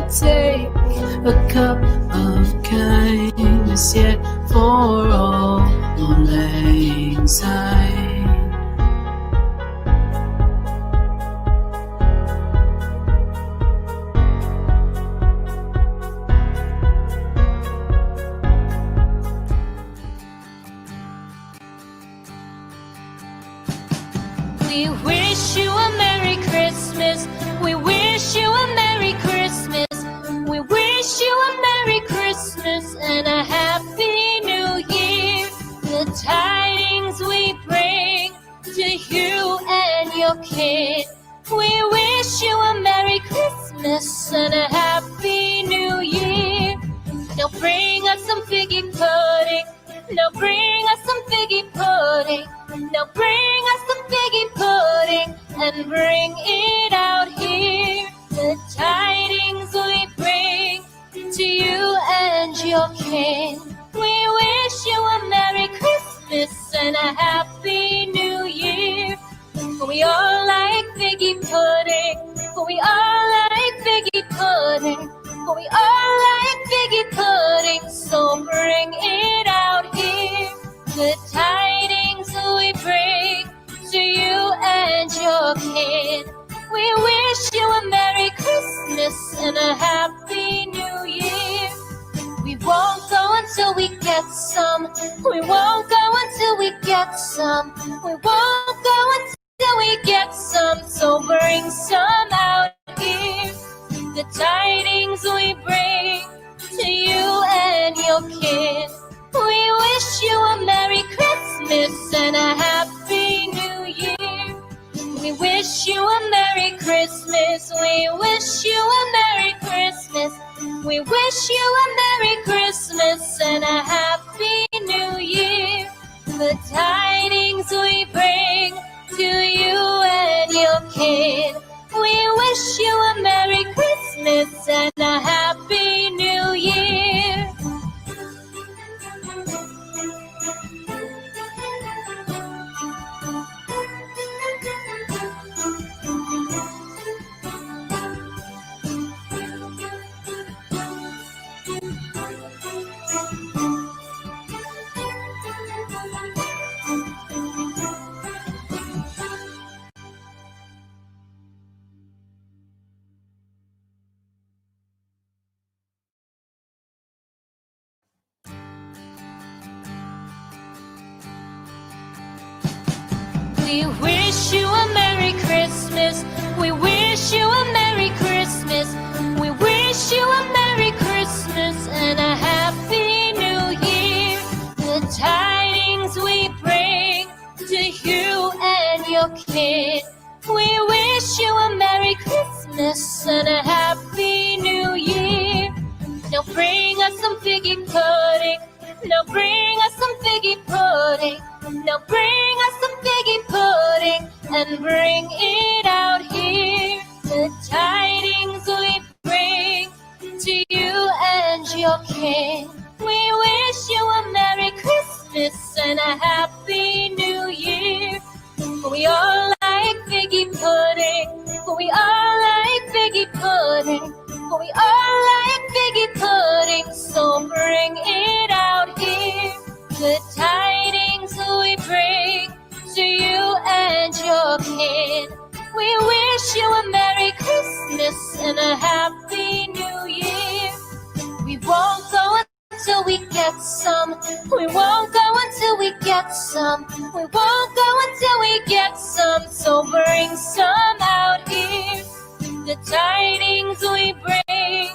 take a cup of kindness, yet for all lang syne. We wish you a Merry Christmas. We wish you a Merry Christmas. We wish you a Merry Christmas and a Happy New Year. The tidings we bring to you and your kid. We wish you a Merry Christmas and a Happy New Year. Now bring us some figgy pudding. Now bring us some figgy pudding. Now bring us some figgy pudding and bring it out here. The tidings we bring to you and your king. We wish you a Merry Christmas and a Happy New Year. For we all like figgy pudding. For we all like figgy pudding. For we all like figgy pudding. So bring it out here. The tidings we bring to you and your kid. We wish you a Merry Christmas and a Happy New Year. We won't go until we get some. We won't go until we get some. We won't go until we get some. So bring some out here. The tidings we bring to you and your kid. We wish you a Merry Christmas and a Happy New Year. We wish you a Merry Christmas. We wish you a Merry Christmas. We wish you a Merry Christmas and a Happy New Year. The tidings we bring to you and your kid. We wish you a Merry Christmas and a Happy New Year. We wish you a Merry Christmas. We wish you a Merry Christmas. We wish you a Merry Christmas and a Happy New Year. The tidings we bring to you and your kid. We wish you a Merry Christmas and a Happy New Year. Now bring us some figgy pudding. Now bring us some figgy pudding. Now bring us some figgy pudding and bring it out here. The tidings we bring to you and your king. We wish you a Merry Christmas and a Happy New Year. For we all like figgy pudding. For we all like figgy pudding. For we all like figgy pudding. So bring it out here. The tidings we bring to you and your kid. We wish you a Merry Christmas and a Happy New Year. We won't go until we get some. We won't go until we get some. We won't go until we get some. So bring some out here. The tidings we bring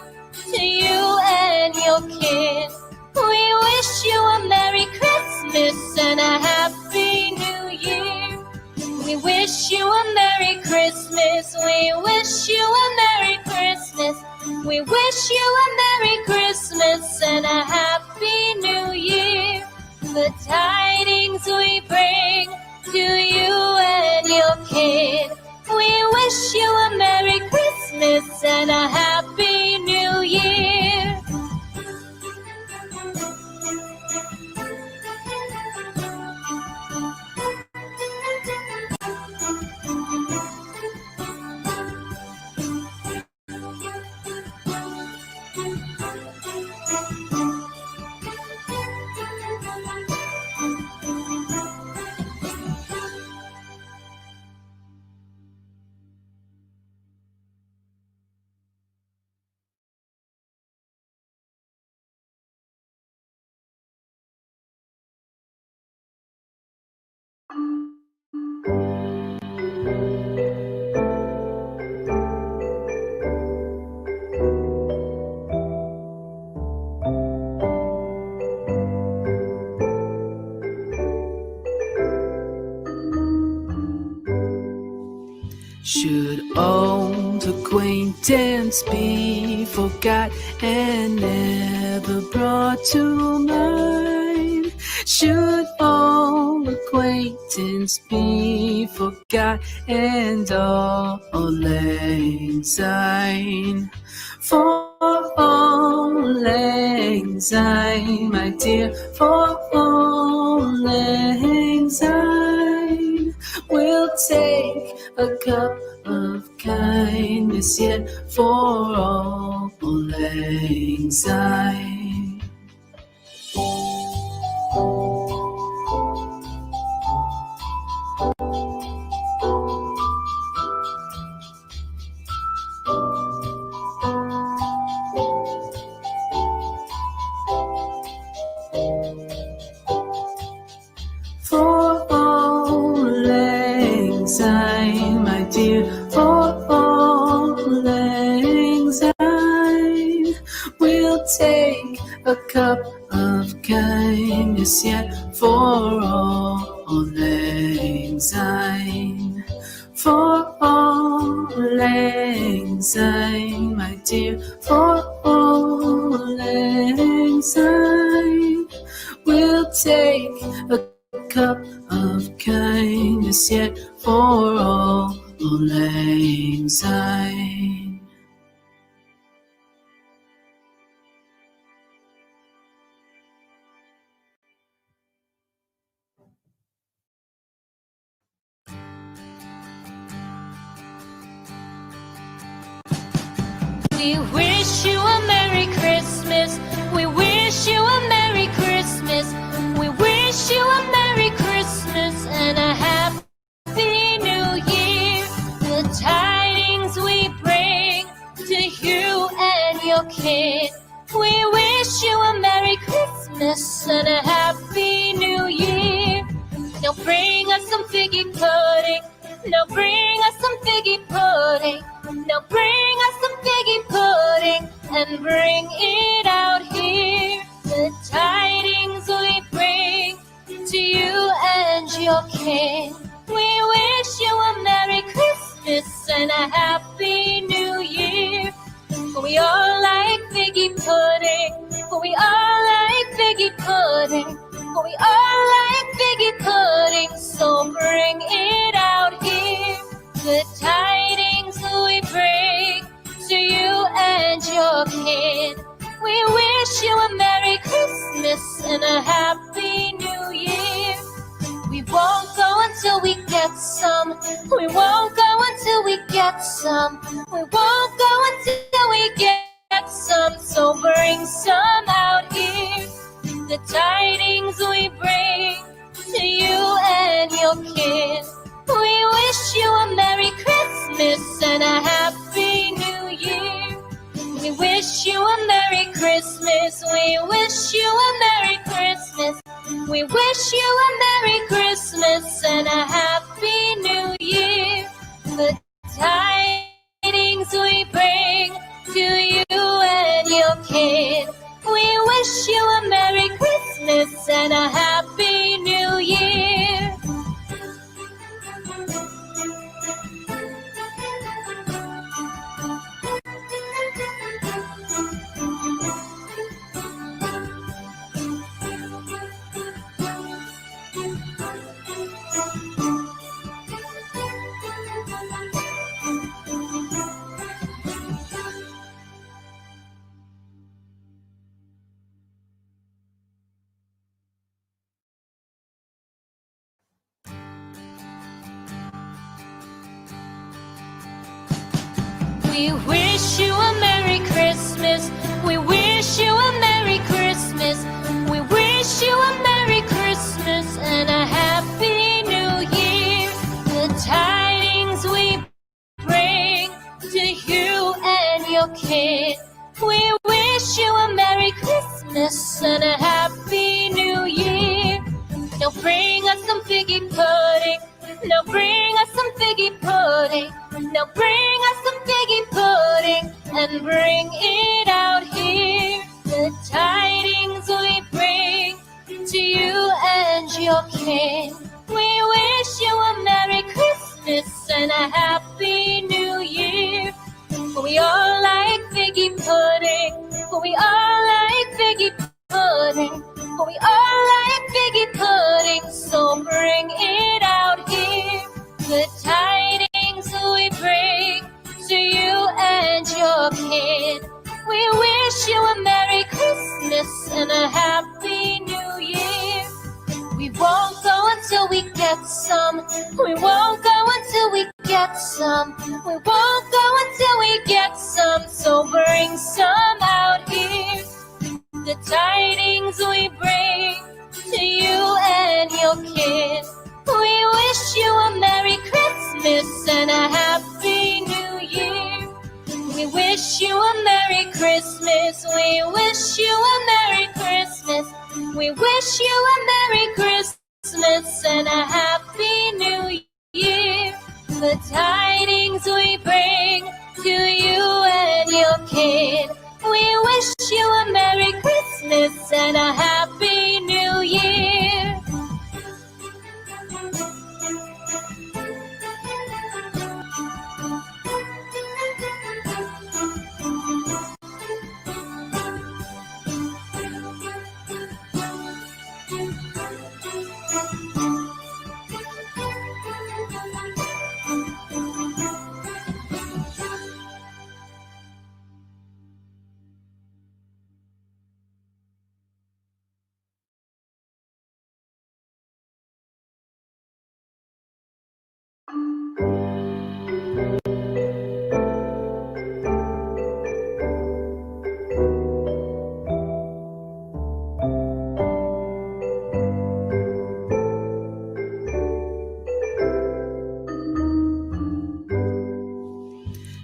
to you and your kid. We wish you a Merry Christmas and a Happy New Year. We wish you a Merry Christmas. We wish you a Merry Christmas. We wish you a Merry Christmas and a Happy New Year. The tidings we bring to you and your kid. We wish you a Merry Christmas and a Happy New Year. Should old acquaintance be forgot and never brought to mind? Should old acquaintance be forgot and all lang syne? For all lang syne, my dear, for all lang syne, we'll take a cup of kindness yet for all lang syne. For all lang syne, my dear, for all lang syne, we'll take a cup of kindness yet for all lang syne. For all lang syne, my dear, for all lang syne, we'll take a cup of kindness yet for all lang syne. We wish you a Merry Christmas. We wish you a Merry Christmas. We wish you a Merry Christmas and a Happy New Year. The tidings we bring to you and your kid. We wish you a Merry Christmas and a Happy New Year. Now bring us some figgy pudding. Now bring us some figgy pudding. Now bring us some figgy pudding and bring it out here. The tidings we bring to you and your king. We wish you a Merry Christmas and a Happy New Year. For we all like figgy pudding. For we all like figgy pudding. For we all like figgy pudding. So bring it out here. The tidings we bring to you and your kid. We wish you a Merry Christmas and a Happy New Year. We won't go until we get some. We won't go until we get some. We won't go until we get some. So bring some out here. The tidings we bring to you and your kid. We wish you a Merry Christmas and a Happy New Year. We wish you a Merry Christmas. We wish you a Merry Christmas. We wish you a Merry Christmas and a Happy New Year. The tidings we bring to you and your kid. We wish you a Merry Christmas and a Happy New Year. We wish you a Merry Christmas. We wish you a Merry Christmas. We wish you a Merry Christmas and a Happy New Year. The tidings we bring to you and your kid. We wish you a Merry Christmas and a Happy New Year. Now Now bring us some figgy pudding. Now bring us some figgy pudding. Now bring us some figgy pudding and bring it out here. The tidings we bring to you and your king. We wish you a Merry Christmas and a Happy New Year. We all like figgy pudding. We all like figgy pudding. We all like figgy pudding. So bring it out here. The tidings we bring to you and your kid. We wish you a Merry Christmas and a Happy New Year. We won't go until we get some. We won't go until we get some. We won't go until we get some. So bring some out here. The tidings we bring to you and your kid. We wish you a Merry Christmas and a Happy New Year. We wish you a Merry Christmas. We wish you a Merry Christmas. We wish you a Merry Christmas and a Happy New Year. The tidings we bring to you and your kid. We wish you a Merry Christmas and a Happy New Year.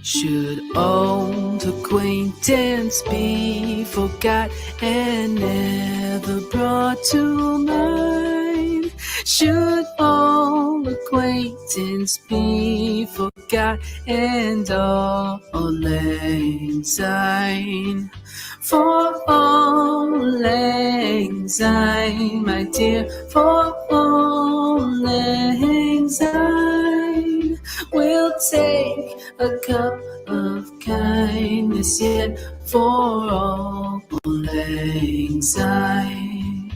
Should old acquaintance be forgot and never brought to mind? Should old acquaintance be forgot and all lang syne? For all lang syne, my dear, for all lang syne, we'll take a cup of kindness yet for all lang syne.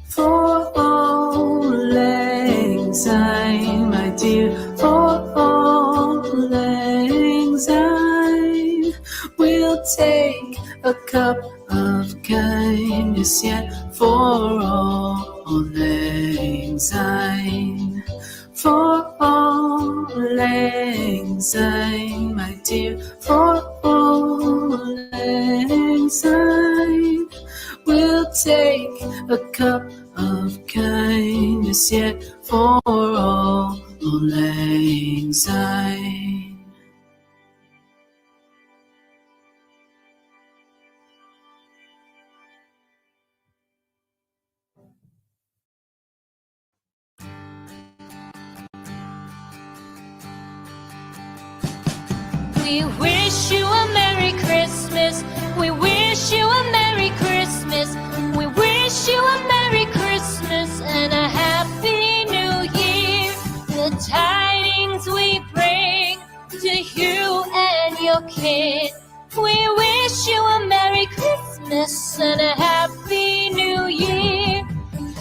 For all lang syne, my dear, for all lang syne, we'll take a cup of kindness yet for all lang syne. For all lang syne, my dear, for all lang syne, we'll take a cup of kindness yet for all lang syne. We wish you a Merry Christmas. We wish you a Merry Christmas. We wish you a Merry Christmas and a Happy New Year. The tidings we bring to you and your kid. We wish you a Merry Christmas and a Happy New Year.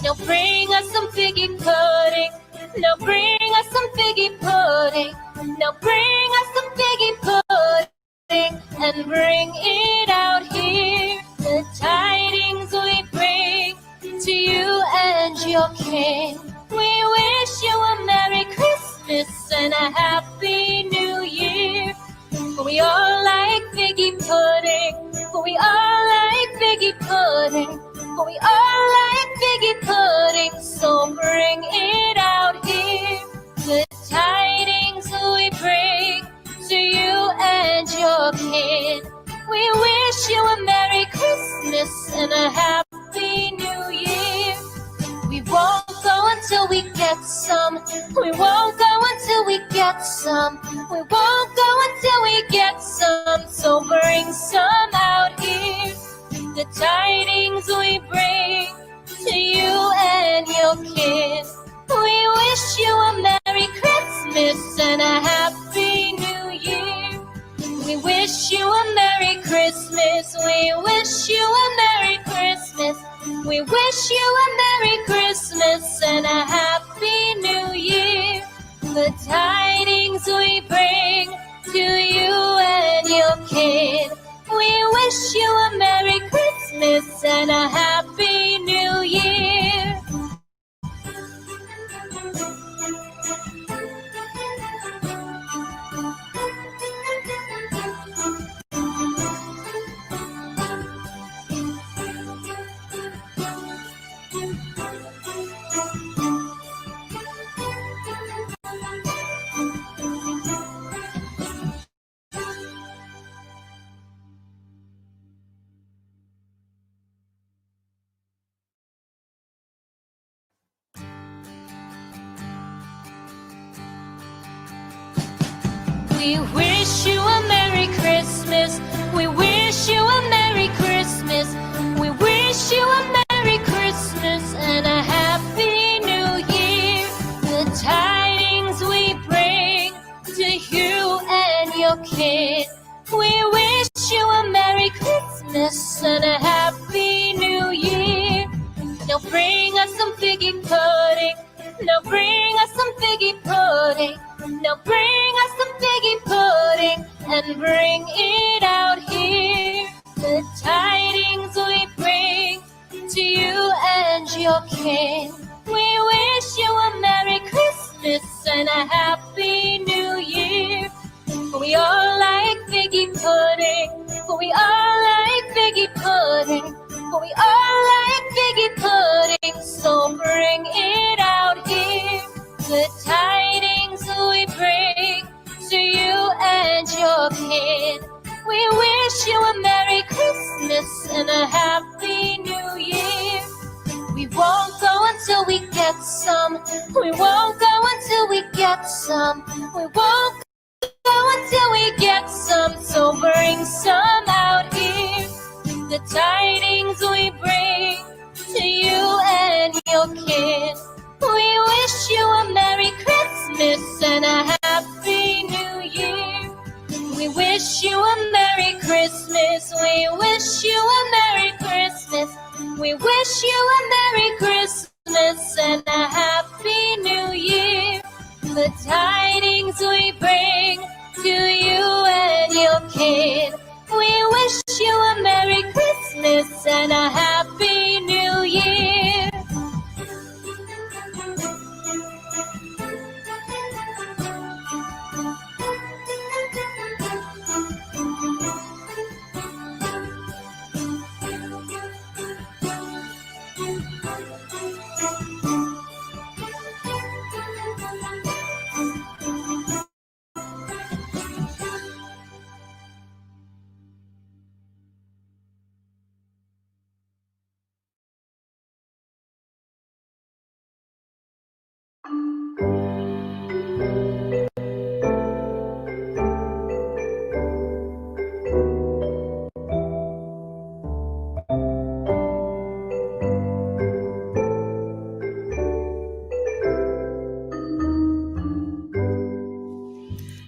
Now bring us some figgy pudding. Now bring us some figgy pudding. Now bring us some figgy pudding and bring it out here. The tidings we bring to you and your king. We wish you a Merry Christmas and a Happy New Year. We all like figgy pudding. We all like figgy pudding. We are like figgy pudding, so bring it out here. The tidings we bring to you and your kid. We wish you a Merry Christmas and a Happy New Year. We won't go until we get some. We won't go until we get some. We won't go until we get some. So bring some out here. The tidings we bring to you and your kid. We wish you a Merry Christmas and a Happy New Year. We wish you a Merry Christmas. We wish you a Merry Christmas. We wish you a Merry Christmas and a Happy New Year. The tidings we bring to you and your kid. We wish you a Merry Christmas and a Happy New Year. We wish you a Merry Christmas. We wish you a Merry Christmas. We wish you a Merry Christmas and a Happy New Year. The tidings we bring to you and your kid. We wish you a Merry Christmas and a Happy New Year. Now bring us some figgy pudding. Now bring us some figgy pudding. Now bring us some figgy pudding and bring it out here. The tidings we bring to you and your king. We wish you a Merry Christmas and a Happy New Year. We are like figgy pudding. We are like figgy pudding. We are like figgy pudding. So bring it out here. The tidings we bring to you and your kid. We wish you a Merry Christmas and a Happy New Year. We won't go until we get some. We won't go until we get some. We won't go until we get some. So bring some out here. The tidings we bring to you and your kid. We wish you a Merry Christmas and a Happy New Year. We wish you a Merry Christmas. We wish you a Merry Christmas. We wish you a Merry Christmas and a Happy New Year. The tidings we bring to you and your kid. We wish you a Merry Christmas and a Happy New Year.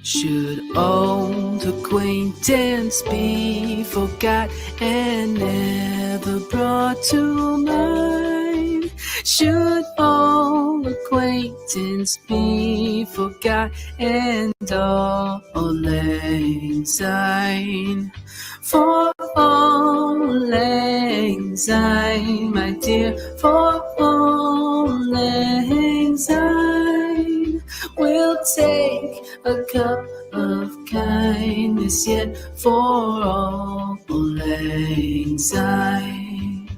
Should old acquaintance be forgot and never brought to mind? Should old acquaintance be forgot and all lang syne? For all lang syne, my dear, for all lang syne. We'll take a cup of kindness yet for all lang syne.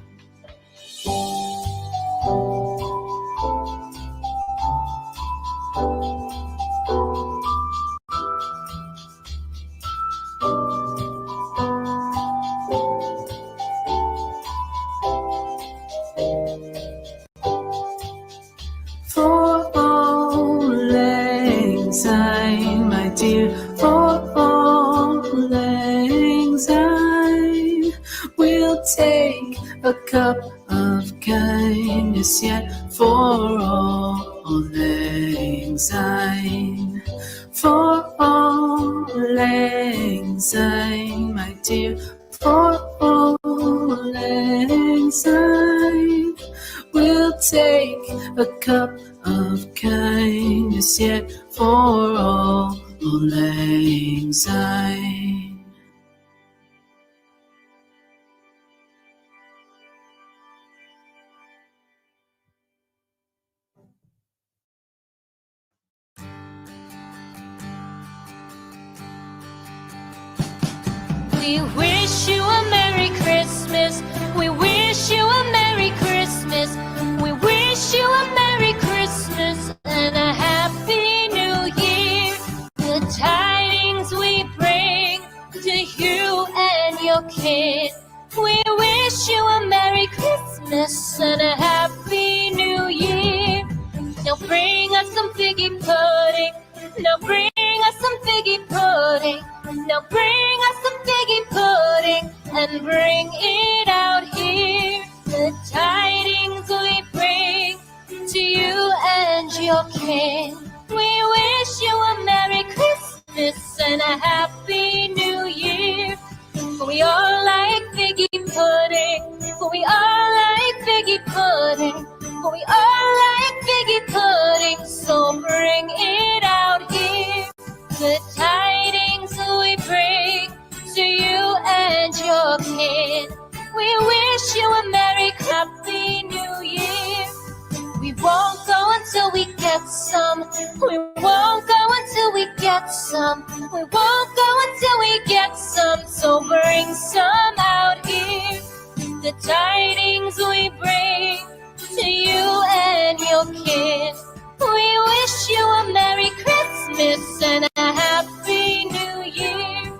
a cup of kindness yet for all lang syne, for all lang syne, my dear, for all lang syne. We'll take a cup of kindness yet for all lang syne. We wish you a Merry Christmas. We wish you a Merry Christmas. We wish you a Merry Christmas and a Happy New Year. The tidings we bring to you and your kid. We wish you a Merry Christmas and a Happy New Year. Now bring us some figgy pudding. Now bring us some figgy pudding. Now bring us some figgy pudding and bring it out here. The tidings we bring to you and your kin. We wish you a Merry Christmas and a Happy New Year. For we all like figgy pudding. For we all like figgy pudding. For we all like figgy pudding. So bring it out here. The tidings we bring to you and your kin. We wish you a Merry Happy New Year. We won't go until we get some. We won't go until we get some. We won't go until we get some. So bring some out here. The tidings we bring to you and your kin. We wish you a Merry Christmas and a Happy New Year.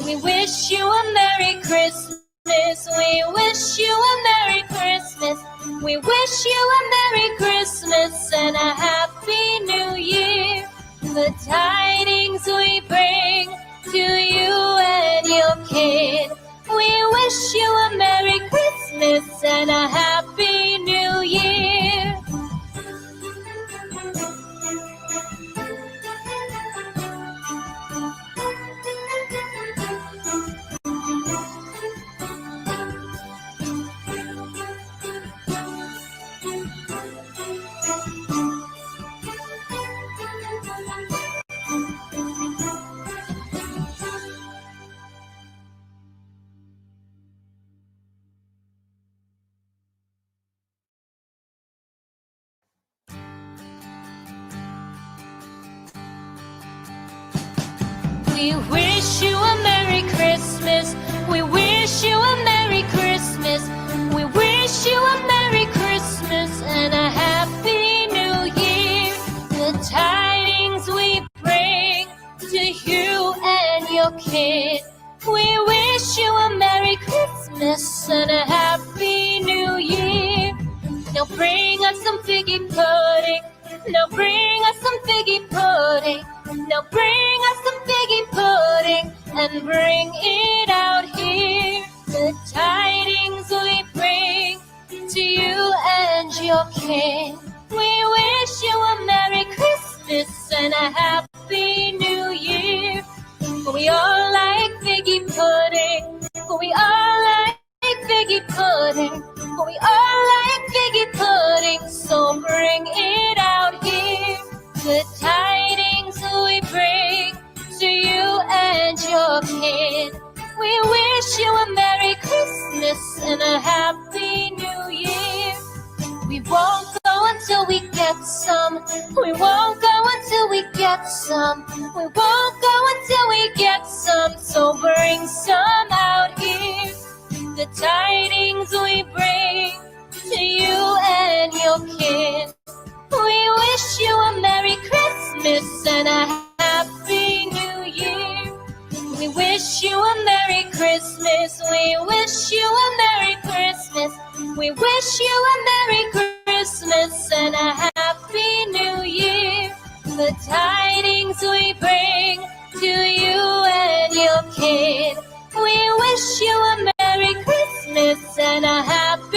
We wish you a Merry Christmas. We wish you a Merry Christmas. We wish you a Merry Christmas and a Happy New Year. The tidings we bring to you and your kid. We wish you a Merry Christmas and a Happy New Year. We wish you a Merry Christmas. We wish you a Merry Christmas. We wish you a Merry Christmas and a Happy New Year. The tidings we bring to you and your kid. We wish you a Merry Christmas and a Happy New Year. Now bring us some figgy pudding. Now bring us some figgy pudding. Now bring us some figgy pudding and bring it out here. The tidings we bring to you and your kin. We wish you a Merry Christmas and a Happy New Year. For we all like figgy pudding. For we all like figgy pudding. For we all like figgy pudding. So bring it out here. The tidings we bring to you and your kid. We wish you a Merry Christmas and a Happy New Year. We won't go until we get some. We won't go until we get some. We won't go until we get some. So bring some out here. The tidings we bring to you and your kid. We wish you a Merry Christmas and a Happy New Year. We wish you a Merry Christmas. We wish you a Merry Christmas. We wish you a Merry Christmas and a Happy New Year. The tidings we bring to you and your kid. We wish you a Merry Christmas and a Happy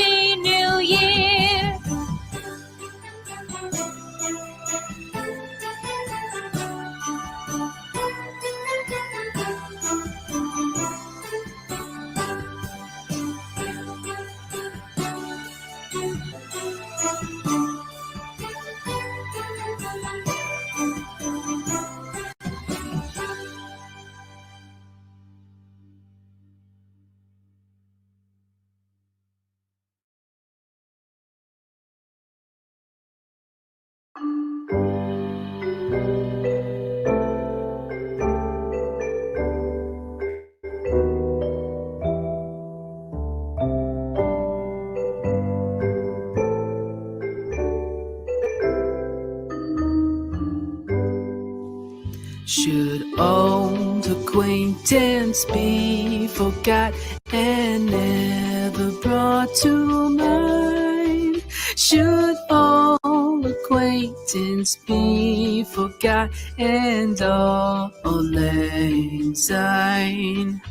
acquaintance be forgot and never brought to mind? Should all acquaintance be forgot and all lang syne?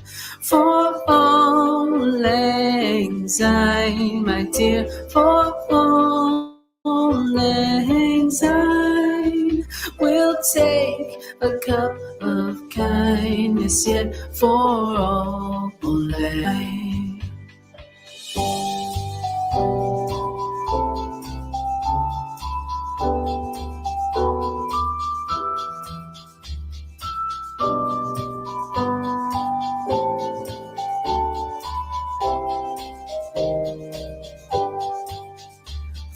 For all lang syne, my dear, for all lang syne. We'll take a cup of kindness yet for all lang.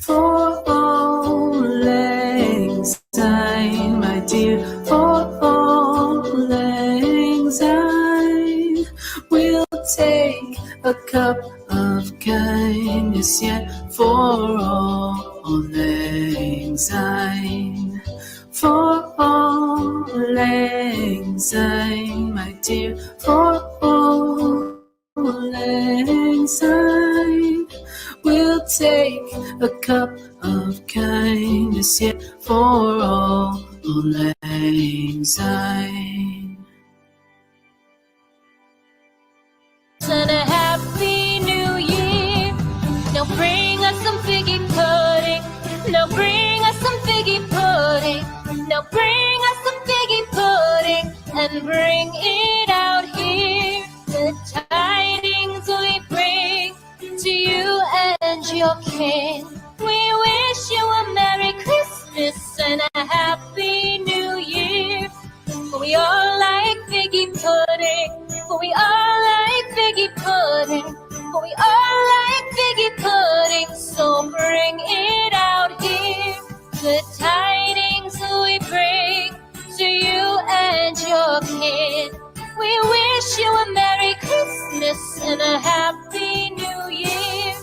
For all lang syne, my dear, for all lang syne. We'll take a cup of kindness yet for all lang syne. For all lang syne, my dear, for all lang syne. We'll take a cup of kindness yet for all lang syne. And a happy new year. Now bring us some figgy pudding. Now bring us some figgy pudding. Now bring us some figgy pudding and bring it out here. The tidings we bring to you and your kin. We wish you a Merry Christmas and a Happy New Year. We all like figgy pudding. We all like figgy pudding. We all like figgy pudding. So bring it out here. The tidings we bring to you and your kin. We wish you a Merry Christmas and a Happy New Year.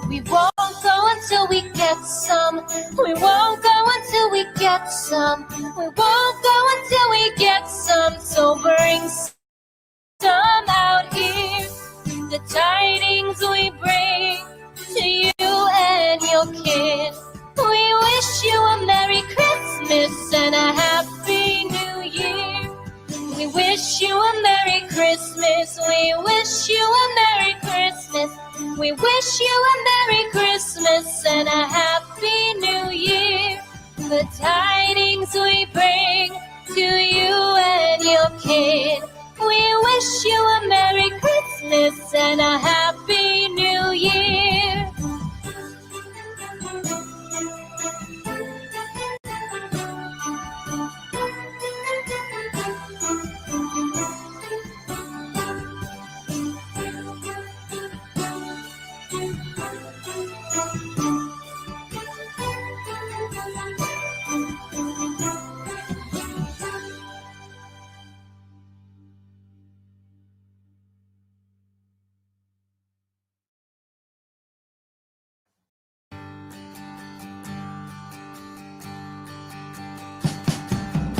We won't go until we get some. We won't go until we get some. We won't go until we get some. So bring some out here. The tidings we bring to you and your kid. We wish you a Merry Christmas and a Happy New Year. We wish you a Merry Christmas. We wish you a Merry Christmas. We wish you a Merry Christmas and a Happy New Year. The tidings we bring to you and your kid. We wish you a Merry Christmas and a Happy New Year.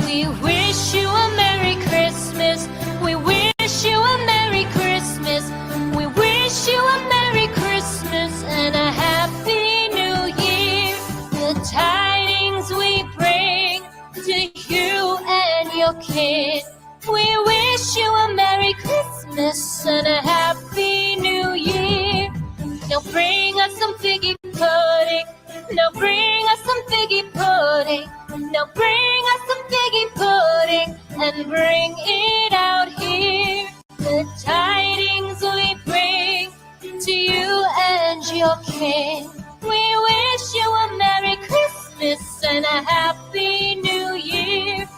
We wish you a Merry Christmas. We wish you a Merry Christmas. We wish you a Merry Christmas and a Happy New Year. The tidings we bring to you and your kid. We wish you a Merry Christmas and a Happy New Year. Now bring us some figgy pudding. Now bring us some figgy pudding. Now bring us some figgy pudding and bring it out here. The tidings we bring to you and your kin. We wish you a Merry Christmas and a Happy New Year.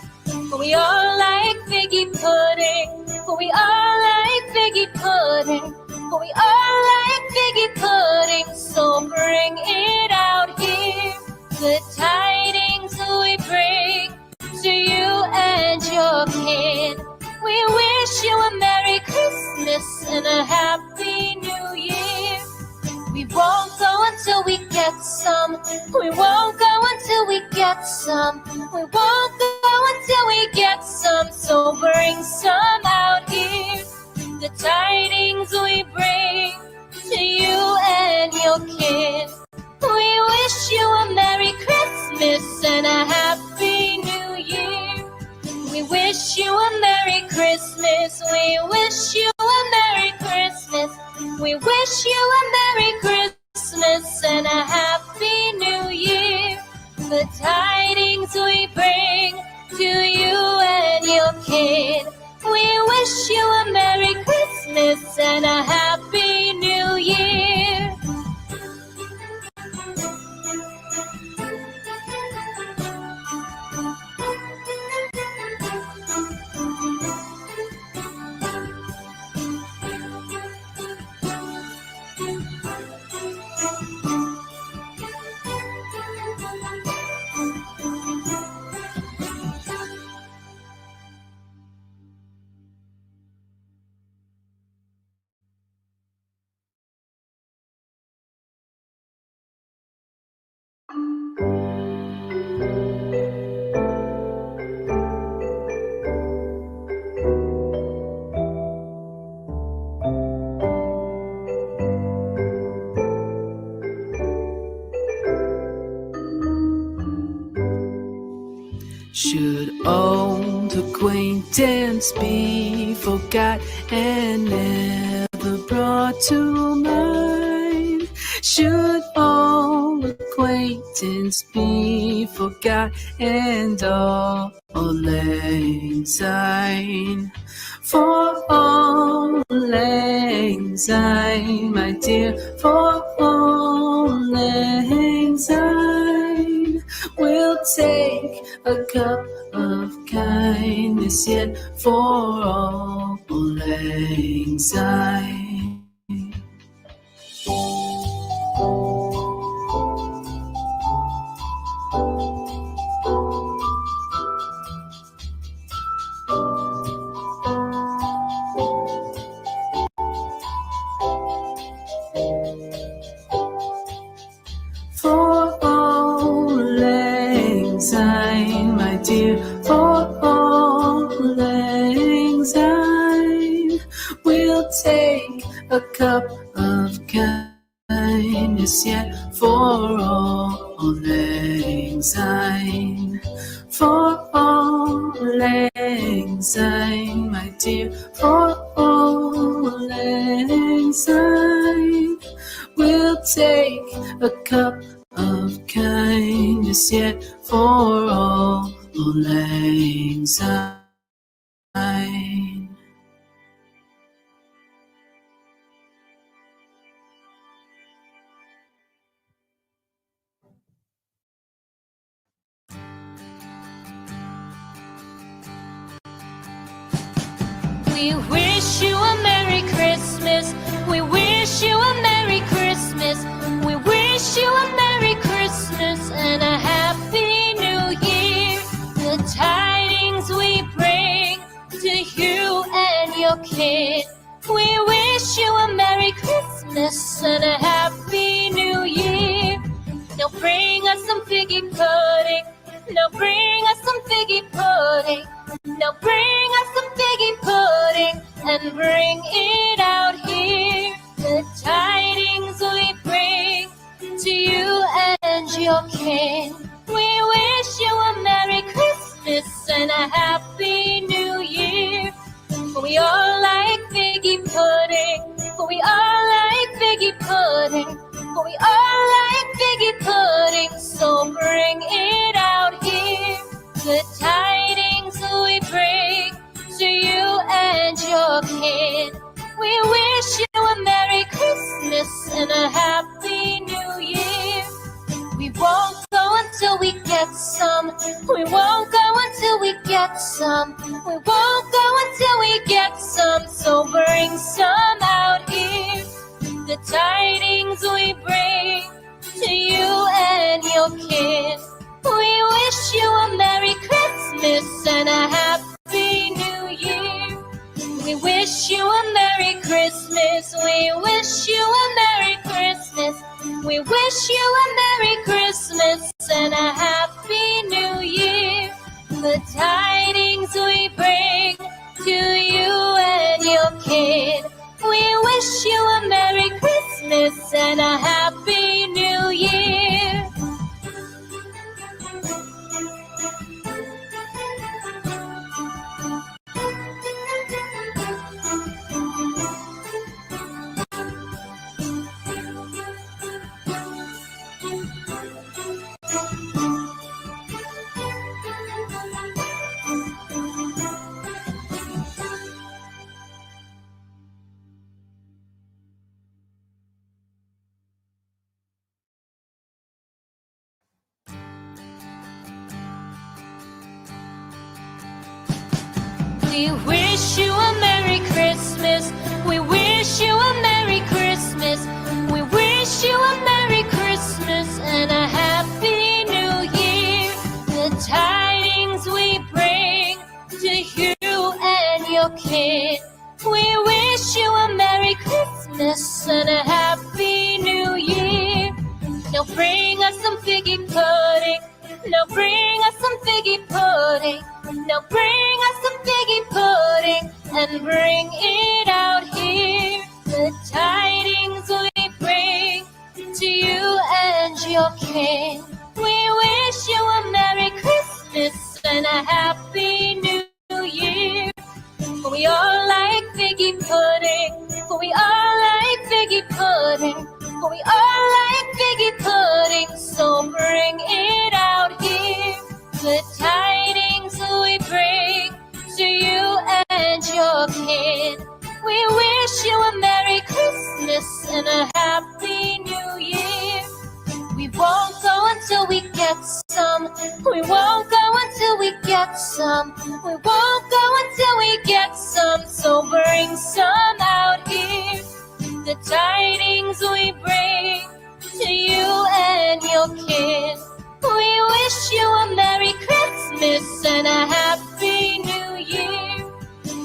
We all like figgy pudding. We all like figgy pudding. We all like figgy pudding. So bring it out here. The tidings we bring to you and your kin. We wish you a Merry Christmas and a Happy New Year. We won't go until we get some. We won't go until we get some. We won't go until we get some. So bring some tidings we bring to you and your kid. We wish you a Merry Christmas and a Happy New Year. We wish you a Merry Christmas. We wish you a Merry Christmas. We wish you a Merry Christmas and a Happy New Year. The tidings we bring to you and your kid. We wish you a Merry Christmas and a Happy New Year. Should old acquaintance be forgot and never brought to mind? Should old acquaintance be forgot and all lang syne? For all lang syne, my dear, for all lang syne. We'll take a cup of kindness yet for all lang syne. For all lang syne, my dear, for all lang syne. We'll take a cup of kindness yet for all lang syne. For all lang syne, my dear, for all lang syne. We'll take a cup of kindness yet for all lang syne. We wish you a Merry Christmas. We wish you a Merry Christmas. We wish you a Merry Christmas and a Happy New Year. The tidings we bring to you and your kid. We wish you a Merry Christmas and a Happy New Year. Now bring us some figgy pudding. Now bring us some figgy pudding. Now bring us some figgy pudding and bring it out here. The tidings we bring to you and your kin. We wish you a Merry Christmas and a Happy New Year. For we all like figgy pudding. For we all like figgy pudding. For we all like figgy pudding. So bring it out here. The tidings we bring to you and your kid. We wish you a Merry Christmas and a Happy New Year. We won't go until we get some. We won't go until we get some. We won't go until we get some. So bring some out here. The tidings we bring to you and your kid. We wish you a Merry Christmas and a Happy New Year. We wish you a Merry Christmas. We wish you a Merry Christmas. We wish you a Merry Christmas and a Happy New Year. The tidings we bring to you and your kid. We wish wish you a Merry Christmas and a Happy New Year. We wish you a Merry Christmas. We wish you a Merry Christmas. We wish you a Merry Christmas and a Happy New Year. The tidings we bring to you and your kid. We wish you a Merry Christmas and a Happy New Year. Now bring us some figgy pudding. Now bring us some figgy pudding. Now bring us some figgy pudding and bring it out here. The tidings we bring to you and your king. We wish you a Merry Christmas and a Happy New Year. For we all like figgy pudding. For we all like figgy pudding. For we all like figgy pudding. So bring it out here. The tidings we bring to you and your kid. We wish you a Merry Christmas and a Happy New Year. We won't go until we get some. We won't go until we get some. We won't go until we get some. So bring some out here. The tidings we bring to you and your kid. We wish you a Merry Christmas and a Happy New Year.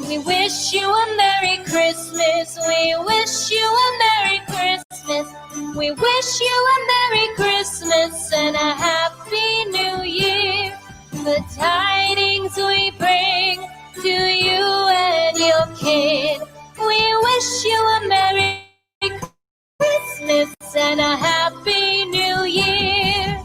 We wish you a Merry Christmas. We wish you a Merry Christmas. We wish you a Merry Christmas and a Happy New Year. The tidings we bring to you and your kid. We wish you a Merry Christmas and a Happy New Year.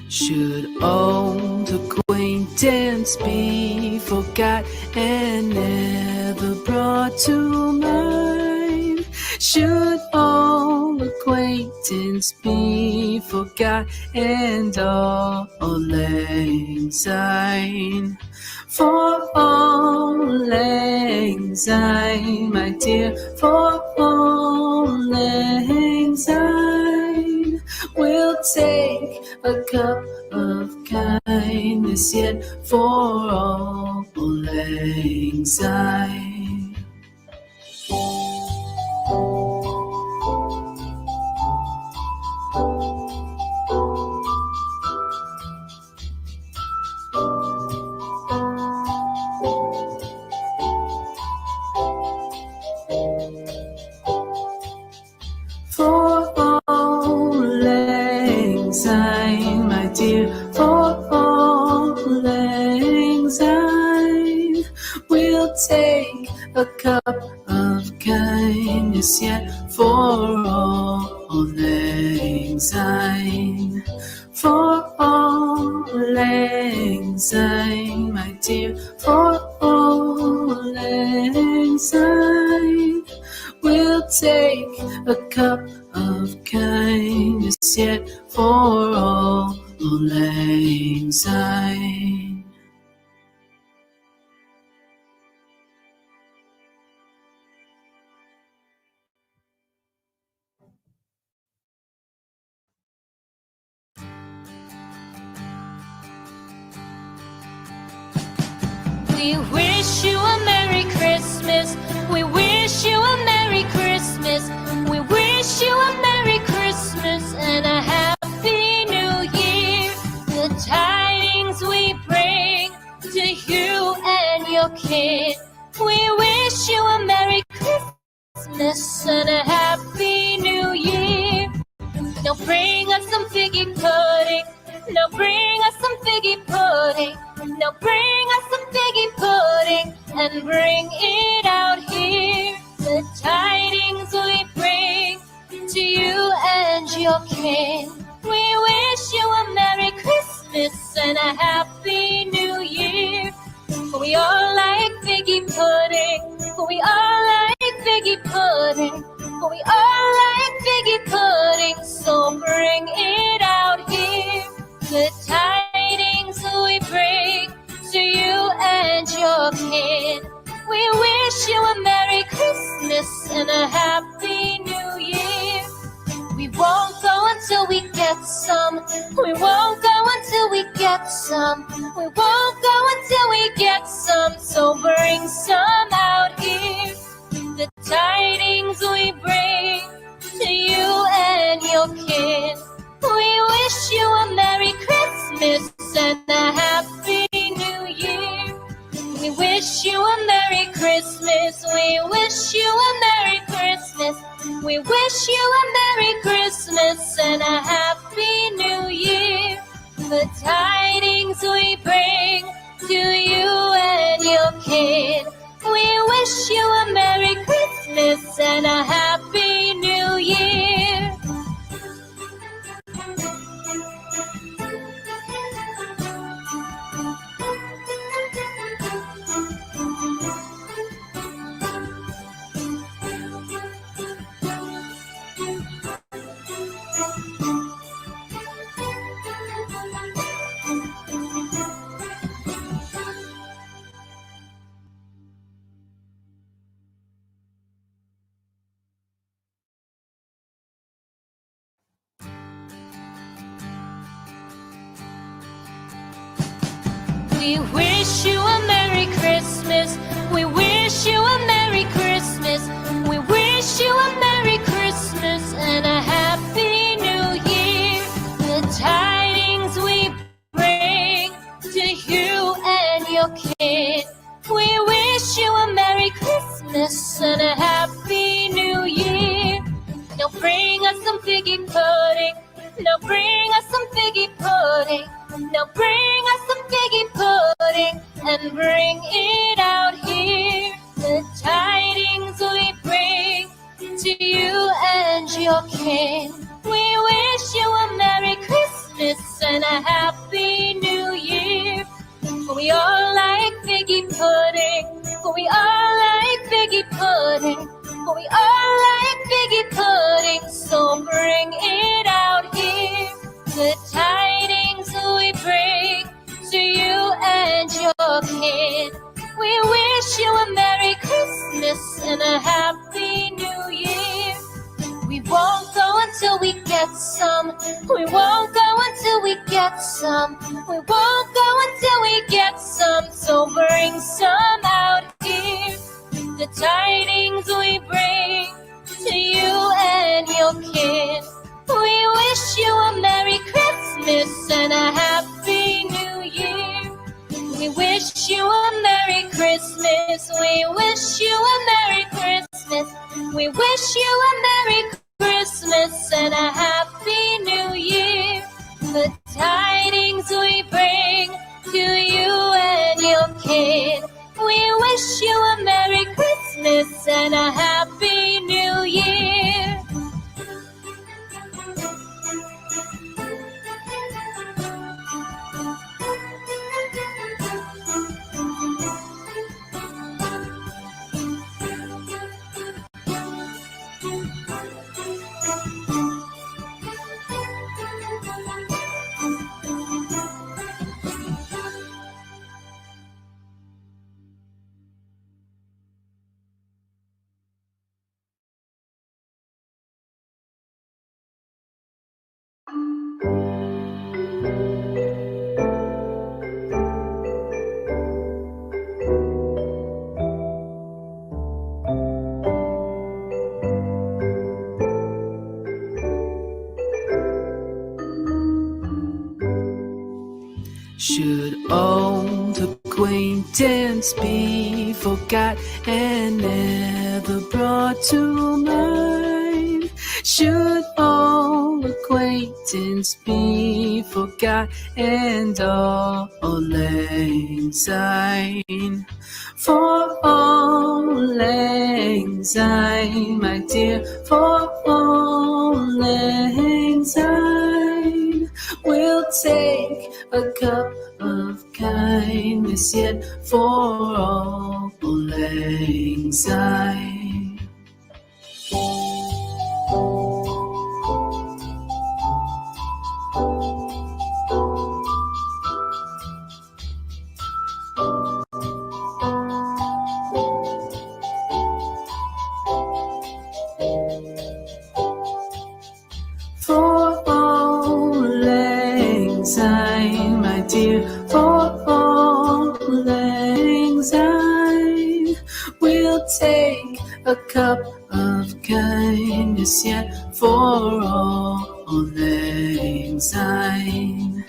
Should old acquaintance be forgot and never brought to mind? Should old acquaintance be forgot and all lang syne? For all lang syne, my dear, for all lang syne, we'll take a cup of kindness yet for all lang syne. For all lang syne, my dear, for all lang syne, we'll take a cup of kindness yet for all lang syne. For all lang syne, my dear, for all lang syne, we'll take a cup of kindness yet for all lang syne. We wish you a Merry Christmas. We wish you a Merry Christmas. We wish you a Merry Christmas and a Happy New Year. The tidings we bring to you and your kid. We wish you a Merry Christmas and a Happy New Year. Now bring us some figgy pudding. Now bring us some figgy pudding. Now bring us some figgy pudding and bring it out here. The tidings we bring to you and your kin. We wish you a Merry Christmas and a Happy New Year. We all like figgy pudding. We all like figgy pudding. We all like figgy pudding. So bring it out here. The tidings we bring to you and your kid. We wish you a Merry Christmas and a Happy New Year. We won't go until we get some. We won't go until we get some. We won't go until we get some. So bring some out here. The tidings we bring to you and your kid. We wish you a Merry Christmas and a Happy New Year. We wish you a Merry Christmas. We wish you a Merry Christmas. We wish you a Merry Christmas and a Happy New Year. The tidings we bring to you and your kid. We wish you a Merry Christmas and a Happy New Year. We wish you a Merry Christmas. We wish you a Merry Christmas. We wish you a Merry Christmas and a Happy New Year. The tidings we bring to you and your kid. We wish you a Merry Christmas and a Happy New Year. Now bring us some figgy pudding. Now bring us some figgy pudding. Now bring us some figgy pudding and bring it out here. The tidings we bring to you and your kin. We wish you a Merry Christmas and a Happy New Year. We all like figgy pudding. We all like figgy pudding. We all like figgy pudding. So bring it out here. The tidings we bring to you and your kid. We wish you a Merry Christmas and a Happy New Year. We won't go until we get some. We won't go until we get some. We won't go until we get some. So bring some out here. The tidings we bring to you and your kid. We wish you a Merry Christmas and a Happy New Year. We wish you a Merry Christmas. We wish you a Merry Christmas. We wish you a Merry Christmas and a Happy New Year. The tidings we bring to you and your kid. We wish you a Merry Christmas and a Happy New Year. Should old acquaintance be forgot and never brought to mind? Should old acquaintance be forgot and all lang syne? For all lang syne, my dear, for all lang syne. We'll take a cup of kindness yet for all lang syne. For all lang syne, my dear, for all lang syne. We'll take a cup of kindness yet for all lang syne.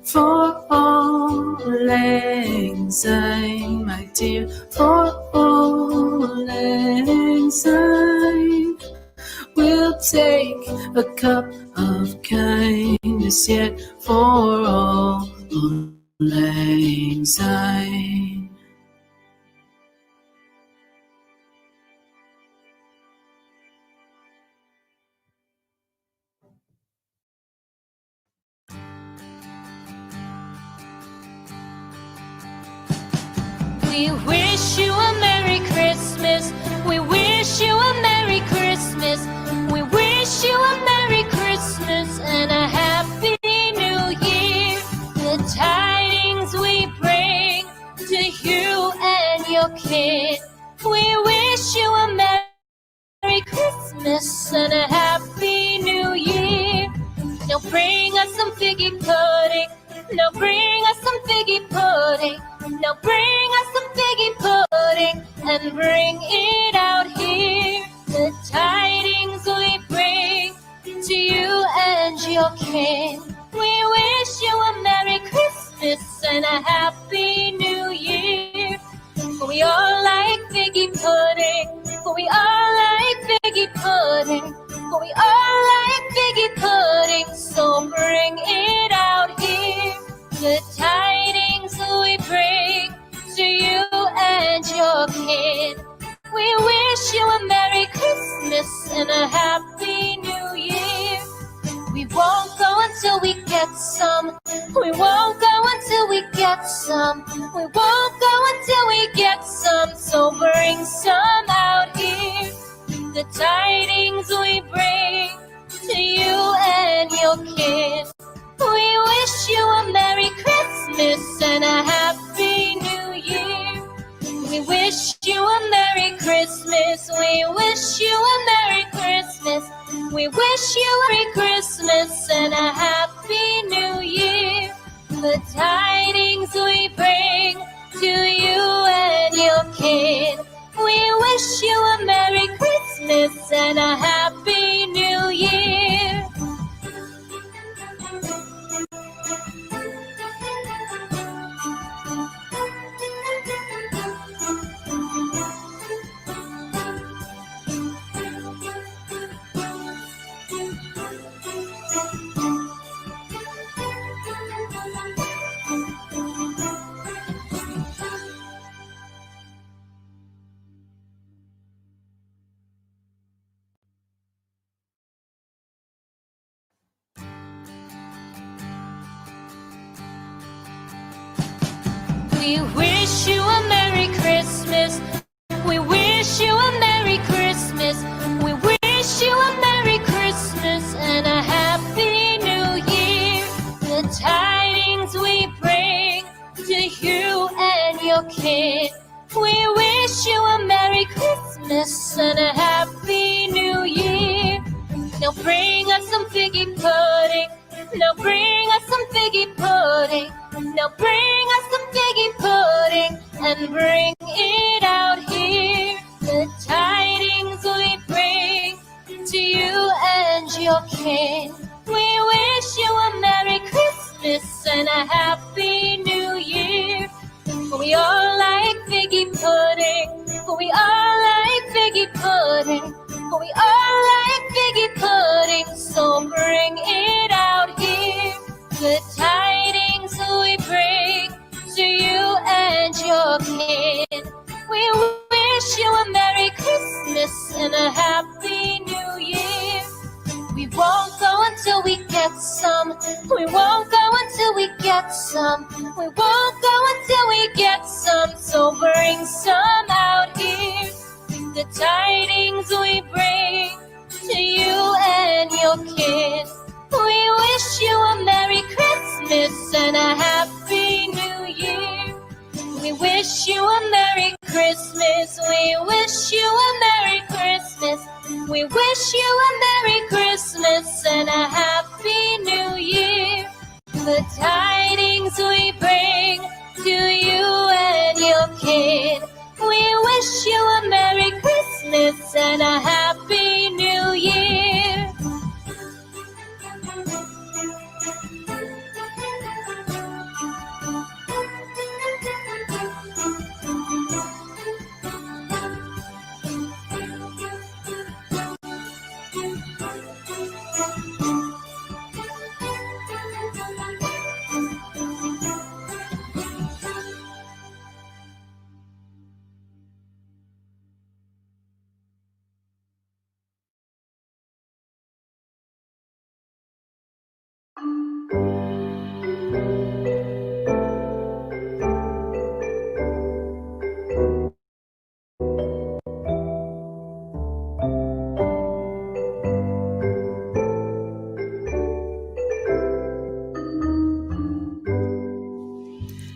For all lang syne, my dear, for all lang syne. We'll take a cup of kindness yet for all lang syne. We wish you a Merry Christmas. We wish you a Merry Christmas. We wish you a Merry Christmas and a Happy New Year. The tidings we bring to you and your kid. We wish you a Merry Christmas and a Happy New Year. Now bring us some figgy pudding. Now bring us some figgy pudding. Now bring us some figgy pudding and bring it out here. The tidings we bring to you and your kin. We wish you a Merry Christmas and a Happy New Year. For we all like figgy pudding. For we all like figgy pudding. For we all like figgy pudding. So bring it out here. The tidings we bring to you and your kid. We wish you a Merry Christmas and a Happy New Year. We won't go until we get some. We won't go until we get some. We won't go until we get some. So bring some out here. The tidings we bring to you and your kid. We wish you a Merry Christmas and a Happy New Year. We wish you a Merry Christmas. We wish you a Merry Christmas. We wish you a Merry Christmas and a Happy New Year. The tidings we bring to you and your kid. We wish you a Merry Christmas and a Happy New Year. We wish you a Merry Christmas. We wish you a Merry Christmas. We wish you a Merry Christmas and a Happy New Year. The tidings we bring to you and your kid. We wish you a Merry Christmas and a Happy New Year. Now bring us some figgy pudding. Now bring us some figgy pudding. Now bring us some figgy pudding and bring it out here. The tidings we bring to you and your kin. We wish you a Merry Christmas and a Happy New Year. pudding. We are like figgy pudding, so bring it out here. Good tidings we bring to you and your kin. We wish you a Merry Christmas and a Happy New Year. We won't go until we get some. We won't go until we get some. We won't go until we get some. So bring some out here. The tidings we bring to you and your kin. We wish you a Merry Christmas and a Happy New Year. We wish you a Merry Christmas. We wish you a Merry Christmas. We wish you a Merry Christmas and a Happy New Year. The tidings we bring to you and your kin. We wish you a Merry Christmas and a Happy New Year.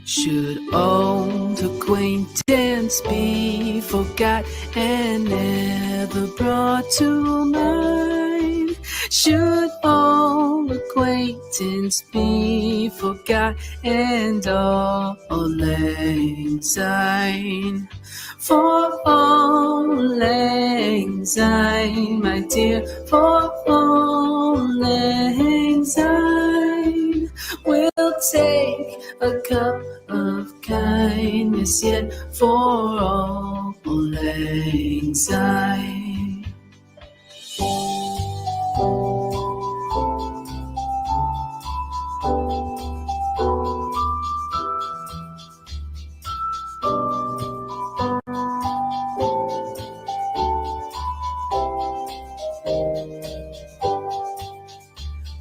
Should old acquaintance be forgot and never brought to mind? Should old acquaintance be forgot and all lang syne? For all lang syne, my dear, for all lang syne. We'll take a cup of kindness yet for all lang syne.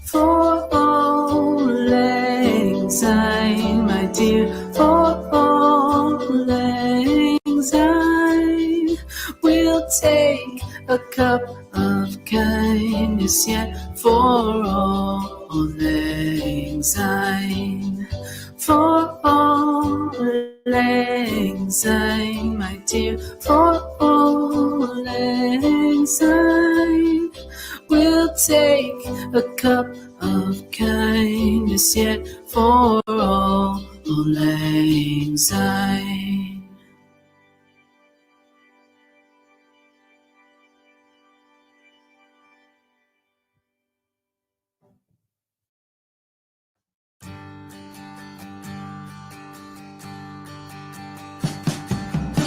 For all lang syne, my dear, for all lang syne. We'll take a cup of kindness yet for all lang syne. For all lang syne, my dear, for all lang syne. We'll take a cup of kindness yet for all lang syne.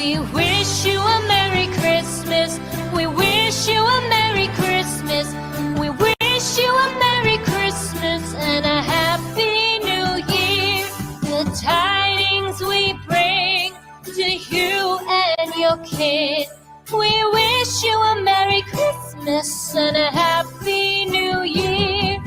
We wish you a Merry Christmas. We wish you a Merry Christmas. We wish you a Merry Christmas and a Happy New Year. The tidings we bring to you and your kin. We wish you a Merry Christmas and a Happy New Year.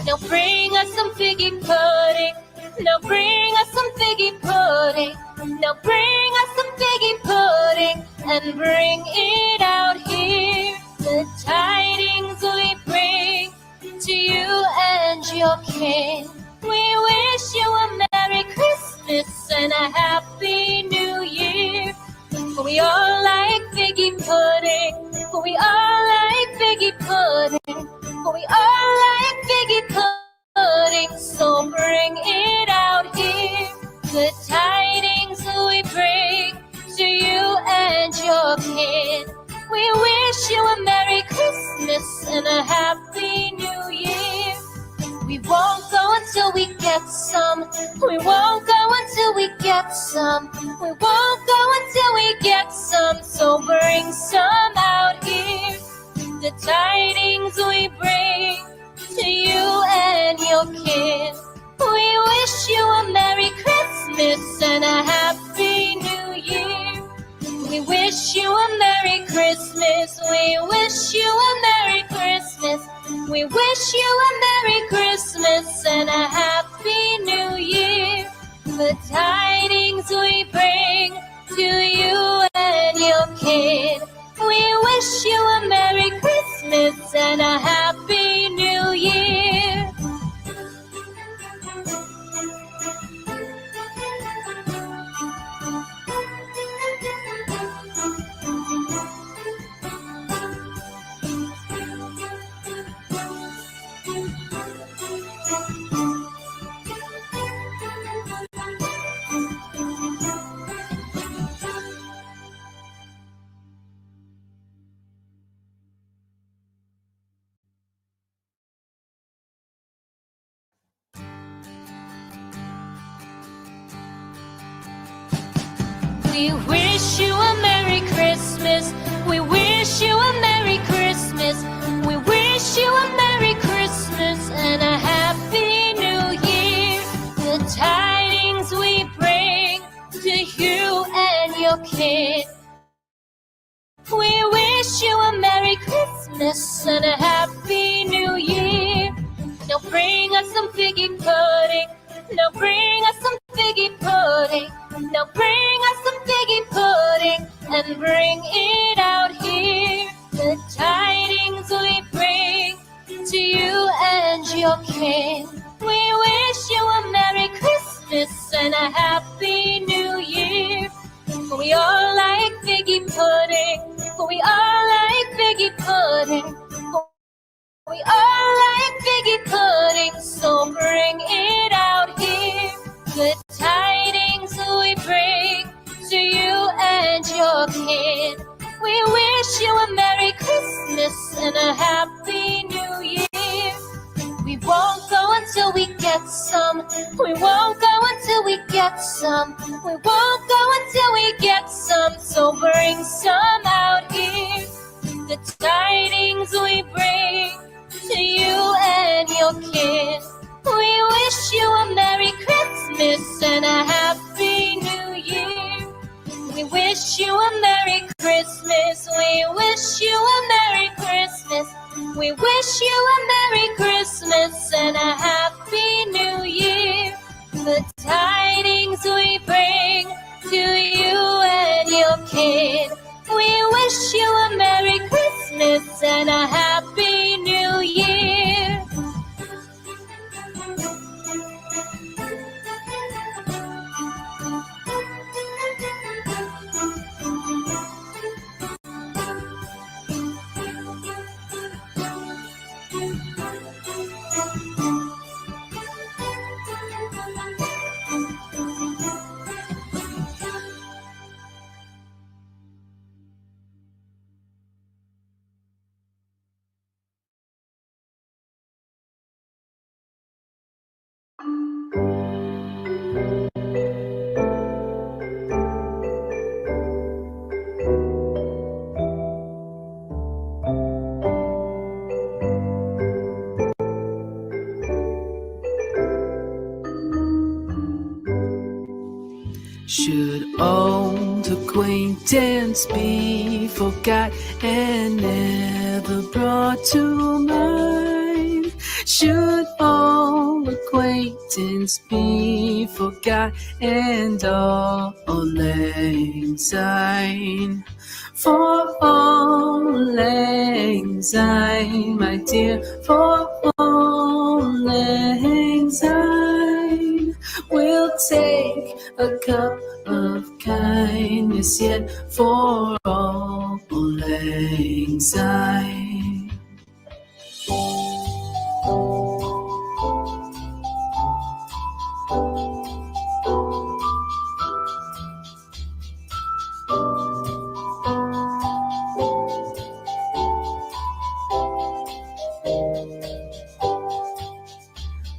Now bring us some figgy pudding. Now bring us some figgy pudding. Now bring us some figgy pudding and bring it out here. The tidings we bring to you and your kin. We wish you a Merry Christmas and a Happy New Year. We all like figgy pudding. We all like figgy pudding. We all like figgy pudding. So bring it out here. The tidings we bring to you and your kin. We wish you a Merry Christmas and a Happy New Year. We won't go until we get some. We won't go until we get some. We won't go until we get some. So bring some out a Happy New Year. We wish you a Merry Christmas. We wish you a Merry Christmas. We wish you a Merry Christmas and a Happy New Year. The tidings we bring to you and your kid. We wish you a Merry Christmas and a Happy New Year. We wish you a Merry Christmas. We wish you a Merry Christmas. We wish you a Merry Christmas and a Happy New Year. The tidings we bring to you and your kid. We wish you a Merry Christmas and a Happy New Year. Now bring us some figgy pudding. Now bring us some figgy pudding. Now bring us some figgy pudding and bring it out here. The tidings we bring to you and your kin. We wish you a Merry Christmas and a Happy New Year. We all like figgy pudding. We all like figgy pudding. We all like figgy pudding, so bring it out here. The tidings we bring to you and your kid. We wish you a Merry Christmas and a Happy New Year. We won't go until we get some. We won't go until we get some. We won't go until we get some, so bring some out here. The tidings we bring to you and your kid. We wish you a Merry Christmas and a Happy New Year. We wish you a Merry Christmas. We wish you a Merry Christmas. We wish you a Merry Christmas and a Happy New Year. The tidings we bring to you and your kid. We wish you a Merry Christmas and a Happy New Year. Should old acquaintance be forgot and never brought to mind? Should old acquaintance be forgot and all lang syne? For all lang syne, my dear, for all lang syne. We'll take a cup of kindness yet for all lang syne.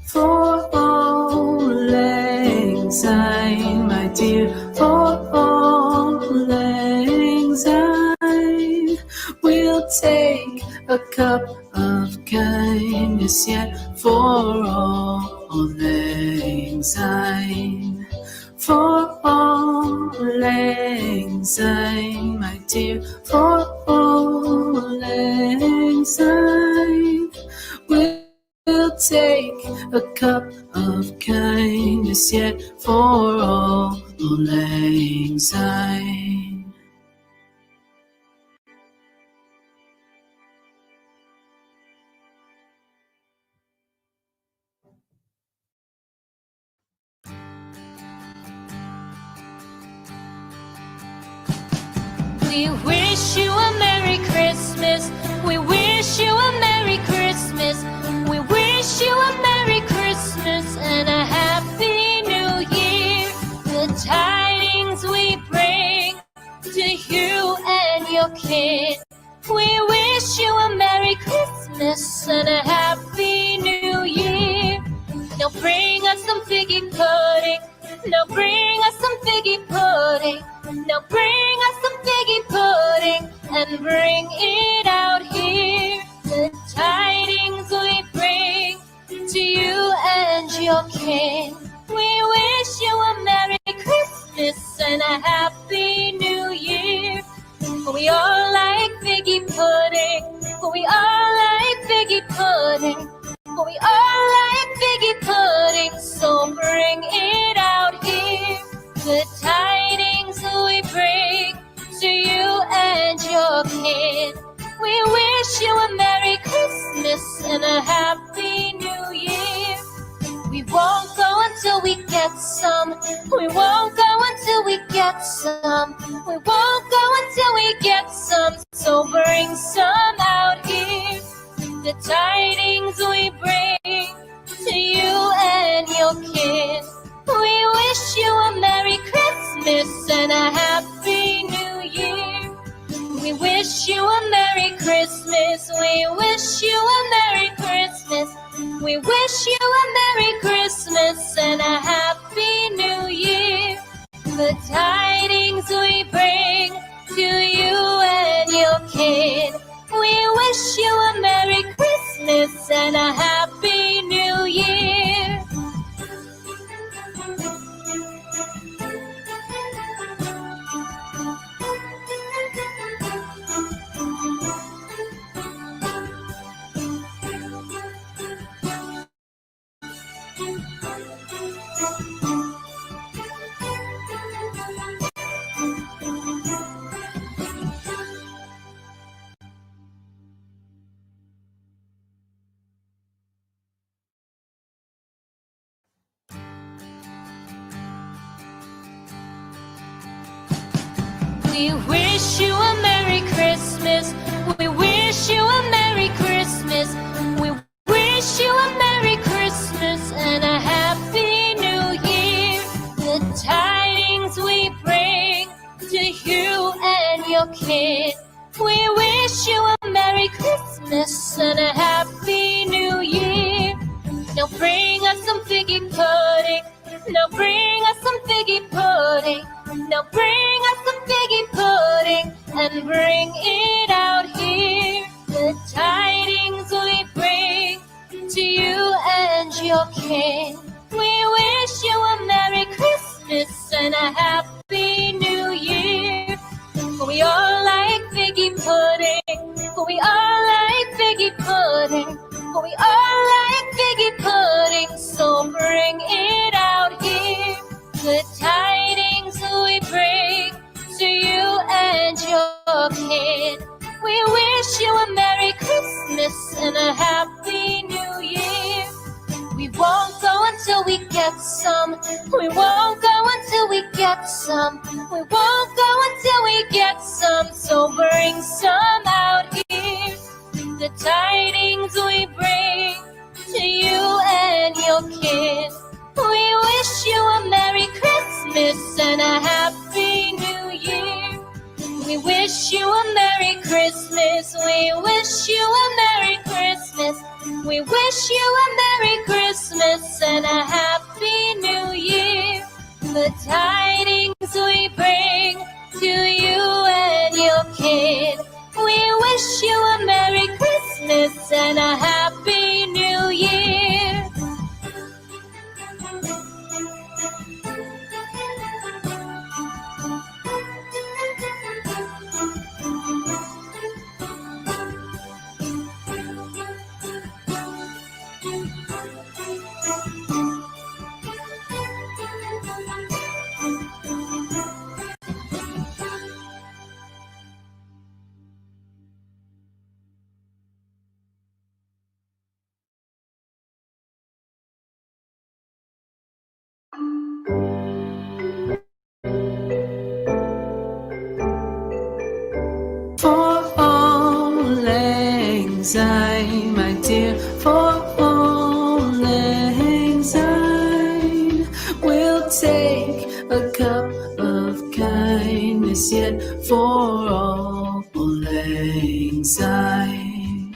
For all lang syne, my dear, for all lang syne. We'll take a cup of kindness yet for all lang syne. for all lang syne, my dear, for all lang syne. We'll take a cup of kindness yet for all lang syne. We wish you a Merry Christmas. We wish you a Merry Christmas. We wish you a Merry Christmas and a Happy New Year. The tidings we bring to you and your kid. We wish you a Merry Christmas and a Happy New Year. Now bring us some figgy pudding. Now bring us some figgy pudding. Now bring us some figgy pudding and bring it out here. The tidings we bring to you and your king. We wish you a Merry Christmas and a Happy New Year. We all like figgy pudding. We all like figgy pudding. We all like figgy pudding, so bring it out here. The tidings we bring to you and your kid. We wish you a Merry Christmas and a Happy New Year. We won't go until we get some. We won't go until we get some. We won't go until we get some, so bring some out here. The tidings we bring to you and your kid. We wish you a Merry Christmas and a Happy New Year. We wish you a Merry Christmas. We wish you a Merry Christmas. We wish you a Merry Christmas and a Happy New Year. The tidings we bring to you and your kid. We wish you a Merry Christmas and a Happy New Year. We wish you a Merry Christmas. We wish you a Merry Christmas. We wish you a Merry Christmas and a Happy New Year. The tidings we bring to you and your kid. We wish you a Merry Christmas and a Happy New Year. Now bring us some figgy pudding. Now bring us some figgy pudding. Now bring us some figgy pudding and bring it out here. The tidings we bring to you and your king. We wish you a Merry Christmas and a Happy New Year. We all like figgy pudding. We all like figgy pudding. We all like figgy pudding, so bring it out here. The tidings we bring to you and your kid. We wish you a Merry Christmas and a Happy New Year. We won't go until we get some. We won't go until we get some. We won't go until we get some, so bring some out here. The tidings we bring to you and your kid. We wish you a Merry Christmas and a Happy New Year. We wish you a Merry Christmas. We wish you a Merry Christmas. We wish you a Merry Christmas and a Happy New Year. The tidings we bring to you and your kid. We wish you a Merry Christmas and a Happy New Year. syne, my dear, falling syne. We'll take a cup of kindness yet for falling syne.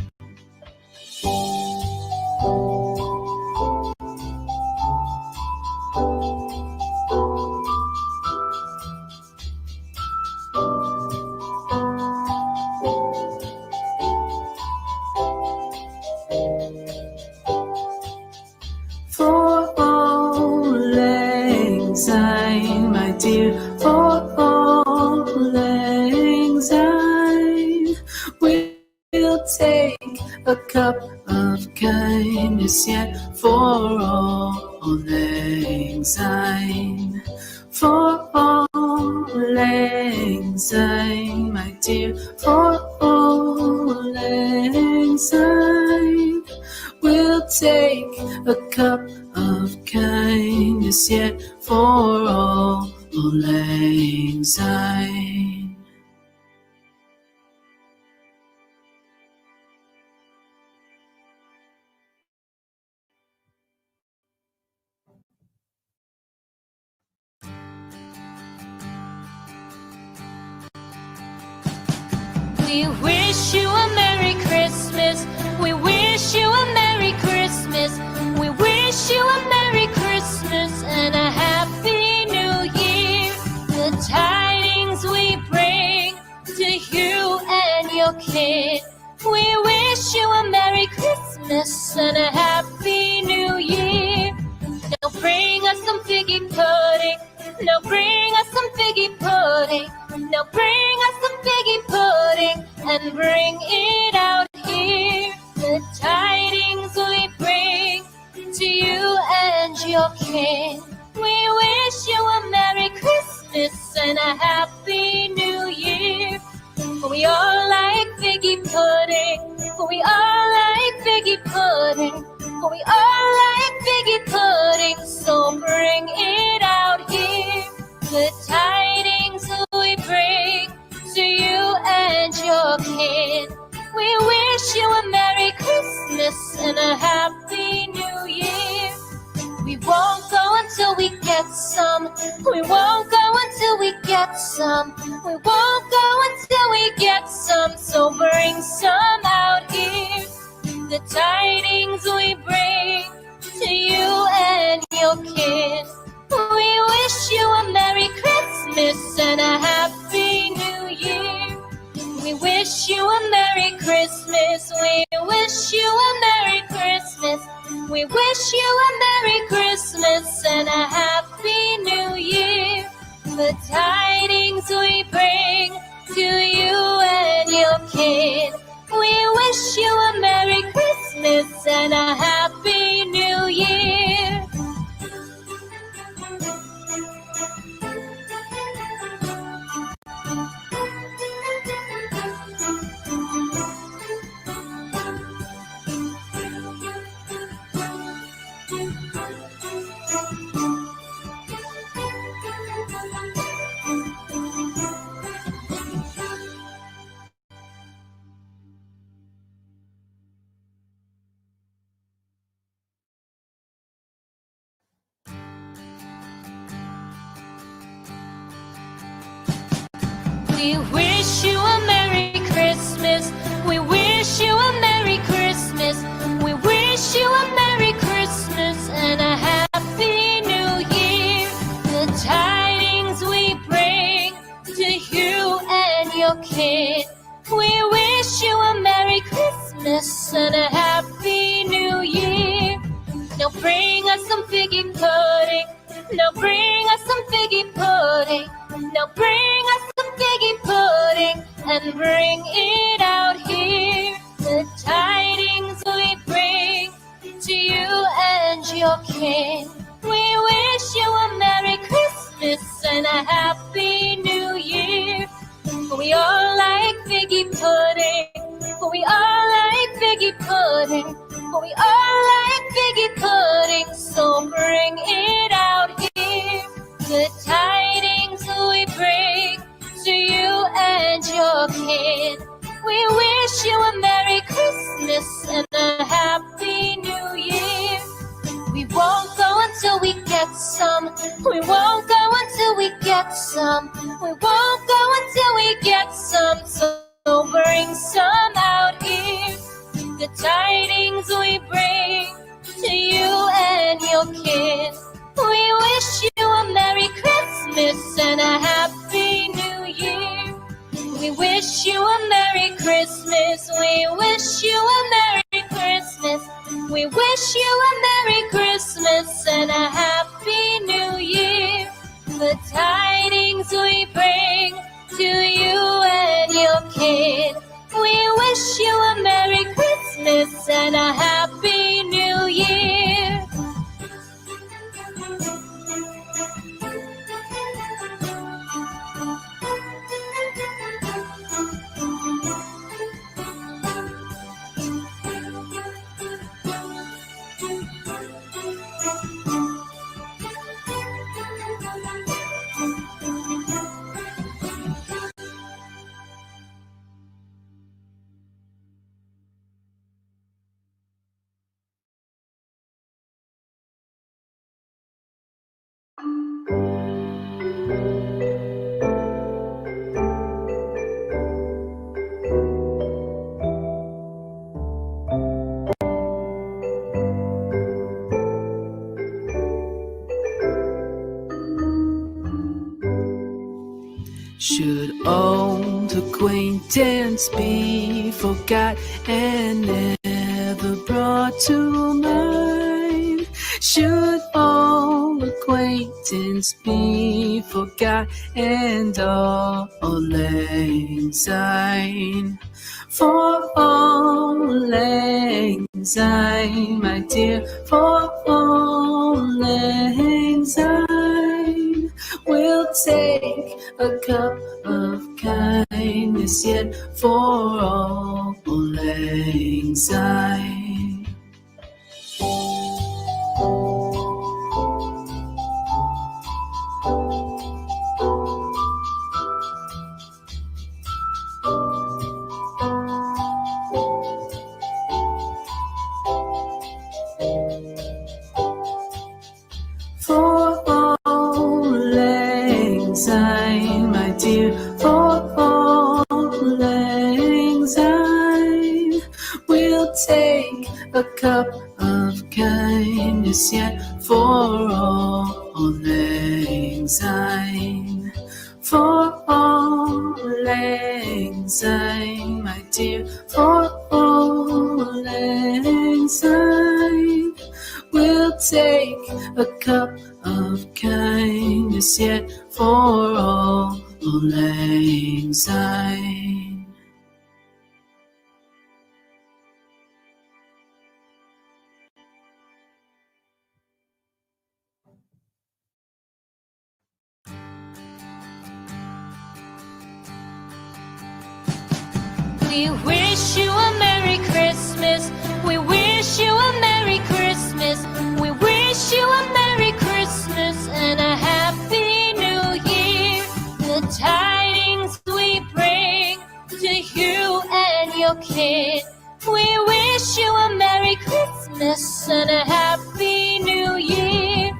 Falling syne, my dear, falling syne. We'll take a cup of kindness yet for falling syne. Falling syne, my dear, falling syne. We'll take a cup of kindness yet for falling syne. We wish you a Merry Christmas. We wish you a Merry Christmas. We wish you a Merry Christmas and a Happy New Year. The tidings we bring to you and your kid. We wish you a Merry Christmas and a Happy New Year. Now bring us some figgy pudding. Now bring us some figgy pudding. Now bring us some figgy pudding and bring it out here. The tidings we bring to you and your king. We wish you a Merry Christmas and a Happy New Year. We all like figgy pudding. We all like figgy pudding. We all like figgy pudding. So bring it out here. The tidings we bring to you and your kid. We wish you a Merry Christmas and a Happy New Year. We won't go until we get some. We won't go until we get some. We won't go until we get some. So bring some out here. The tidings we bring to you and your kid. We wish you a Merry Christmas and a Happy New Year. We wish you a Merry Christmas. We wish you a Merry Christmas. We wish you a Merry Christmas and a Happy New Year. The tidings we bring to you and your kid. We wish you a Merry Christmas and a Happy New Year. We wish you a Merry Christmas. We wish you a Merry Christmas. We wish you a Merry Christmas and a Happy New Year. The tidings we bring to you and your kid. We wish you a Merry Christmas and a Happy New Year. Now bring us some figgy pudding. Now bring us some figgy pudding. Now bring us some figgy pudding and bring it out here. The tidings we bring to you and your king. We wish you a Merry Christmas and a Happy New Year. We all like figgy pudding. We all like figgy pudding. We all like figgy pudding. So bring it out here. The tidings we bring to you and your kid. We wish you a Merry Christmas Christmas and a Happy New Year. We won't go until we get some. We won't go until we get some. We won't go until we get some. So bring some out here. The tidings we bring to you and your kids. We wish you a Merry Christmas and a Happy New Year. We wish you a Merry Christmas. We wish you a Merry Christmas. We wish you a Merry Christmas and a Happy New Year. The tidings we bring to you and your kid. We wish you a Merry Christmas and a Happy New Year. Should old acquaintance be forgot and never brought to mind? Should old acquaintance be forgot and all lang syne? For all lang syne, my dear, for all lang syne. We'll take a cup of kindness yet for all lang syne. For all lang syne, my dear, for all lang syne. We'll take a cup of kindness yet for all lang syne. For all lang syne, my dear, for all lang syne. We'll take a cup of kindness yet for all lang syne. We wish you a Merry Christmas. We wish you a Merry Christmas. We wish you a Merry Christmas and a Happy New Year. The tidings we bring to you and your kid. We wish you a Merry Christmas and a Happy New Year.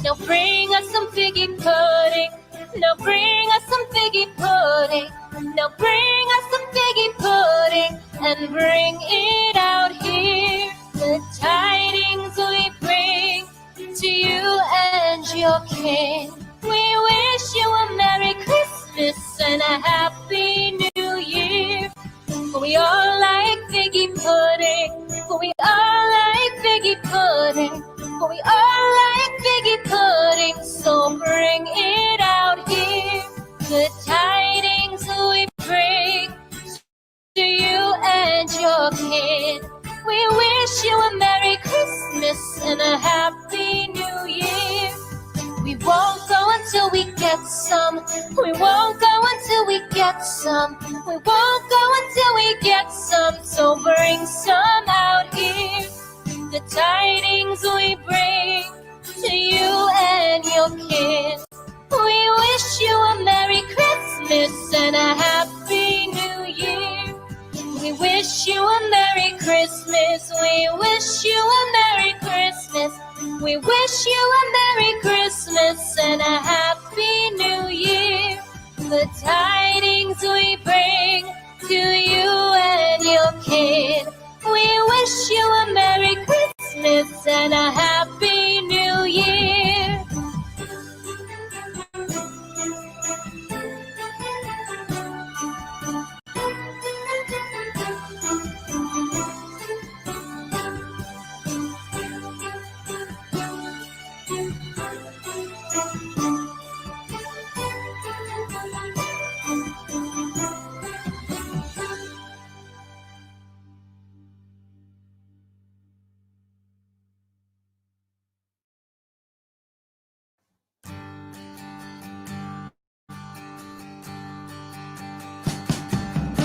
Now bring us some figgy pudding. Now bring us some figgy pudding. Now bring us some figgy pudding and bring it out here. The tidings we bring to you and your kin. We wish you a Merry Christmas and a Happy New Year. We all like figgy pudding. We all like figgy pudding. We all like figgy pudding. So bring it out here. The tidings we bring to you and your kid. We wish you a Merry Christmas and a Happy New Year. We won't go until we get some. We won't go until we get some. We won't go until we get some. So bring some out here. The tidings we bring to you and your kids. We wish you a Merry Christmas and a Happy New Year. We wish you a Merry Christmas. We wish you a Merry Christmas and a Happy New Year. The tidings we bring to you and your kid. We wish you a Merry Christmas and a Happy New Year.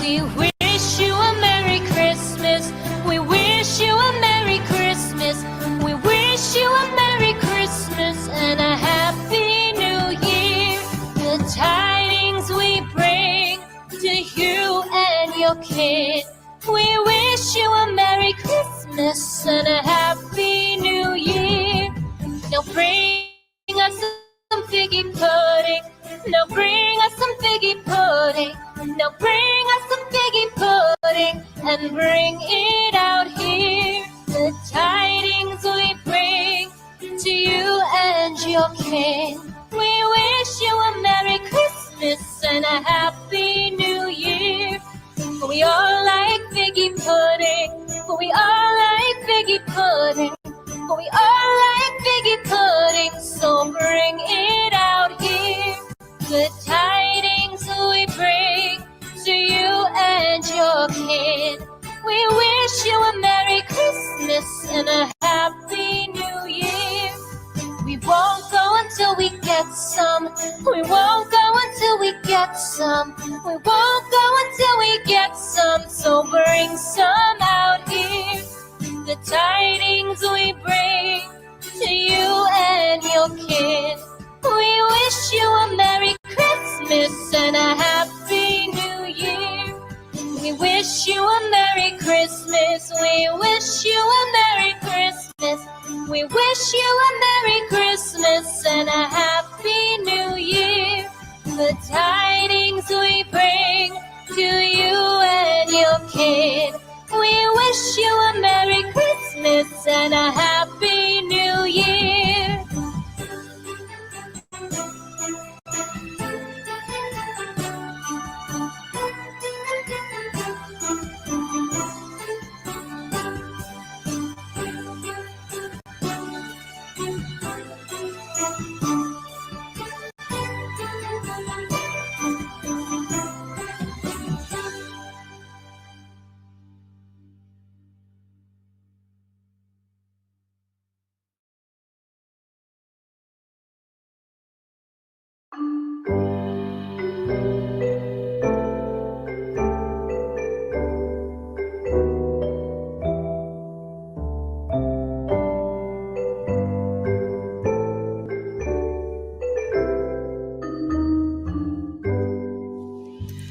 We wish you a Merry Christmas. We wish you a Merry Christmas. We wish you a Merry Christmas and a Happy New Year. The tidings we bring to you and your kid. We wish you a Merry Christmas and a Happy New Year. Now bring us some figgy pudding. Now bring us some figgy pudding. Now bring us some figgy pudding and bring it out here. The tidings we bring to you and your kid. We wish you a Merry Christmas and a Happy New Year. We all like figgy pudding. We all like figgy pudding. We all like figgy pudding. So bring it out here. The tidings we bring to you and your kid. We wish you a Merry Christmas and a Happy New Year. We won't go until we get some. We won't go until we get some. We won't go until we get some. So bring some out here. The tidings we bring to you and your kid. We wish you a Merry Christmas and a Happy New Year. We wish you a Merry Christmas. We wish you a Merry Christmas. We wish you a Merry Christmas and a Happy New Year. The tidings we bring to you and your kid. We wish you a Merry Christmas and a Happy New Year.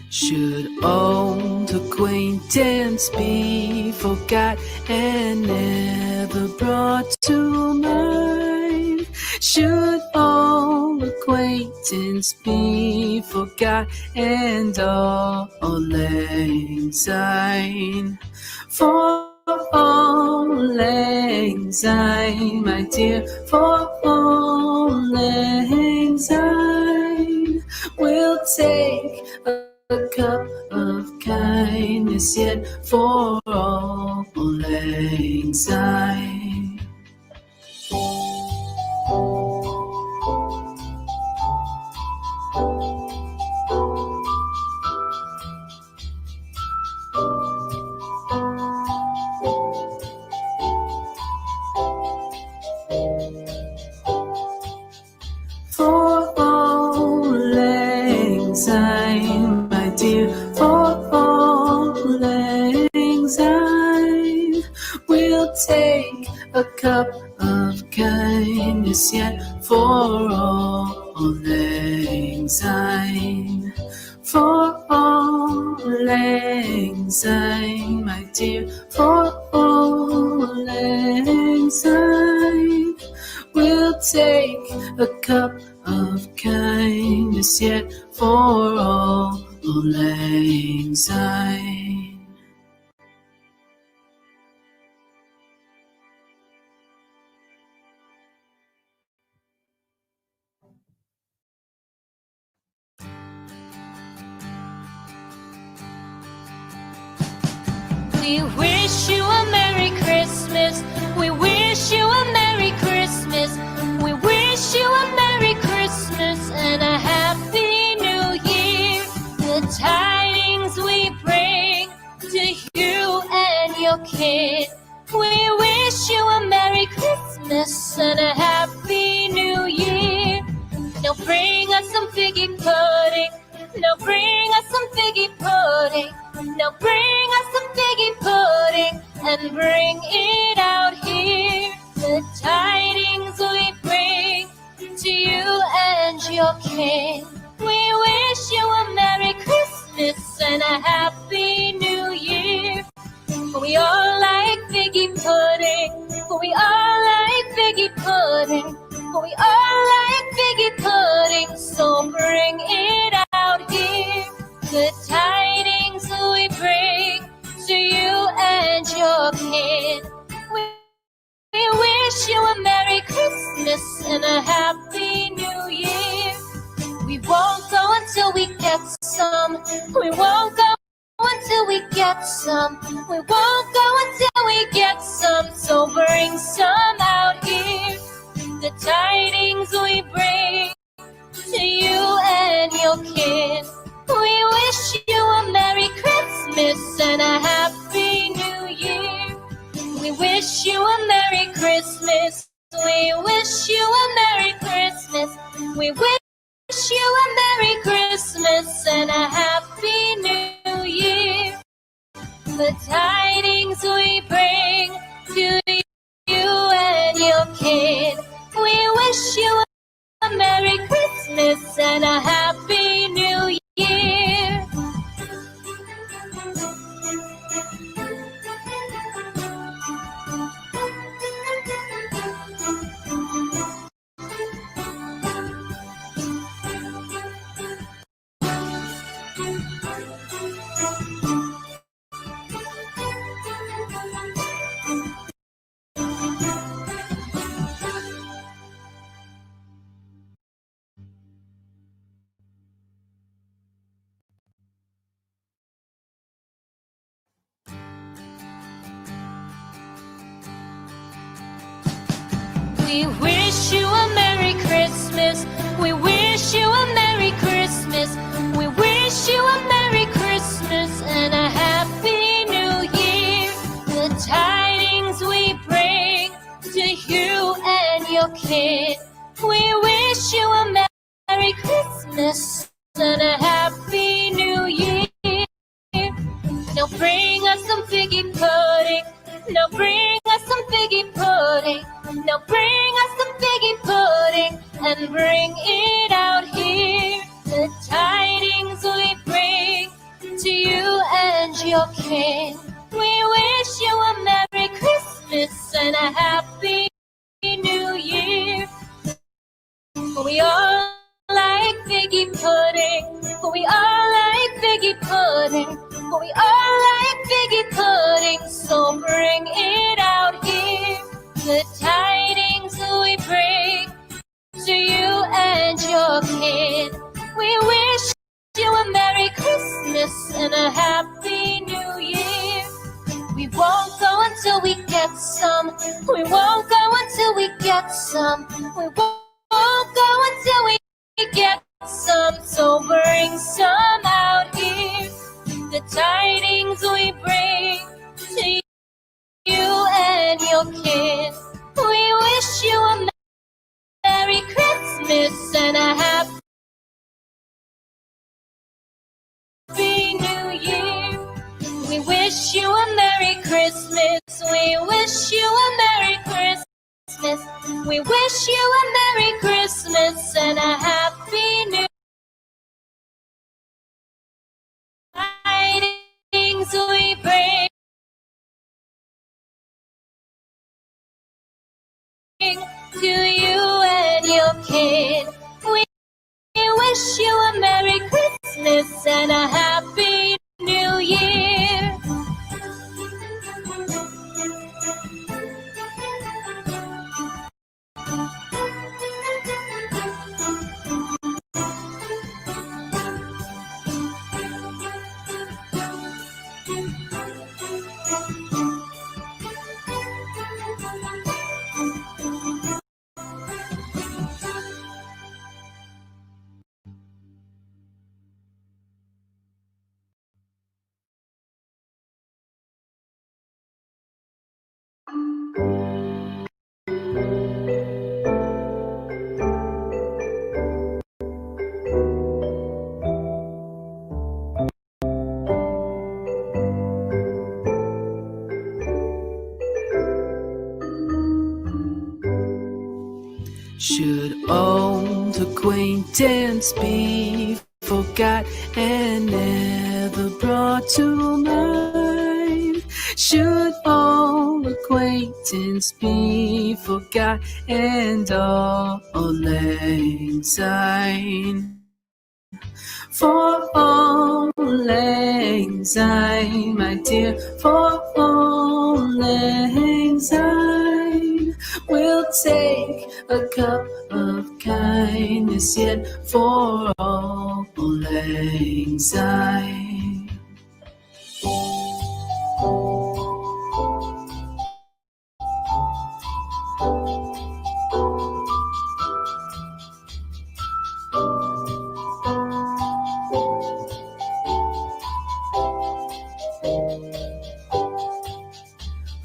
Should old acquaintance be forgot and never brought to mind? Should old acquaintance be forgot and all lang syne? For all lang syne, my dear, for all lang syne, we'll take a cup of kindness yet for all lang syne. For all lang syne, my dear, for all lang syne, we'll take a cup of kindness yet for all lang syne. For all lang syne, my dear, for all lang syne, a cup of kindness yet for all lang syne. We wish you a Merry Christmas. We wish you a Merry Christmas. We wish you a Merry Christmas and a Happy New Year. The tidings we bring to you and your kid. We wish you a Merry Christmas and a Happy New Year. Now bring us some figgy pudding. Now bring us some figgy pudding. Now bring us some figgy pudding and bring it out here. The tidings we bring to you and your king. We wish you a Merry Christmas and a Happy New Year. We all like figgy pudding. We all like figgy pudding. We all like figgy pudding. So bring it out here. The tidings we bring to you and your kid. We wish you a Merry Christmas and a Happy New Year. We won't go until we get some. We won't go until we get some. We won't go until we get some. So bring some out here. The tidings we bring to you and your kid. We wish you a Merry Christmas and a Happy New Year. We wish you a Merry Christmas. We wish you a Merry Christmas. We wish you a Merry Christmas and a Happy New Year. The tidings we bring to you and your kid. We wish you a Merry Christmas and a Happy New Year. We wish you a Merry Christmas. We wish you a Merry Christmas. We wish you a Merry Christmas and a Happy New Year. The tidings we bring to you and your kid. We wish you a Merry Christmas and a Happy New Year. Now bring us some figgy pudding. Now bring us some figgy pudding. Now bring us some figgy pudding and bring it out here. The tidings we bring to you and your king. We wish you a Merry Christmas and a Happy New Year. We all like figgy pudding. We all like figgy pudding. We all like figgy pudding. So bring it out here. The tidings we bring to you and your kid. We wish you a Merry Christmas and a Happy New Year. We won't go until we get some. We won't go until we get some. We won't go until we get some. So bring some out here. The tidings we bring to you and your kid. We wish you a Merry Christmas and a Happy New Year. We wish you a Merry Christmas. We wish you a Merry Christmas. We wish you a Merry Christmas and a Happy New Year. Tidings we bring to you and your king. a Merry Christmas and a Happy New Year. Should old acquaintance be forgot and never brought to mind? Should old acquaintance be forgot and all lang syne? For all lang syne, my dear, for all lang syne, we'll take a cup of kindness yet for all lang syne.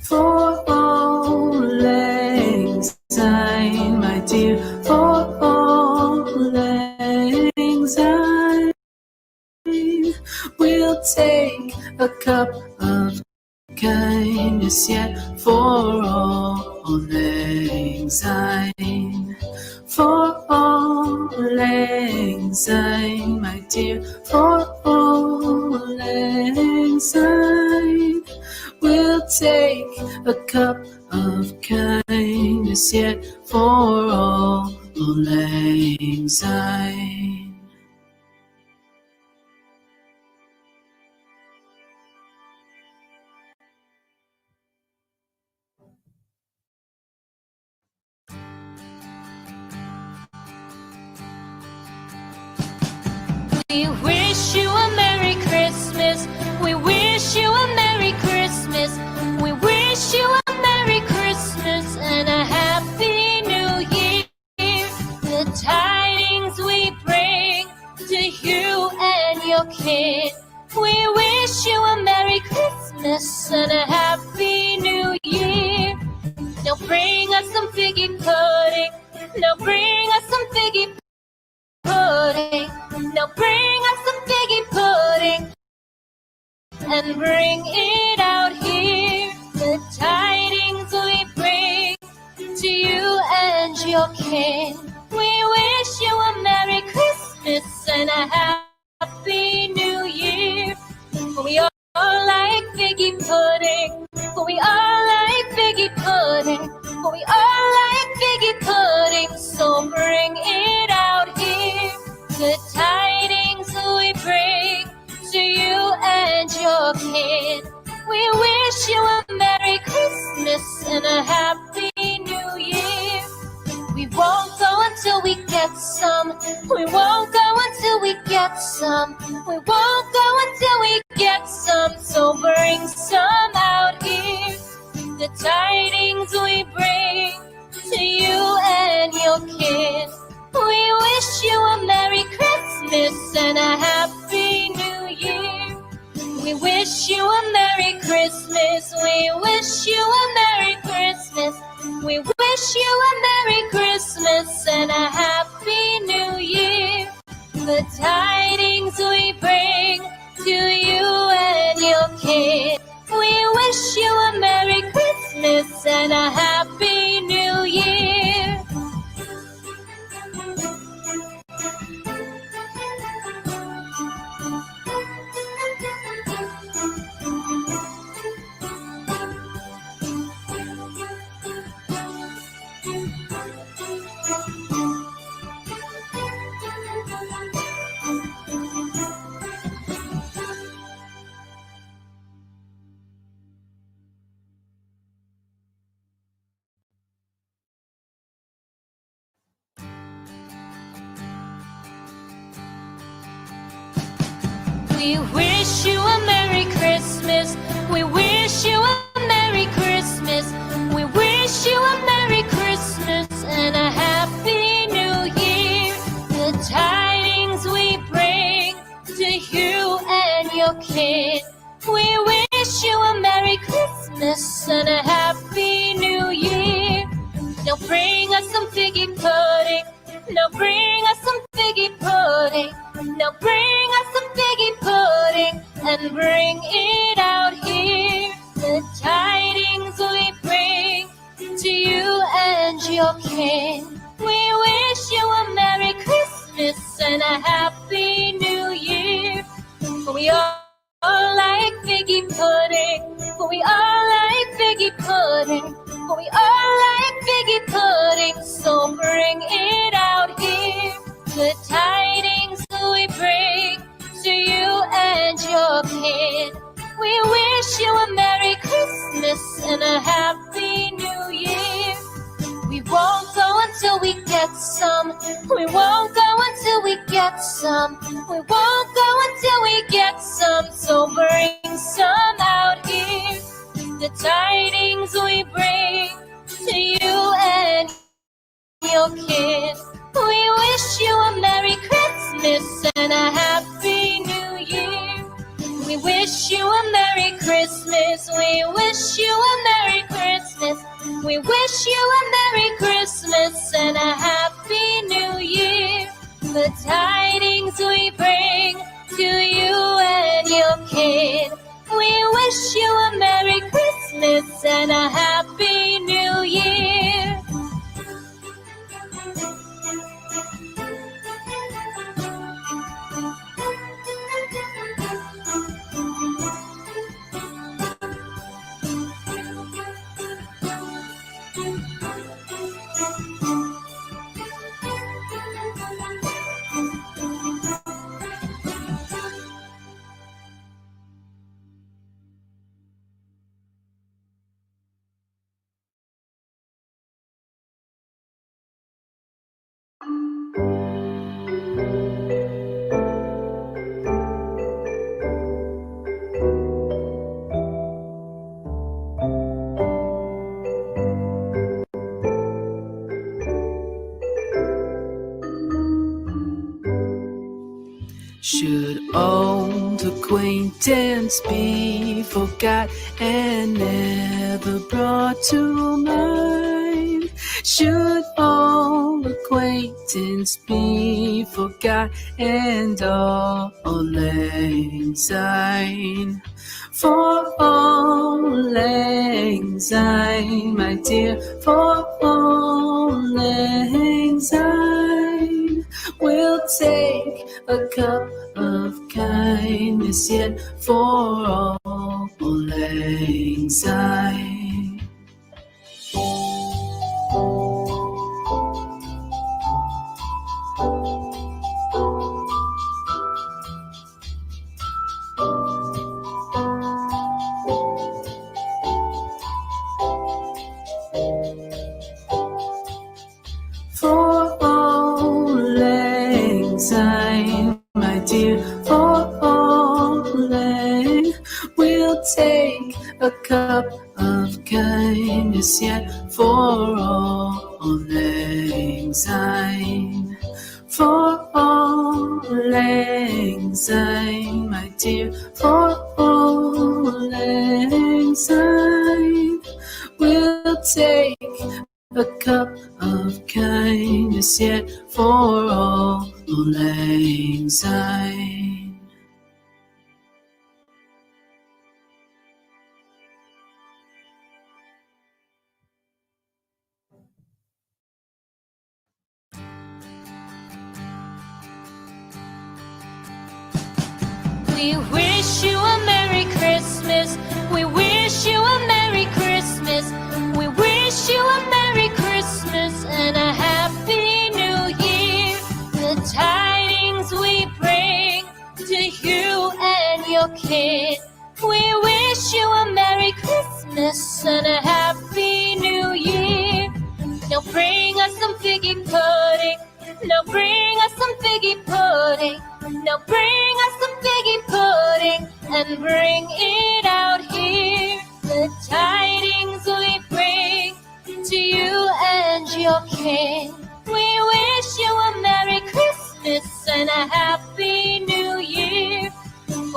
For all lang syne, my dear, for all lang syne, we'll take a cup of kindness yet for all lang syne. For all lang syne, my dear, for all lang syne, we'll take a cup of kindness yet for all lang syne. We wish you a Merry Christmas. We wish you a Merry Christmas. We wish you a Merry Christmas and a Happy New Year. The tidings we bring to you and your kid. We wish you a Merry Christmas and a Happy New Year. Now bring us some figgy pudding. Now bring us some figgy pudding. Now bring us some figgy pudding and bring it out here. The tidings we bring to you and your king. We wish you a Merry Christmas and a Happy New Year. We all like figgy pudding. We all like figgy pudding. We all like figgy pudding. So bring it out here. The tidings we bring to you and your kid. We wish you a Merry Christmas and a Happy New Year. We won't go until we get some. We won't go until we get some. We won't go until we get some. So bring some out here. The tidings we bring to you and your kid. We wish you a Merry Christmas and a Happy New Year. We wish you a Merry Christmas. We wish you a Merry Christmas. We wish you a Merry Christmas and a Happy New Year. The tidings we bring to you and your kid. We wish you a Merry Christmas and a Happy New Year. We wish you a Merry Christmas. We wish you a Merry Christmas. We wish you a Merry Christmas and a Happy New Year. The tidings we bring to you and your kid. We wish you a Merry Christmas and a Happy New Year. Now bring us some figgy pudding. Now bring us some figgy pudding. Now bring us some figgy pudding and bring it out here. The tidings we bring to you and your kin. We wish you a Merry Christmas and a Happy New Year. We all like figgy pudding. We all like figgy pudding. We all like figgy pudding. So bring it out here. The tidings we bring to you and your kid. We wish you a Merry Christmas and a Happy New Year. We won't go until we get some. We won't go until we get some. We won't go until we get some. So bring some out here. The tidings we bring to you and your kid. We wish you a Merry Christmas and a Happy New Year. We wish you a Merry Christmas. We wish you a Merry Christmas. We wish you a Merry Christmas and a Happy New Year. The tidings we bring to you and your kid. We wish you a Merry Christmas and a Happy New Year. Should old acquaintance be forgot and never brought to mind? Should old acquaintance be forgot and all lang syne? For all lang syne, my dear, for all lang syne. We'll take a cup of kindness yet for all lang syne. For all lang syne, my dear, for all lang, we'll take a cup of kindness yet for all lang syne. For all lang syne, my dear, for all lang syne, we'll take a cup of kindness yet for all lang syne. We wish you a Merry Christmas. We wish you a Merry Christmas. We wish you a Merry Christmas and a Happy New Year. The tidings we bring to you and your kid. We wish you a Merry Christmas and a Happy New Year. Now bring us some figgy pudding. Now bring us some figgy pudding. Now bring us some figgy pudding. and bring it out here. The tidings we bring to you and your king. We wish you a Merry Christmas and a Happy New Year.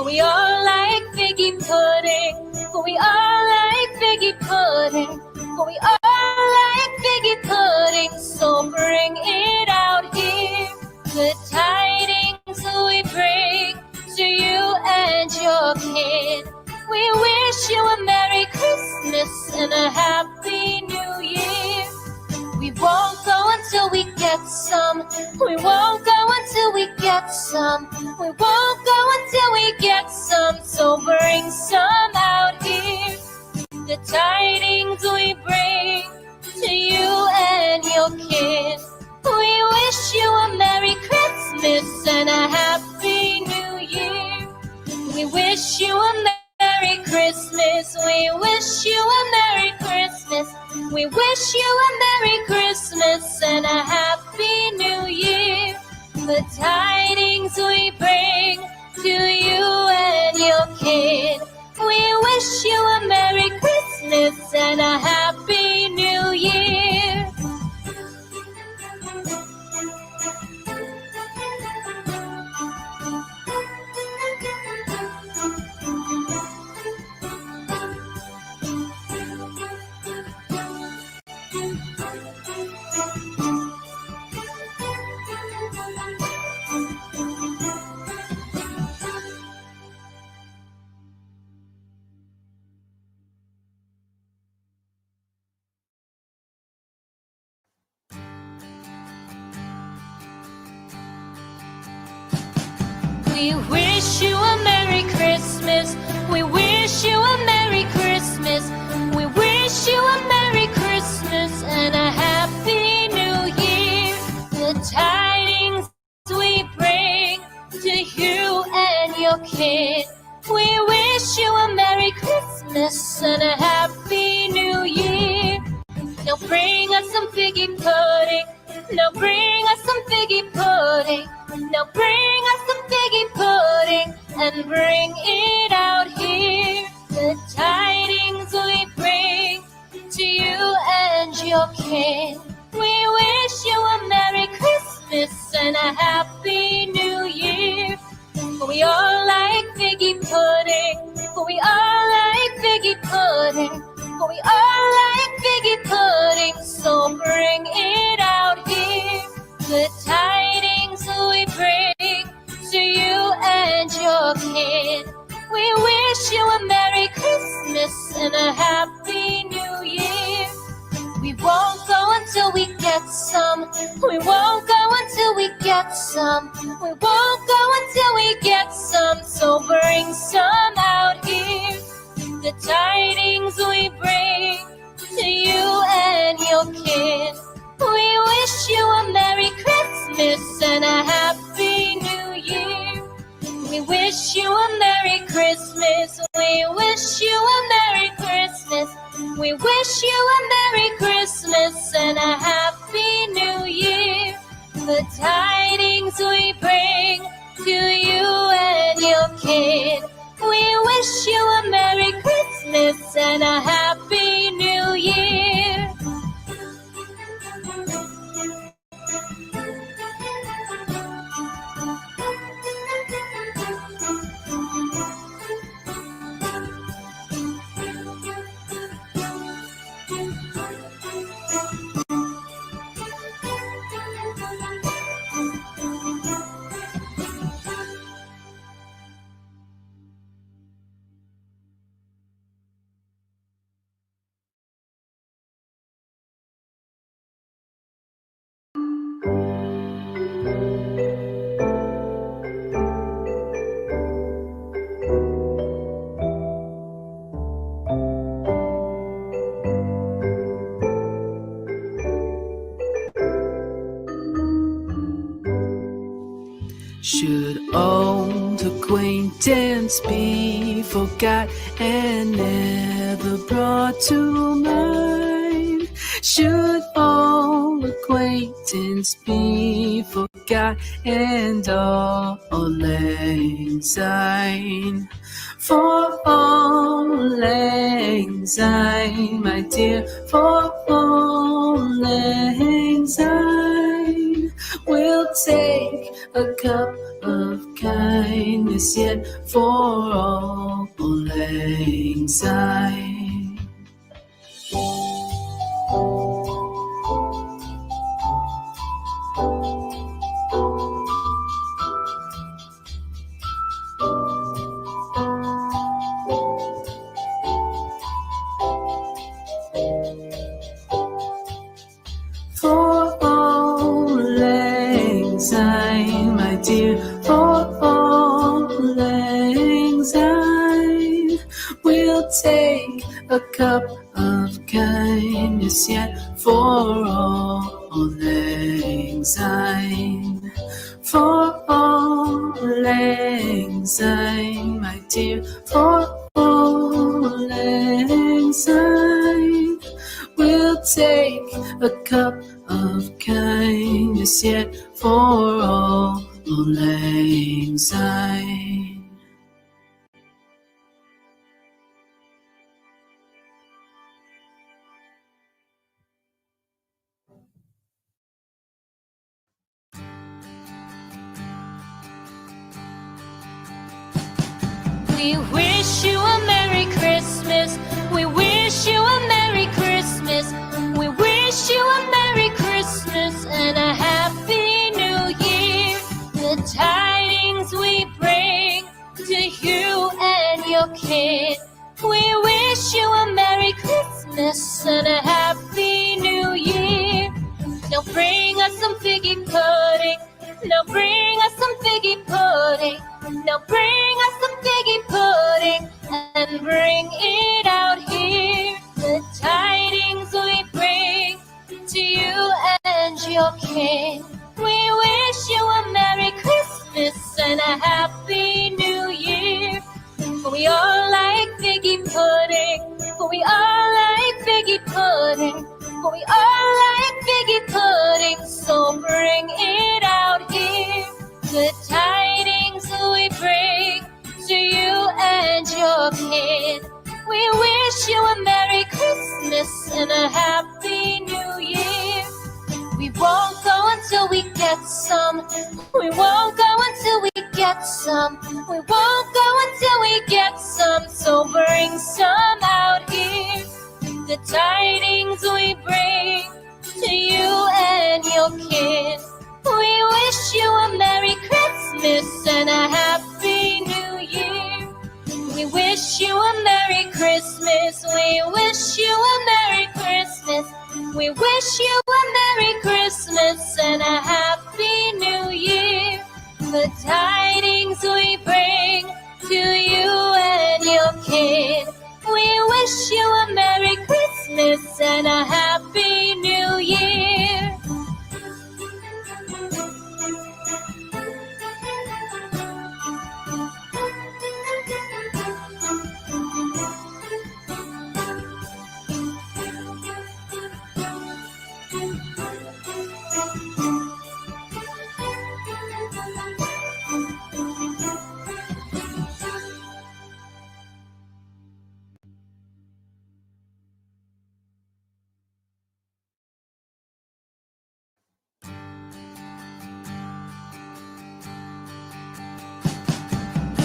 We all like figgy pudding. We all like figgy pudding. We all like figgy pudding. So bring it out here. The tidings we bring to you and your kid. We wish you a Merry Christmas and a Happy New Year. We won't go until we get some. We won't go until we get some. We won't go until we get some. So bring some out here. The tidings we bring to you and your kid. We wish you a Merry Christmas and a Happy New Year. We wish you a Merry Christmas. We wish you a Merry Christmas. We wish you a Merry Christmas and a Happy New Year. The tidings we bring to you and your kid. We wish you a Merry Christmas and a Happy New Year. We wish you a Merry Christmas. We wish you a Merry Christmas. We wish you a Merry Christmas and a Happy New Year. The tidings we bring to you and your kid. We wish you a Merry Christmas and a Happy New Year. Now bring us some figgy pudding. Now bring us some figgy pudding. Now bring us some figgy pudding and bring it out here. The tidings we bring to you and your king. We wish you a Merry Christmas and a Happy New Year. We all like figgy pudding. We all like figgy pudding. We all like figgy pudding. So bring it out here. The tidings we bring to you and your kid. We wish you a Merry Christmas and a Happy New Year. We won't go until we get some. We won't go until we get some. We won't go until we get some. So bring some out here. The tidings we bring to you and your kid. We wish you a Merry Christmas and a Happy New Year. We wish you a Merry Christmas. We wish you a Merry Christmas. We wish you a Merry Christmas and a Happy New Year. The tidings we bring to you and your kid. We wish you a Merry Christmas and a Happy New Year. Should old acquaintance be forgot and never brought to mind? Should old acquaintance be forgot forgot, and auld lang syne. For auld lang syne, my dear, for auld lang syne. We'll take a cup of kindness yet for auld lang syne. For auld lang syne, my dear, for auld lang syne. We'll take a cup of kindness yet for auld lang syne. For auld lang syne, my dear, for auld lang syne. We'll take a cup of kindness yet for auld lang syne. We wish you a Merry Christmas. We wish you a Merry Christmas. We wish you a Merry Christmas and a Happy New Year. The tidings we bring to you and your kid. We wish you a Merry Christmas and a Happy New Year. Now bring us some figgy pudding. Now bring us some figgy pudding. Now bring us some figgy pudding and bring it out here. The tidings we bring to you and your king. We wish you a Merry Christmas and a Happy New Year. We all like figgy pudding. We all like figgy pudding. We all like figgy pudding. So bring it out here. The tidings we bring to you and your kid. We wish you a Merry Christmas and a Happy New Year. We won't go until we get some. We won't go until we get some. We won't go until we get some. So bring some out here. The tidings we bring to you and your kid. We wish you a Merry Christmas and a Happy New Year. We wish you a Merry Christmas. We wish you a Merry Christmas. We wish you a Merry Christmas and a Happy New Year. The tidings we bring to you and your kid. We wish you a Merry Christmas and a Happy New Year.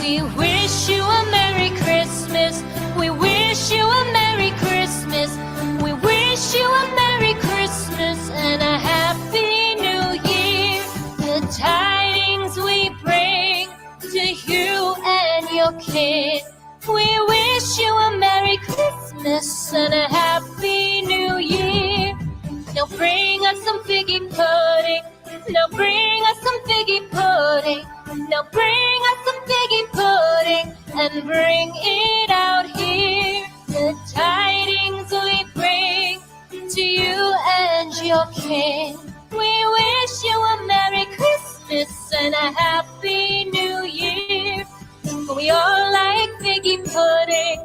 We wish you a Merry Christmas. We wish you a Merry Christmas. We wish you a Merry Christmas and a Happy New Year. The tidings we bring to you and your kid. We wish you a Merry Christmas and a Happy New Year. Now bring us some figgy pudding. Now bring us some figgy pudding. Now bring us some figgy pudding and bring it out here. The tidings we bring to you and your king. We wish you a Merry Christmas and a Happy New Year. We all like figgy pudding.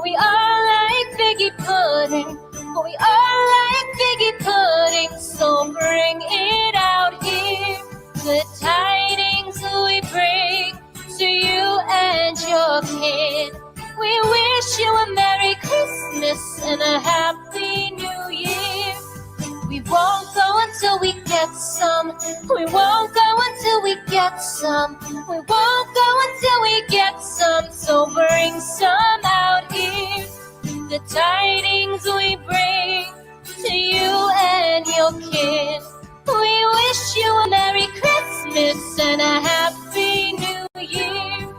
We all like figgy pudding. We all like figgy pudding. So bring it out here. the tidings we bring to you and your kid. We wish you a Merry Christmas and a Happy New Year. We won't go until we get some. We won't go until we get some. We won't go until we get some. So bring some out here. The tidings we bring to you and your kid. We wish you a Merry Christmas and a Happy New Year.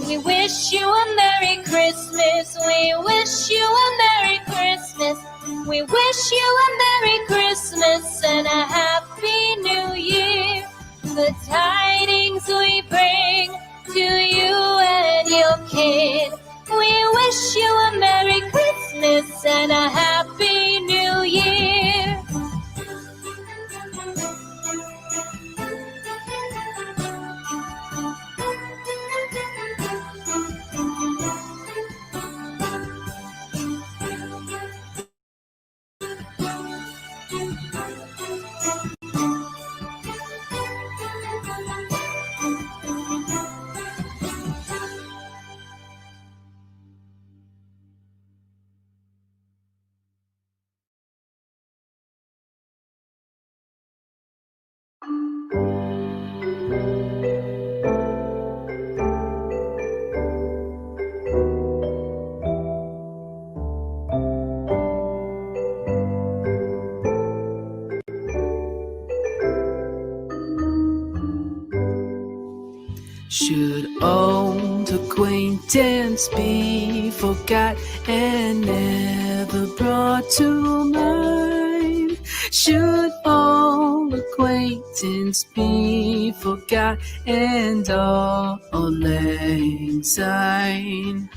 We wish you a Merry Christmas. We wish you a Merry Christmas. We wish you a Merry Christmas and a Happy New Year. The tidings we bring to you and your kid. We wish you a Merry Christmas and a Happy New Year. Should old acquaintance be forgot and never brought to mind? Should old acquaintance be forgot and all lang syne?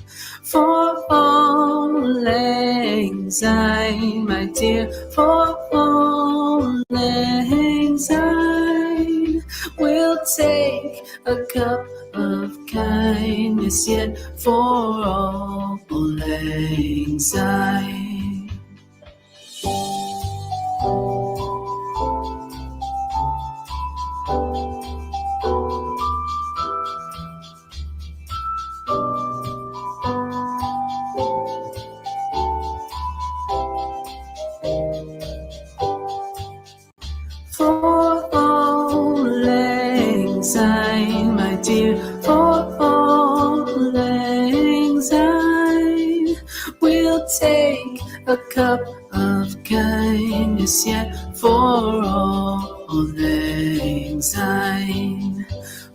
For all lang syne, my dear, for all lang syne, we'll take a cup of kindness yet for all lang syne. For all lang syne, my dear, for all lang syne, we'll take a cup of kindness yet for all lang syne.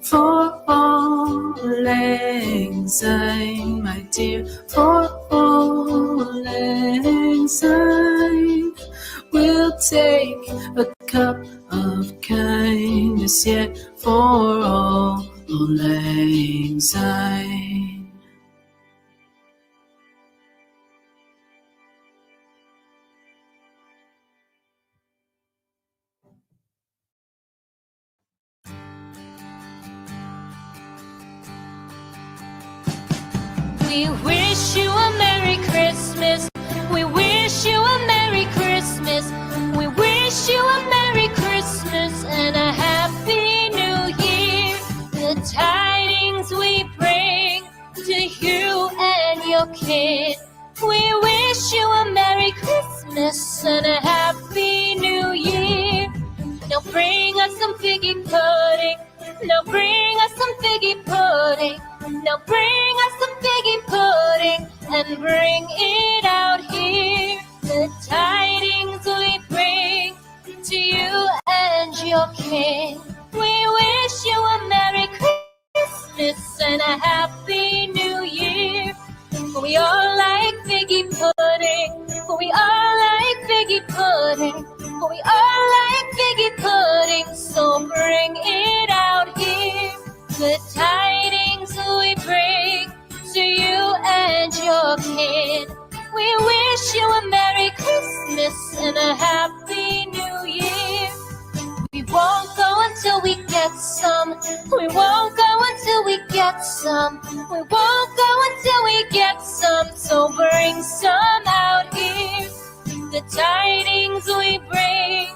For all lang syne, my dear, for all lang syne, we'll take a cup of kindness yet for all lang syne. We wish you a Merry Christmas. We wish you a Merry Christmas. We wish you a Merry Christmas and a Happy New Year. The tidings we bring to you and your kid. We wish you a Merry Christmas and a Happy New Year. Now bring us some figgy pudding. Now bring us some figgy pudding. Now bring us some figgy pudding and bring it out here. The tidings we bring to you and your kid. We wish you a Merry Christmas and a Happy New Year. We all like figgy pudding. We all like figgy pudding. We all like figgy pudding. So bring it out here. The tidings we bring to you and your kid. We wish you a Merry Christmas and a Happy New Year. We won't go until we get some. We won't go until we get some. We won't go until we get some. So bring some out here. The tidings we bring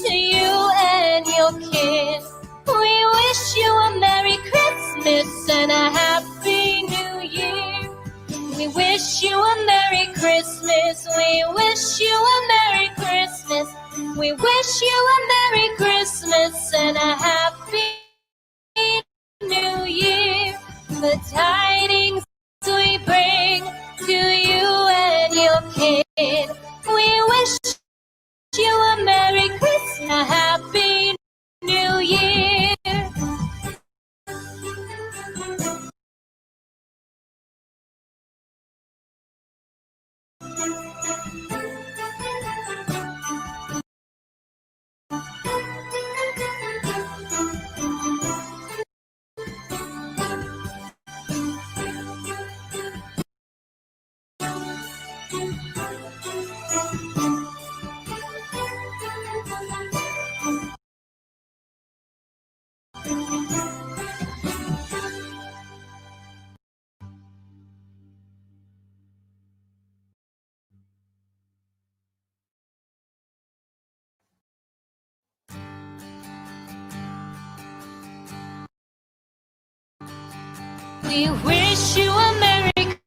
to you and your kid. We We wish you a Merry Christmas and a Happy New Year. We wish you a Merry Christmas. We wish you a Merry Christmas. We wish you a Merry Christmas and a Happy New Year. The tidings we bring to you and your kid. We wish you a Merry Christmas, a Happy New Year. We wish you a Merry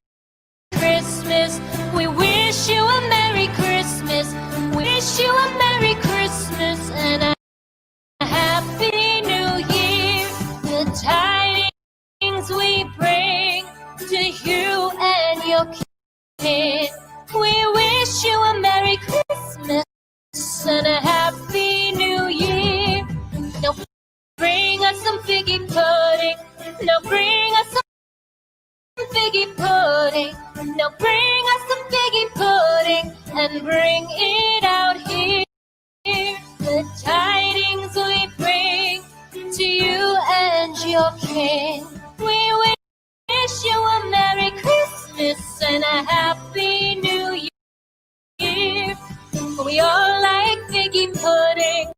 Christmas. We wish you a Merry Christmas. We wish you a Merry Christmas and a Happy New Year. The tidings we bring to you and your kid. We wish you a Merry Christmas and a Happy New Year. Now bring us some figgy pudding. Now bring us some figgy pudding. Now bring us some figgy pudding and bring it out here. The tidings we bring to you and your king. We wish you a Merry Christmas and a Happy New Year. We all like figgy pudding.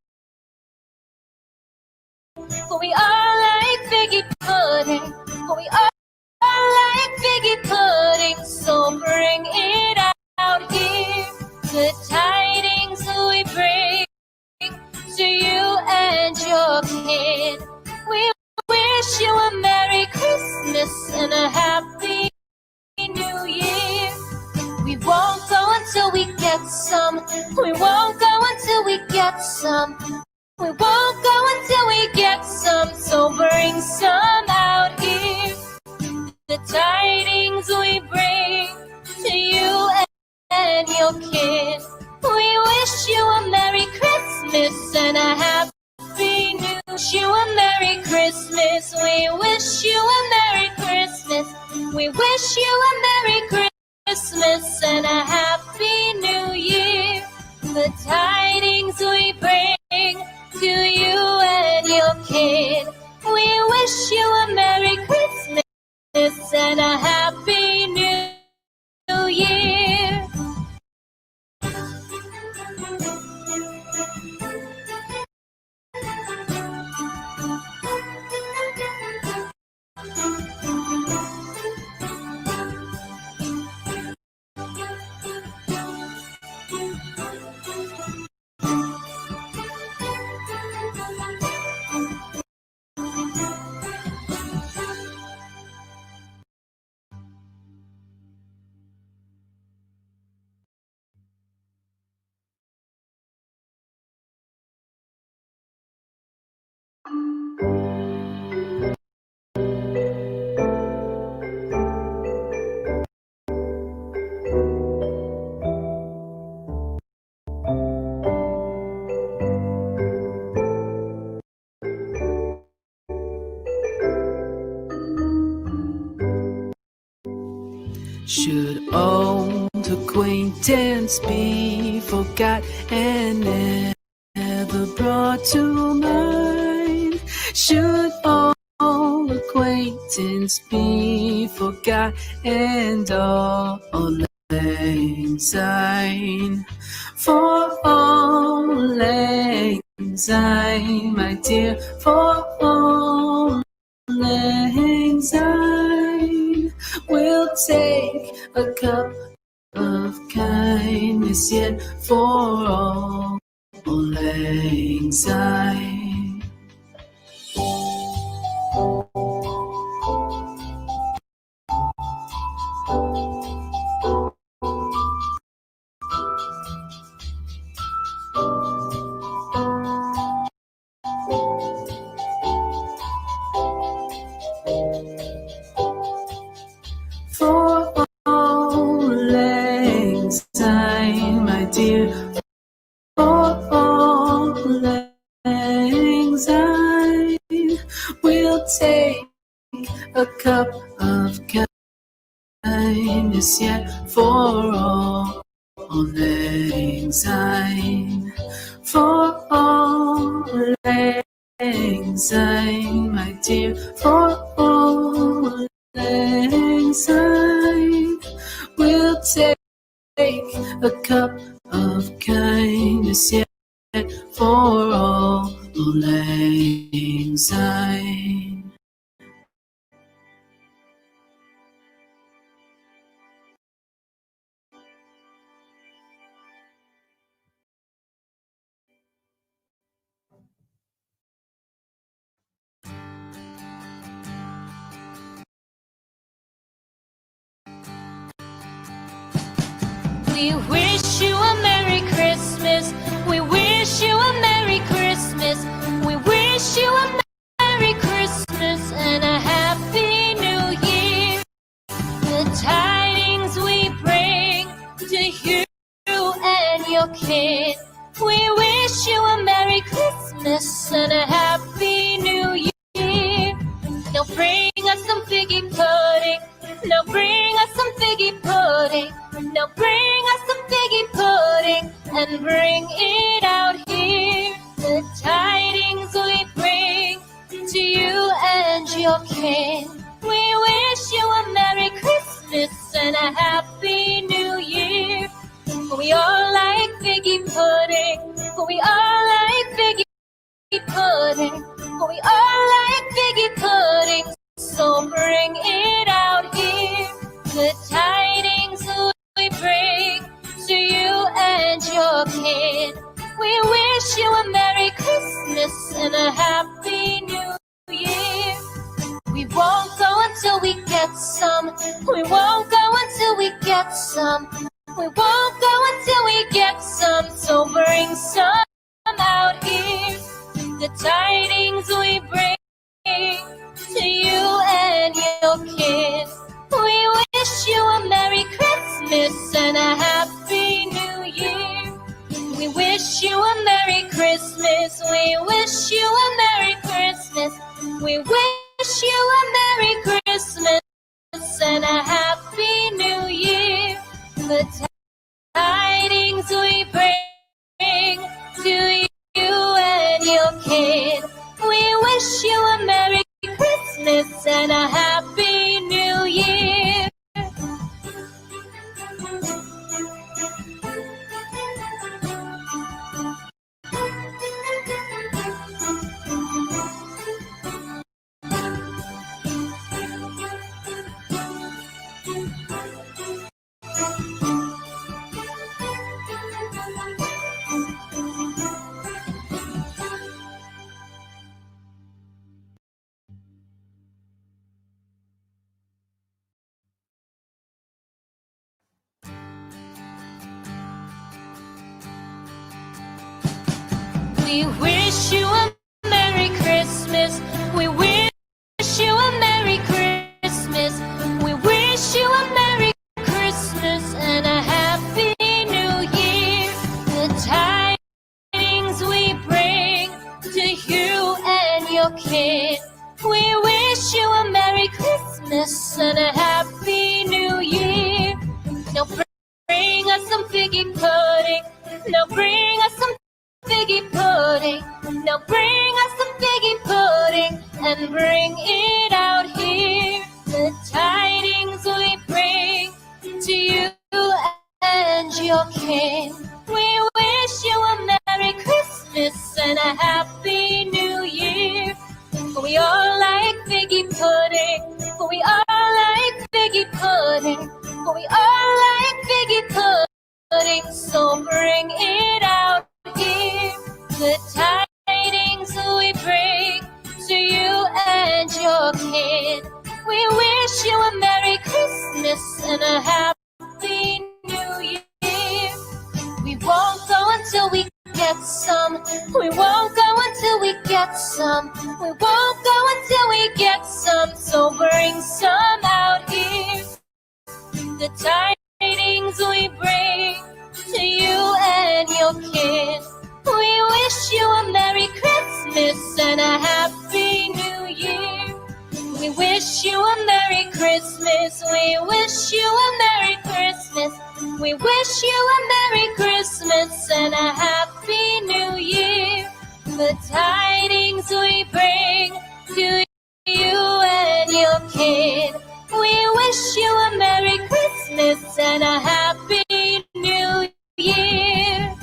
We all like figgy pudding. We all like figgy pudding, so bring it out here. The tidings we bring to you and your kid. We wish you a Merry Christmas and a Happy New Year. We won't go until we get some. We won't go until we get some. We won't go until we get some, so bring some out here. The tidings we bring to you and your kid. We wish you a Merry Christmas and a Happy New Year. Wish you a Merry Christmas. We wish you a Merry Christmas. We wish you a Merry Christmas and a Happy New Year. The tidings we bring to you and your kid. We wish you a Merry Christmas and a Happy New Year. Should old acquaintance be forgot and never brought to mind? Should old acquaintance be forgot and all lang syne? For all lang syne, my dear, for all lang syne, we'll take a cup of kindness yet for all lang syne. kindness yet for all lang syne, for all lang syne, my dear, for all lang syne. We'll take a cup of kindness yet for all lang syne. We wish you a Merry Christmas. We wish you a Merry Christmas. We wish you a Merry Christmas and a Happy New Year. The tidings we bring to you and your kid. We wish you a Merry Christmas and a Happy New Year. Now bring us some figgy pudding. Now bring us some figgy pudding. Now bring us some figgy pudding and bring it out here. The tidings we bring to you and your kin. We wish you a Merry Christmas and a Happy New Year. We all like figgy pudding. We all like figgy pudding. We all like figgy pudding. So bring it out here. The tidings we bring to you and your kid. We wish you a Merry Christmas and a Happy New Year. We won't go until we get some. We won't go until we get some. We won't go until we get some. So bring some out here. The tidings we bring to you and your kid. We wish you a Merry Christmas and a Happy New Year. We wish you a Merry Christmas. We wish you a Merry Christmas. We wish you a Merry Christmas and a Happy New Year. The tidings we bring to you and your kid. We wish you a Merry Christmas and a Happy New Year. We wish you a Merry Christmas. We wish you a Merry Christmas. We wish you a Merry Christmas and a Happy New Year. The tidings we bring to you and your kid. We wish you a Merry Christmas and a Happy New Year. Now bring us some figgy pudding. Now bring us some figgy pudding. Now bring us some figgy pudding and bring it out here. The tidings we bring to you and your kin. We wish you a Merry Christmas and a Happy New Year. We all like figgy pudding. We all like figgy pudding. We all like figgy pudding. So bring it out here. The tidings we bring to you and your kid. We wish you a Merry Christmas and a Happy New Year. We won't go until we get some. We won't go until we get some. We won't go until we get some. So bring some out here. The tidings we bring to you and your kid. We wish you a Merry Christmas and a Happy New Year. We wish you a Merry Christmas. We wish you a Merry Christmas. We wish you a Merry Christmas and a Happy New Year. The tidings we bring to you and your kid. We wish you a Merry Christmas and a Happy New Year.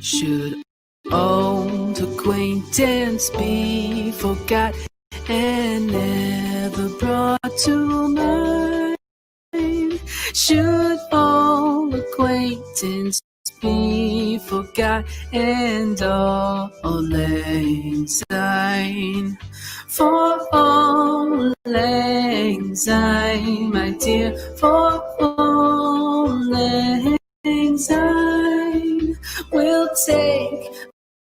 Should old acquaintance be forgot and never brought to mind? Should old acquaintance be forgot and all lang syne? For all lang syne, my dear, for all lang syne. We'll take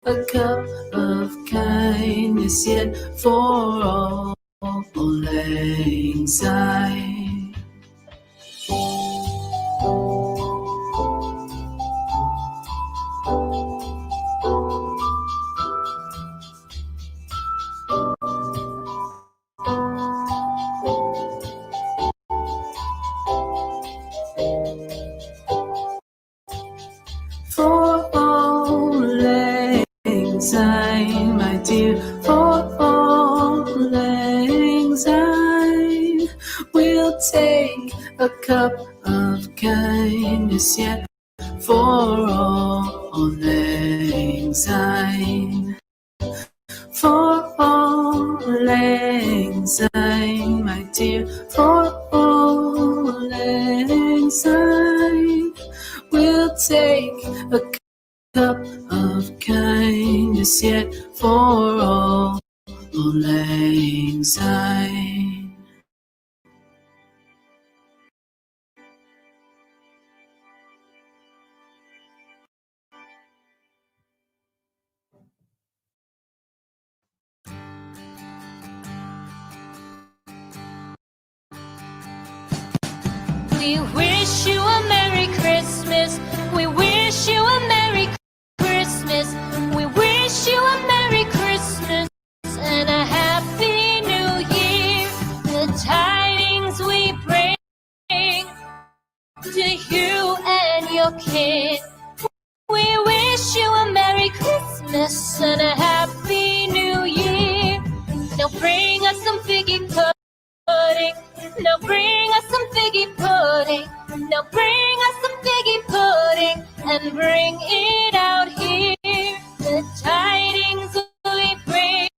a cup of kindness yet for all lang syne. For all lang syne, my dear, for all lang syne, we'll take a cup of kindness yet for all lang syne. For all lang syne, my dear, for all lang syne, we'll take a cup of kindness yet for all lang syne. We wish you a Merry Christmas. We wish you a Merry Christmas. We wish you a Merry Christmas and a Happy New Year. The tidings we bring to you and your kid. We wish you a Merry Christmas and a Happy New Year. Now bring us some figgy pudding. Now bring us some figgy pudding. Now bring us some figgy pudding and bring it out here. The tidings we bring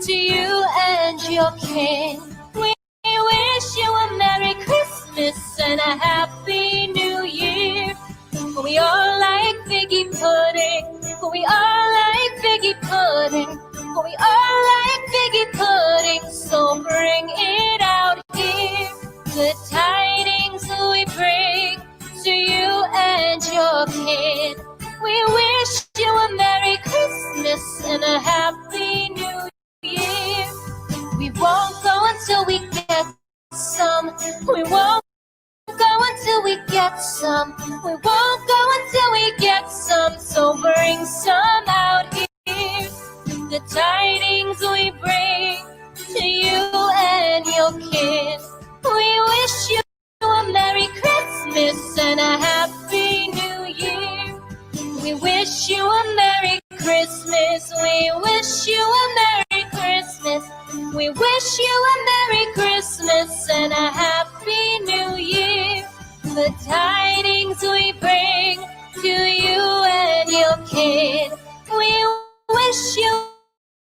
to you and your king. We wish you a Merry Christmas and a Happy New Year. We all like figgy pudding. We all like figgy pudding. We all like figgy pudding. So bring it out here. The tidings we bring to you and your kid. We wish you a Merry Christmas and a Happy New Year. We won't go until we get some. We won't go until we get some. We won't go until we get some. So bring some out here. The tidings we bring to you and your kid. We wish you a Merry Christmas and a Happy New Year. We wish you a Merry Christmas. We wish you a Merry Christmas. We wish you a Merry Christmas and a Happy New Year. The tidings we We wish you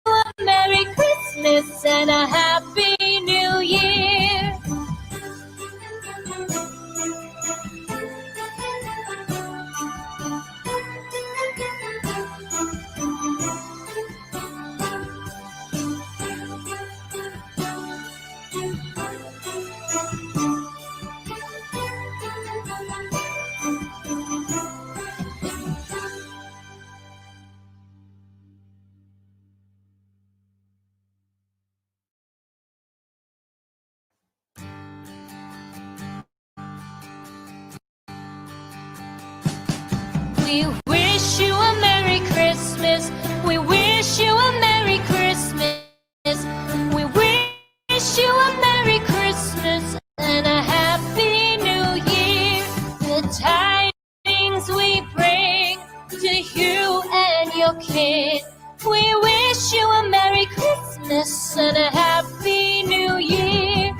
a Merry Christmas and a Happy New Year. We wish you a Merry Christmas. We wish you a Merry Christmas. We wish you a Merry Christmas and a Happy New Year. The tidings we bring to you and your kid. We wish you a Merry Christmas and a Happy New Year.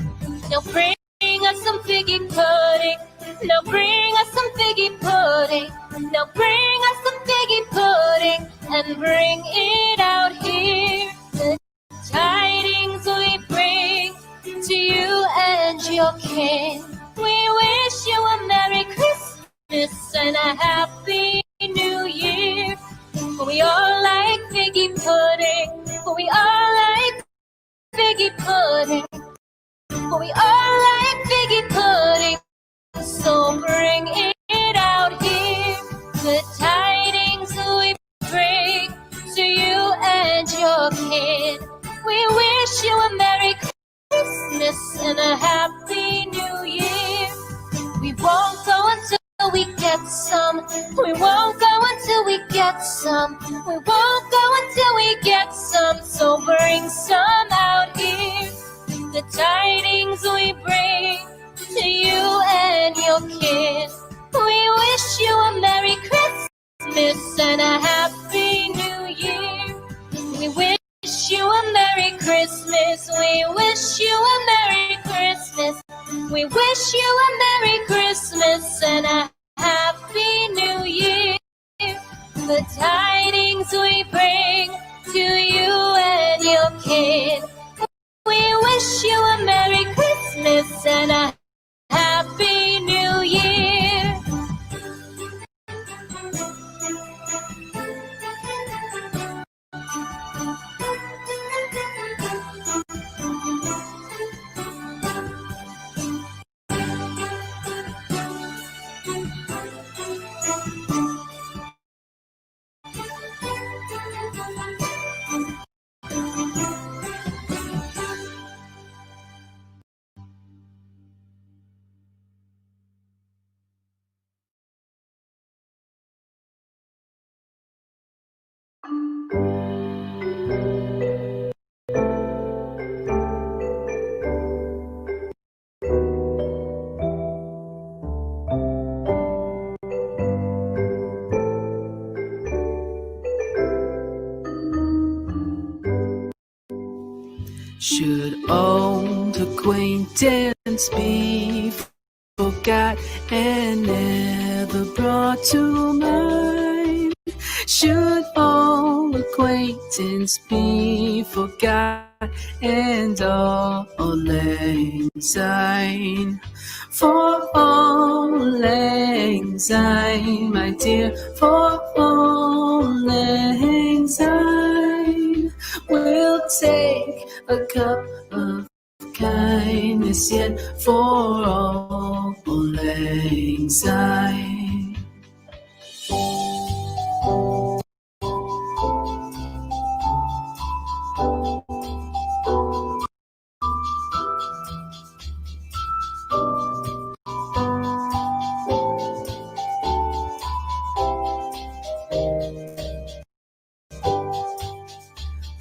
Now bring us some figgy pudding. Now bring us some figgy pudding. Now bring us some figgy pudding and bring it out here. The tidings we bring to you and your kin. We wish you a Merry Christmas and a Happy New Year. We all like figgy pudding. We all like figgy pudding. We all like figgy pudding. So bring it out here. The tidings we bring to you and your kid. We wish you a Merry Christmas and a Happy New Year. We won't go until we get some. We won't go until we get some. We won't go until we get some. So bring some out here. The tidings we bring to you and your kid. We wish you a Merry Christmas and a Happy New Year. We wish you a Merry Christmas. We wish you a Merry Christmas. We wish you a Merry Christmas and a Happy New Year. The tidings we bring to you and your kid. We wish you a Merry Christmas and a Happy New Year. Should old acquaintance be forgot and never brought to mind? Should old acquaintance be forgot and all lang syne? For all lang syne, my dear, for all lang syne, we'll take a cup of kindness yet for all lang syne.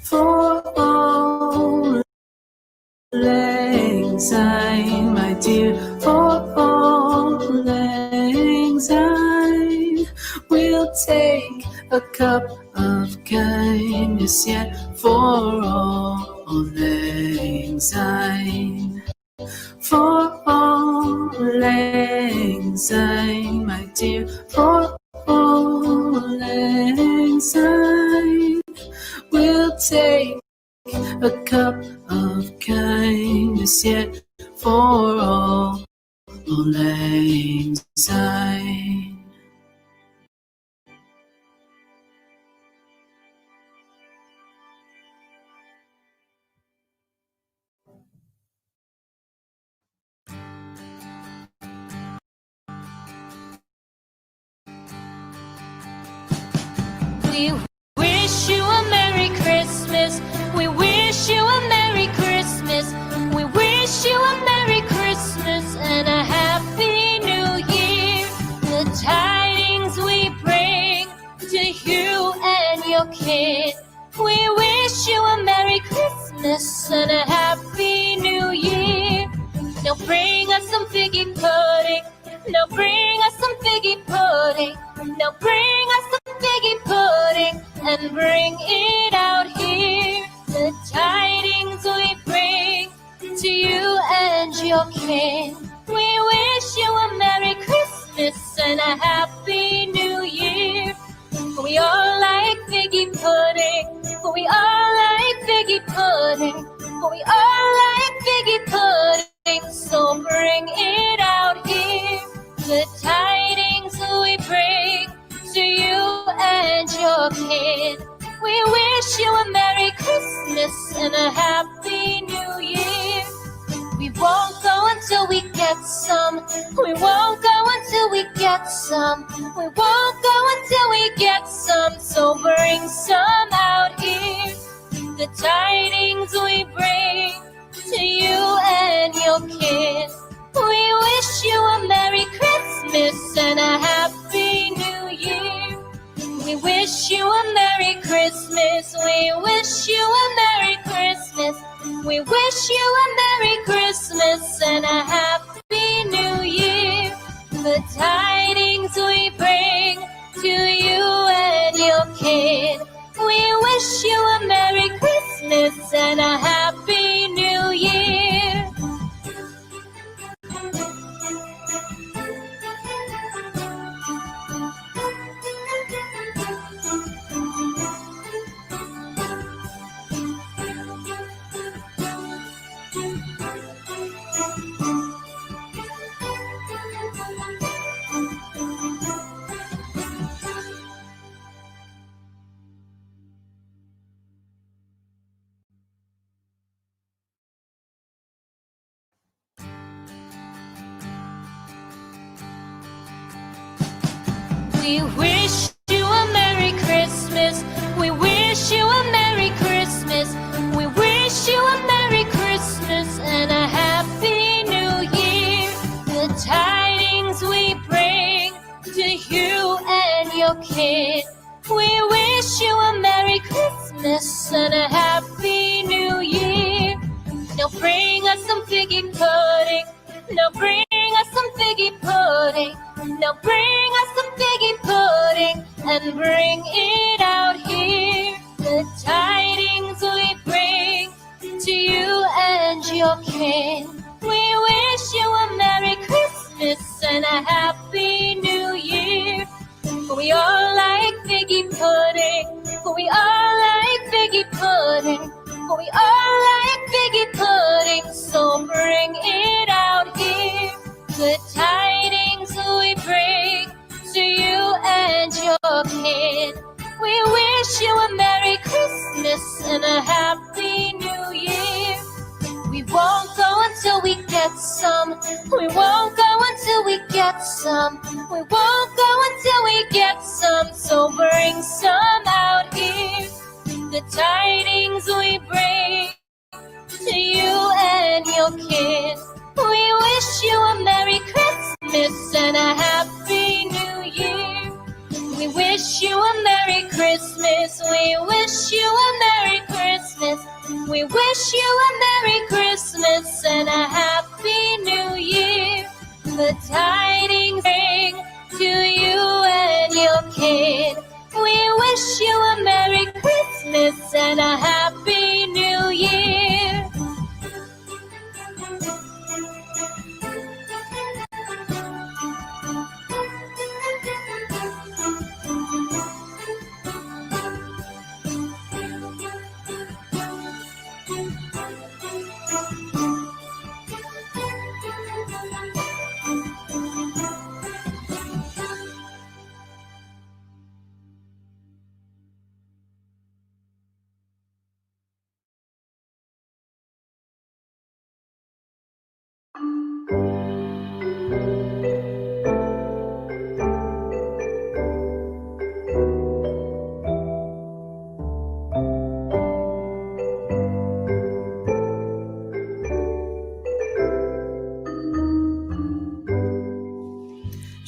For all lang syne, my dear, for all lang syne, we'll take a cup of kindness yet for all lang syne. For all lang syne, my dear, for all lang syne. take a cup of kindness yet for all lang syne. We wish you a Merry Christmas. We wish you a Merry Christmas. We wish you a Merry Christmas and a Happy New Year. The tidings we bring to you and your kid. We wish you a Merry Christmas and a Happy New Year. Now bring us some figgy pudding. Now bring us some figgy pudding. Now bring us some figgy pudding and bring it out here. The tidings we bring to you and your kin. We wish you a Merry Christmas and a Happy New Year. We all like figgy pudding. We all like figgy pudding. We all like figgy pudding. So bring it out here. The tidings we bring to you and your kid. We wish you a Merry Christmas and a Happy New Year. We won't go until we get some. We won't go until we get some. We won't go until we get some. So bring some out here. The tidings we bring to you and your kid. We wish you a Merry Christmas and a Happy New Year. We wish you a Merry Christmas. We wish you a Merry Christmas. We wish you a Merry Christmas and a Happy New Year. The tidings we bring to you and your kid. We wish you a Merry Christmas and a Happy New Year. We wish you a Merry Christmas. We wish you a Merry Christmas. We wish you a Merry Christmas and a Happy New Year. The tidings we bring to you and your kid. We wish you a Merry Christmas and a Happy New Year. Now bring us some figgy pudding. Now bring us some figgy pudding. Now bring us some figgy pudding and bring it out here. The tidings we bring to you and your kin. We wish you a Merry Christmas and a Happy New Year. We all like figgy pudding. We all like figgy pudding. We all like figgy pudding. So bring it out here. The tidings we bring to you and your kid. We wish you a Merry Christmas and a Happy New Year. We won't go until we get some. We won't go until we get some. We won't go until we get some. So bring some out here. The tidings we bring to you and your kid. We wish you a Merry Christmas and a Happy New Year. We wish you a Merry Christmas. We wish you a Merry Christmas. We wish you a Merry Christmas and a Happy New Year. The tidings bring to you and your kid. We wish you a Merry Christmas and a Happy New Year.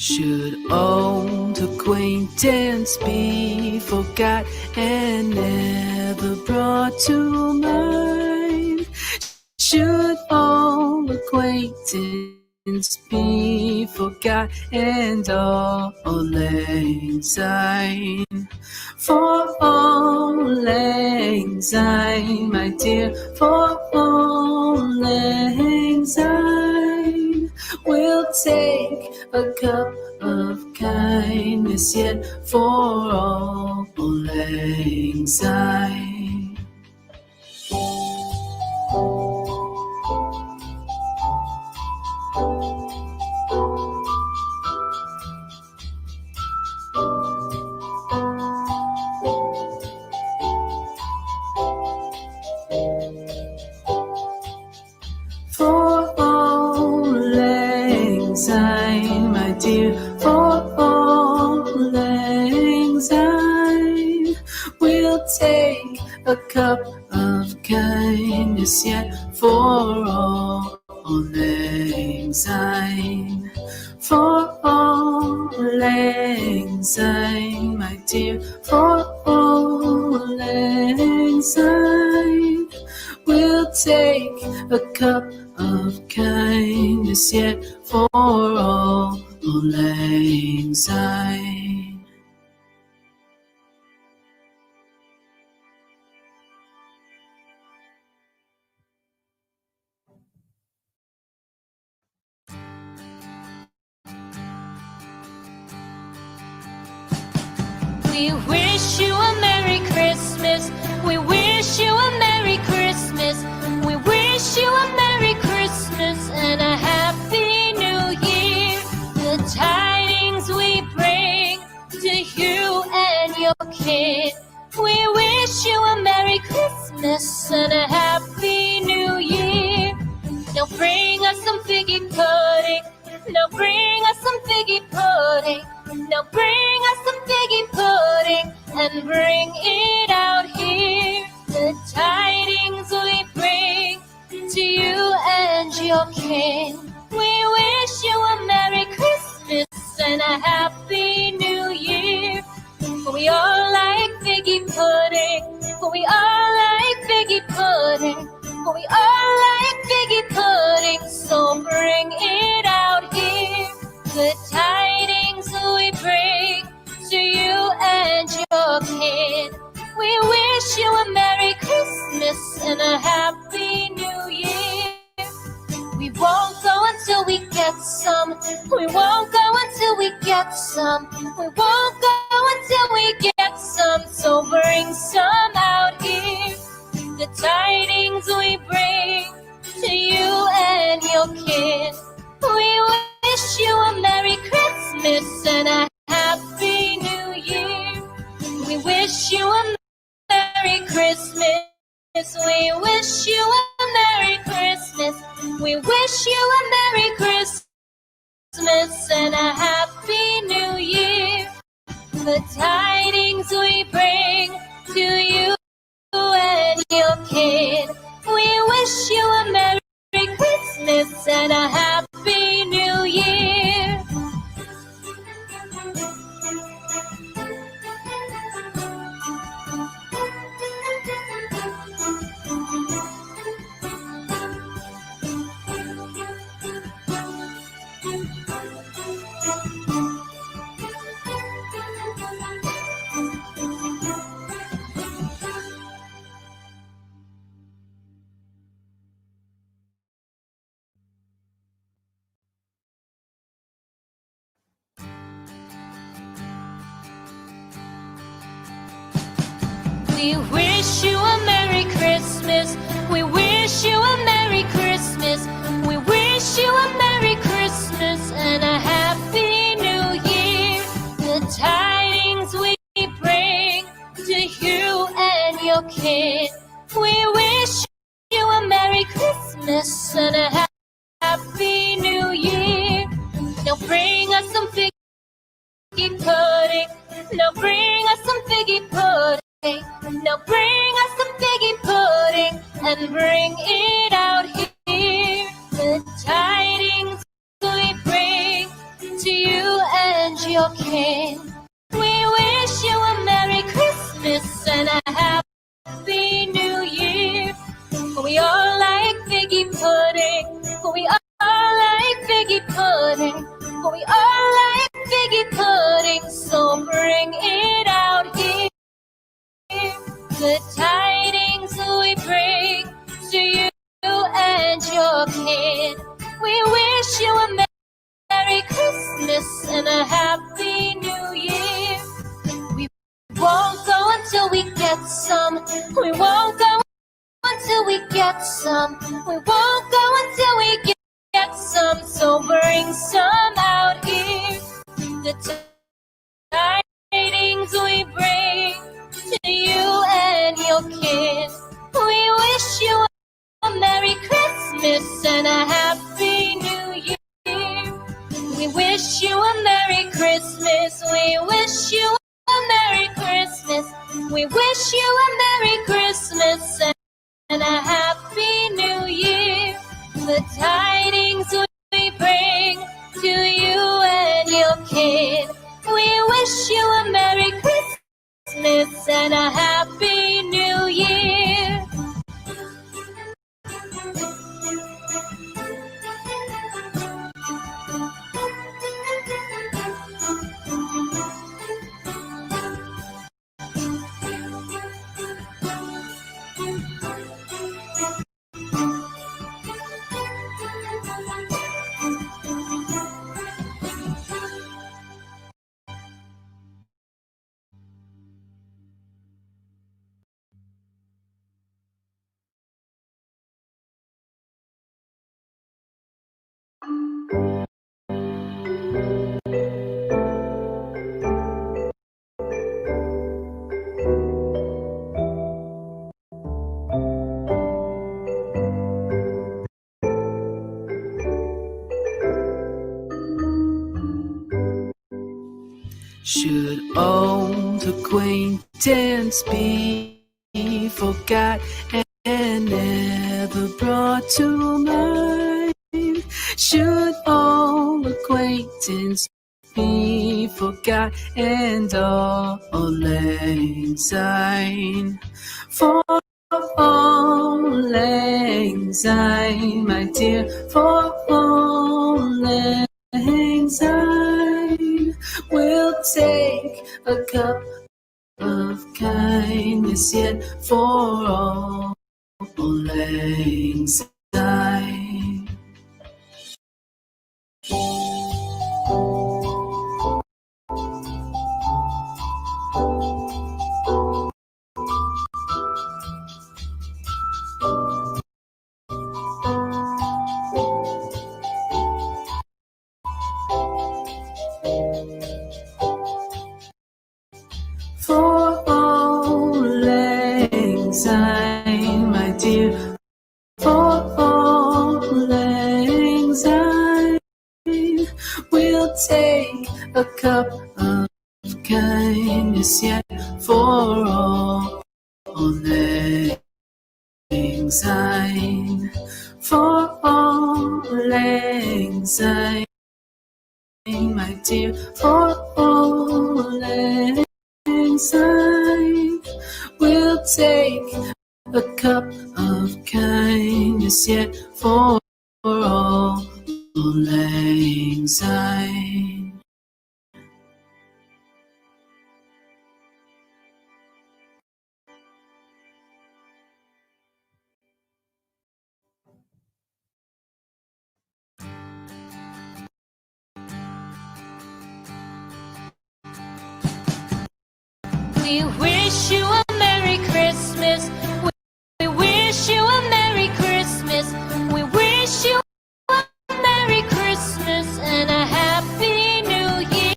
Should old acquaintance be forgot and never brought to mind? Should old acquaintance be forgot and all lang syne? For all lang syne, my dear, for all lang syne, we'll take a cup of kindness yet for all lang syne. For all lang syne, my dear, for all lang syne, we'll take a cup of kindness yet for all lang syne. For all lang syne, my dear, for all lang syne, we'll take a cup of kindness yet for all lang syne. We wish you a Merry Christmas. We wish you a Merry Christmas. We wish you a Merry Christmas and a Happy New Year. The tidings we bring to you and your kid. We wish you a Merry Christmas and a Happy New Year. Now bring us some figgy pudding. Now bring us some figgy pudding. Now bring us some figgy pudding and bring it out here. The tidings we bring to you and your king. We wish you a Merry Christmas and a Happy New Year. For we all like figgy pudding. For we all like figgy pudding. For we all like figgy pudding. So bring it out here. The tidings we bring to you and your kid. We wish you a Merry Christmas and a Happy New Year. We won't go until we get some. We won't go until we get some. We won't go until we get some. So bring some out here. The tidings we bring to you and your kid. We wish you a Merry Christmas and a Happy New Year. We wish you a Merry Christmas. We wish you a Merry Christmas. We wish you a Merry Christmas and a Happy New Year. The tidings we bring to you and your kid. We wish you a Merry Christmas and a Happy New Year. We wish you a Merry Christmas. We wish you a Merry Christmas. We wish you a Merry Christmas and a Happy New Year. The tidings we bring to you and your kid. We wish you a Merry Christmas and a Happy New Year. Now bring us some figgy pudding. Now bring us some figgy pudding. Now bring us some figgy pudding and bring it out here. The tidings we bring to you and a happy new year. We all like figgy pudding. We all like figgy pudding. We all like figgy pudding. So bring it out here. Good tidings we bring to you and your kid. We wish you a Merry Christmas and a Happy New Year. We won't go until we get some. We won't go until we get some. We won't go until we get some. So bring some out here. The tidings we bring to you and your kid. We wish you a Merry Christmas and a Happy New Year. We wish you a Merry Christmas. We wish you a Merry Christmas. We wish you a Merry Christmas and a Happy New Year. The tidings we bring to you and your kid. We wish you a Merry Christmas and a Happy New Year. Should old acquaintance be forgot and never brought to mind? Should old acquaintance be forgot and all lang syne? For all lang syne, my dear, for all lang syne. We'll take a cup of kindness yet for all lang syne. For all lang syne, my dear, for all lang syne, we'll take a cup of kindness yet for all lang syne. For all lang syne, my dear, for all lang syne, we'll take a cup of kindness yet for all lang syne. We wish you a Merry Christmas. We wish you a Merry Christmas. We wish you a Merry Christmas and a Happy New Year.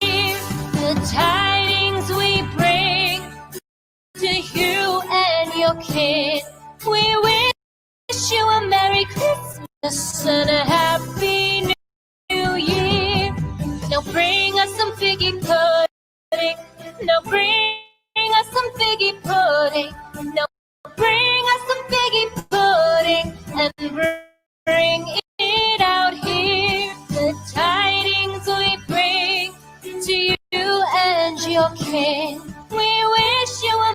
The tidings we bring to you and your kid. We wish you a Merry Christmas and a Happy New Year. Now bring us some figgy pudding. Now bring us some figgy pudding. Now bring us some figgy pudding and bring it out here. The tidings we bring to you and your kid. We wish you a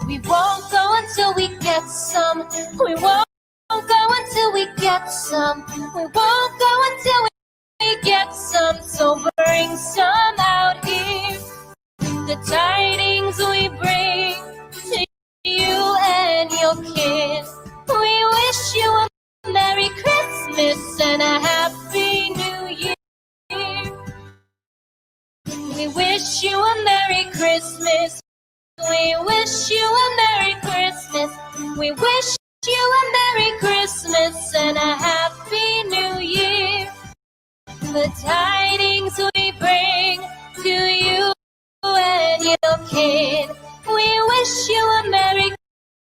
We won't go until we get some. We won't go until we get some. We won't go until we get some. So bring some out here. The tidings we bring to you and your kids. We wish you a Merry Christmas and a Happy New Year. We wish you a Merry Christmas. We wish you a Merry Christmas. We wish you a Merry Christmas and a Happy New Year. The tidings we bring to you and your kid. We wish you a Merry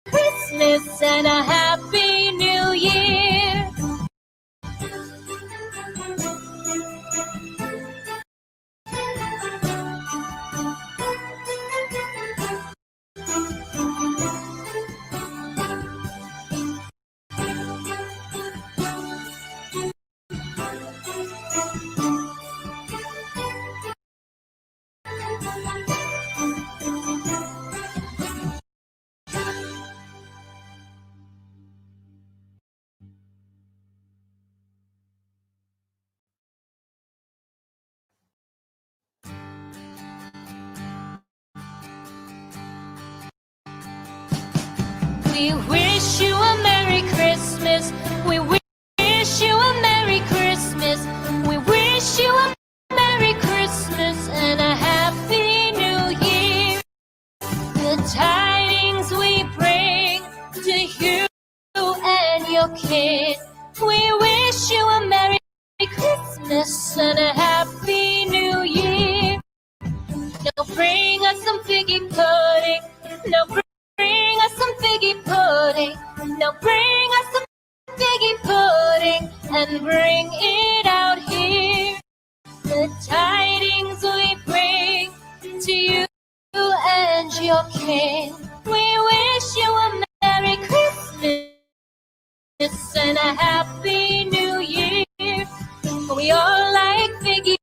Christmas and a Happy New Year. We wish you a Merry Christmas. We wish you a Merry Christmas. We wish you a Merry Christmas and a Happy New Year. The tidings we bring to you and your kid. We wish you a Merry Christmas and a Happy New Year. Now bring us some figgy pudding. Now bring us some figgy pudding. Now bring us some figgy pudding and bring it out here. The tidings we bring to you and your king. We wish you a Merry Christmas and a Happy New Year. We all like figgy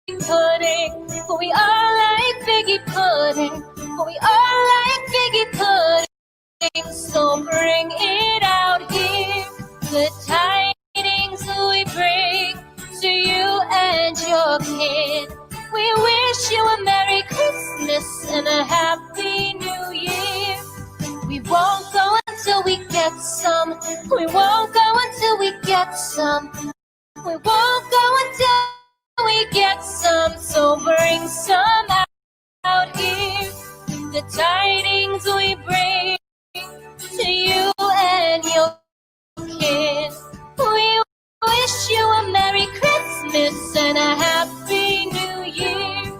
pudding. We all like figgy pudding. We all like figgy pudding. So bring it out here. The tidings we bring to you and your kid. We wish you a Merry Christmas and a Happy New Year. We won't go until we get some. We won't go until we get some. We won't go until we get some. So bring some out here. The tidings we bring to you and your kid. We wish you a Merry Christmas and a Happy New Year.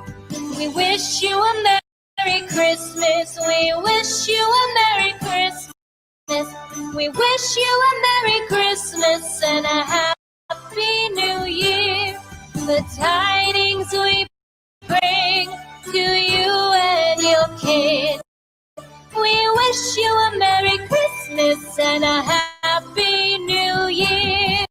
We wish you a Merry Christmas. We wish you a Merry Christmas. We wish you a Merry Christmas and a Happy New Year. The tidings we bring to you and your kid. We wish you a Merry Christmas and a Happy New Year.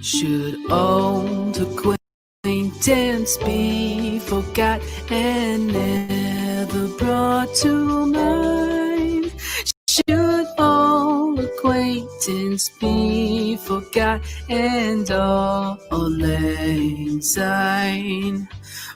Should old acquaintance be forgot and never brought to mind? Should old acquaintance be forgot and all lang syne?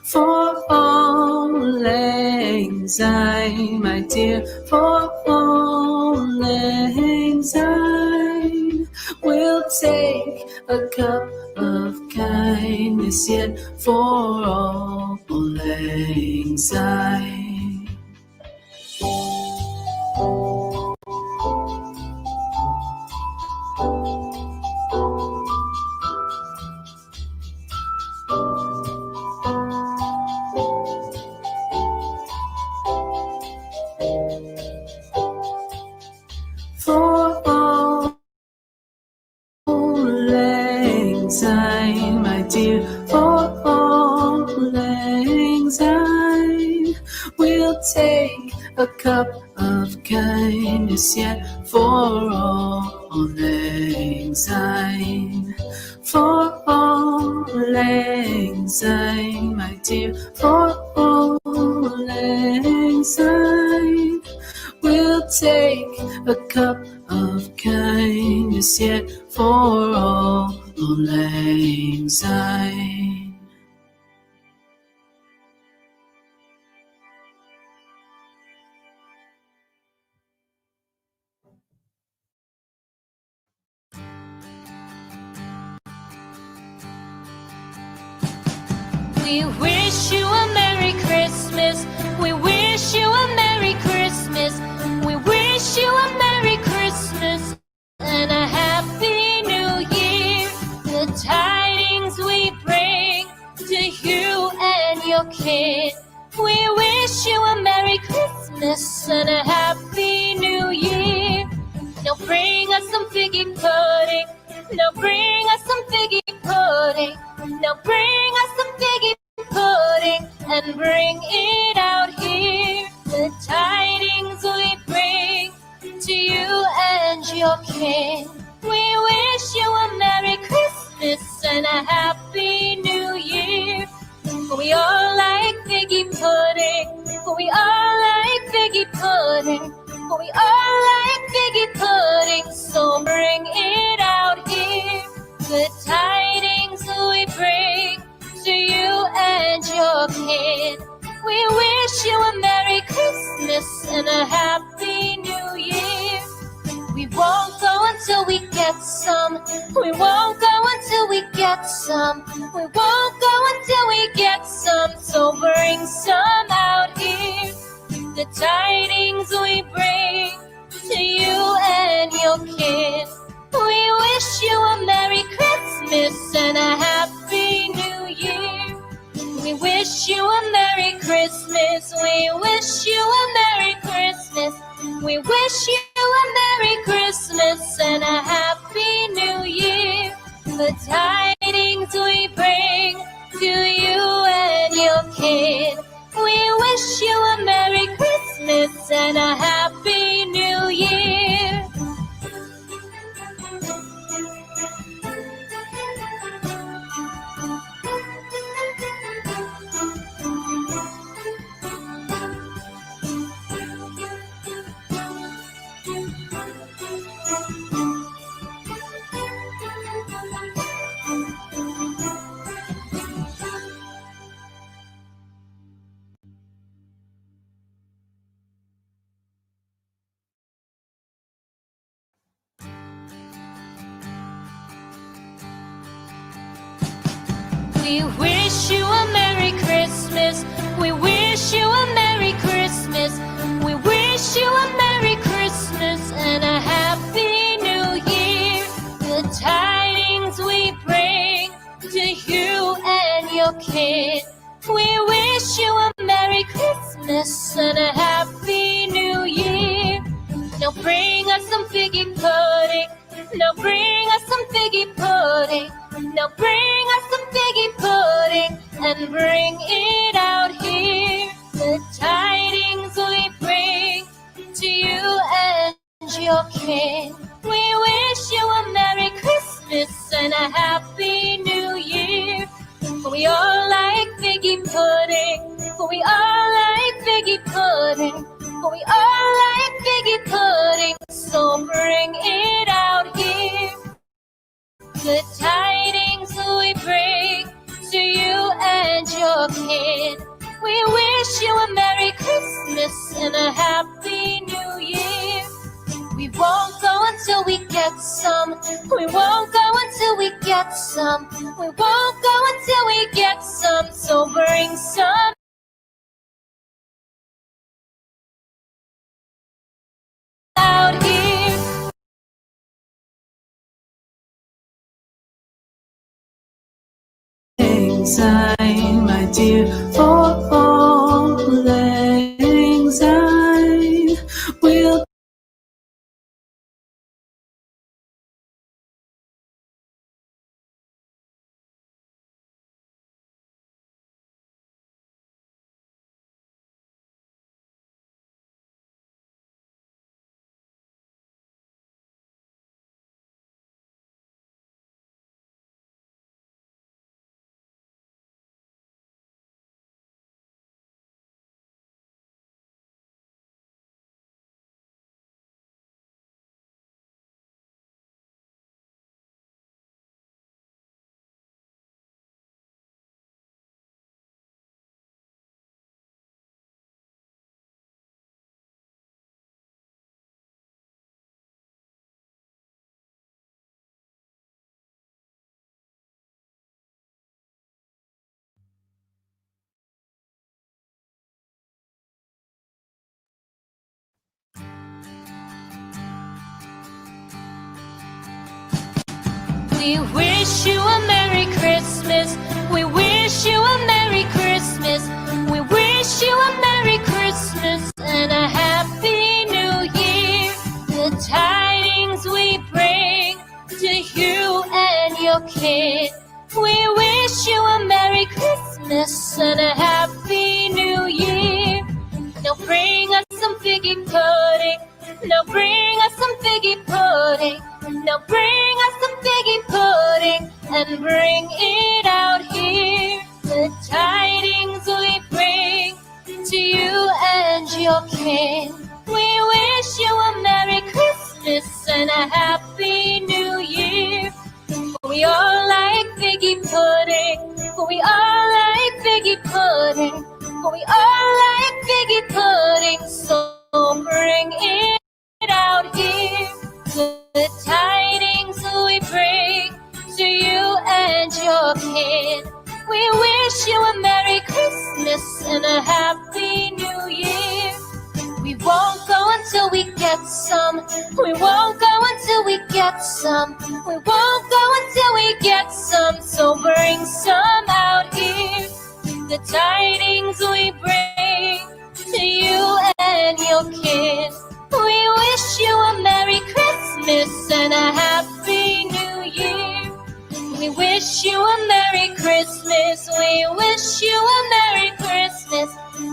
For all lang syne, my dear, for all lang syne. We'll take a cup of kindness yet for all lang syne. For all lang syne, my dear, for all lang syne. We'll take a cup of kindness yet for all lang syne. For all lang syne, my dear, for all lang syne. We'll take a cup of kindness yet for all lang syne. We wish you a Merry Christmas. We wish you a Merry Christmas. We wish you a Merry Christmas and a Happy New Year. The tidings we bring to you and your kid. We wish you a Merry Christmas and a Happy New Year. Now bring us some figgy pudding. Now bring us some figgy pudding. Now bring us some figgy pudding and bring it out here. The tidings we bring to you and your king. We wish you a Merry Christmas and a Happy New Year. We all like figgy pudding. We all like figgy pudding. We all like figgy pudding. So bring it out here. The tidings we bring to you and your kid. We wish you a Merry Christmas and a Happy New Year. We won't go until we get some. We won't go until we get some. We won't go until we get some. So bring some out here. The tidings we bring to you and your kid. We wish you a Merry Christmas and a Happy New Year. We wish you a Merry Christmas. We wish you a Merry Christmas. We wish you a Merry Christmas and a Happy New Year. The tidings we bring to you and your kid. We wish you a Merry Christmas and a Happy New Year. We wish you a Merry Christmas. We wish you a Merry Christmas. We wish you a Merry Christmas and a Happy New Year. The tidings we bring to you and your kid. We wish you a Merry Christmas and a Happy New Year. Now bring us some figgy pudding. Now bring us some figgy pudding. Now bring us some figgy pudding and bring it out here. The tidings we bring to you and your king. We wish you a Merry Christmas and a Happy New Year. We all like figgy pudding. We all like figgy pudding. We all like figgy pudding. So bring it out here. The tidings we bring to you and your kid. We wish you a Merry Christmas and a Happy New Year. We won't go until we get some. We won't go until we get some. We won't go until we get some. So bring some out here. Time, my dear, falling time will We wish you a Merry Christmas. We wish you a Merry Christmas. We wish you a Merry Christmas and a Happy New Year. The tidings we bring to you and your kid. We wish you a Merry Christmas and a Happy New Year. Now bring us some figgy pudding. Now bring us some figgy pudding. Now bring us some figgy pudding and bring it out here. The tidings we bring to you and your kin. We wish you a Merry Christmas and a Happy New Year. We all like figgy pudding. We all like figgy pudding. We all like figgy pudding. So bring it out here. The tidings we bring to you and your kin. We wish you a Merry Christmas and a Happy New Year. We won't go until we get some. We won't go until we get some. We won't go until we get some. So bring some out here. The tidings we bring to you and your kin. We wish you a Merry Christmas and a Happy New Year. We wish you a Merry Christmas. We wish you a Merry Christmas.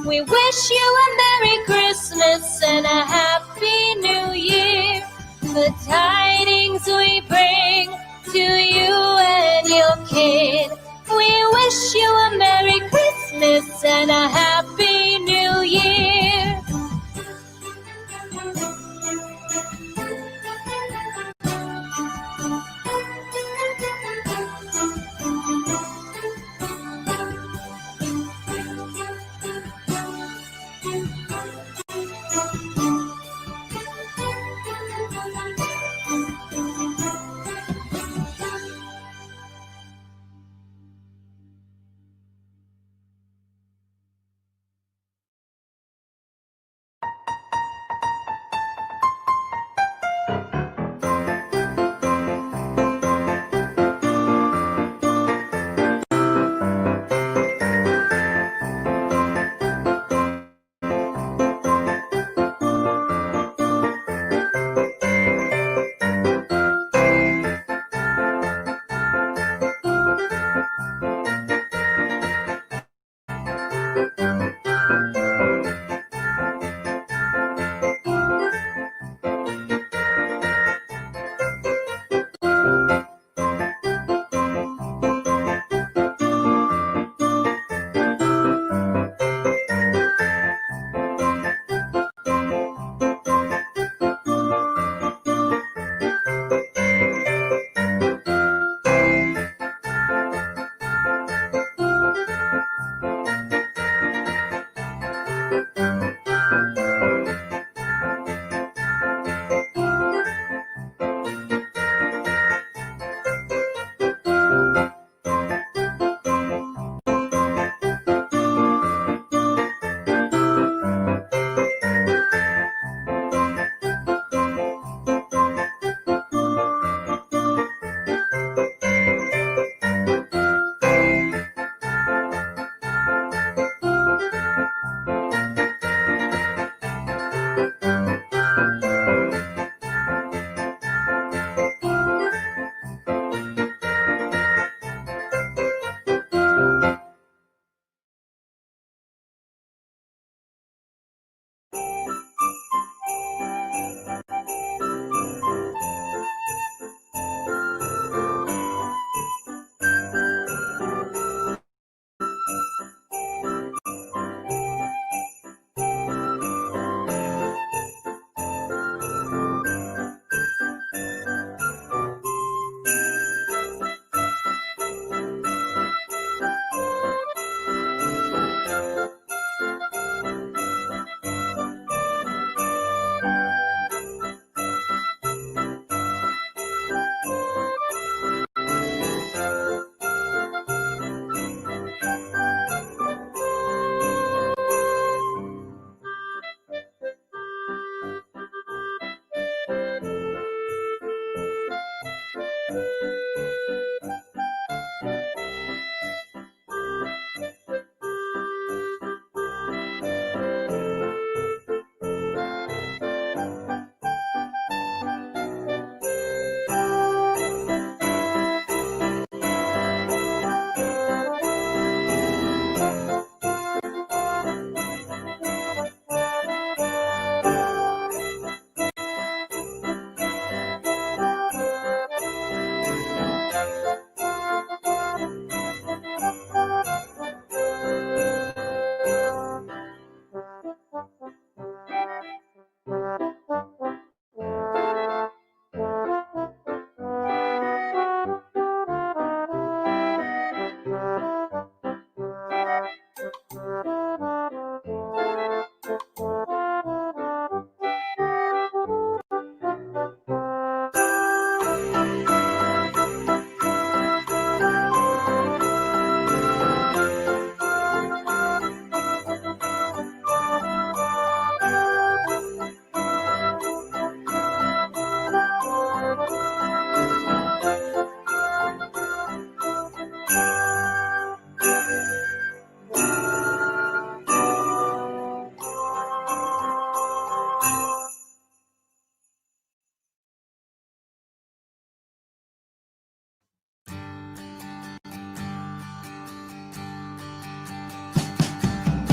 We wish you a Merry Christmas and a Happy New Year. The tidings we bring to you and your kid. We wish you a Merry Christmas and a Happy New Year.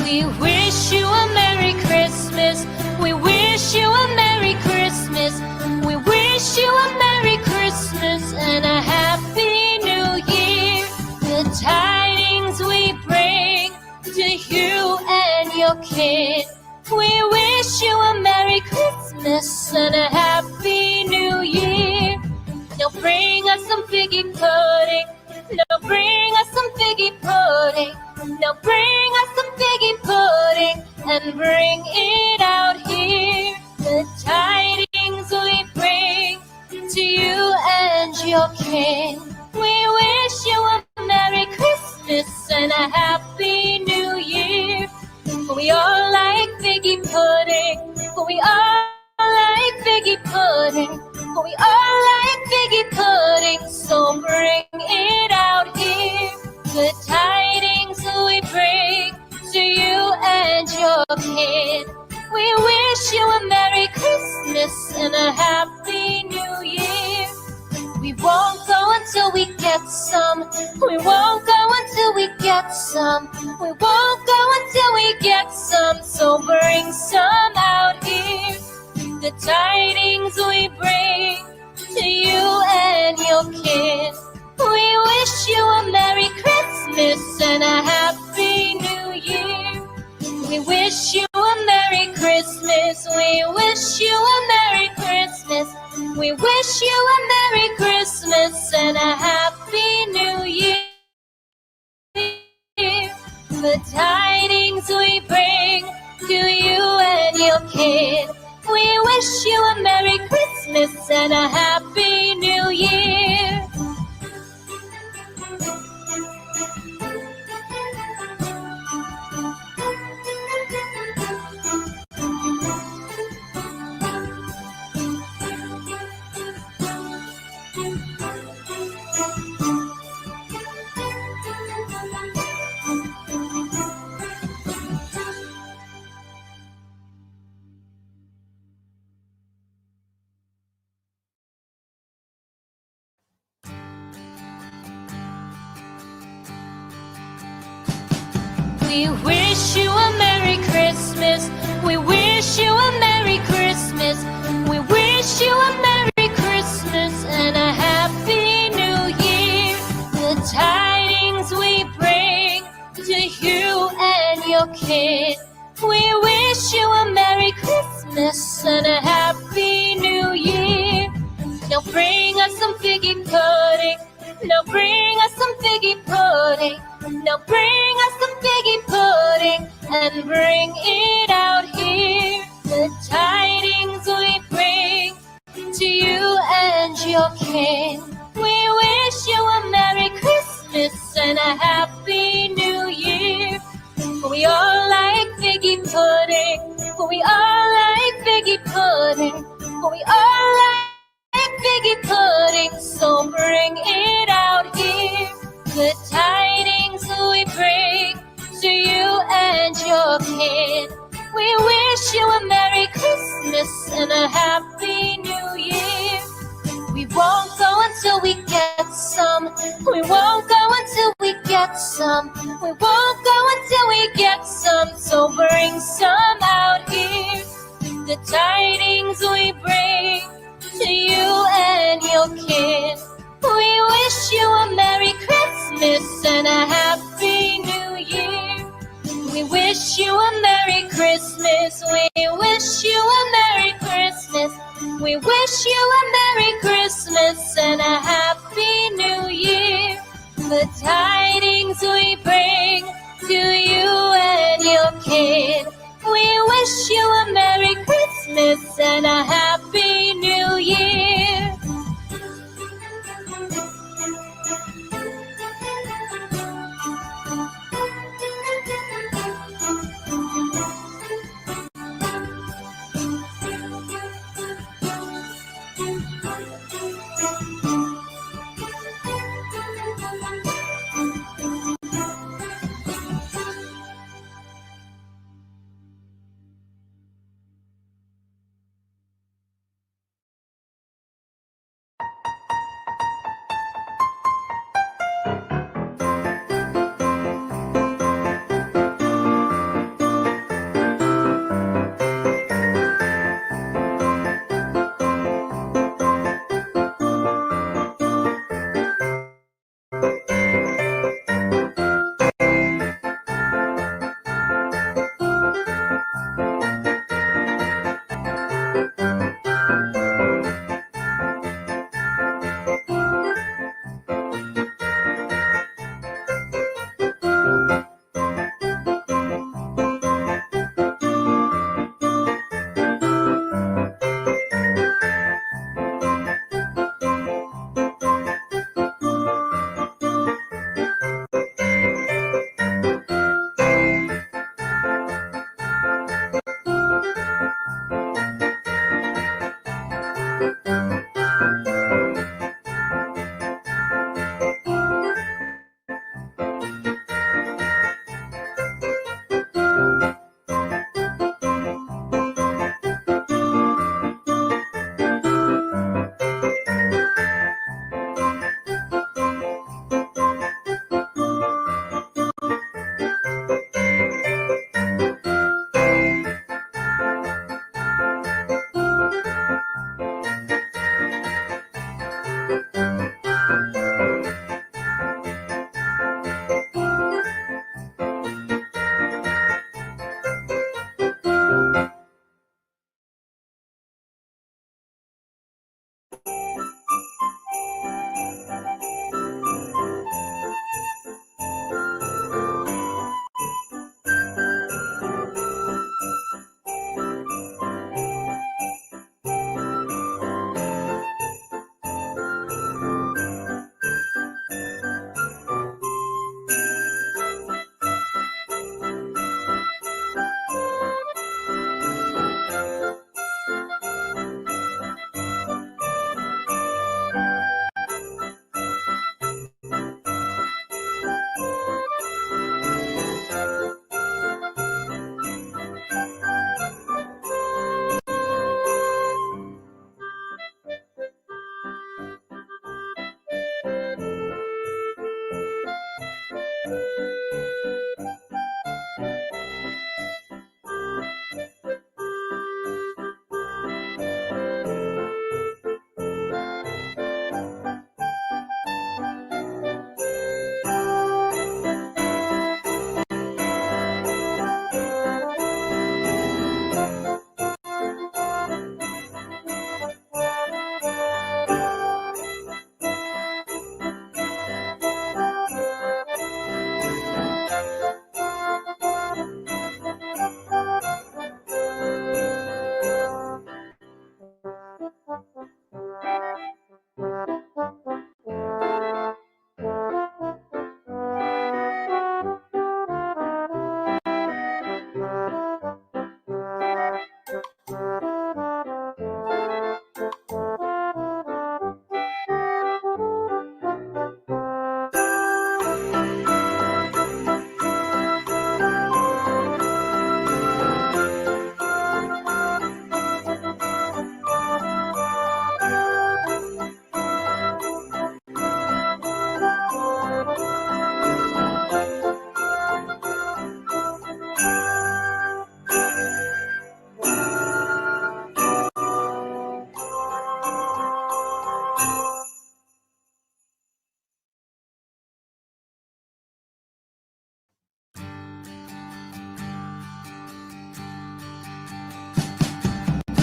We wish you a Merry Christmas. We wish you a Merry Christmas. We wish you a Merry Christmas and a Happy New Year. The tidings we bring to you and your kid. We wish you a Merry Christmas and a Happy New Year. Now bring us some figgy pudding. Now bring us some figgy pudding. Now bring us some figgy pudding and bring it out here. The tidings we bring to you and your king. We wish you a Merry Christmas and a Happy New Year. We all like figgy pudding. We all like figgy pudding. We all like figgy pudding. So bring it out here. The tidings we bring to you and your kid. We wish you a Merry Christmas and a Happy New Year. We won't go until we get some. We won't go until we get some. We won't go until we get some. So bring some out here. The tidings we bring to you and your kid. We wish you a Merry Christmas and a Happy New Year. We wish you a Merry Christmas. We wish you a Merry Christmas. We wish you a Merry Christmas and a Happy New Year. The tidings we bring to you and your kid. We wish you a Merry Christmas and a Happy New Year. We wish you a Merry Christmas. We wish you a Merry Christmas. We wish you a Merry Christmas and a Happy New Year. The tidings we bring to you and your kid. We wish you a Merry Christmas and a Happy New Year. Now bring us some figgy pudding. Now bring us some figgy pudding. Now bring us some figgy pudding and bring it out here. The tidings we bring to you and your king. We wish you a Merry Christmas and a Happy New Year. We all like figgy pudding. We all like figgy pudding. We all like figgy pudding. So bring it out here. The tidings we bring to you and your kid. We wish you a Merry Christmas and a Happy New Year. We won't go until we get some. We won't go until we get some. We won't go until we get some. So bring some out here. The tidings we bring to you and your kid. We wish you a Merry Christmas and a Happy New Year. We wish you a Merry Christmas. We wish you a Merry Christmas. We wish you a Merry Christmas and a Happy New Year. The tidings we bring to you and your kid. We wish you a Merry Christmas and a Happy New Year.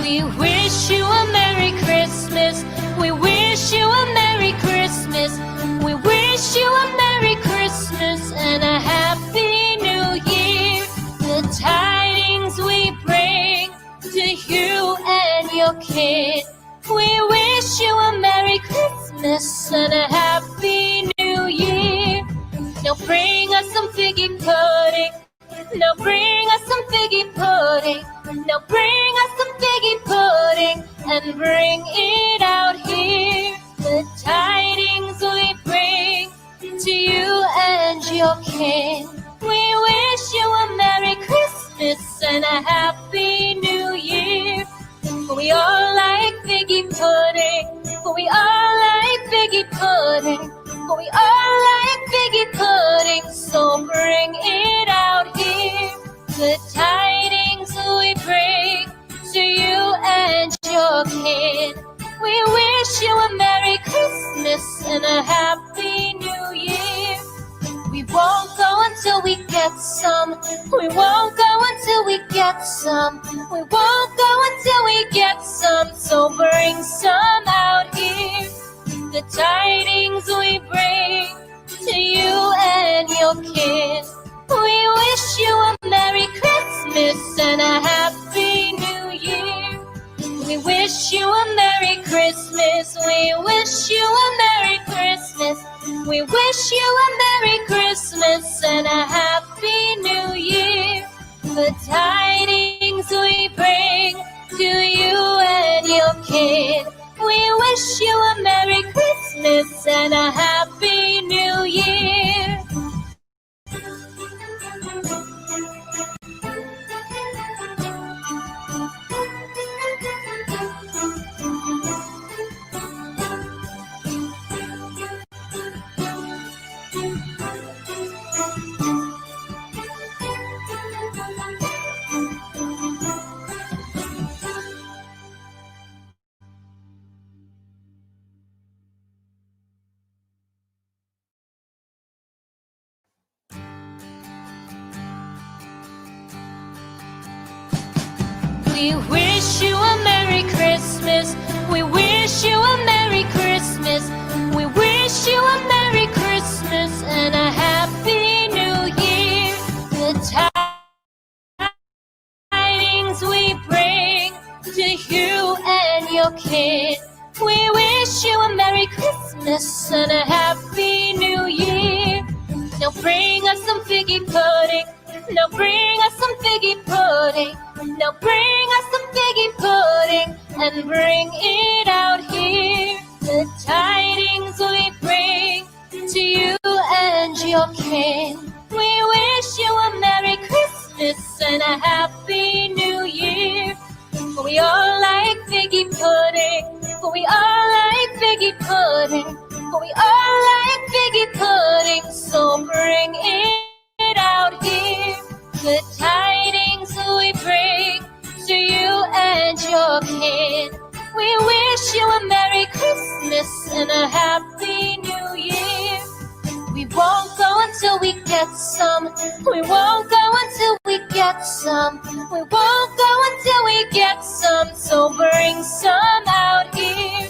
We wish you a Merry Christmas. We wish you a Merry Christmas. We wish you a Merry Christmas and a Happy New Year. The tidings we bring to you and your kid. We wish you a Merry Christmas and a Happy New Year. Now bring us some figgy pudding. Now bring us some figgy pudding. Now bring us some figgy pudding and bring it out here. The tidings we bring to you and your kin. We wish you a Merry Christmas and a Happy New Year. We all like figgy pudding. We all like figgy pudding. We all like figgy pudding. So bring it out here. The tidings we bring to you and your kid. We wish you a Merry Christmas and a Happy New Year. We won't go until we get some. We won't go until we get some. We won't go until we get some. So bring some out here. The tidings we bring to you and your kid. We wish you a Merry Christmas and a Happy New Year. We wish you a Merry Christmas. We wish you a Merry Christmas. We wish you a Merry Christmas and a Happy New Year. The tidings we bring to you and your kid. We wish you a Merry Christmas and a Happy New Year. We wish you a Merry Christmas. We wish you a Merry Christmas. We wish you a Merry Christmas and a Happy New Year. The tidings we bring to you and your kid. We wish you a Merry Christmas and a Happy New Year. Now bring us some figgy pudding. Now bring us some figgy pudding. Now bring us some figgy pudding and bring it out here. The tidings we bring to you and your kin. We wish you a Merry Christmas and a Happy New Year. We all like figgy pudding. We all like figgy pudding. We all like figgy pudding. So bring it and a Happy New Year. We won't go until we get some. We won't go until we get some. We won't go until we get some. So bring some out here.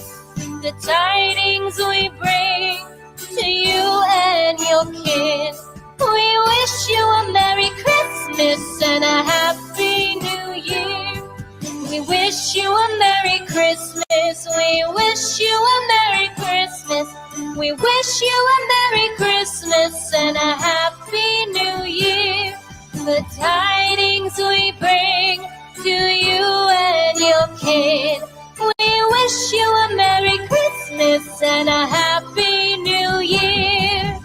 The tidings we bring to you and your kid. We wish you a Merry Christmas and a Happy New Year. We wish you a Merry Christmas. We wish you a Merry Christmas. We wish you a Merry Christmas and a Happy New Year. The tidings we bring to you and your kid. We wish you a Merry Christmas and a Happy New Year.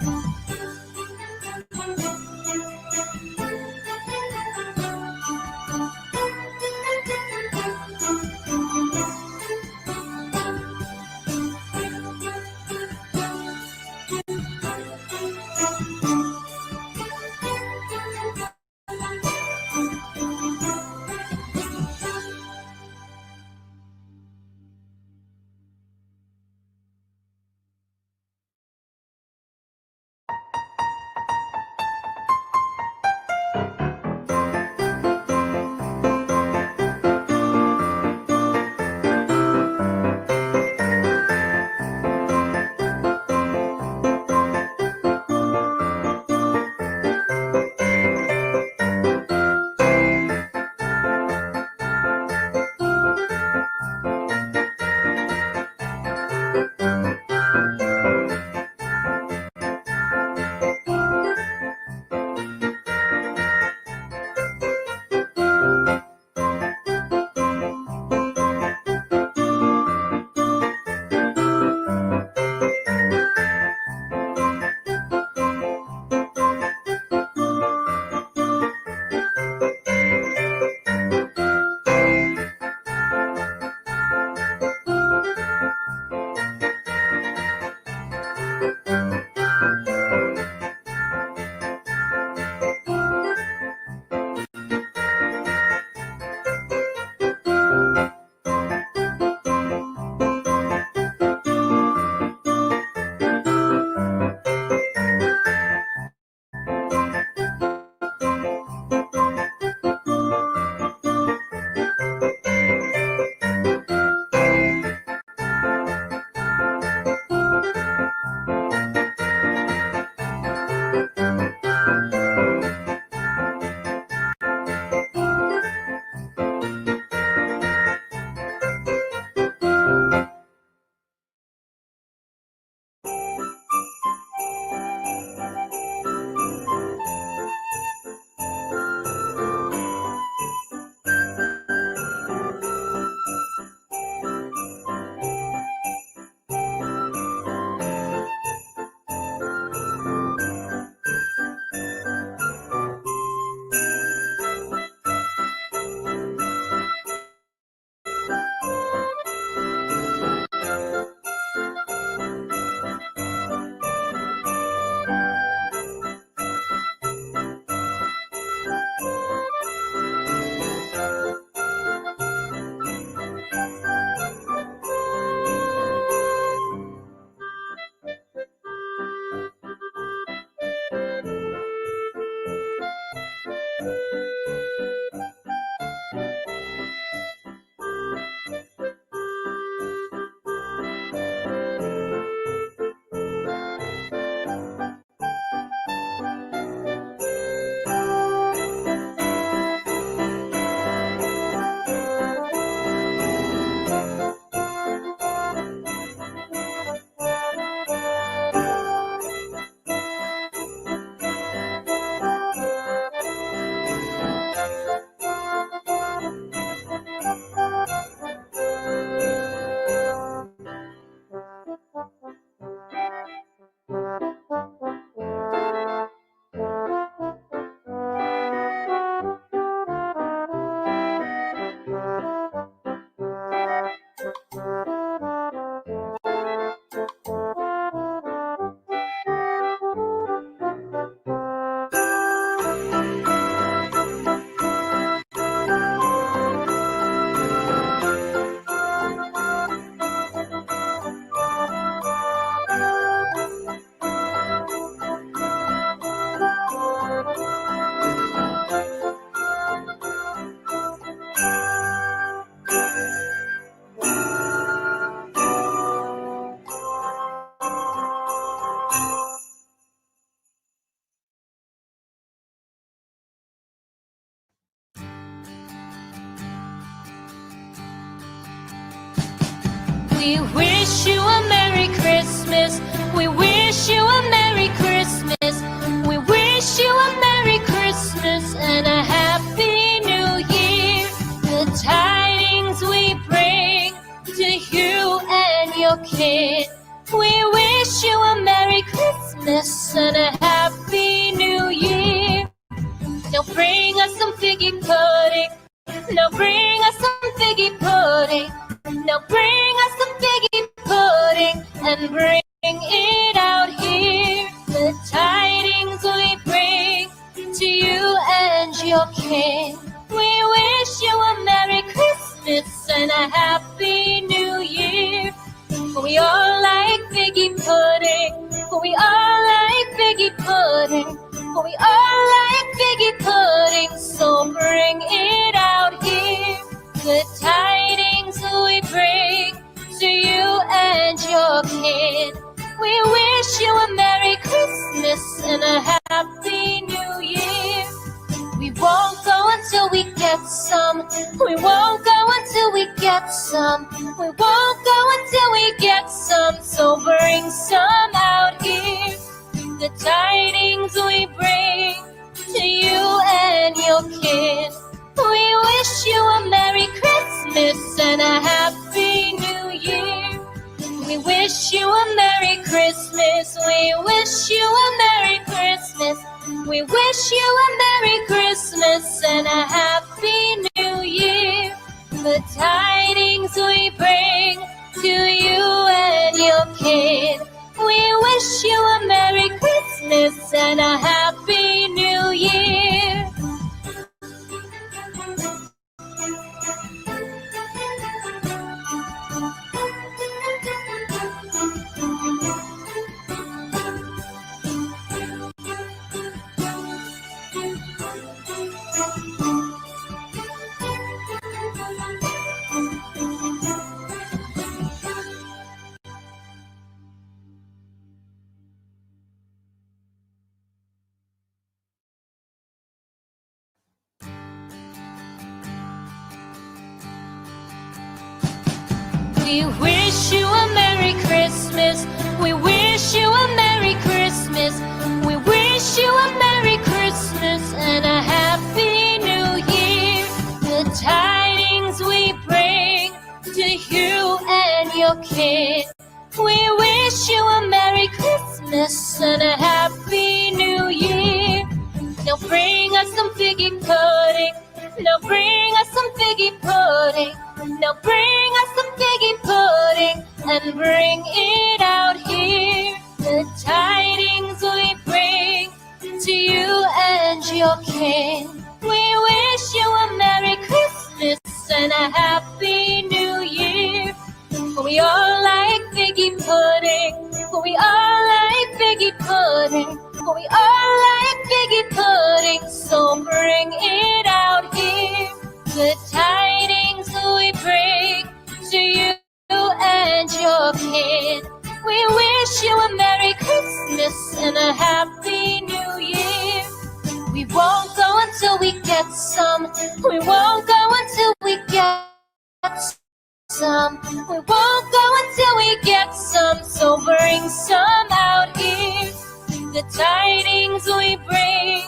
We wish you a Merry Christmas. We wish you a Merry Christmas. We wish you a Merry Christmas and a Happy New Year. The tidings we bring to you and your kid. We wish you a Merry Christmas and a Happy New Year. Now bring us some figgy pudding. Now bring us some figgy pudding. Now bring us some figgy pudding and bring it out here. The tidings we bring to you and your king. We wish you a Merry Christmas and a Happy New Year. We all like figgy pudding. We all like figgy pudding. We all like figgy pudding. So bring it out here. The tidings we bring to you and your kid. We wish you a Merry Christmas and a Happy New Year. We won't go until we get some. We won't go until we get some. We won't go until we get some. So bring some out here. The tidings we bring to you and your kid. We wish you a Merry Christmas and a Happy New Year. We wish you a Merry Christmas. We wish you a Merry Christmas. We wish you a Merry Christmas and a Happy New Year. The tidings we bring to you and your kid. We wish you a Merry Christmas and a Happy New Year. We wish you a Merry Christmas. We wish you a Merry Christmas. We wish you a Merry Christmas and a Happy New Year. The tidings we bring to you and your kid. We wish you a Merry Christmas and a Happy New Year. Now bring us some figgy pudding. Now bring us some figgy pudding. Now bring us some figgy pudding and bring it out here. The tidings we bring to you and your king. We wish you a Merry Christmas and a Happy New Year. We all like figgy pudding. We all like figgy pudding. We all like figgy pudding. So bring it out here. The tidings we bring to you and your kid. We wish you a Merry Christmas and a Happy New Year. We won't go until we get some. We won't go until we get some. We won't go until we get some. So bring some out here. The tidings we bring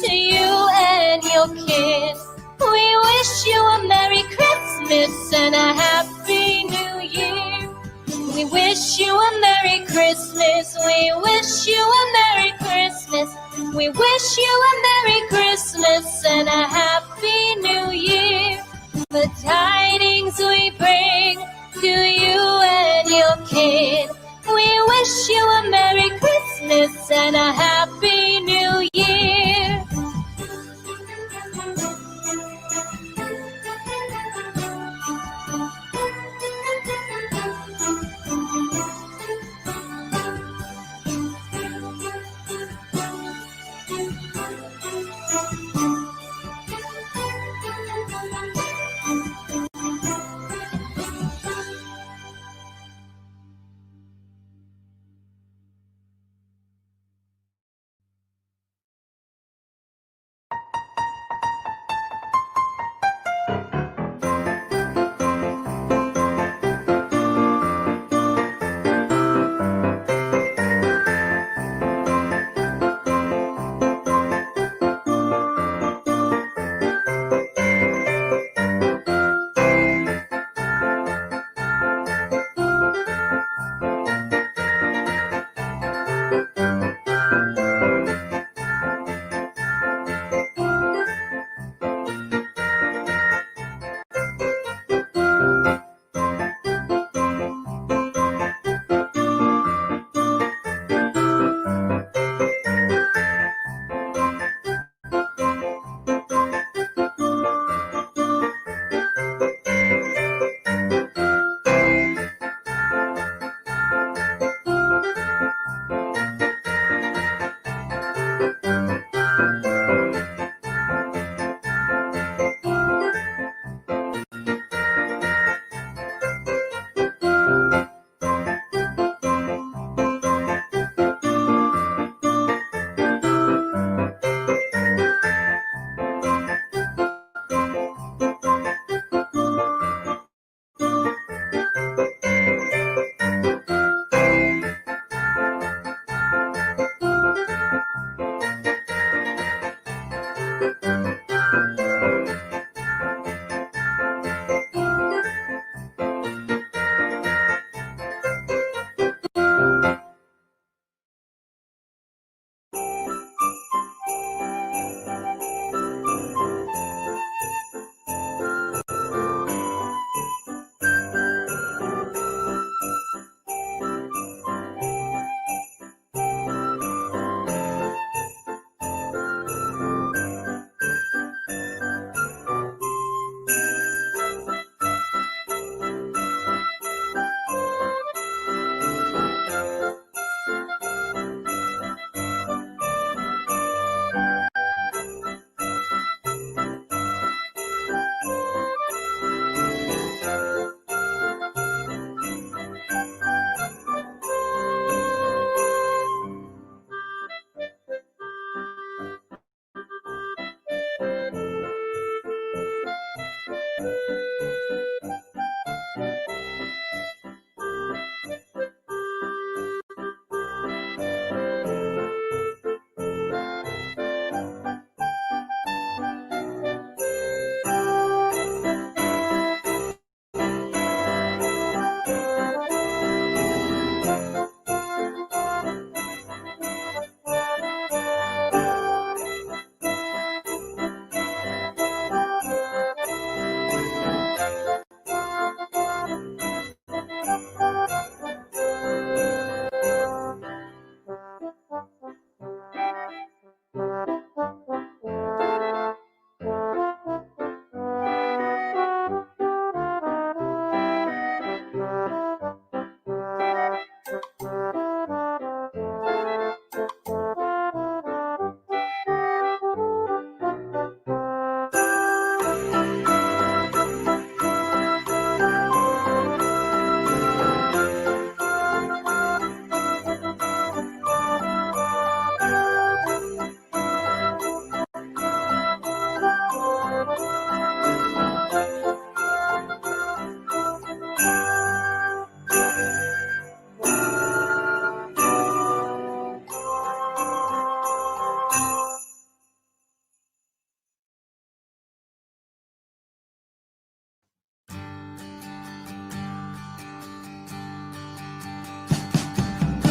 to you and your kid. We wish you a Merry Christmas and a Happy New Year. We wish you a Merry Christmas. We wish you a Merry Christmas. We wish you a Merry Christmas and a Happy New Year. The tidings we bring to you and your kid. We wish you a Merry Christmas and a Happy New Year.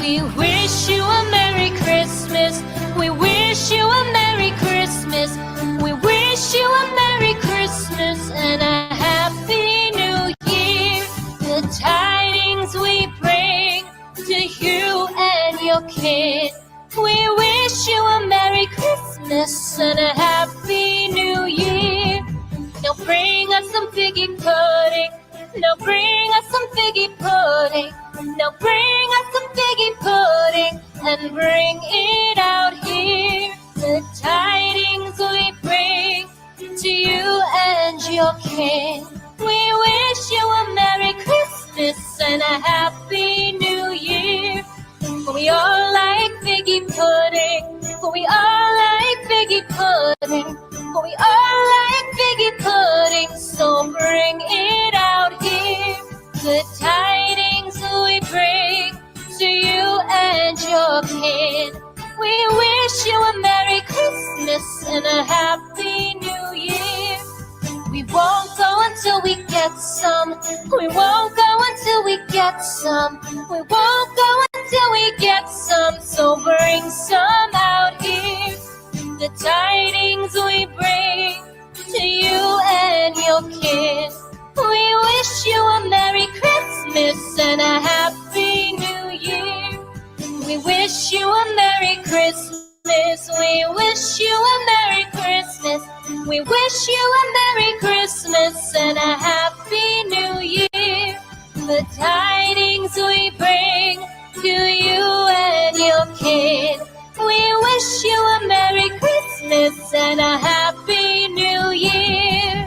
We wish you a Merry Christmas. We wish you a Merry Christmas. We wish you a Merry Christmas and a Happy New Year. The tidings we bring to you and your kid. We wish you a Merry Christmas and a Happy New Year. Now bring us some figgy pudding. Now bring us some figgy pudding. Now bring us some figgy pudding and bring it out here. The tidings we bring to you and your king. We wish you a Merry Christmas and a Happy New Year. We all like figgy pudding. We all like figgy pudding. We all like figgy pudding. So bring it out here. The tidings we bring to you and your kid. We wish you a Merry Christmas and a Happy New Year. We won't go until we get some. We won't go until we get some. We won't go until we get some. So bring some out here. The tidings we bring to you and your kid. We wish you a Merry Christmas and a Happy New Year. We wish you a Merry Christmas. We wish you a Merry Christmas. We wish you a Merry Christmas and a Happy New Year. The tidings we bring to you and your kid. We wish you a Merry Christmas and a Happy New Year.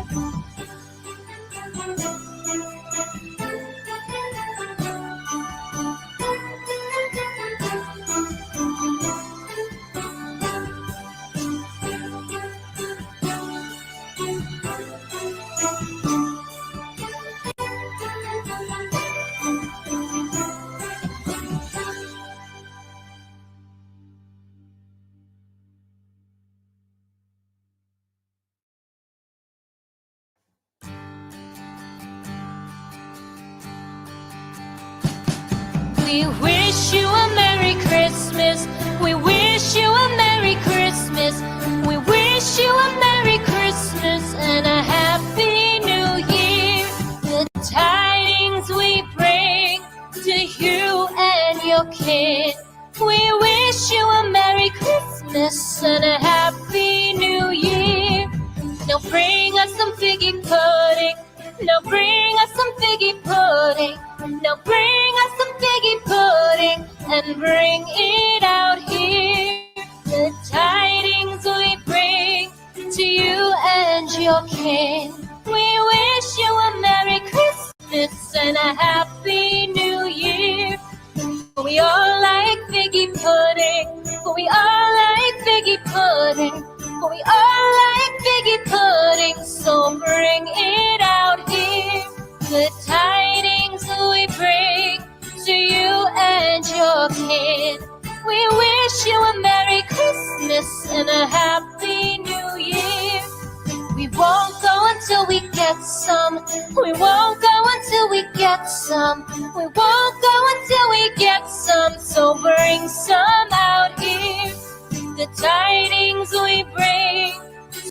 We wish you a Merry Christmas. We wish you a Merry Christmas. We wish you a Merry Christmas and a Happy New Year. The tidings we bring to you and your kid. We wish you a Merry Christmas and a Happy New Year. Now bring us some figgy pudding. Now bring us some figgy pudding. Now bring us some figgy pudding and bring it out here. The tidings we bring to you and your king. We wish you a Merry Christmas and a Happy New Year. We all like figgy pudding. We all like figgy pudding. We all like figgy pudding. So bring it out here. The tidings we bring to you and your kid. We wish you a Merry Christmas and a Happy New Year. We won't go until we get some. We won't go until we get some. We won't go until we get some. So bring some out here. The tidings we bring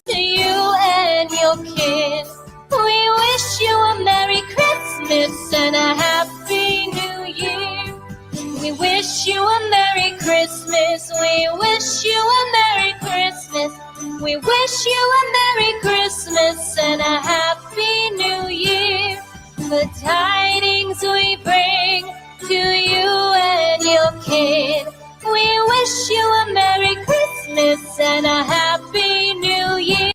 to you and your kid. We wish you a Merry Christmas and a Happy New Year. We wish you a Merry Christmas. We wish you a Merry Christmas. We wish you a Merry Christmas and a Happy New Year. The tidings we bring to you and your kid. We wish you a Merry Christmas and a Happy New Year.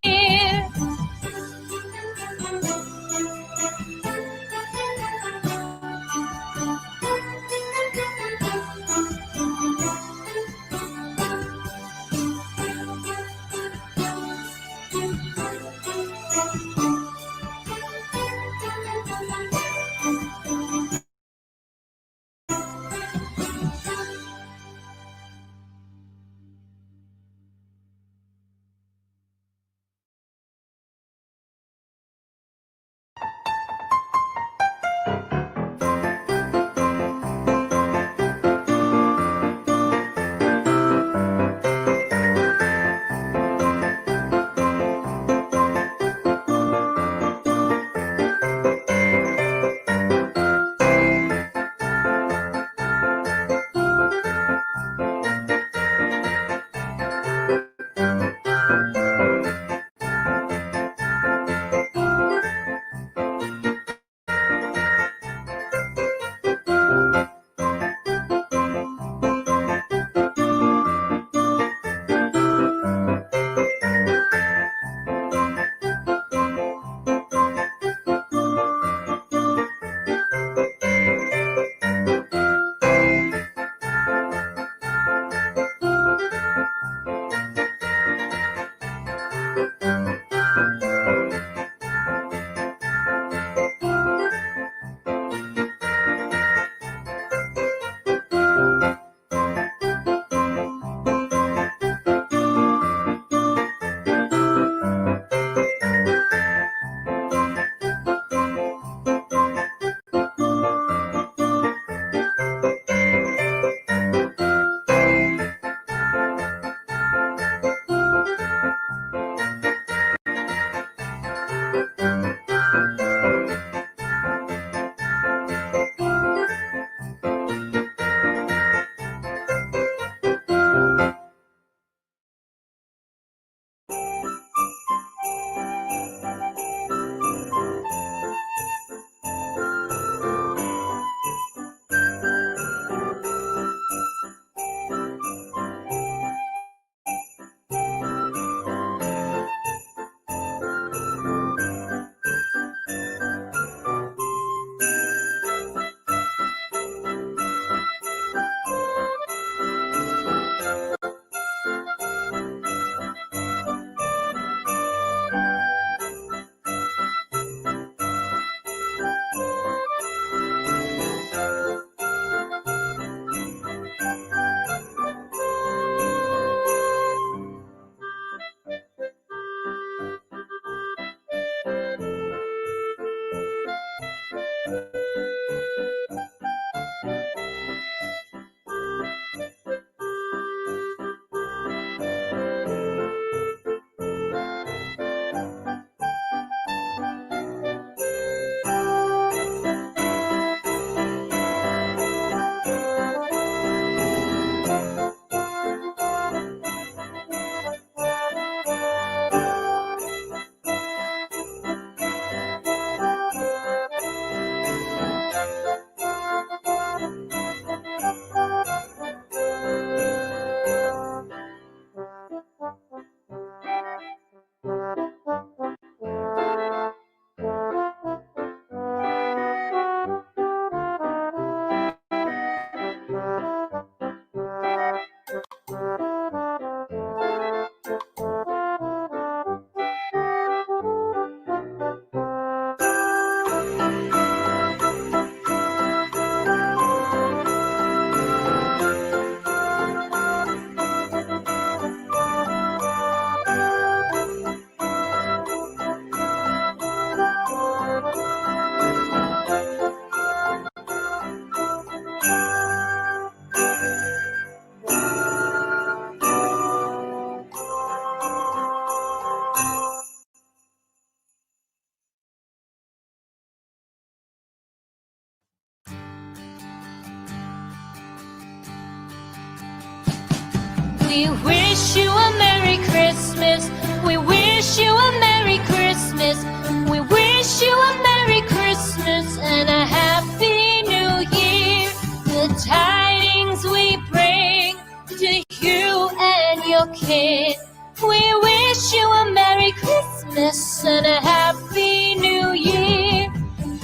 We wish you a Merry Christmas. We wish you a Merry Christmas. We wish you a Merry Christmas and a Happy New Year. The tidings we bring to you and your kid. We wish you a Merry Christmas and a Happy New Year.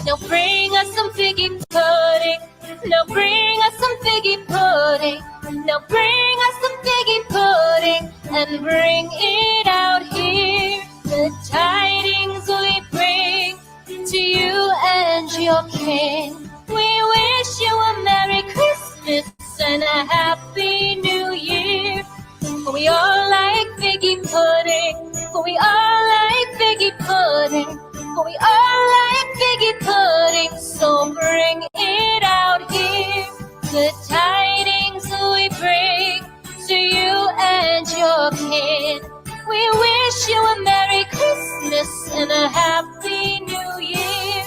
Now bring us some figgy pudding. Now bring us some figgy pudding. Now bring us some figgy pudding and bring it out here. The tidings we bring to you and your king. We wish you a Merry Christmas and a Happy New Year. We all like figgy pudding. We all like figgy pudding. We all like figgy pudding. So bring it out here. The tidings we bring to you and your kid. We wish you a Merry Christmas and a Happy New Year.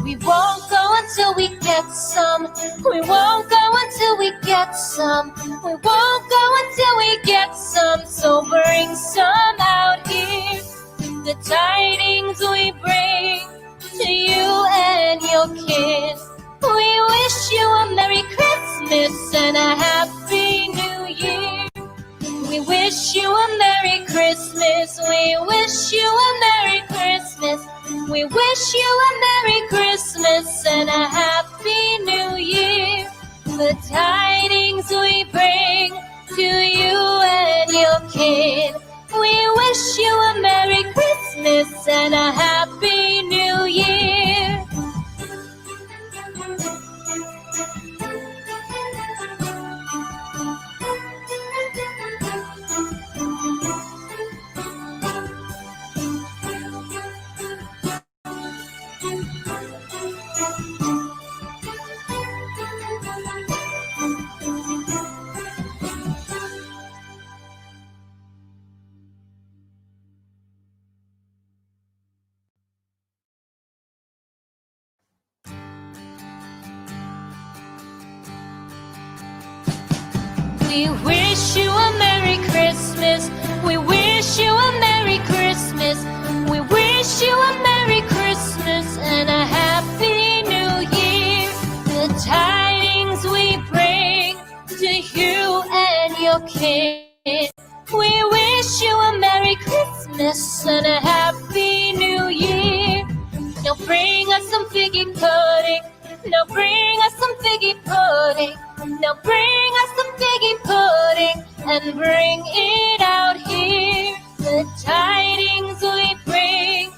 We won't go until we get some. We won't go until we get some. We won't go until we get some. So bring some out here. The tidings we bring to you and your kids. We wish you a Merry Christmas and a Happy New Year. We wish you a Merry Christmas. We wish you a Merry Christmas. We wish you a Merry Christmas and a Happy New Year. The tidings we bring to you and your kid. We wish you a Merry Christmas and a Happy New Year. We wish you a Merry Christmas. We wish you a Merry Christmas. We wish you a Merry Christmas and a Happy New Year. The tidings we bring to you and your kid. We wish you a Merry Christmas and a Happy New Year. Now bring us some figgy pudding. Now bring us some figgy pudding. Now bring us some figgy pudding and bring it out here. The tidings we bring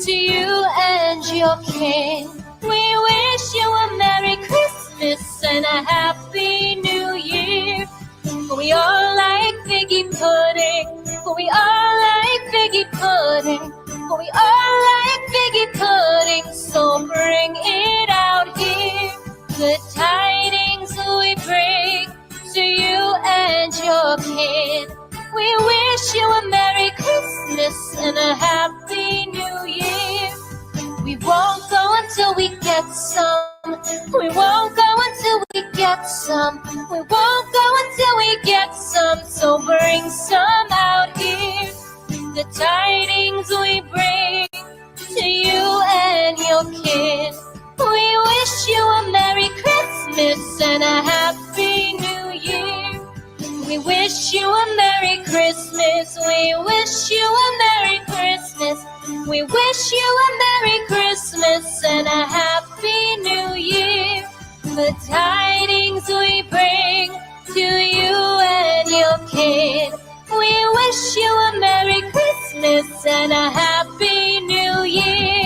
to you and your king. We wish you a Merry Christmas and a Happy New Year. We all like figgy pudding. We all like figgy pudding. We all like figgy pudding. So bring it out here. The tidings we bring to you and your kid. We wish you a Merry Christmas and a Happy New Year. We won't go until we get some. We won't go until we get some. We won't go until we get some. So bring some out here. The tidings we bring to you and your kid. We wish you a Merry Christmas and a Happy New Year. We wish you a Merry Christmas. We wish you a Merry Christmas. We wish you a Merry Christmas and a Happy New Year. The tidings we bring to you and your kid. We wish you a Merry Christmas and a Happy New Year.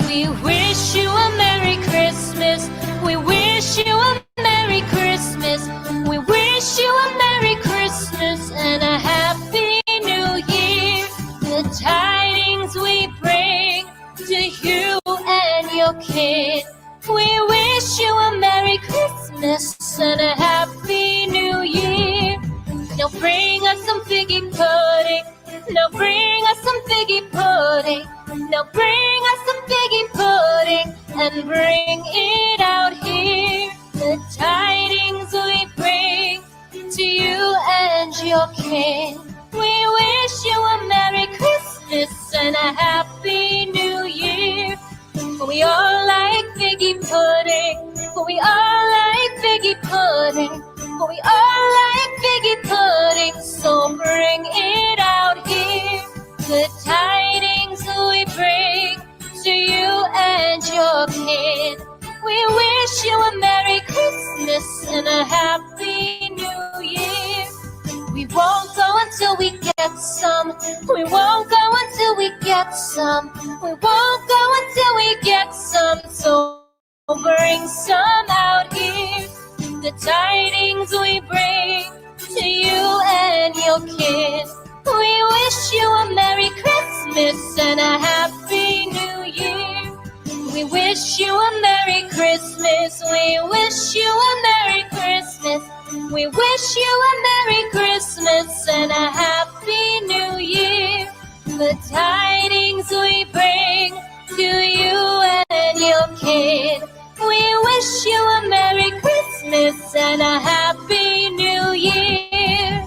We wish you a Merry Christmas. We wish you a Merry Christmas. We wish you a Merry Christmas and a Happy New Year. The tidings we bring to you and your kid. We wish you a Merry Christmas and a Happy New Year. Now bring us some figgy pudding. Now bring us some figgy pudding. Now bring us some figgy pudding and bring it out here. The tidings we bring to you and your kin. We wish you a Merry Christmas and a Happy New Year. We all like figgy pudding. We all like figgy pudding. We all like figgy pudding. So bring it out here. The tidings we bring to you and your kid. We wish you a Merry Christmas and a Happy New Year. We won't go until we get some. We won't go until we get some. We won't go until we get some. So bring some out here. The tidings we bring to you and your kid. We wish you a Merry Christmas and a Happy New Year. We wish you a Merry Christmas. We wish you a Merry Christmas. We wish you a Merry Christmas and a Happy New Year. The tidings we bring to you and your kid. We wish you a Merry Christmas and a Happy New Year.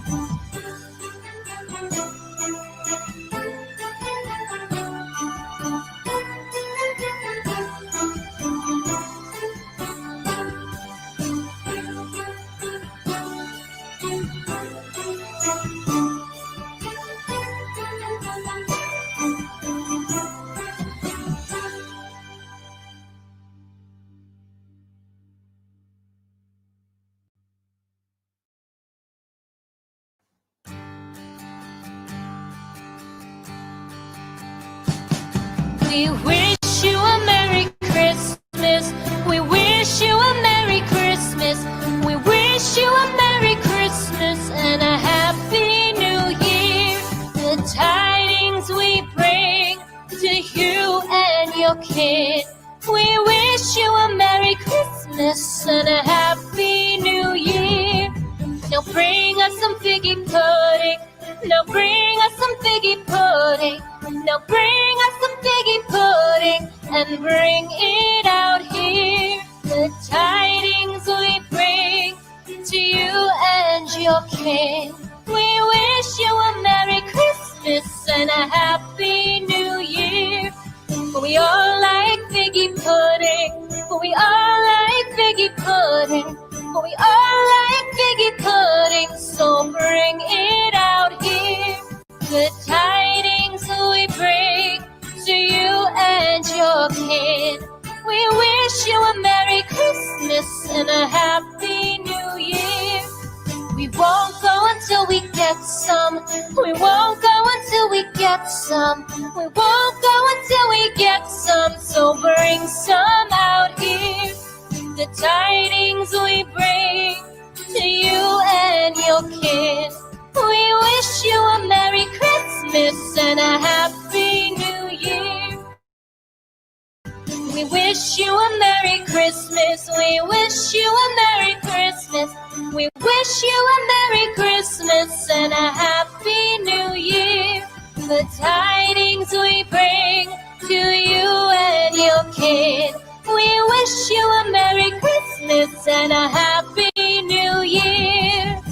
We wish you a Merry Christmas. We wish you a Merry Christmas. We wish you a Merry Christmas and a Happy New Year. The tidings we bring to you and your kid. We wish you a Merry Christmas and a Happy New Year. Now bring us some figgy pudding. Now bring us some figgy pudding. Now bring us some figgy pudding and bring it out here. The tidings we bring to you and your kin. We wish you a Merry Christmas and a Happy New Year. We all like figgy pudding. We all like figgy pudding. We all like figgy pudding. So bring it out here. The tidings we bring to you and your kid. We wish you a Merry Christmas and a Happy New Year. We won't go until we get some. We won't go until we get some. We won't go until we get some. So bring some out here. The tidings we bring to you and your kid. We wish you a Merry Christmas and a Happy New Year. We wish you a Merry Christmas. We wish you a Merry Christmas. We wish you a Merry Christmas and a Happy New Year. The tidings we bring to you and your kid. We wish you a Merry Christmas and a Happy New Year.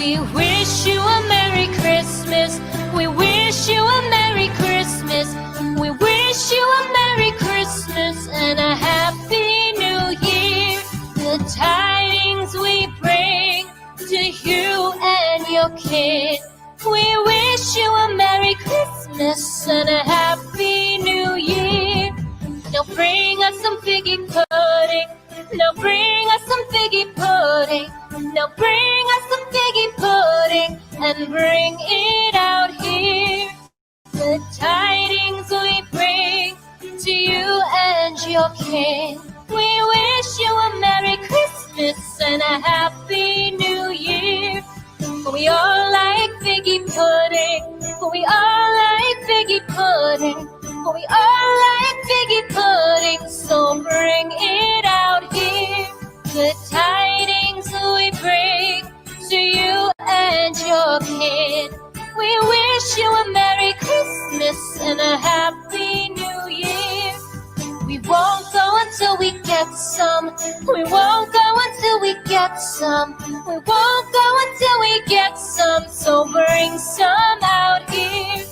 We wish you a Merry Christmas. We wish you a Merry Christmas. We wish you a Merry Christmas and a Happy New Year. The tidings we bring to you and your kid. We wish you a Merry Christmas and a Happy New Year. Now bring us some figgy pudding. Now bring us some figgy pudding. Now bring us some figgy pudding and bring it out here. The tidings we bring to you and your kin. We wish you a Merry Christmas and a Happy New Year. We all like figgy pudding. We all like figgy pudding. We all like figgy pudding. So bring it out here. The tidings we bring to you and your kid. We wish you a Merry Christmas and a Happy New Year. We won't go until we get some. We won't go until we get some. We won't go until we get some. So bring some out here.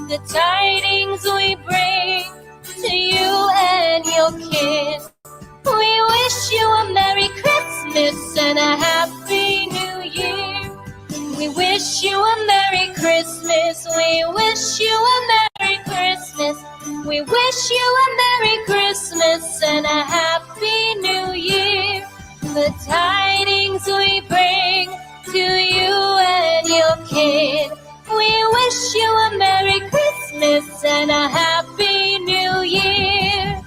The tidings we bring to you and your kids. We wish you a Merry Christmas and a Happy New Year. We wish you a Merry Christmas. We wish you a Merry Christmas. We wish you a Merry Christmas and a Happy New Year. The tidings we bring to you and your kid. We wish you a Merry Christmas and a Happy New Year.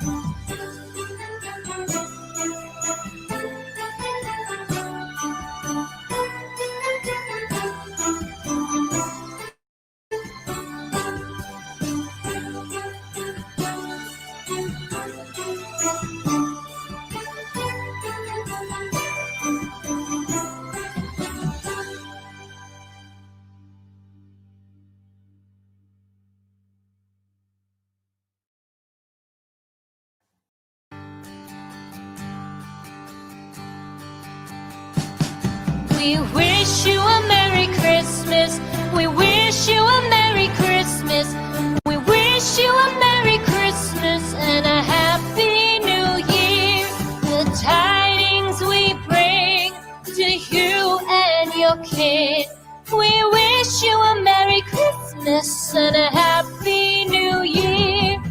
We wish you a Merry Christmas. We wish you a Merry Christmas. We wish you a Merry Christmas and a Happy New Year. The tidings we bring to you and your kid. We wish you a Merry Christmas and a Happy New Year.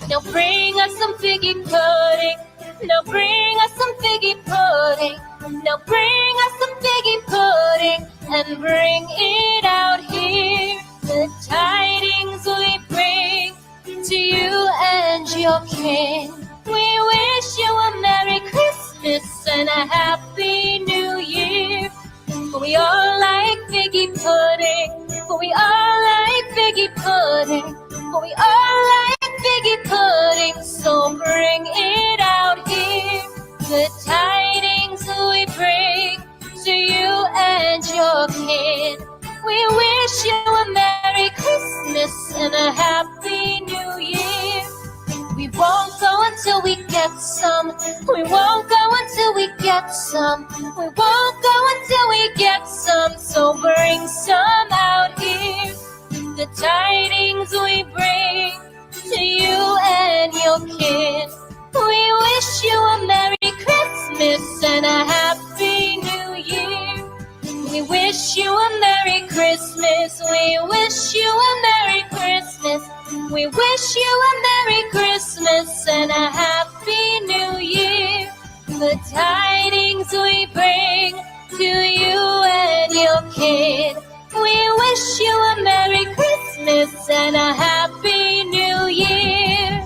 Now bring us some figgy pudding. Now bring us some figgy pudding. Now bring us some figgy pudding and bring it out here. The tidings we bring to you and your kin. We wish you a Merry Christmas and a Happy New Year. We all like figgy pudding. We all like figgy pudding. We all like figgy pudding. So bring it out here. The tidings we bring to you and your kid. We wish you a Merry Christmas and a Happy New Year. We won't go until we get some. We won't go until we get some. We won't go until we get some. So bring some out here. The tidings we bring to you and your kid. We wish you a Merry Christmas and a Happy New Year. We wish you a Merry Christmas. We wish you a Merry Christmas. We wish you a Merry Christmas and a Happy New Year. The tidings we bring to you and your kid. We wish you a Merry Christmas and a Happy New Year.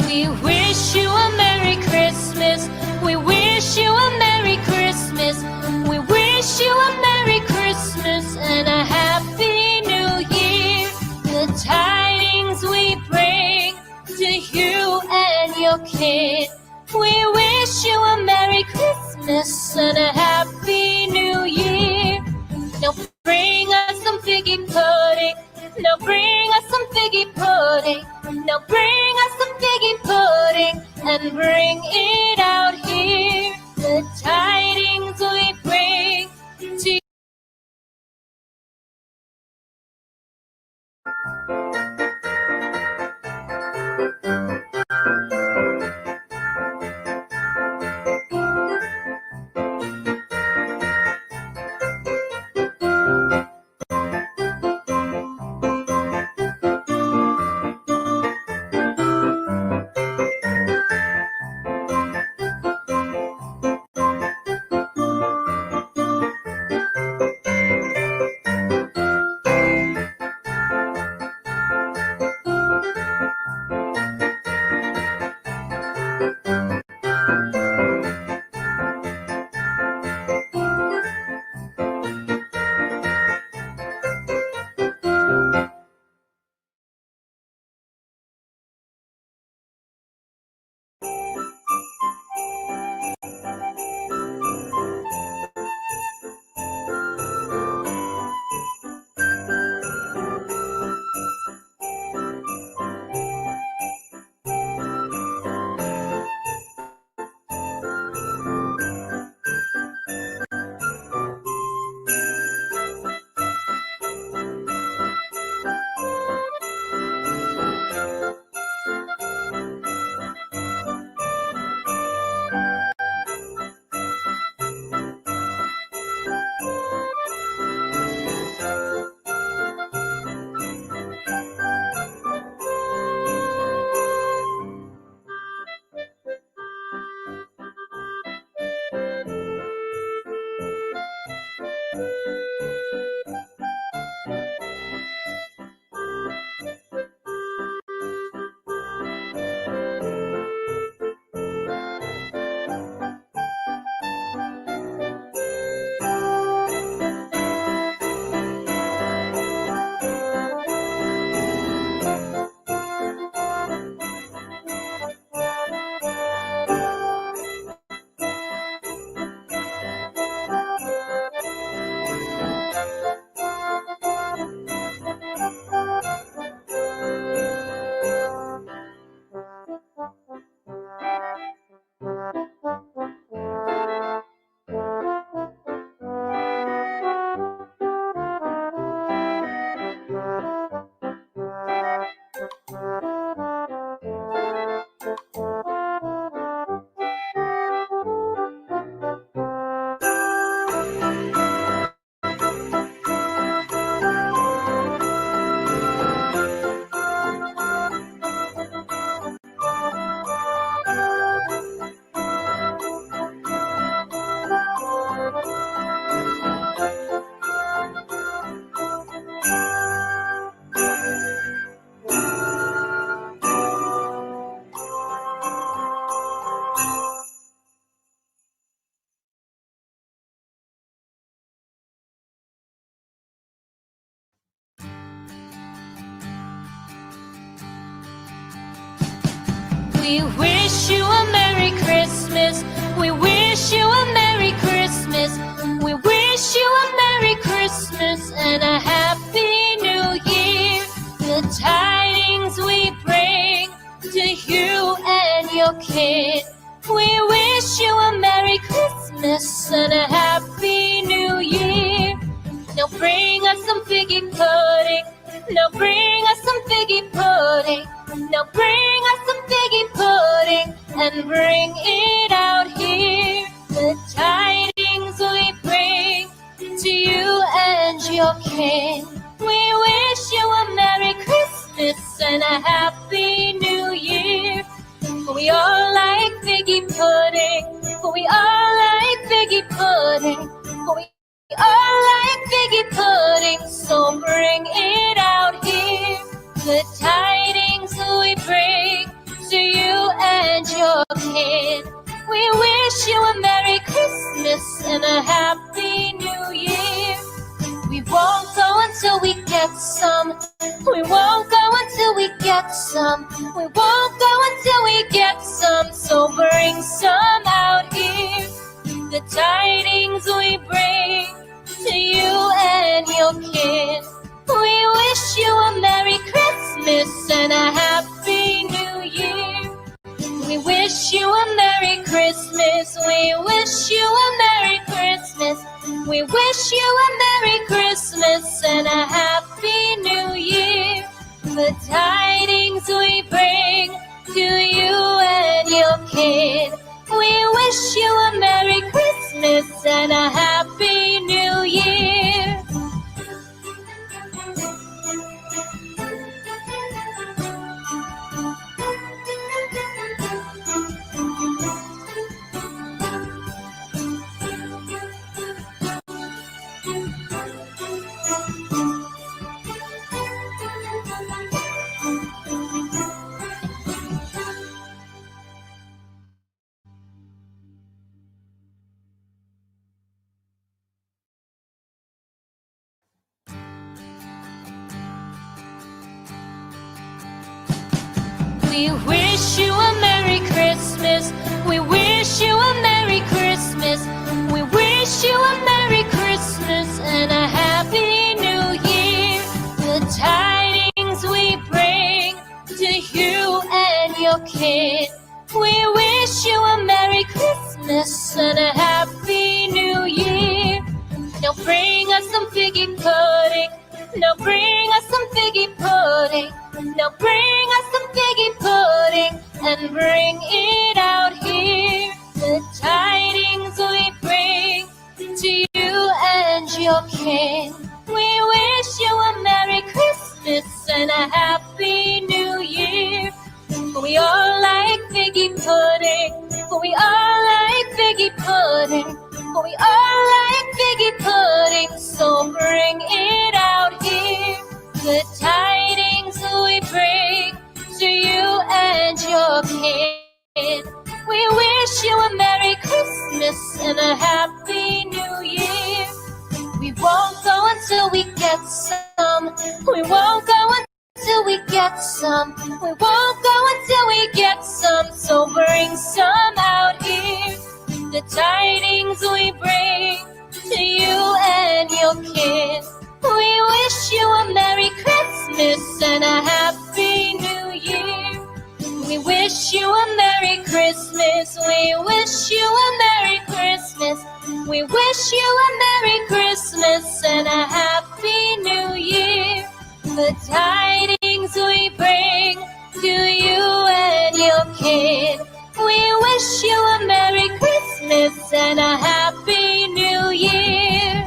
We wish you a Merry Christmas. We wish you a Merry Christmas. We wish you a Merry Christmas and a Happy New Year. The tidings we bring to you and your kid. We wish you a Merry Christmas and a Happy New Year. Now bring us some figgy pudding. Now bring us some figgy pudding. Now bring us some figgy pudding and bring it out here. The tidings we bring to you. We wish you a Merry Christmas. We wish you a Merry Christmas. We wish you a Merry Christmas and a Happy New Year. The tidings we bring to you and your kid. We wish you a Merry Christmas and a Happy New Year. Now bring us some figgy pudding. Now bring us some figgy pudding. Now bring us some figgy pudding and bring it out here. The tidings we bring to you and your king. We wish you a Merry Christmas and a Happy New Year. We all like figgy pudding. We all like figgy pudding. We all like figgy pudding. So bring it out here. The tidings we bring to you and your kid. We wish you a Merry Christmas and a Happy New Year. We won't go until we get some. We won't go until we get some. We won't go until we get some. So bring some out here. The tidings we bring to you and your kid. We wish you a Merry Christmas and a Happy New Year. We wish you a Merry Christmas. We wish you a Merry Christmas. We wish you a Merry Christmas and a Happy New Year. The tidings we bring to you and your kid. We wish you a Merry Christmas and a Happy New Year. We wish you a Merry Christmas. We wish you a Merry Christmas. We wish you a Merry Christmas and a Happy New Year. The tidings we bring to you and your kid. We wish you a Merry Christmas and a Happy New Year. Now bring us some figgy pudding. Now bring us some figgy pudding. Now bring us some figgy pudding and bring it out here. The tidings we bring to you and your king. We wish you a Merry Christmas and a Happy New Year. We all like figgy pudding. We all like figgy pudding. We all like figgy pudding. So bring it out here. The tidings we bring to you and your kid. We wish you a Merry Christmas and a Happy New Year. We won't go until we get some. We won't go until we get some. We won't go until we get some. So bring some out here. The tidings we bring to you and your kid. We wish you a Merry Christmas and a Happy New Year. We wish you a Merry Christmas. We wish you a Merry Christmas. We wish you a Merry Christmas and a Happy New Year. The tidings we bring to you and your kid. We wish you a Merry Christmas and a Happy New Year.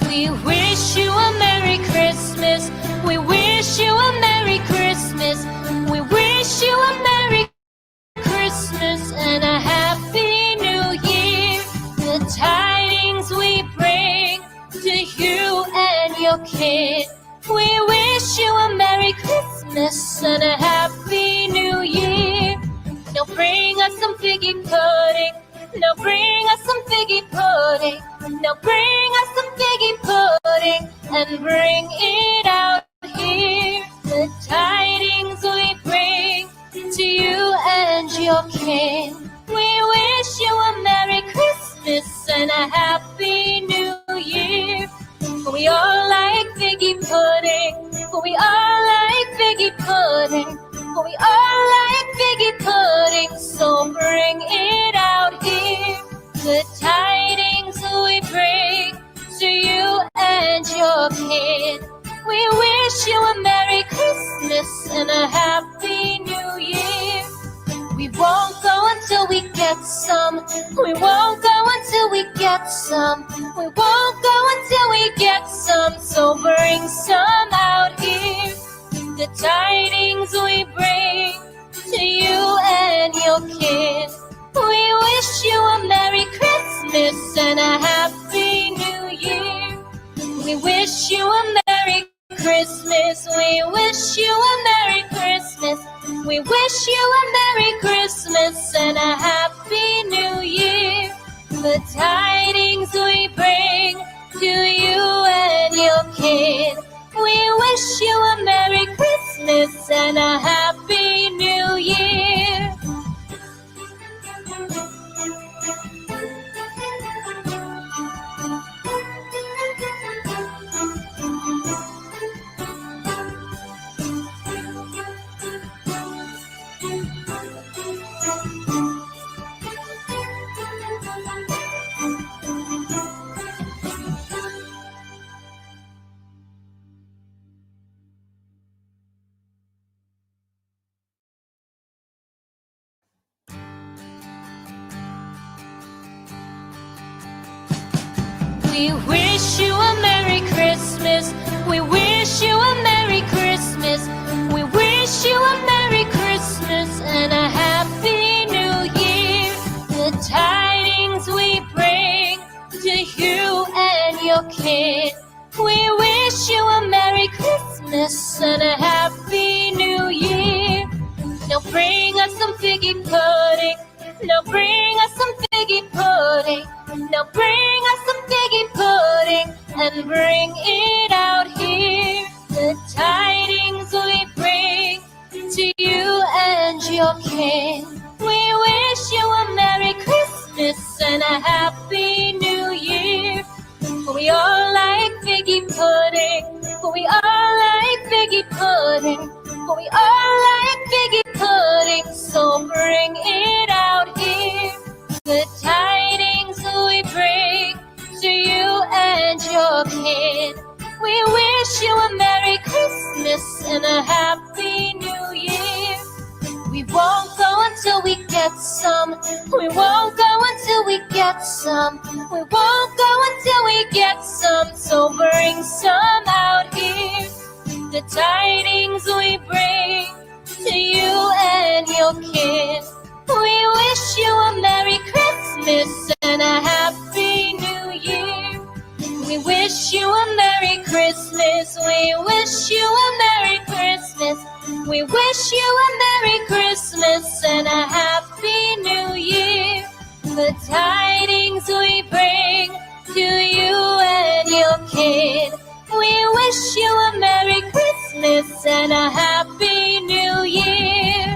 We wish you a Merry Christmas. We wish you a Merry Christmas. We wish you a Merry Christmas and a Happy New Year. The tidings we bring to you and your kid. We wish you a Merry Christmas and a Happy New Year. Now bring us some figgy pudding. Now bring us some figgy pudding. Now bring us some figgy pudding and bring it out here. The tidings we bring to you and your king. We wish you a Merry Christmas and a Happy New Year. We all like figgy pudding. We all like figgy pudding. We all like figgy pudding. So bring it out here. The tidings we bring to you and your kid. We wish you a Merry Christmas and a Happy New Year. We won't go until we get some. We won't go until we get some. We won't go until we get some. So bring some out here. The tidings we bring to you and your kid. We wish you a Merry Christmas and a Happy New Year. We wish you a Merry Christmas. We wish you a Merry Christmas. We wish you a Merry Christmas and a Happy New Year. The tidings we bring to you and your kid. We wish you a Merry Christmas and a Happy New Year. We wish you a Merry Christmas. We wish you a Merry Christmas. We wish you a Merry Christmas and a Happy New Year. The tidings we bring to you and your kid. We wish you a Merry Christmas and a Happy New Year. Now bring us some figgy pudding. Now bring us some figgy pudding. Now bring us some figgy pudding and bring it out here. The tidings we bring to you and your king. We wish you a Merry Christmas and a Happy New Year. We all like figgy pudding. We all like figgy pudding. We all like figgy pudding. So bring it out here. The tidings we bring to you and your kid. We wish you a Merry Christmas and a Happy New Year. We won't go until we get some. We won't go until we get some. We won't go until we get some. So bring some out here. The tidings we bring to you and your kid. We wish you a Merry Christmas and a Happy New Year. We wish you a Merry Christmas. We wish you a Merry Christmas. We wish you a Merry Christmas and a Happy New Year. The tidings we bring to you and your kid. We wish you a Merry Christmas and a Happy New Year.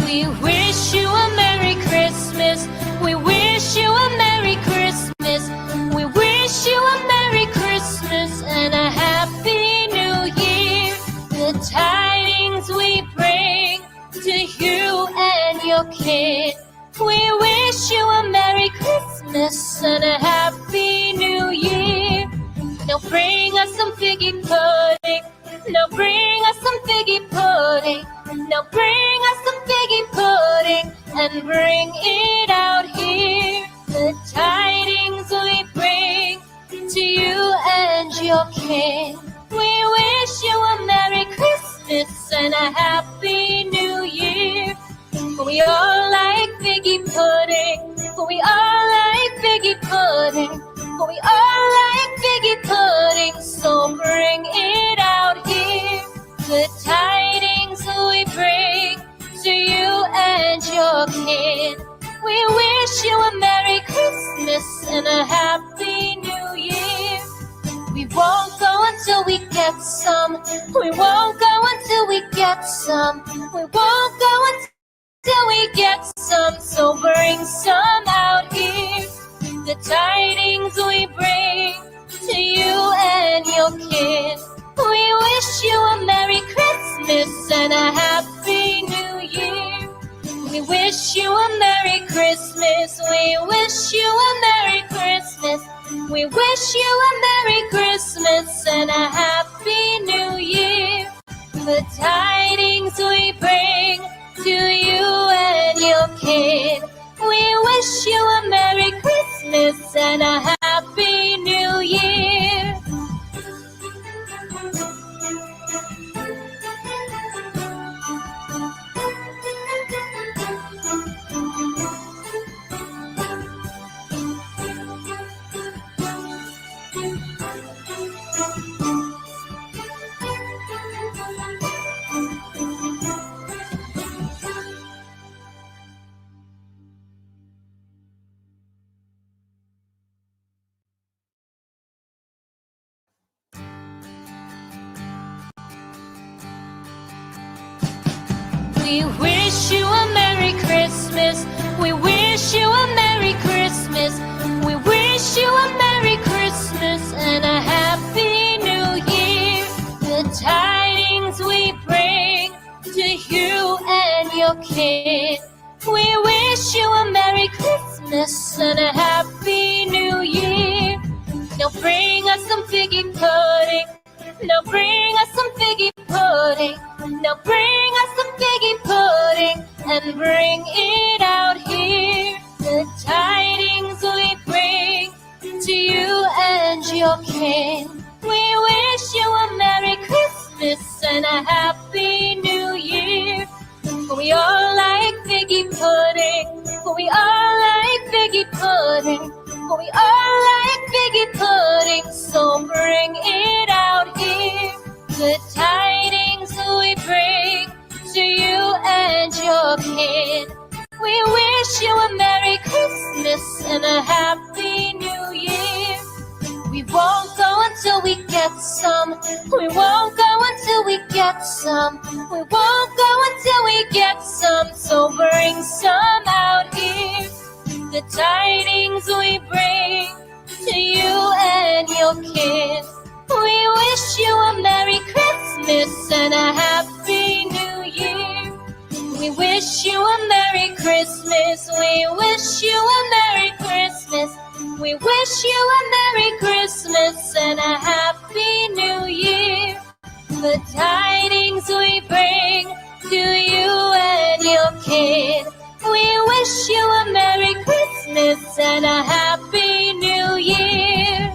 We wish you a Merry Christmas. We wish you a Merry Christmas. We wish you a Merry Christmas and a Happy New Year. The tidings we bring to you and your kid. We wish you a Merry Christmas and a Happy New Year. Now bring us some figgy pudding. Now bring us some figgy pudding. Now bring us some figgy pudding and bring it out here. The tidings we bring to you and your king. We wish you a Merry Christmas and a Happy New Year. For we all like figgy pudding. For we all like figgy pudding. For we all like figgy pudding. So bring it out here. The tidings we bring to you and your kin. We wish you a Merry Christmas and a Happy New Year. We won't go until we get some. We won't go until we get some. We won't go until we get some. So bring some out here. The tidings we bring to you and your kin. We wish you a Merry Christmas and a Happy New Year. We wish you a Merry Christmas. We wish you a Merry Christmas. We wish you a Merry Christmas and a Happy New Year. The tidings we bring to you and your kid. We wish you a Merry Christmas and a Happy New Year. We wish you a Merry Christmas. We wish you a Merry Christmas. We wish you a Merry Christmas and a Happy New Year. The tidings we bring to you and your kid. We wish you a Merry Christmas and a Happy New Year. Now bring us some figgy pudding. Now bring us some figgy pudding. Now bring us some figgy pudding and bring it out here. The tidings we bring to you and your kin. We wish you a Merry Christmas and a Happy New Year. For we all like figgy pudding. For we all like figgy pudding. We are like figgy pudding, so bring it out here. Good tidings we bring to you and your kin. We wish you a Merry Christmas and a Happy New Year. We won't go until we get some. We won't go until we get some. We won't go until we get some. So bring some out here. The tidings we bring to you and your kin. We wish you a Merry Christmas and a Happy New Year. We wish you a Merry Christmas. We wish you a Merry Christmas. We wish you a Merry Christmas and a Happy New Year. The tidings we bring to you and your kin. We wish you a Merry Christmas and a Happy New Year.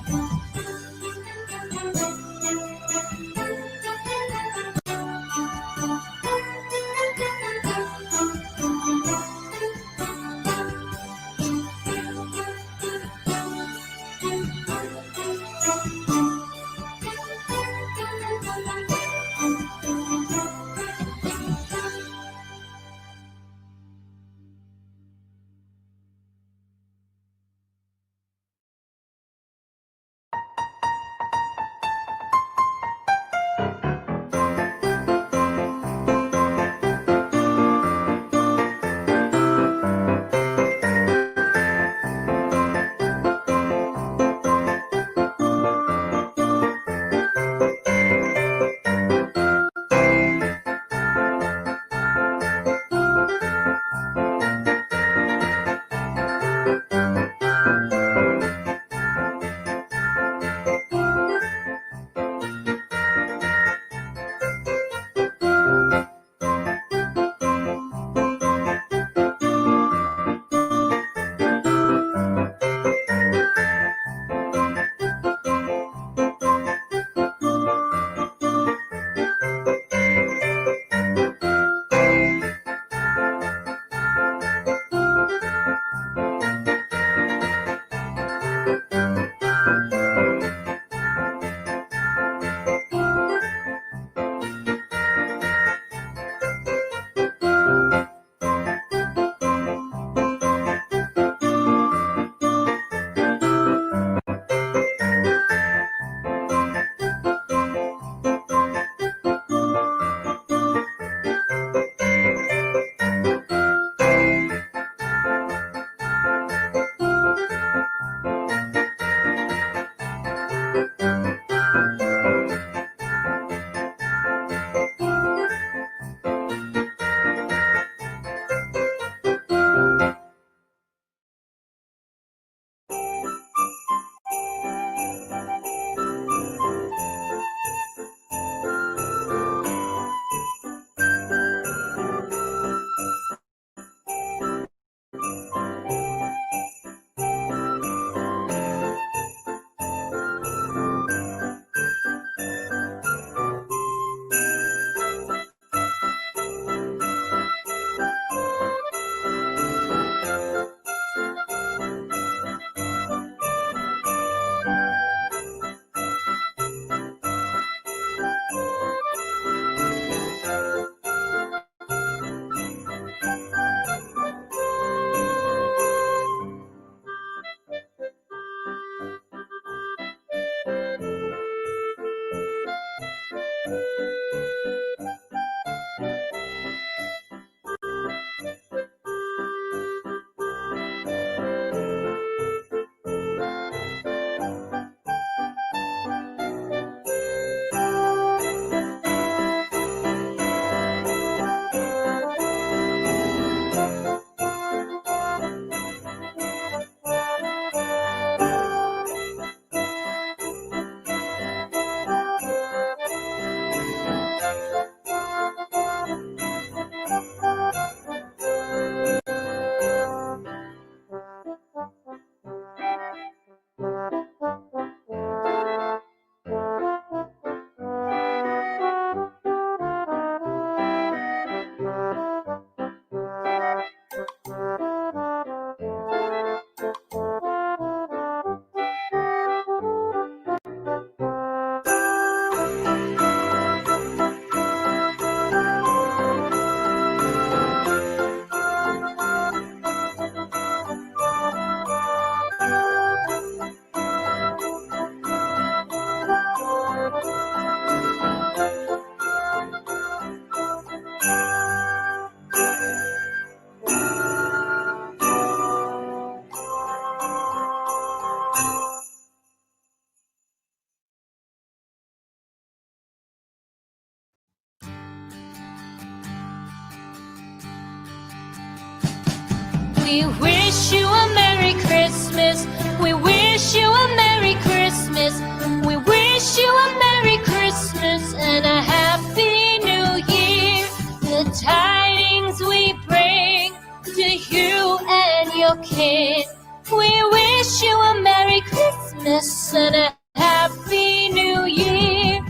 We wish you a Merry Christmas. We wish you a Merry Christmas. We wish you a Merry Christmas and a Happy New Year. The tidings we bring to you and your kin. We wish you a Merry Christmas and a Happy New Year.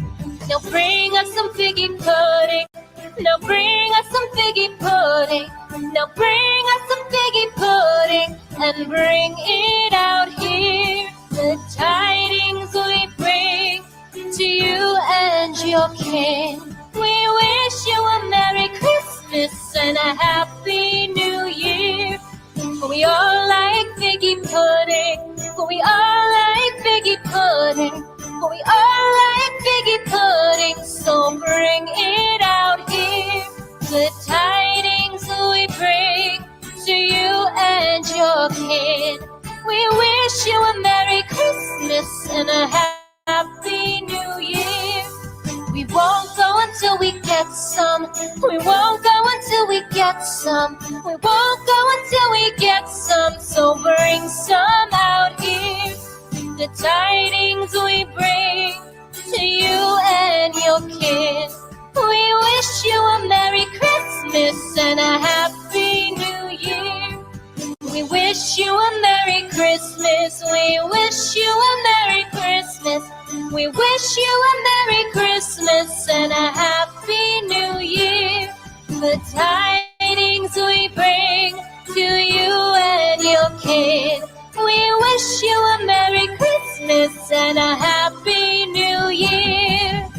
Now bring us some figgy pudding. Now bring us some figgy pudding. Now bring us some figgy pudding and bring it out here. The tidings we bring to you and your kin. We wish you a Merry Christmas and a Happy New Year. We all like figgy pudding. We all like figgy pudding. We all like figgy pudding. So bring it out here. The tidings we bring to you and your kin. We wish you a Merry Christmas and a Happy New Year. We won't go until we get some. We won't go until we get some. We won't go until we get some. So bring some out here. The tidings we bring to you and your kin. We wish you a Merry Christmas and a Happy New Year. We wish you a Merry Christmas. We wish you a Merry Christmas. We wish you a Merry Christmas and a Happy New Year. The tidings we bring to you and your kin. We wish you a Merry Christmas and a Happy New Year.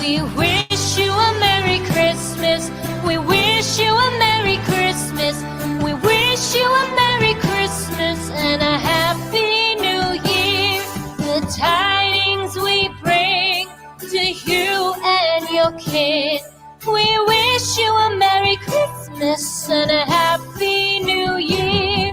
We wish you a Merry Christmas. We wish you a Merry Christmas. We wish you a Merry Christmas and a Happy New Year. The tidings we bring to you and your kin. We wish you a Merry Christmas and a Happy New Year.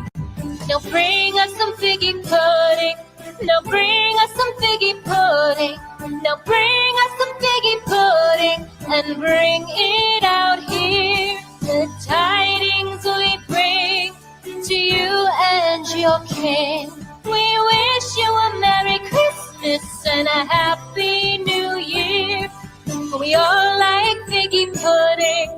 Now bring us some figgy pudding. Now bring us some figgy pudding. Now bring us some figgy pudding and bring it out here. The tidings we bring to you and your kin. We wish you a Merry Christmas and a Happy New Year. We all like figgy pudding.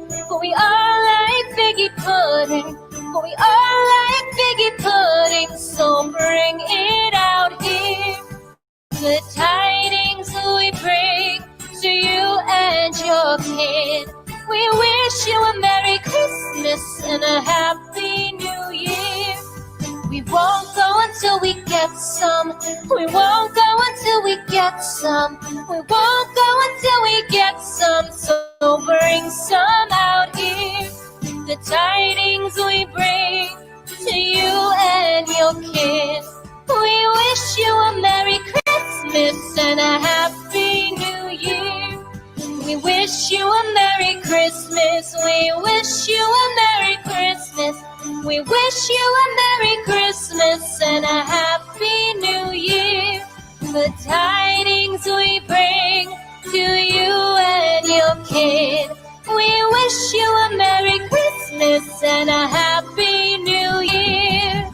We all like figgy pudding. We all like figgy pudding. So bring it out here. The tidings we bring to you and your kin. We wish you a Merry Christmas and a Happy New Year. We won't go until we get some. We won't go until we get some. We won't go until we get some. So bring some out here. The tidings we bring to you and your kin. We wish you a Merry Christmas and a Happy New Year. We wish you a Merry Christmas. We wish you a Merry Christmas. We wish you a Merry Christmas and a Happy New Year. The tidings we bring to you and your kin. We wish you a Merry Christmas and a Happy New Year.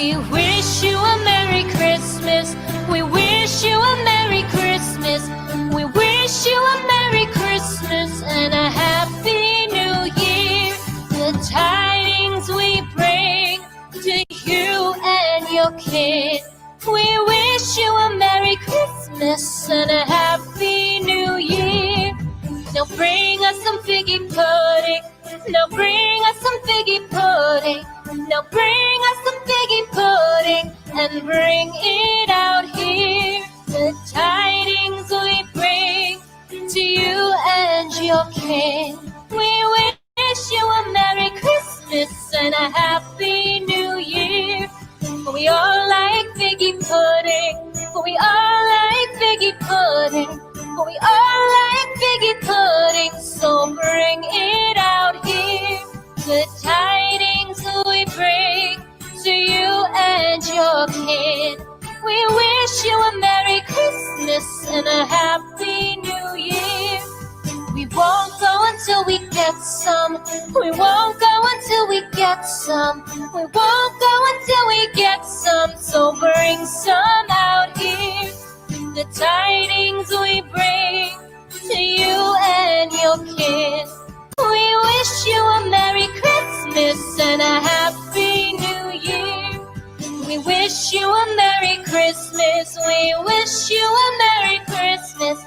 We wish you a Merry Christmas. We wish you a Merry Christmas. We wish you a Merry Christmas and a Happy New Year. The tidings we bring to you and your kid. We wish you a Merry Christmas and a Happy New Year. Now bring us some figgy pudding. Now bring us some figgy pudding. Now bring us some figgy pudding and bring it out here. The tidings we bring to you and your king. We wish you a Merry Christmas and a Happy New Year. We all like figgy pudding. We all like figgy pudding. We all like figgy pudding. So bring it out here. The tidings we bring to you and your kid. We wish you a Merry Christmas and a Happy New Year. We won't go until we get some. We won't go until we get some. We won't go until we get some. So bring some out here. The tidings we bring to you and your kid. We wish you a Merry Christmas and a Happy New Year. We wish you a Merry Christmas. We wish you a Merry Christmas.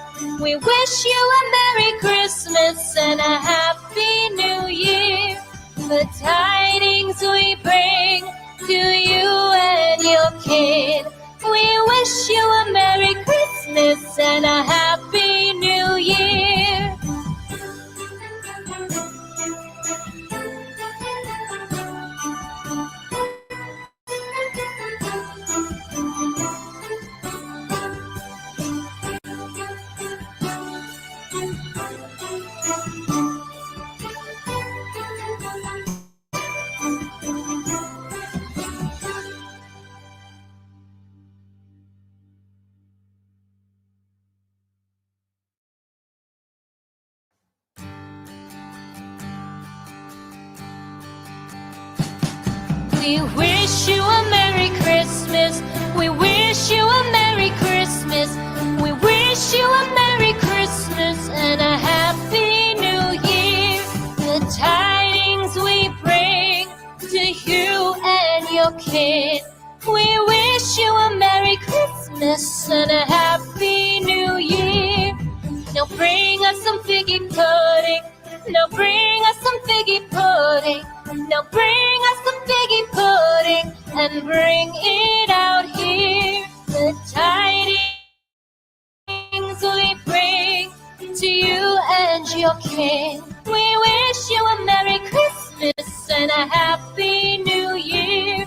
We wish you a Merry Christmas and a Happy New Year. The tidings we bring to you and your kid. We wish you a Merry Christmas and a Happy New Year. We wish you a Merry Christmas. We wish you a Merry Christmas. We wish you a Merry Christmas and a Happy New Year. The tidings we bring to you and your kid. We wish you a Merry Christmas and a Happy New Year. Now bring us some figgy pudding. Now bring us some figgy pudding. Now bring us some figgy pudding and bring it out here. The tidings we bring to you and your king. We wish you a Merry Christmas and a Happy New Year.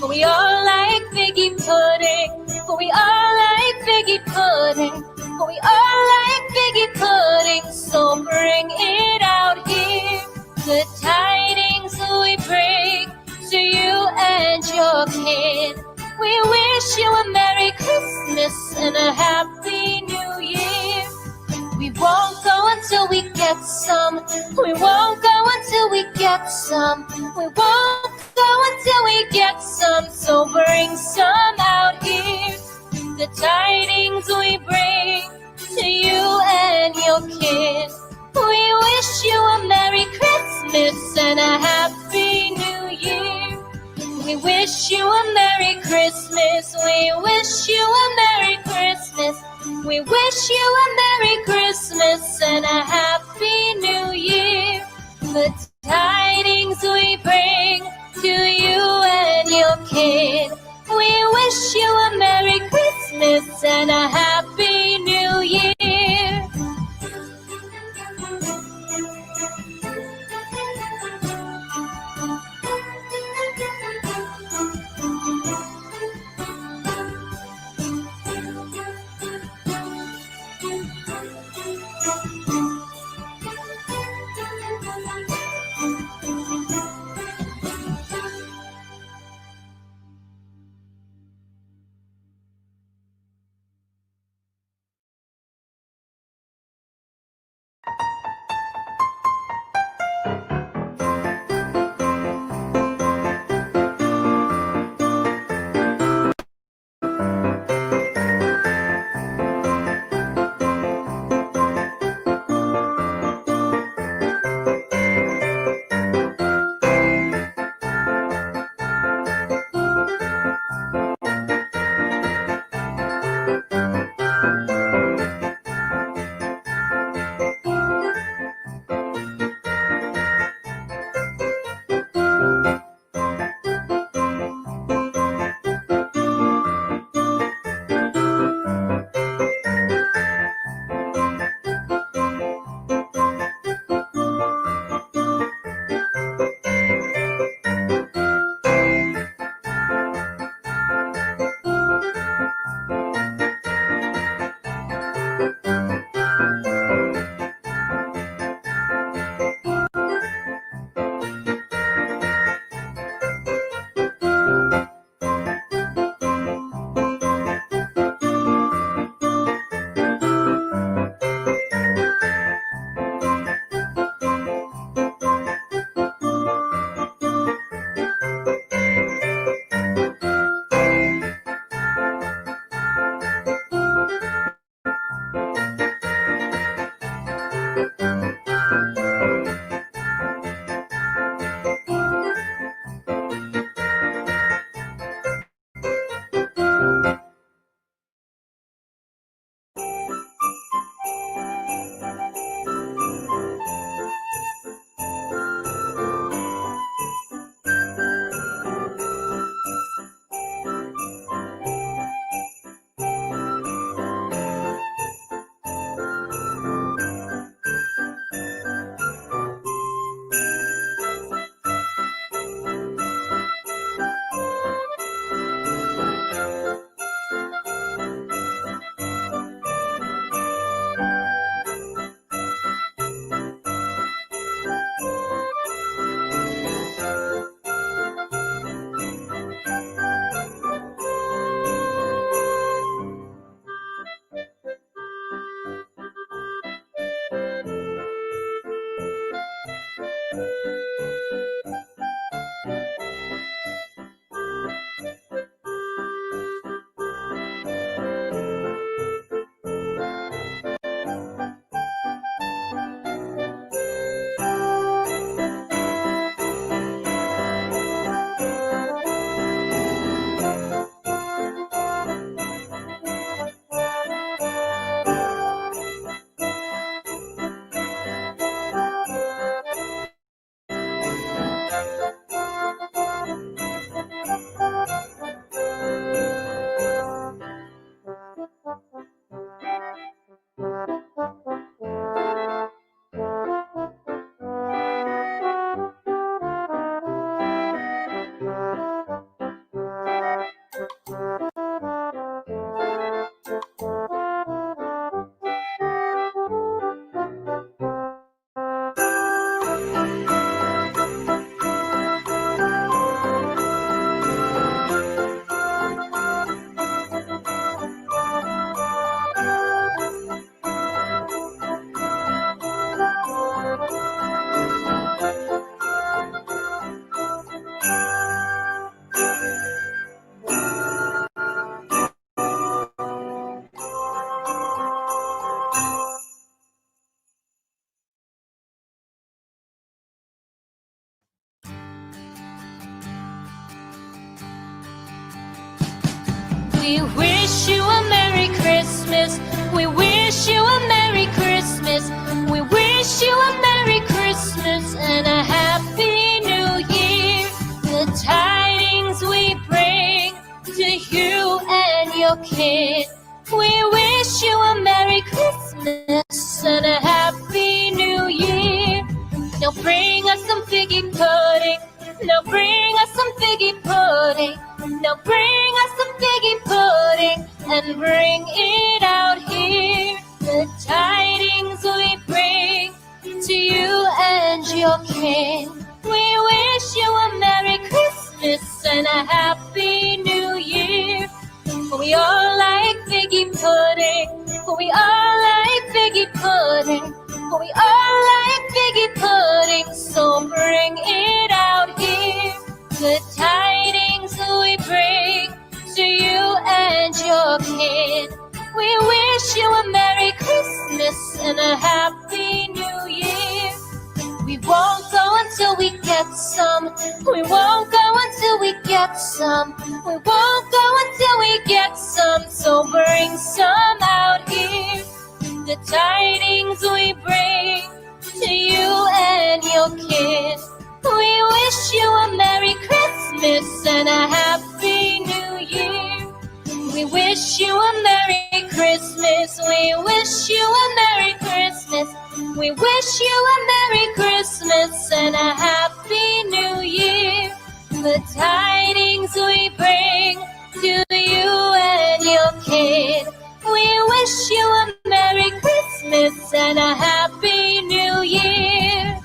For we all like figgy pudding. For we all like figgy pudding. For we all like figgy pudding. So bring it out here. The tidings we bring to you and your kid. We wish you a Merry Christmas and a Happy New Year. We won't go until we get some. We won't go until we get some. We won't go until we get some. So bring some out here. The tidings we bring to you and your kid. We wish you a Merry Christmas and a Happy New Year. We wish you a Merry Christmas. We wish you a Merry Christmas. We wish you a Merry Christmas and a Happy New Year. The tidings we bring to you and your kid. We wish you a Merry Christmas and a Happy New Year. We wish you a Merry Christmas. We wish you a Merry Christmas. We wish you a Merry Christmas and a Happy New Year. The tidings we bring to you and your kid. We wish you a Merry Christmas and a Happy New Year. Now bring us some figgy pudding. Now bring us some figgy pudding. Now bring us some figgy pudding and bring it out here. The tidings we bring to you and your king. We wish you a Merry Christmas and a Happy New Year. We all like figgy pudding. We all like figgy pudding. We all like figgy pudding. So bring it out here. The tidings we bring to you and your kid. We wish you a Merry Christmas and a Happy New Year. We won't go until we get some. We won't go until we get some. We won't go until we get some. So bring some out here. The tidings we bring to you and your kid. We wish you a Merry Christmas and a Happy New Year. We wish you a Merry Christmas. We wish you a Merry Christmas. We wish you a Merry Christmas and a Happy New Year. The tidings we bring to you and your kid. We wish you a Merry Christmas and a Happy New Year.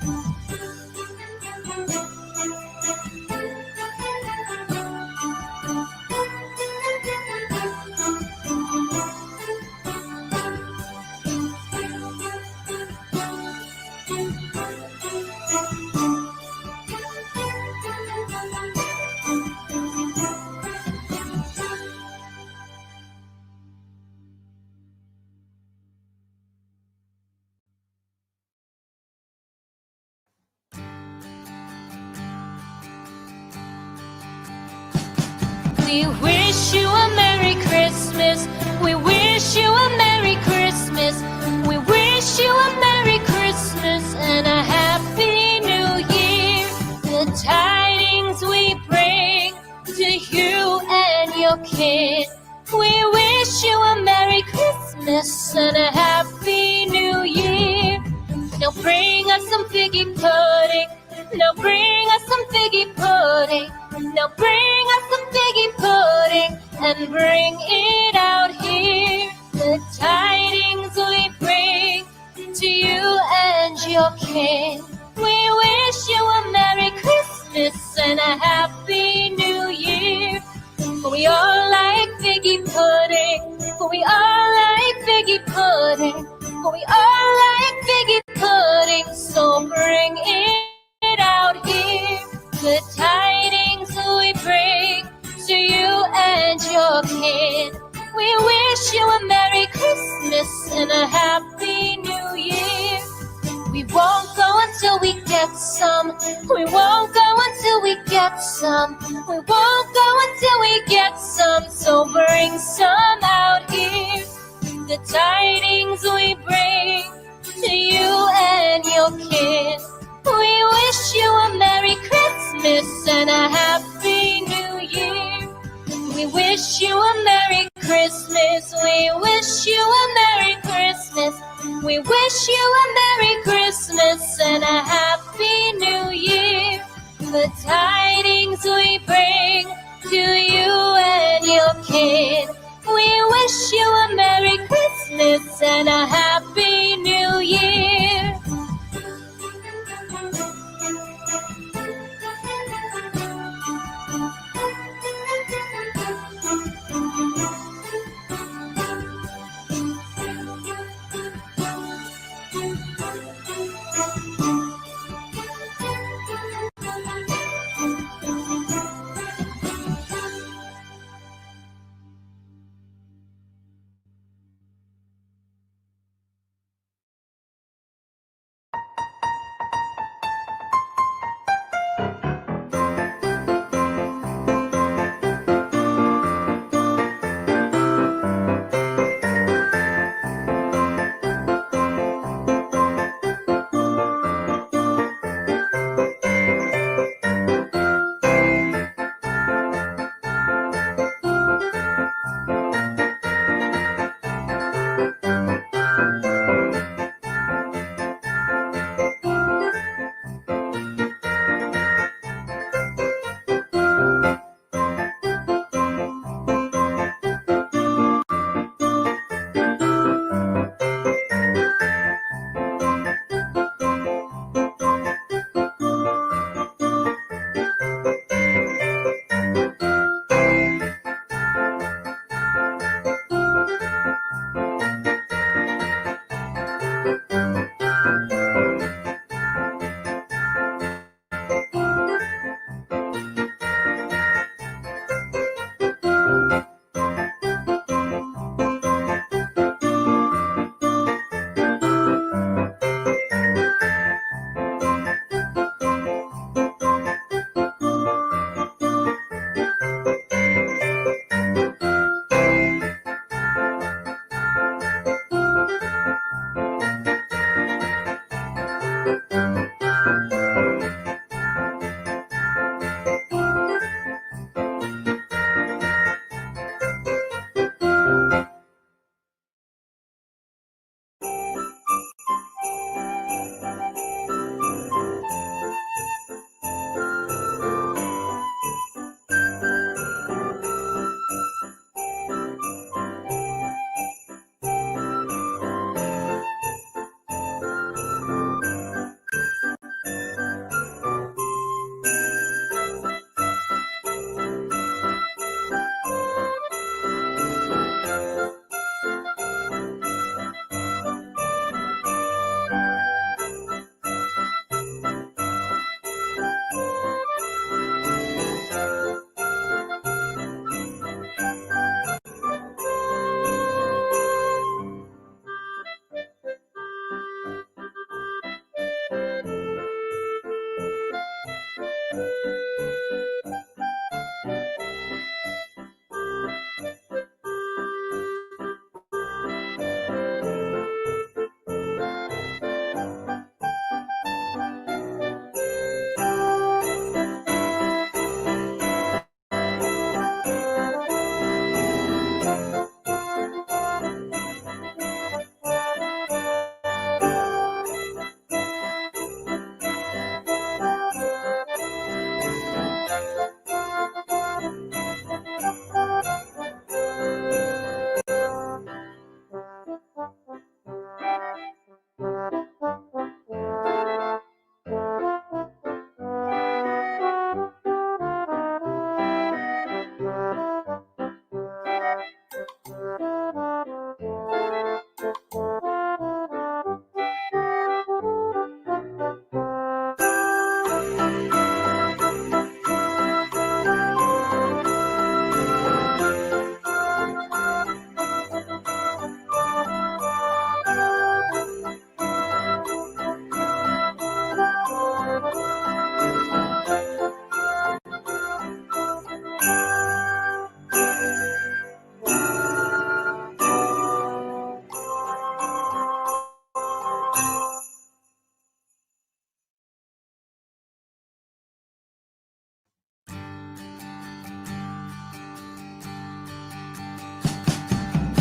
We wish you a Merry Christmas. We wish you a Merry Christmas. We wish you a Merry Christmas and a Happy New Year. The tidings we bring to you and your kid. We wish you a Merry Christmas and a Happy New Year. Now bring us some figgy pudding. Now bring us some figgy pudding. Now bring us some figgy pudding and bring it out here. The tidings we bring to you and your king. We wish you a Merry Christmas and a Happy New Year. We all like figgy pudding. We all like figgy pudding. We all like figgy pudding. So bring it out here. The tidings we bring to you and your kid. We wish you a Merry Christmas and a Happy New Year. We won't go until we get some. We won't go until we get some. We won't go until we get some. So bring some out here. The tidings we bring to you and your kid. We wish you a Merry Christmas and a Happy New Year. We wish you a Merry Christmas. We wish you a Merry Christmas. We wish you a Merry Christmas and a Happy New Year. The tidings we bring to you and your kid. We wish you a Merry Christmas and a Happy New Year.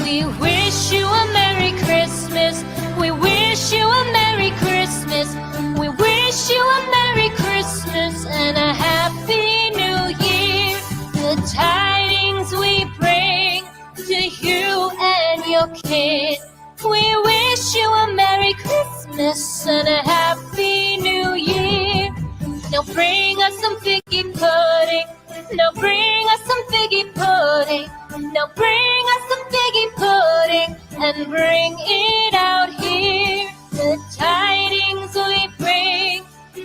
We wish you a Merry Christmas. We wish you a Merry Christmas. We wish you a Merry Christmas and a Happy New Year. The tidings we bring to you and your kid. We wish you a Merry Christmas and a Happy New Year. Now bring us some figgy pudding. Now bring us some figgy pudding. Now bring us some figgy pudding and bring it out here. The tidings we bring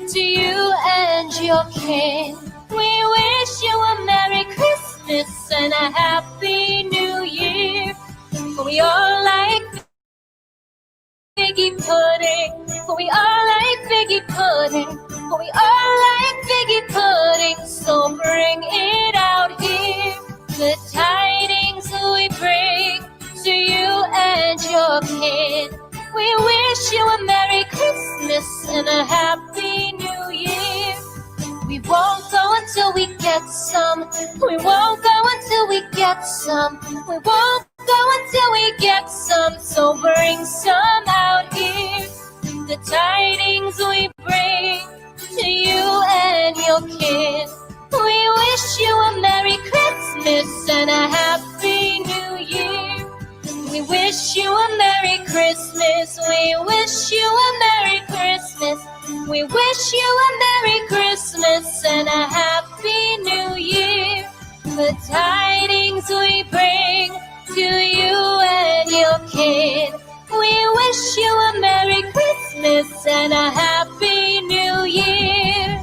to you and your kin. We wish you a Merry Christmas and a Happy New Year. We all like figgy pudding. We all like figgy pudding. We all like figgy pudding. So bring it out here. The tidings we bring to you and your kid. We wish you a Merry Christmas and a Happy New Year. We won't go until we get some. We won't go until we get some. We won't go until we get some. So bring some out here. The tidings we bring to you and your kid. We wish you a Merry Christmas and a Happy New Year. We wish you a Merry Christmas. We wish you a Merry Christmas. We wish you a Merry Christmas and a Happy New Year. The tidings we bring to you and your kid. We wish you a Merry Christmas and a Happy New Year.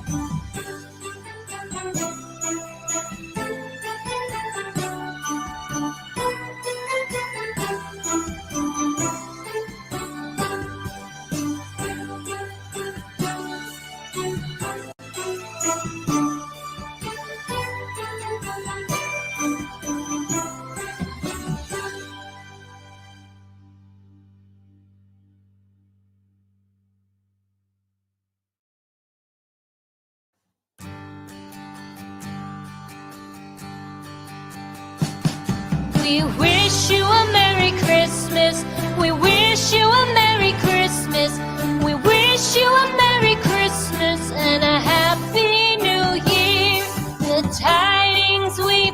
We wish you a Merry Christmas. We wish you a Merry Christmas. We wish you a Merry Christmas and a Happy New Year. The tidings we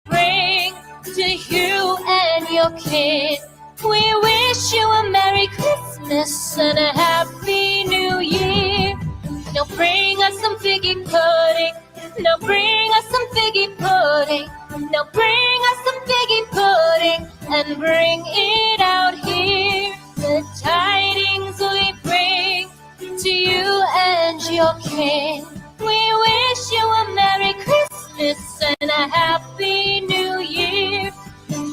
bring to you and your kid. We wish you a Merry Christmas and a Happy New Year. Now bring us some figgy pudding. Now bring us some figgy pudding. Now bring us some figgy pudding and bring it out here. The tidings we bring to you and your king. We wish you a Merry Christmas and a Happy New Year.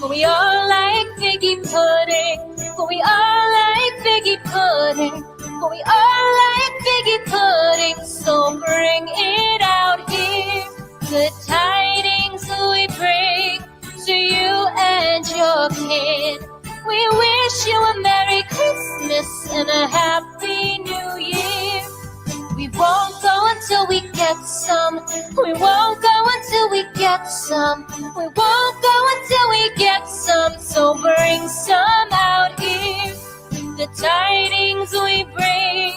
We all like figgy pudding. We all like figgy pudding. We all like figgy pudding. So bring it out here. The tidings we bring to you and your kid. We wish you a Merry Christmas and a Happy New Year. We won't go until we get some. We won't go until we get some. We won't go until we get some. So bring some out here. The tidings we bring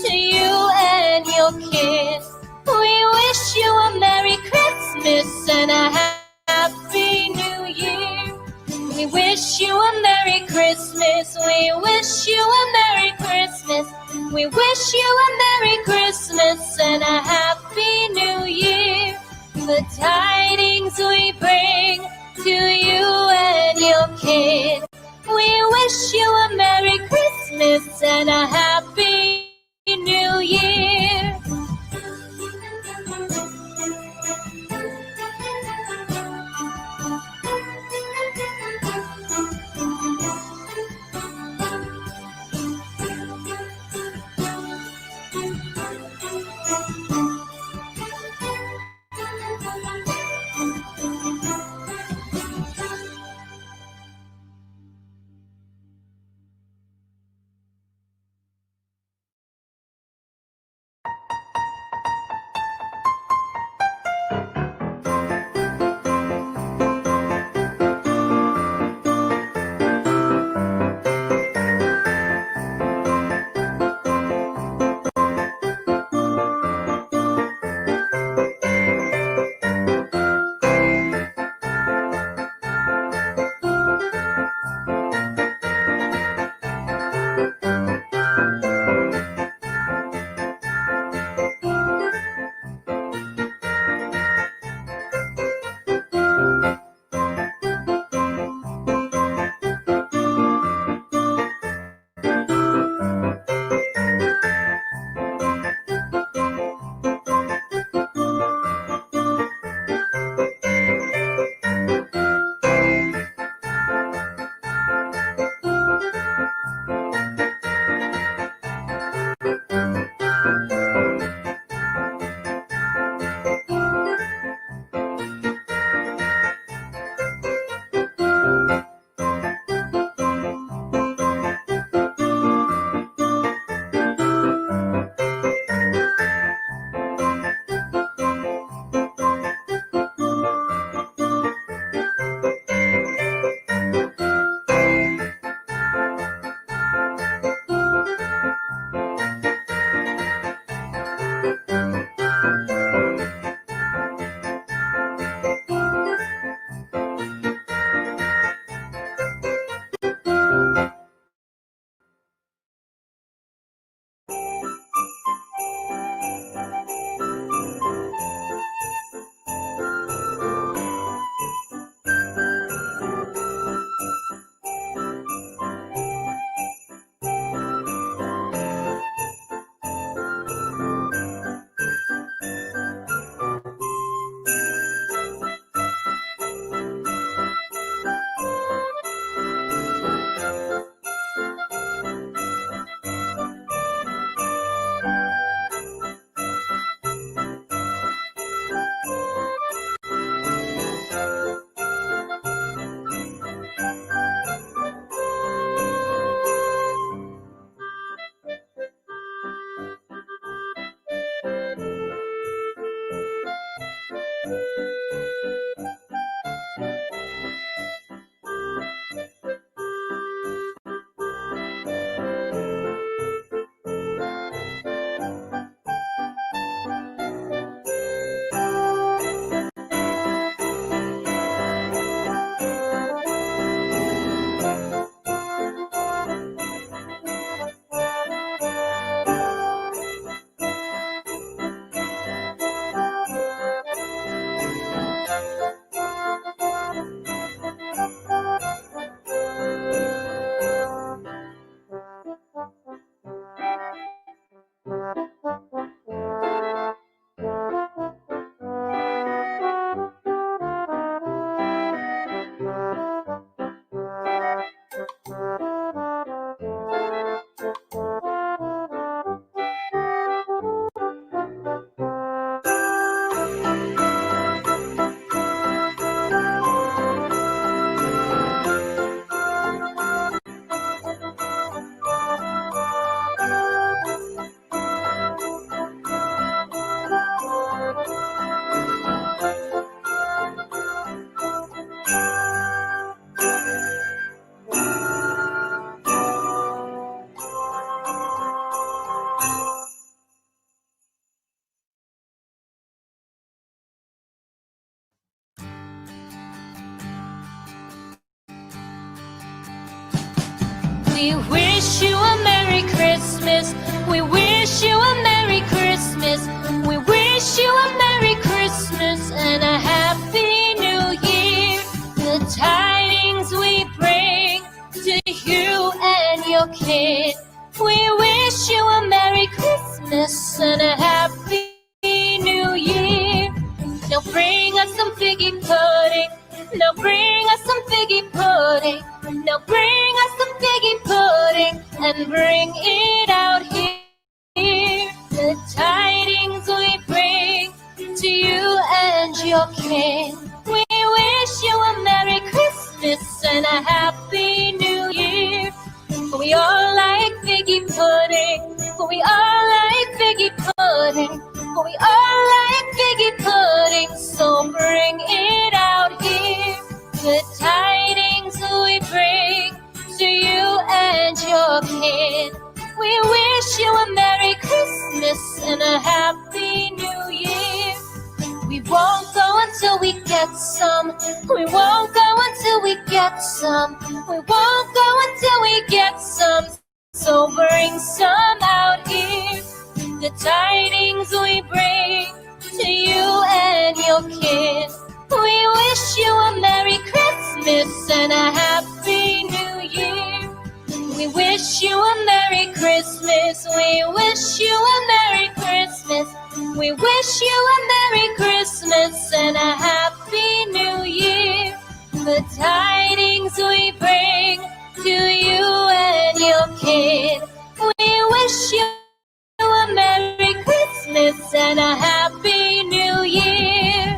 to you and your kid. We wish you a Merry Christmas and a Happy New Year. We wish you a Merry Christmas. We wish you a Merry Christmas. We wish you a Merry Christmas and a Happy New Year. The tidings we bring to you and your kid. We wish you a Merry Christmas and a Happy New Year. We wish you a Merry Christmas. We wish you a Merry Christmas. We wish you a Merry Christmas and a Happy New Year. The tidings we bring to you and your kid. We wish you a Merry Christmas and a Happy New Year. Now bring us some figgy pudding. Now bring us some figgy pudding. Now bring us some figgy pudding and bring it out here. The tidings we bring to you and your kin. We wish you a Merry Christmas and a Happy New Year. We all like figgy pudding. We all like figgy pudding. We all like figgy pudding. So bring it out here. The tidings we bring to you and your kid. We wish you a Merry Christmas and a Happy New Year. We won't go until we get some. We won't go until we get some. We won't go until we get some. So bring some out here. The tidings we bring to you and your kid. We wish you a Merry Christmas and a Happy New Year. We wish you a Merry Christmas. We wish you a Merry Christmas. We wish you a Merry Christmas and a Happy New Year. The tidings we bring to you and your kid. We wish you a Merry Christmas and a Happy New Year.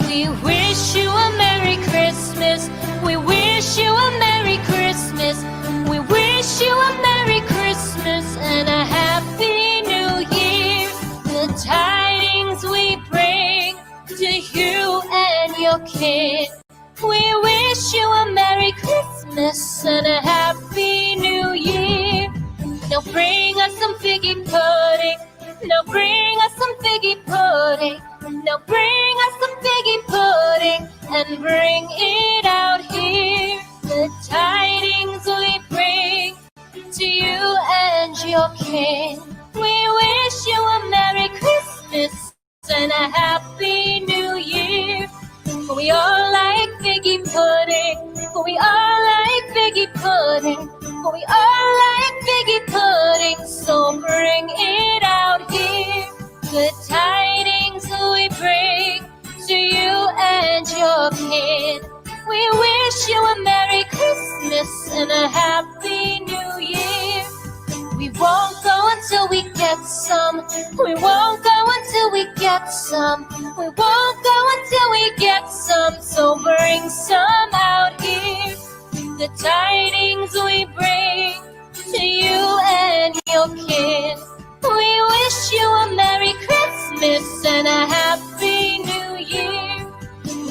We wish you a Merry Christmas. We wish you a Merry Christmas. We wish you a Merry Christmas and a Happy New Year. The tidings we bring to you and your kid. We wish you a Merry Christmas and a Happy New Year. Now bring us some figgy pudding. Now bring us some figgy pudding. Now bring us some figgy pudding and bring it out here. The tidings we bring to you and your kin. We wish you a Merry Christmas and a Happy New Year. We all like figgy pudding. We all like figgy pudding. We all like figgy pudding. So bring it out here. The tidings we bring to you and your kid. We wish you a Merry Christmas and a Happy New Year. We won't go until we get some. We won't go until we get some. We won't go until we get some. So bring some out here. The tidings we bring to you and your kid. We wish you a Merry Christmas and a Happy New Year.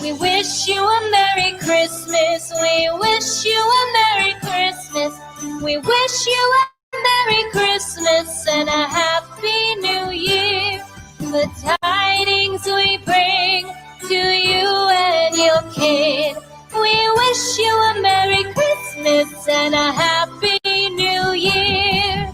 We wish you a Merry Christmas. We wish you a Merry Christmas. We wish you a Merry Christmas and a Happy New Year. The tidings we bring to you and your kid. We wish you a Merry Christmas and a Happy New Year.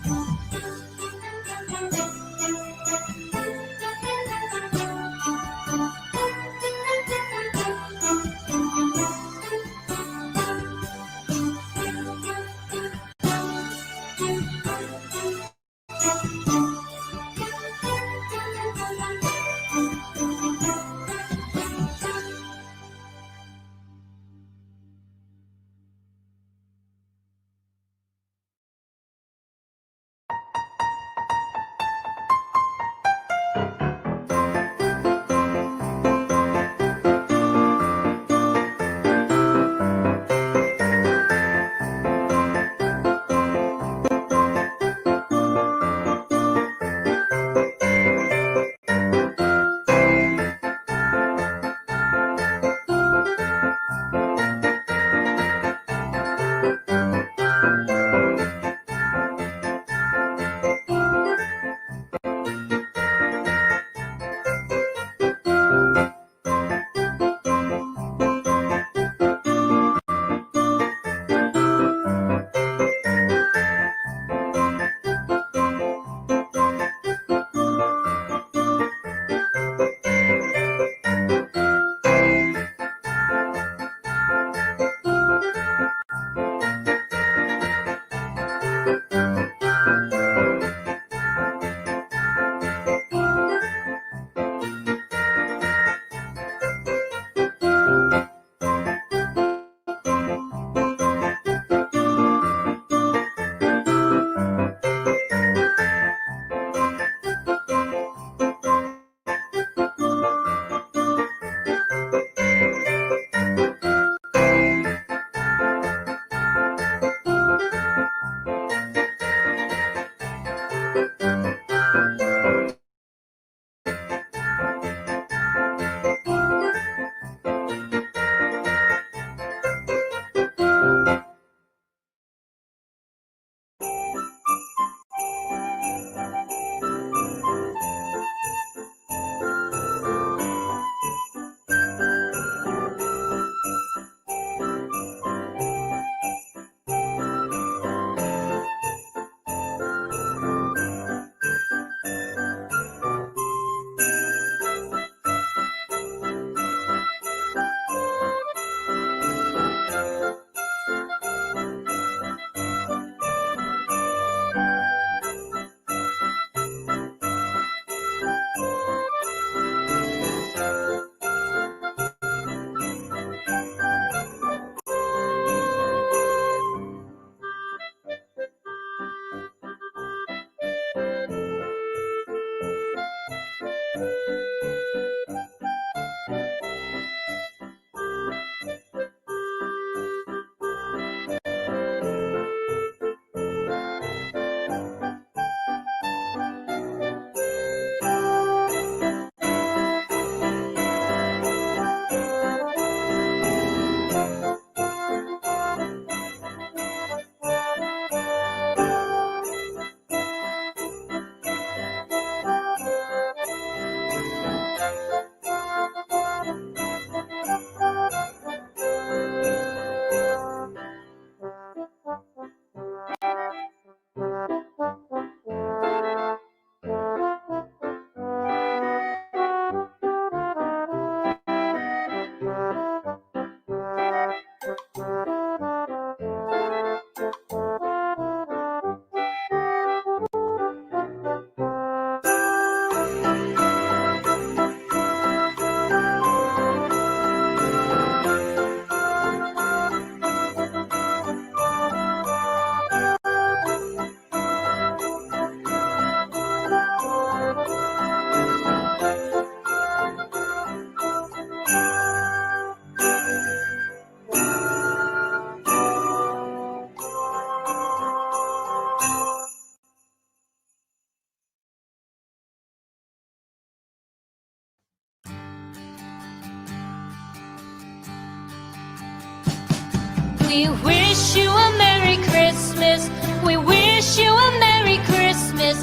We wish you a Merry Christmas. We wish you a Merry Christmas.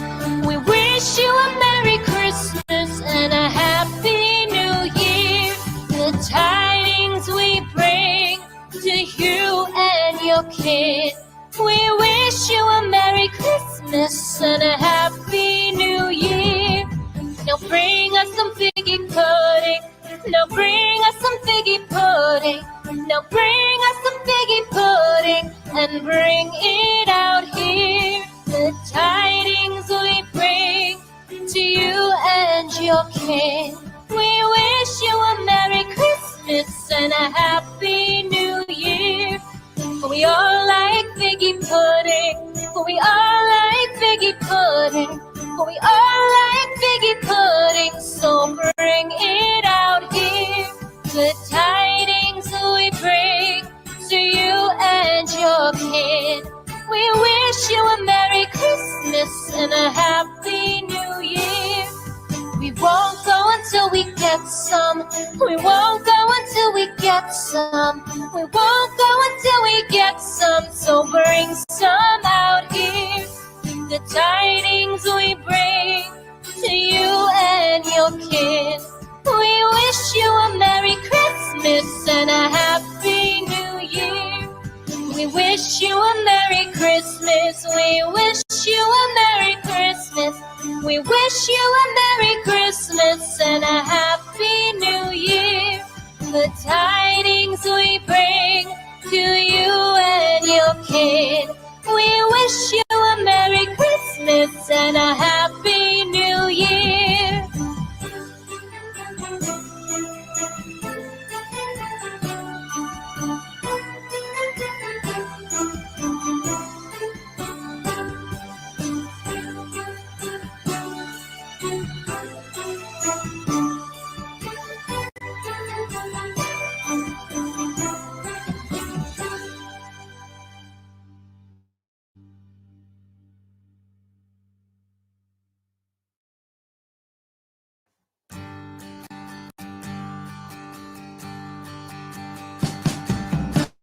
We wish you a Merry Christmas and a Happy New Year. The tidings we bring to you and your kid. We wish you a Merry Christmas and a Happy New Year. Now bring us some figgy pudding. Now bring us some figgy pudding. Now bring us some figgy pudding and bring it out here. The tidings we bring to you and your kin. We wish you a Merry Christmas and a Happy New Year. For we all like figgy pudding. For we all like figgy pudding. For we all like figgy pudding. So bring it out here. The tidings we bring to you and your kid. We wish you a Merry Christmas and a Happy New Year. We won't go until we get some. We won't go until we get some. We won't go until we get some. So bring some out here. The tidings we bring to you and your kid. We wish you a Merry Christmas and a Happy New Year. We wish you a Merry Christmas. We wish you a Merry Christmas. We wish you a Merry Christmas and a Happy New Year. The tidings we bring to you and your kid. We wish you a Merry Christmas and a Happy New Year.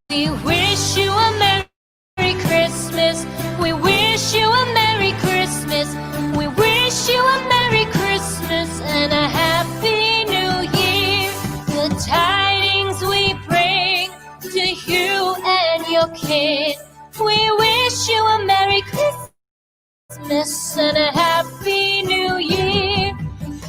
We wish you a Merry Christmas. We wish you a Merry Christmas. We wish you a Merry Christmas and a Happy New Year. The tidings we bring to you and your kid. We wish you a Merry Christmas and a Happy New Year.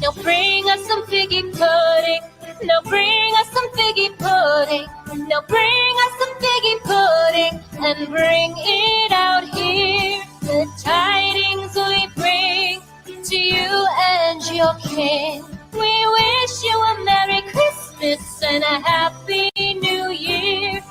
Now bring us some figgy pudding. Now bring us some figgy pudding. Now bring us some figgy pudding and bring it out here. The tidings we bring to you and your kin. We wish you a Merry Christmas and a Happy New Year.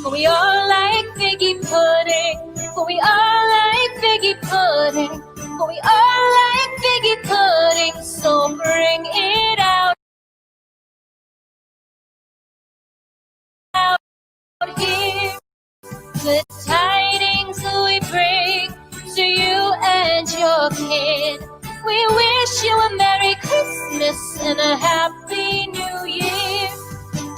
For we all like figgy pudding. For we all like figgy pudding. For we all like figgy pudding. So bring it out here. The tidings we bring to you and your kid. We wish you a Merry Christmas and a Happy New Year.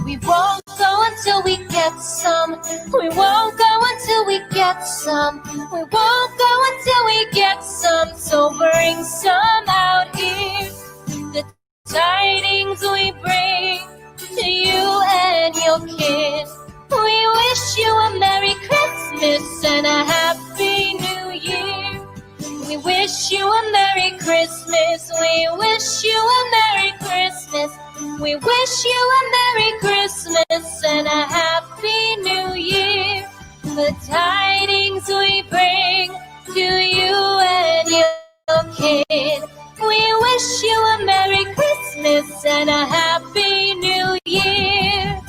We won't go until we get some. We won't go until we get some. We won't go until we get some. So bring some out here. The tidings we bring to you and your kid. We wish you a Merry Christmas and a Happy New Year. We wish you a Merry Christmas. We wish you a Merry Christmas. We wish you a Merry Christmas and a Happy New Year. The tidings greetings we bring to you and your kid. We wish you a Merry Christmas and a Happy New Year.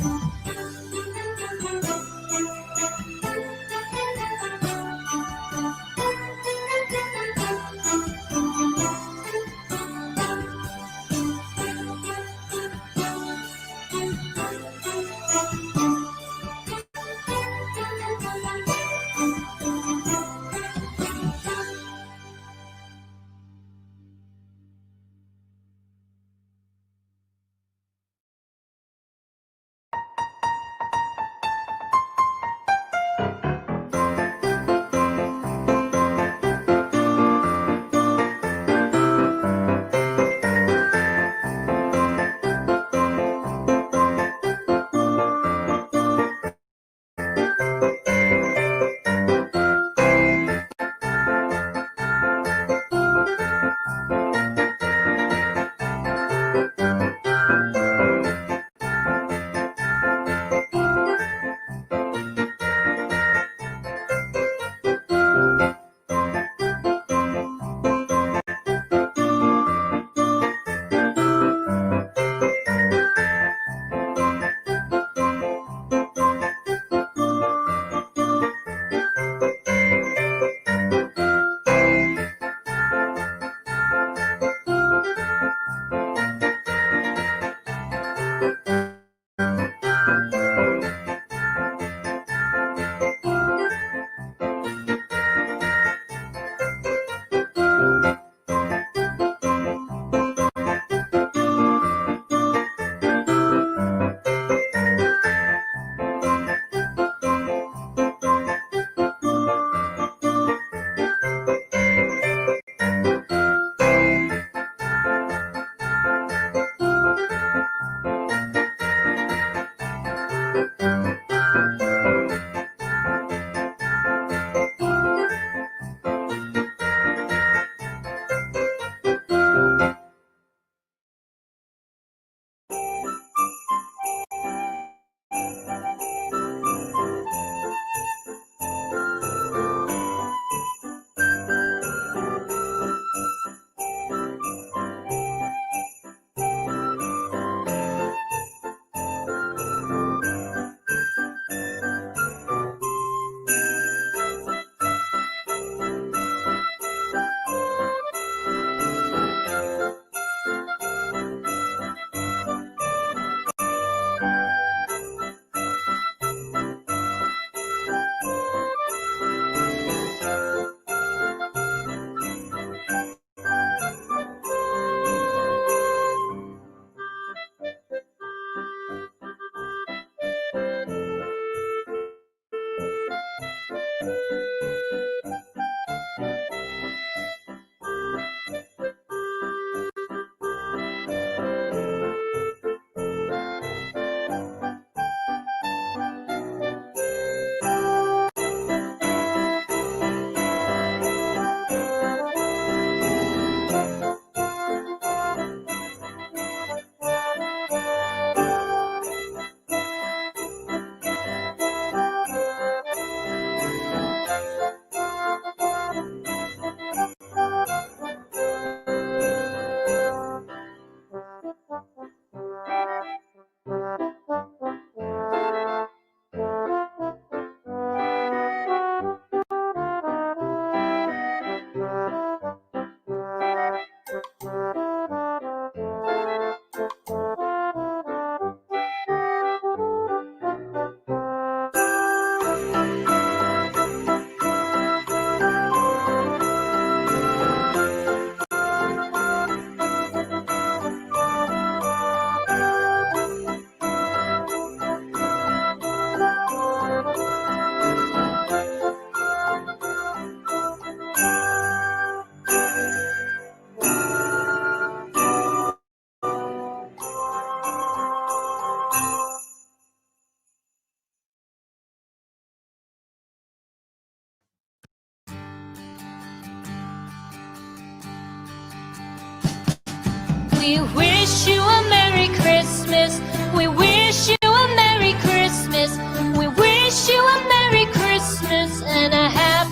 We wish you a Merry Christmas. We wish you a Merry Christmas. We wish you a Merry Christmas and a Happy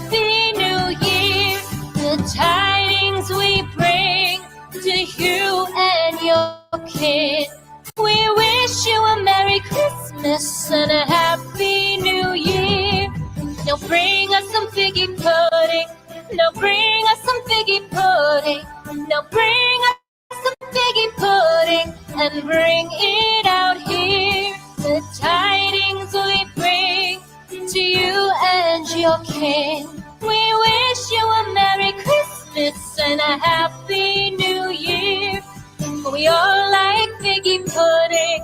tidings we bring to you and your kid. We wish you a Merry Christmas and a Happy New Year. Now bring us some figgy pudding. Now bring us some figgy pudding. Now bring us some figgy pudding and bring it out here. The tidings we bring to you and your kin. We wish you a Merry Christmas and a Happy New Year. We all like figgy pudding.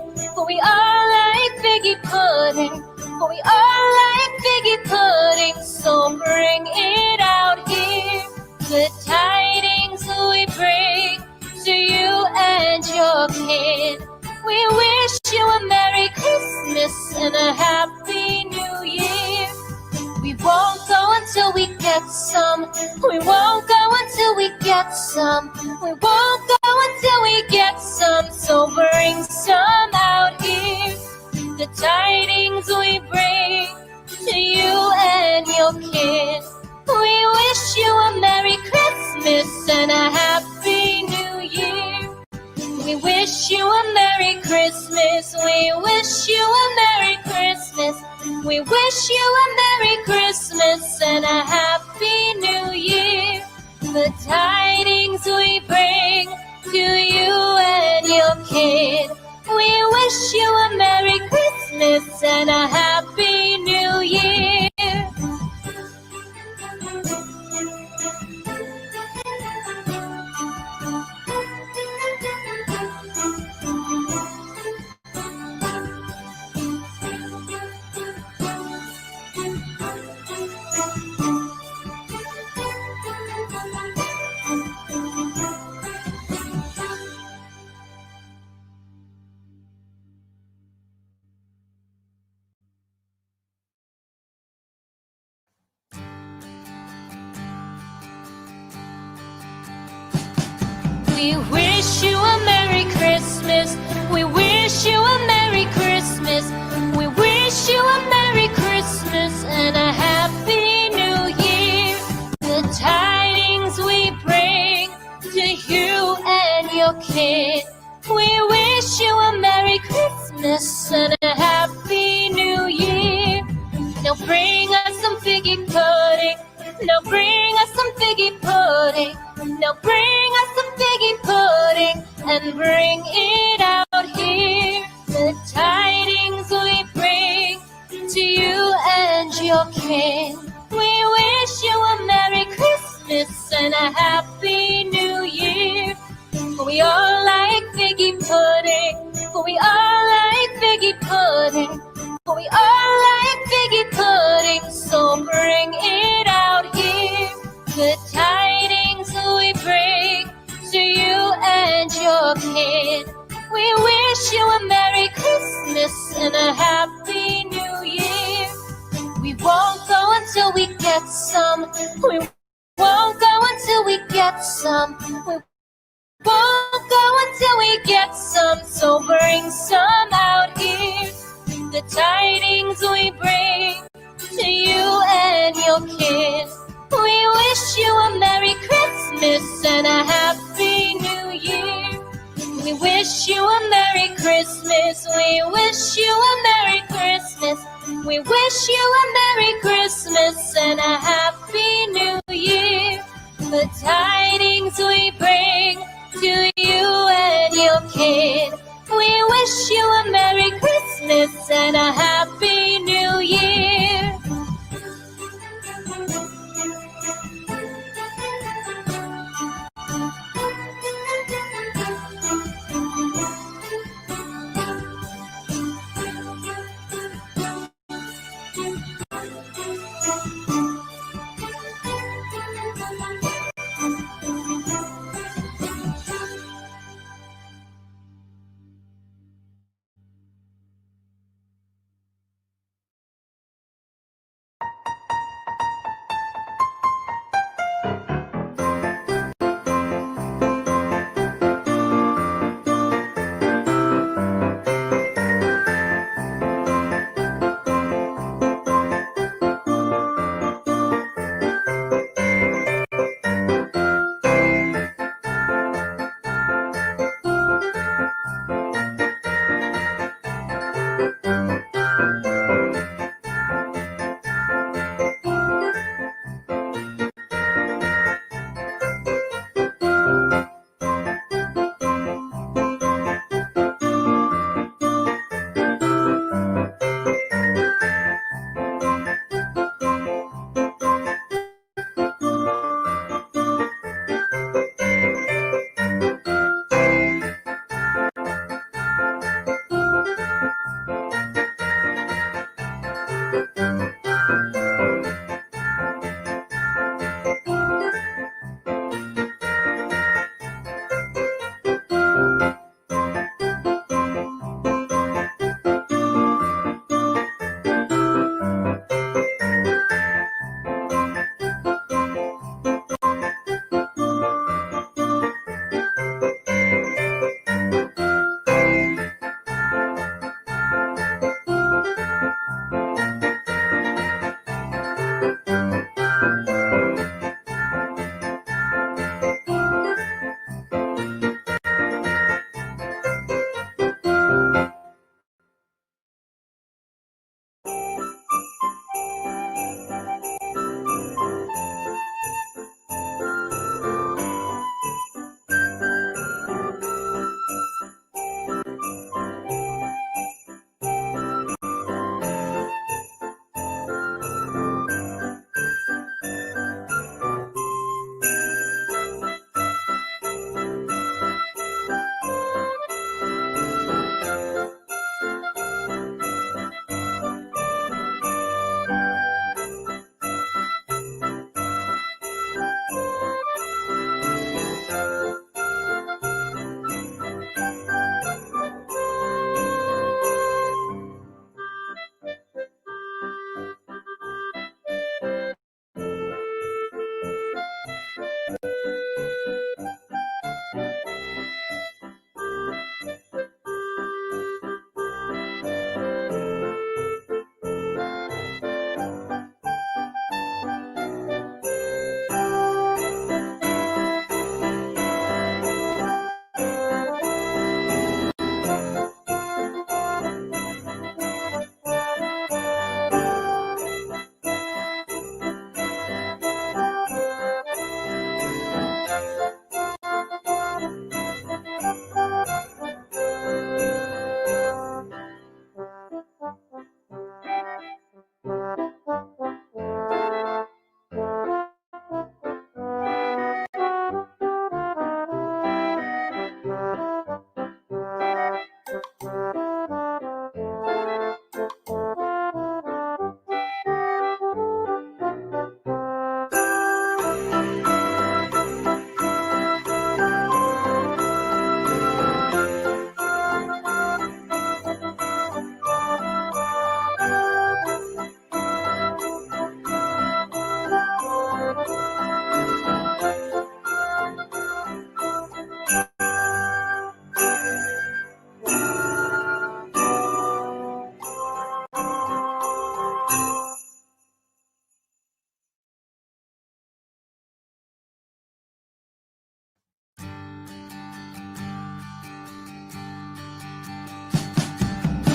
We all like figgy pudding. We all like figgy pudding. So bring it out here. The tidings we bring to you and your kid. We wish you a Merry Christmas and a Happy New Year. We won't go until we get some. We won't go until we get some. We won't go until we get some. So bring some out here. The tidings we bring to you and your kid. We wish you a Merry Christmas and a Happy New Year. We wish you a Merry Christmas. We wish you a Merry Christmas. We wish you a Merry Christmas and a Happy New Year. The tidings we bring to you and your kid. We wish you a Merry Christmas and a Happy New Year. We wish you a Merry Christmas. We wish you a Merry Christmas. We wish you a Merry Christmas and a Happy New Year. The tidings we bring to you and your kid. We wish you a Merry Christmas and a Happy New Year. Now bring us some figgy pudding. Now bring us some figgy pudding. Now bring us some figgy pudding and bring it out here. The tidings we bring to you and your kin. We wish you a Merry Christmas and a Happy New Year. We all like figgy pudding. We all like figgy pudding. We all like figgy pudding. So bring it out here. The tidings we bring to you and your kid. We wish you a Merry Christmas and a Happy New Year. We won't go until we get some. We won't go until we get some. We won't go until we get some. So bring some out here. The tidings we bring to you and your kid. We wish you a Merry Christmas and a Happy New Year. We wish you a Merry Christmas. We wish you a Merry Christmas. We wish you a Merry Christmas and a Happy New Year. The tidings we bring to you and your kid. We wish you a Merry Christmas and a Happy New Year.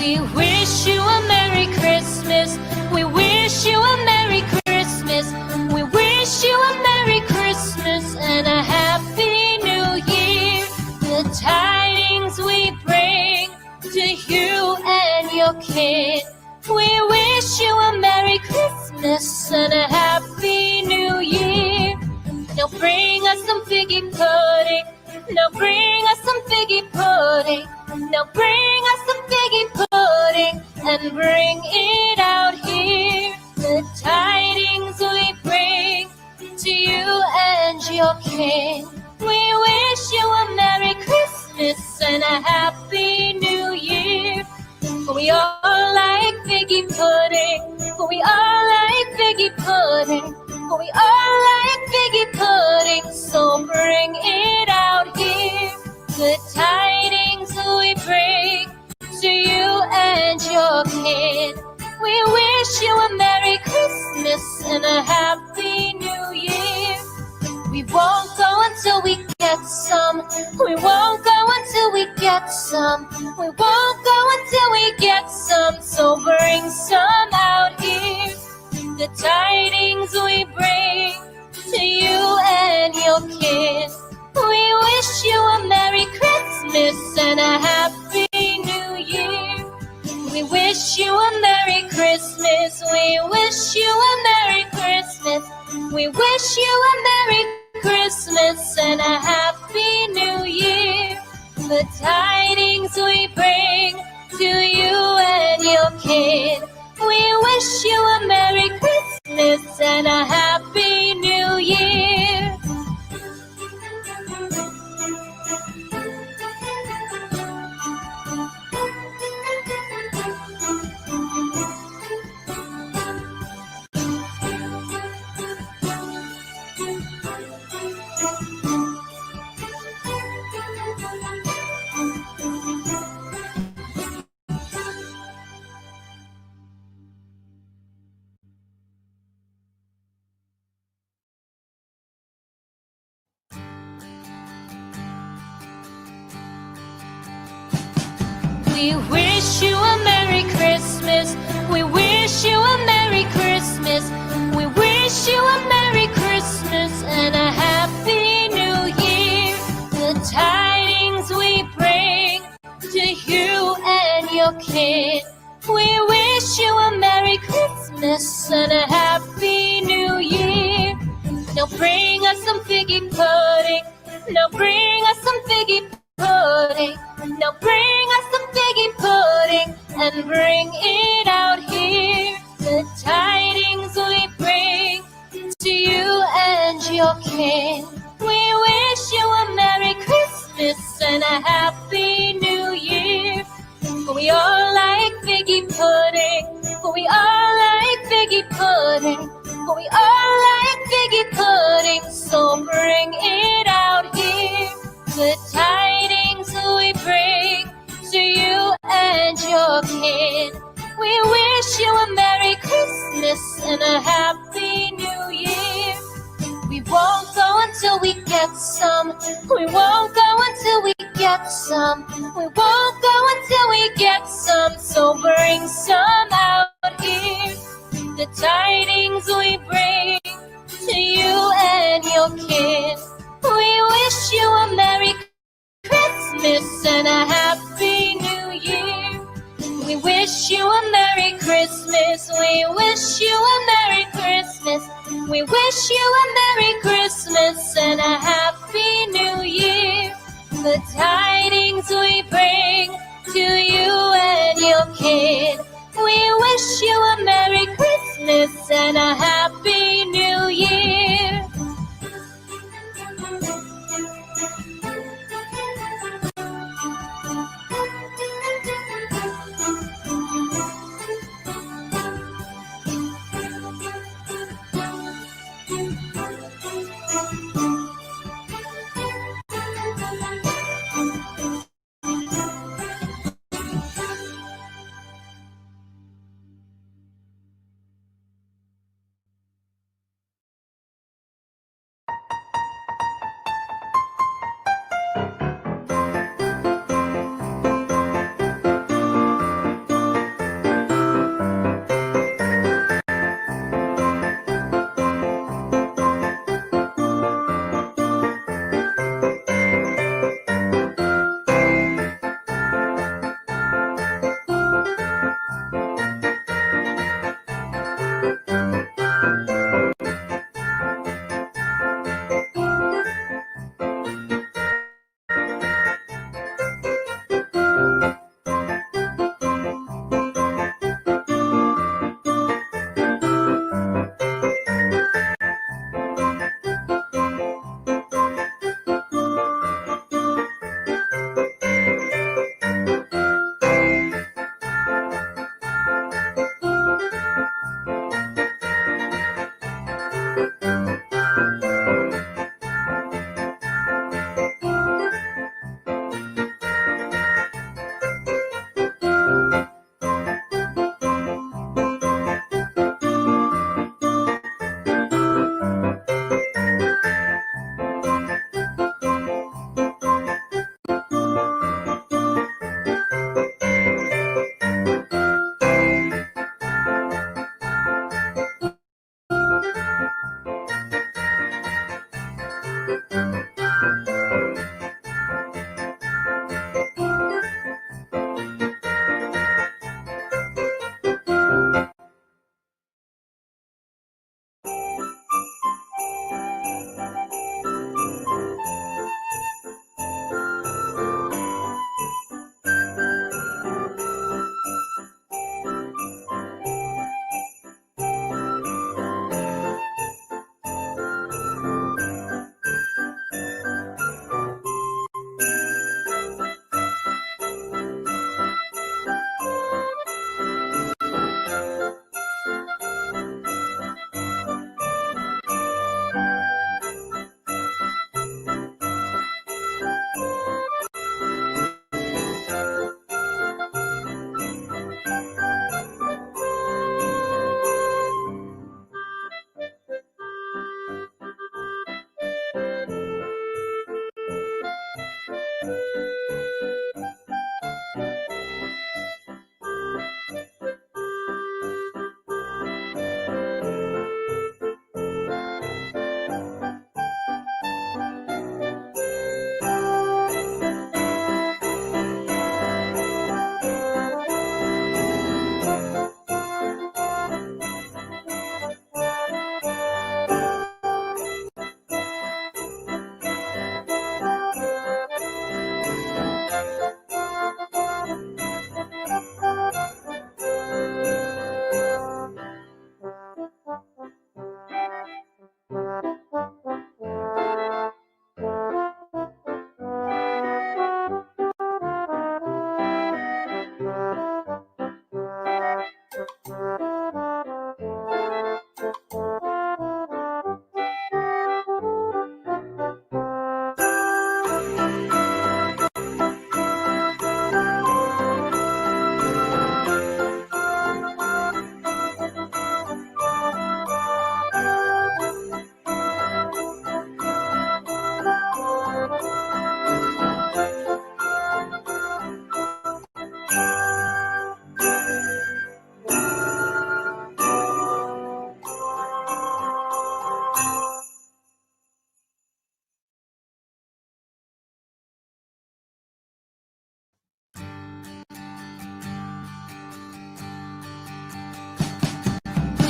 We wish you a Merry Christmas. We wish you a Merry Christmas. We wish you a Merry Christmas and a Happy New Year. The tidings we bring to you and your kid. We wish you a Merry Christmas and a Happy New Year. Now bring us some figgy pudding. Now bring us some figgy pudding. Now bring us some figgy pudding and bring it out here. The tidings we bring to you and your king. We wish you a Merry Christmas and a Happy New Year. We all like figgy pudding. We all like figgy pudding. We all like figgy pudding. So bring it out here. The tidings we bring to you and your kid. We wish you a Merry Christmas and a Happy New Year. We won't go until we get some. We won't go until we get some. We won't go until we get some. So bring some out here. The tidings we bring to you and your kid. We wish you a Merry Christmas and a Happy New Year. We wish you a Merry Christmas. We wish you a Merry Christmas. We wish you a Merry Christmas and a Happy New Year. The tidings we bring to you and your kid. We wish you a Merry Christmas and a Happy New Year. We wish you a Merry Christmas. We wish you a Merry Christmas. We wish you a Merry Christmas and a Happy New Year. The tidings we bring to you and your kid. We wish you a Merry Christmas and a Happy New Year. Now bring us some figgy pudding. Now bring us some figgy pudding. Now bring us some figgy pudding and bring it out here. The tidings we bring to you and your king. We wish you a Merry Christmas and a Happy New Year. We all like figgy pudding. We all like figgy pudding. We all like figgy pudding. So bring it out here. The tidings we bring to you and your kid. We wish you a Merry Christmas and a Happy New Year. We won't go until we get some. We won't go until we get some. We won't go until we get some. So bring some out here. The tidings we bring to you and your kid. We wish you a Merry Christmas and a Happy New Year. We wish you a Merry Christmas. We wish you a Merry Christmas. We wish you a Merry Christmas and a Happy New Year. The tidings we bring to you and your kid. We wish you a Merry Christmas and a Happy New Year.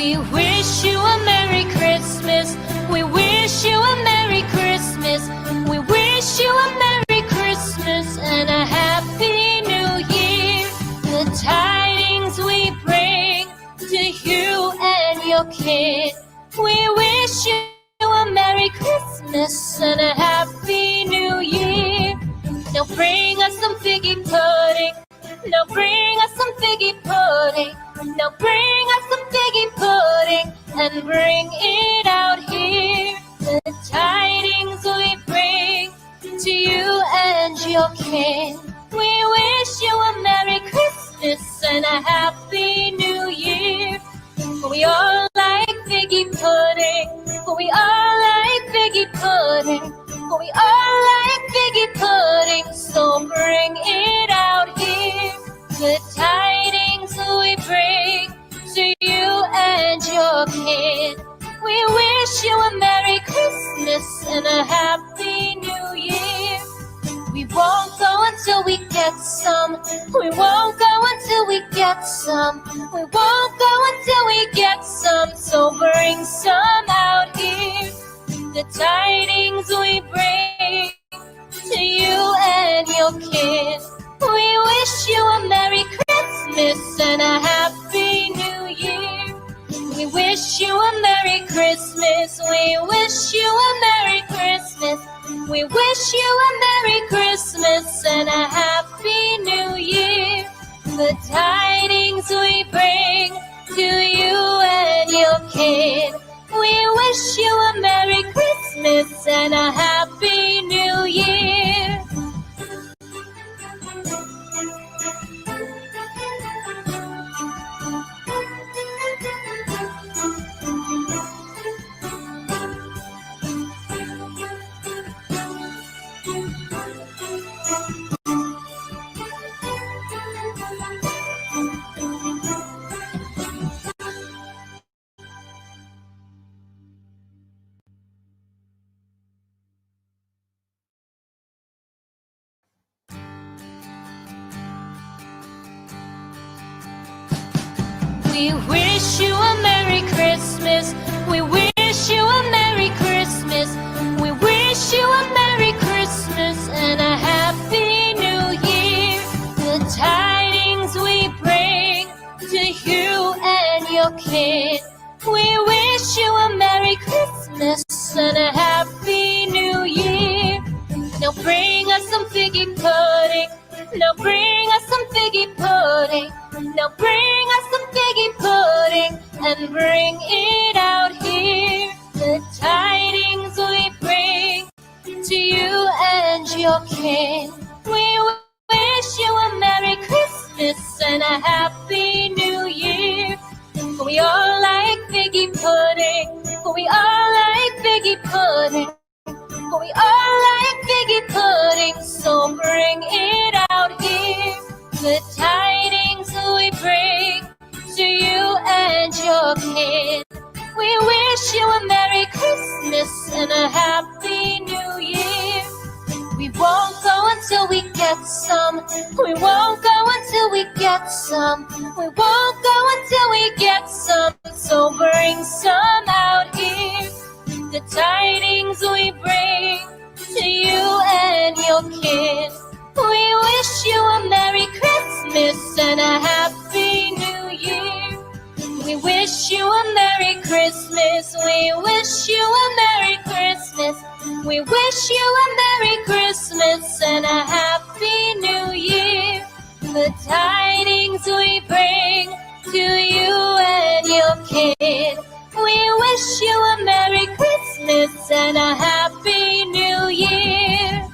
We wish you a Merry Christmas. We wish you a Merry Christmas. We wish you a Merry Christmas and a Happy New Year. The tidings we bring to you and your kid. We wish you a Merry Christmas and a Happy New Year. Now bring us some figgy pudding. Now bring us some figgy pudding. Now bring us some figgy pudding and bring it out here. The tidings we bring to you and your kin. We wish you a Merry Christmas and a Happy New Year. We all like figgy pudding. We all like figgy pudding. We all like figgy pudding. So bring it out here. The tidings we bring to you and your kid. We wish you a Merry Christmas and a Happy New Year. We won't go until we get some. We won't go until we get some. We won't go until we get some. So bring some out here. The tidings we bring to you and your kid. We wish you a Merry Christmas and a Happy New Year. We wish you a Merry Christmas. We wish you a Merry Christmas. We wish you a Merry Christmas and a Happy New Year. The tidings we bring to you and your kid. We wish wish you a Merry Christmas and a Happy New Year. We wish you a Merry Christmas. We wish you a Merry Christmas. We wish you a Merry Christmas and a Happy New Year. The tidings we bring to you and your kid. We wish you a Merry Christmas and a Happy New Year. Now bring us some figgy pudding. Now bring us some figgy pudding. Now bring us some figgy pudding and bring it out here. The tidings we bring to you and your kin. We wish you a Merry Christmas and a Happy New Year. We all like figgy pudding. We all like figgy pudding. We all like figgy pudding, so bring it out here. The tidings we bring to you and your kid. We wish you a Merry Christmas and a Happy New Year. We won't go until we get some. We won't go until we get some. We won't go until we get some. So bring some out here. The tidings we bring to you and your kid. We wish you a Merry Christmas and a Happy New Year. We wish you a Merry Christmas. We wish you a Merry Christmas. We wish you a Merry Christmas and a Happy New Year. The tidings we bring to you and your kid. We wish you a Merry Christmas and a Happy New Year.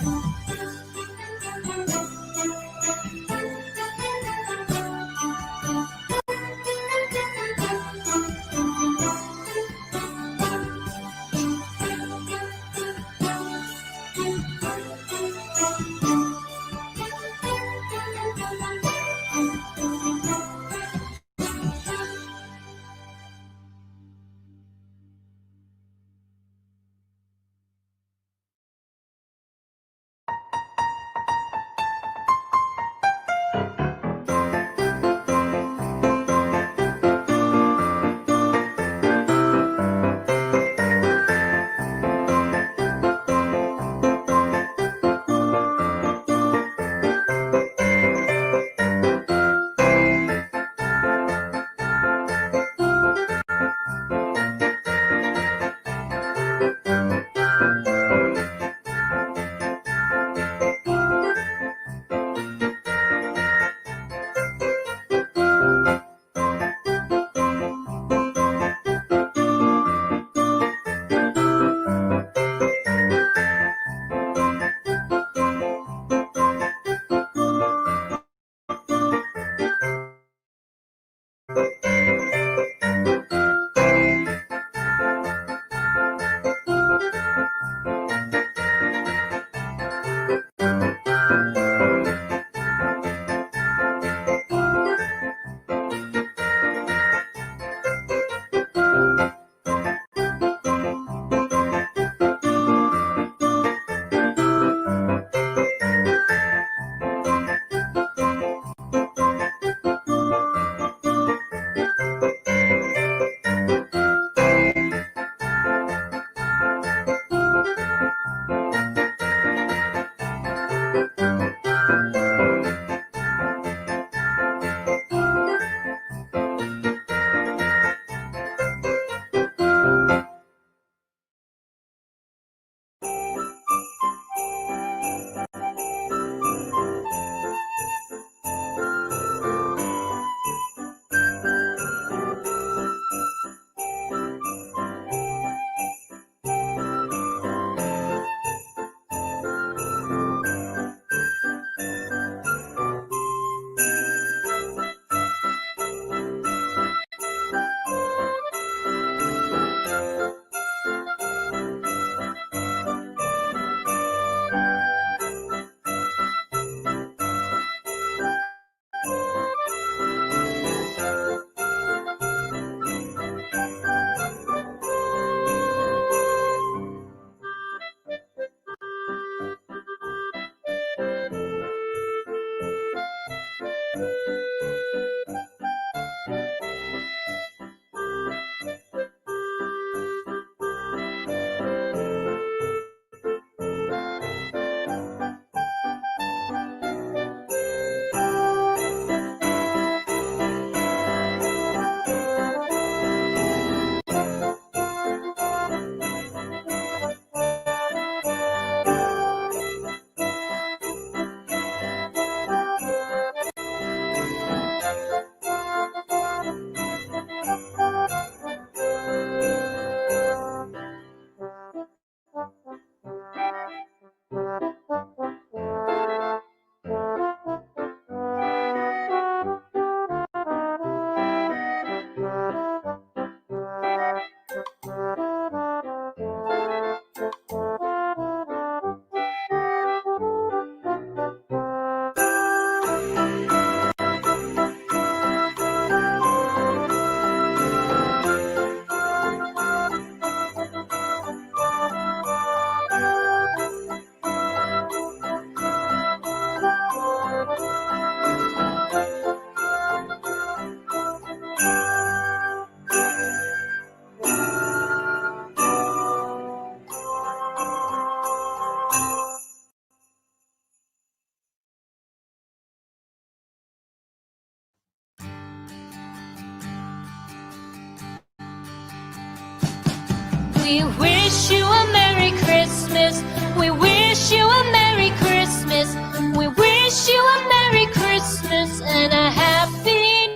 We wish you a Merry Christmas. We wish you a Merry Christmas. We wish you a Merry Christmas and a Happy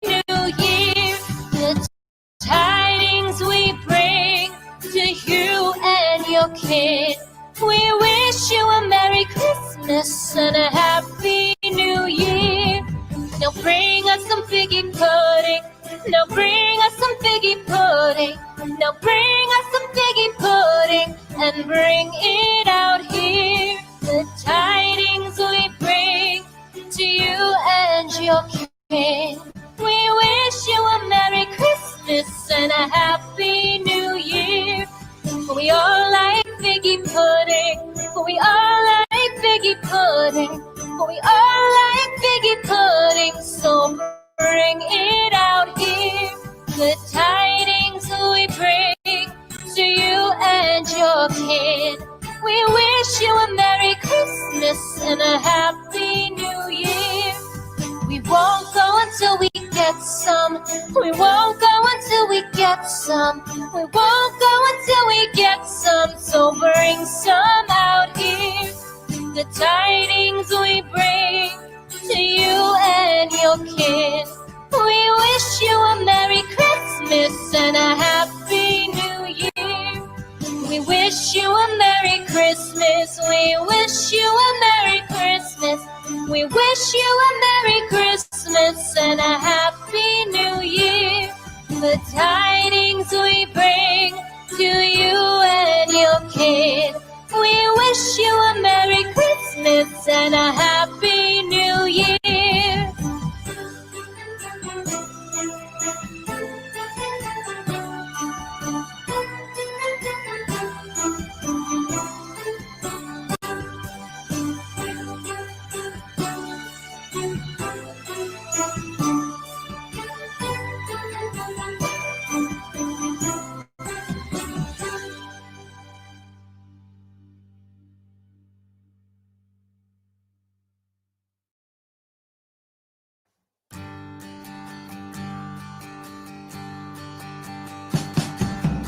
New Year. The tidings we bring to you and your kid. We wish you a Merry Christmas and a Happy New Year. Now bring us some figgy pudding. Now bring us some figgy pudding. Now bring us some figgy pudding and bring it out here. The tidings we bring to you and your kin. We wish you a Merry Christmas and a Happy New Year. We all like figgy pudding. We all like figgy pudding. We all like figgy pudding. So bring it out here. The tidings we bring to you and your kid. We wish you a Merry Christmas and a Happy New Year. We won't go until we get some. We won't go until we get some. We won't go until we get some. So bring some out here. The tidings we bring to you and your kid. We wish you a Merry Christmas and a Happy New Year. We wish you a Merry Christmas. We wish you a Merry Christmas. We wish you a Merry Christmas and a Happy New Year. The tidings we bring to you and your kid. We wish you a Merry Christmas and a Happy New Year.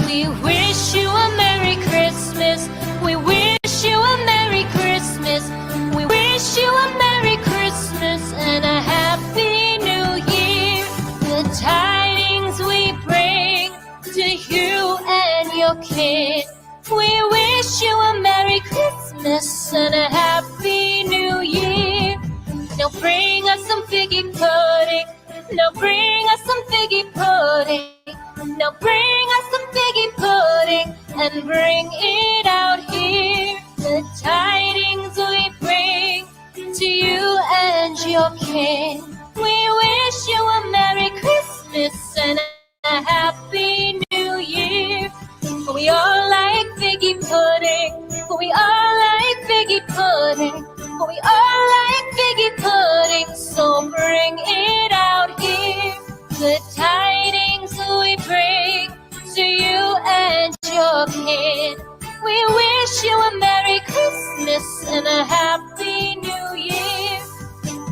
We wish you a Merry Christmas. We wish you a Merry Christmas. We wish you a Merry Christmas and a Happy New Year. The tidings we bring to you and your kid. We wish you a Merry Christmas and a Happy New Year. Now bring us some figgy pudding. Now bring us some figgy pudding. Now bring us some figgy pudding and bring it out here. The tidings we bring to you and your kin. We wish you a Merry Christmas and a Happy New Year. We all like figgy pudding. We all like figgy pudding. We all like figgy pudding. So bring it out here. The tidings we bring to you and your kid. We wish you a Merry Christmas and a Happy New Year.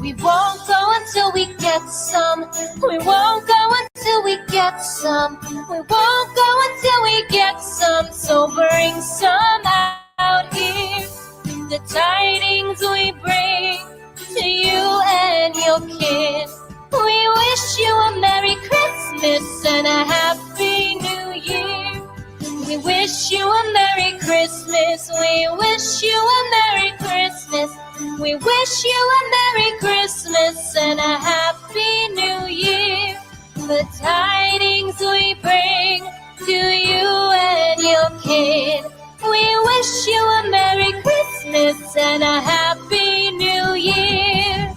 We won't go until we get some. We won't go until we get some. We won't go until we get some. So bring some out here. The tidings we bring to you and your kid. We wish you a Merry Christmas and a Happy New Year. We wish you a Merry Christmas. We wish you a Merry Christmas. We wish you a Merry Christmas and a Happy New Year. The tidings we bring to you and your kid. We wish you a Merry Christmas and a Happy New Year.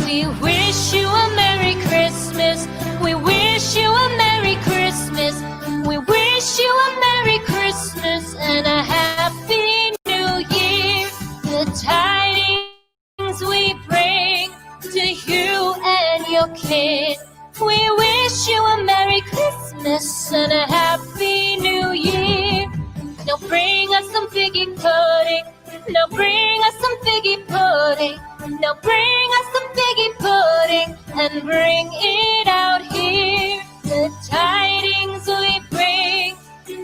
We wish you a Merry Christmas. We wish you a Merry Christmas. We wish you a Merry Christmas and a Happy New Year. The tidings we bring to you and your kid. We wish you a Merry Christmas and a Happy New Year. Now bring us some figgy pudding. Now bring us some figgy pudding. Now bring us some figgy pudding and bring it out here. The tidings we bring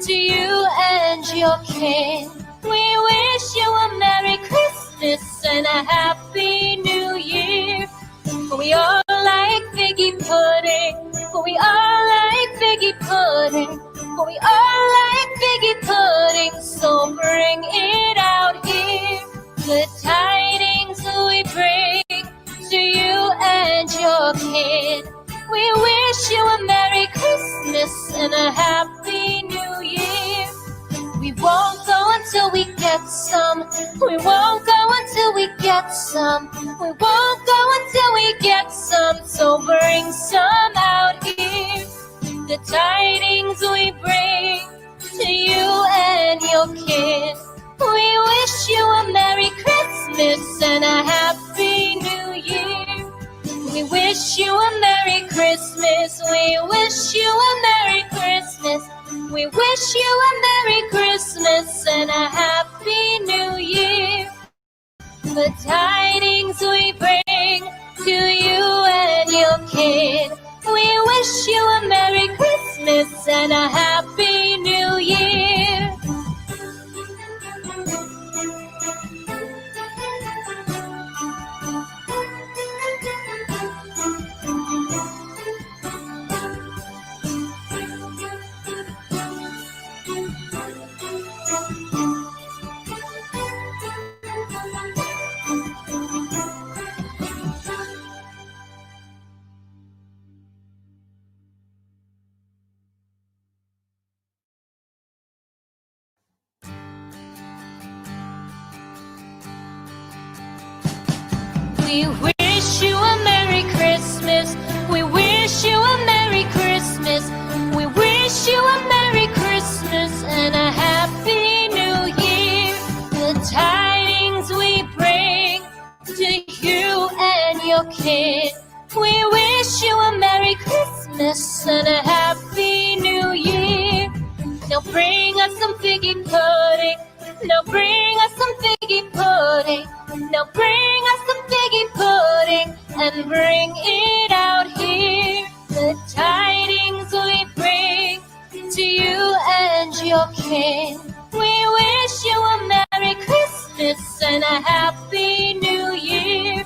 to you and your kin. We wish you a Merry Christmas and a Happy New Year. We all like figgy pudding. We all like figgy pudding. We all like figgy pudding. So bring it out here. The tidings we bring to you and your kid. We wish you a Merry Christmas and a Happy New Year. We won't go until we get some. We won't go until we get some. We won't go until we get some. So bring some out here. The tidings we bring to you and your kid. We wish you a Merry Christmas and a Happy New Year. We wish you a Merry Christmas. We wish you a Merry Christmas. We wish you a Merry Christmas and a Happy New Year. The tidings we bring to you and your kid. We wish you a Merry Christmas and a Happy New Year. We wish you a Merry Christmas. We wish you a Merry Christmas. We wish you a Merry Christmas and a Happy New Year. The tidings we bring to you and your kid. We wish you a Merry Christmas and a Happy New Year. Now bring us some figgy pudding. Now bring us some figgy pudding. Now bring us some figgy pudding and bring it out here. The tidings we bring to you and your kin. We wish you a Merry Christmas and a Happy New Year.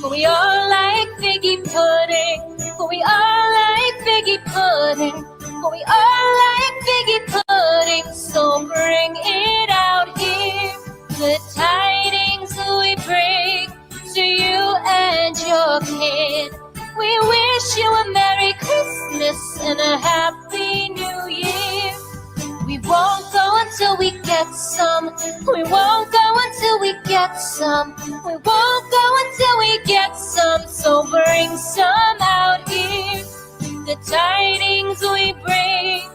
We all like figgy pudding. We all like figgy pudding. We all like figgy pudding. So bring it out here. The tidings we bring to you and your kid. We wish you a Merry Christmas and a Happy New Year. We won't go until we get some. We won't go until we get some. We won't go until we get some. So bring some out here. The tidings we bring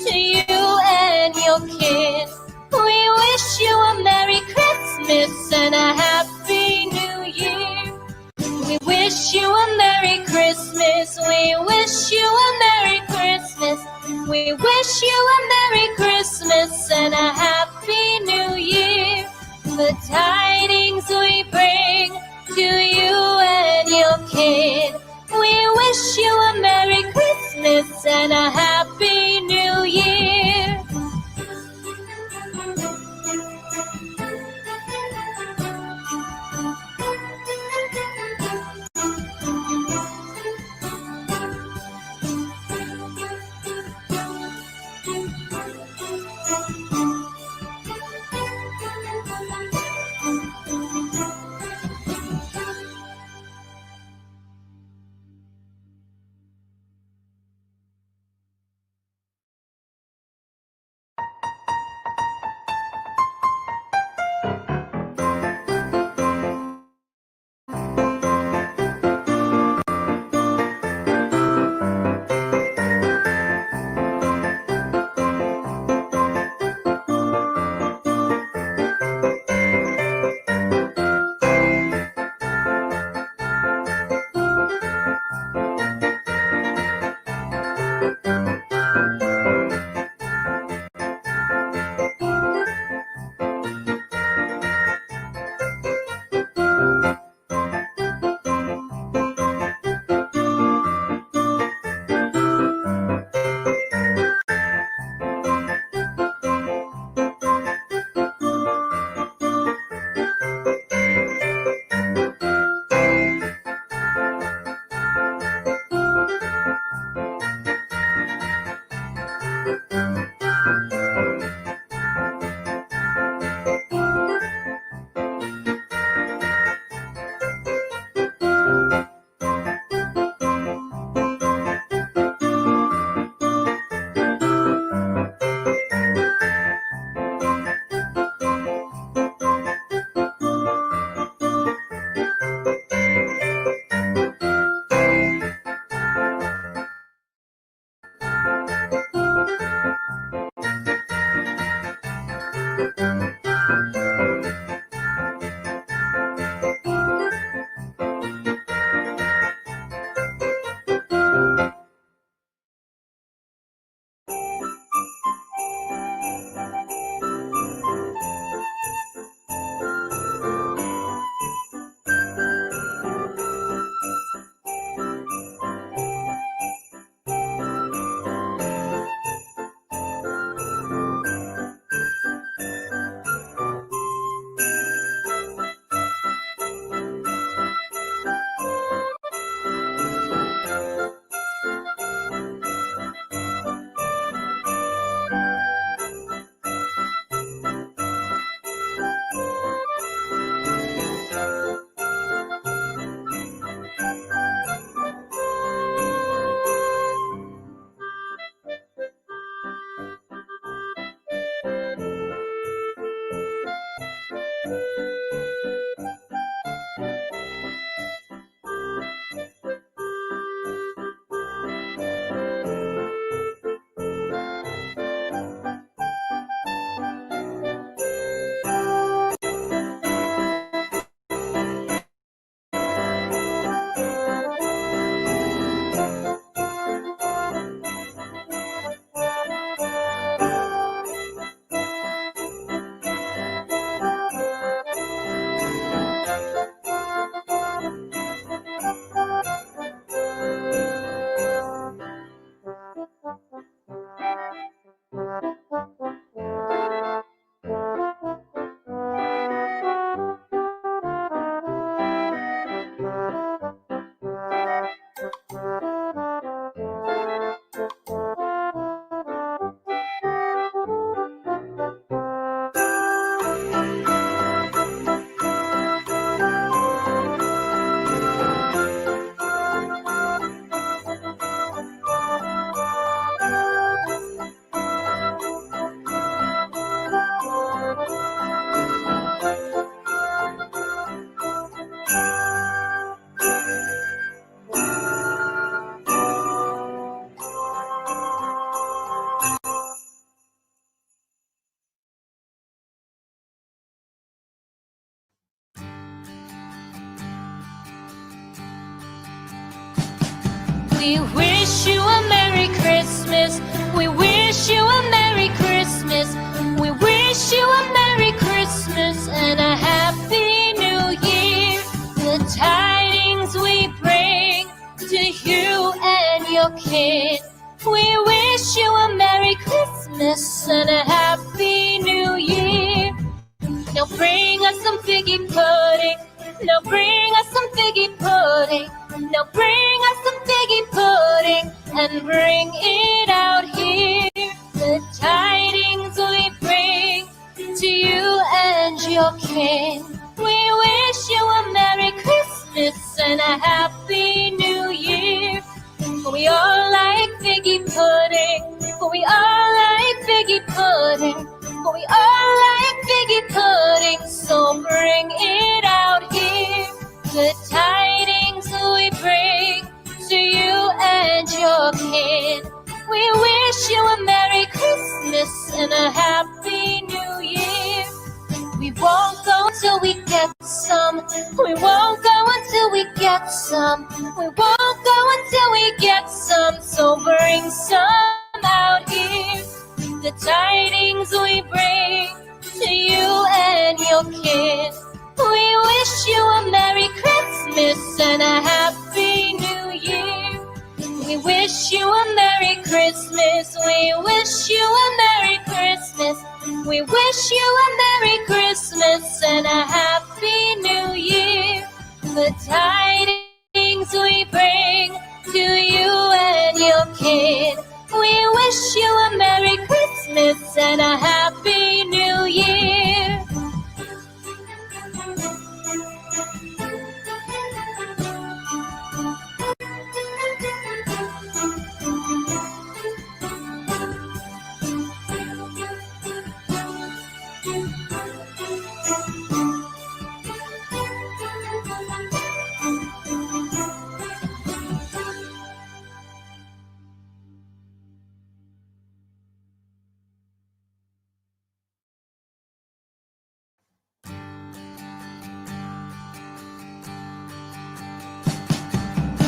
to you and your kid. We wish you a Merry Christmas and a Happy New Year. We wish you a Merry Christmas. We wish you a Merry Christmas. We wish you a Merry Christmas and a Happy New Year. The tidings we bring to you and your kid. We wish you a Merry Christmas and a Happy New Year. We wish you a Merry Christmas. We wish you a Merry Christmas. We wish you a Merry Christmas and a Happy New Year. The tidings we bring to you and your kid. We wish you a Merry Christmas and a Happy New Year. Now bring us some figgy pudding. Now bring us some figgy pudding. Now bring us some figgy pudding and bring it out here. The tidings we bring to you and your kin. We wish you a Merry Christmas and a Happy New Year. We all like figgy pudding. We all like figgy pudding. We all like figgy pudding. So bring it out here. The tidings we bring to you and your kin. We wish you a Merry Christmas and a Happy New Year. We won't go until we get some. We won't go until we get some. We won't go until we get some. So bring some out here. The tidings we bring to you and your kin. We wish you a Merry Christmas and a Happy New Year. We wish you a Merry Christmas. We wish you a Merry Christmas. We wish you a Merry Christmas and a Happy New Year. The tidings we bring to you and your kid. We wish you a Merry Christmas and a Happy New Year.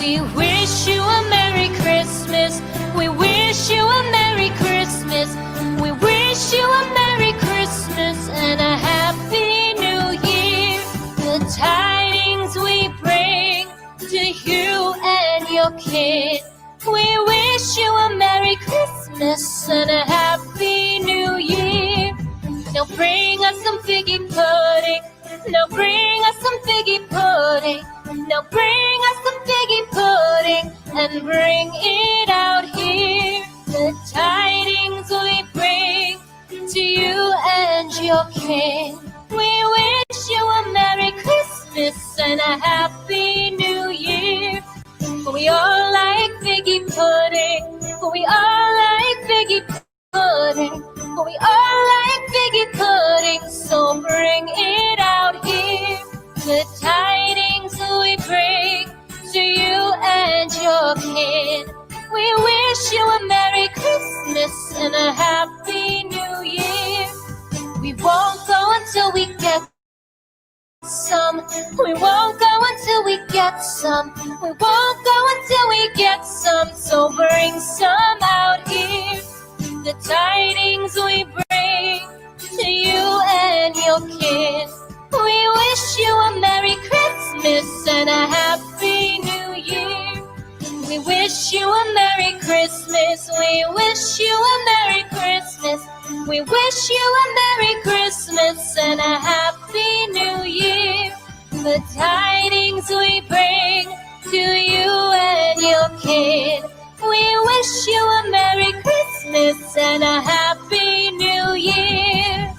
We wish you a Merry Christmas. We wish you a Merry Christmas. We wish you a Merry Christmas and a Happy New Year. The tidings we bring to you and your kid. We wish you a Merry Christmas and a Happy New Year. Now bring us some figgy pudding. Now bring us some figgy pudding. Now bring us some figgy pudding and bring it out here. The tidings we bring to you and your kin. We wish you a Merry Christmas and a Happy New Year. We all like figgy pudding. We all like figgy pudding. We all like figgy pudding. So bring it out here. The tidings we bring to you and your kin. We wish you a Merry Christmas and a Happy New Year. We won't go until we get some. We won't go until we get some. We won't go until we get some. So bring some out here. The tidings we bring to you and your kin. We wish you a Merry Christmas and a Happy New Year. We wish you a Merry Christmas. We wish you a Merry Christmas. We wish you a Merry Christmas and a Happy New Year. The tidings we bring to you and your kid. We wish you a Merry Christmas and a Happy New Year.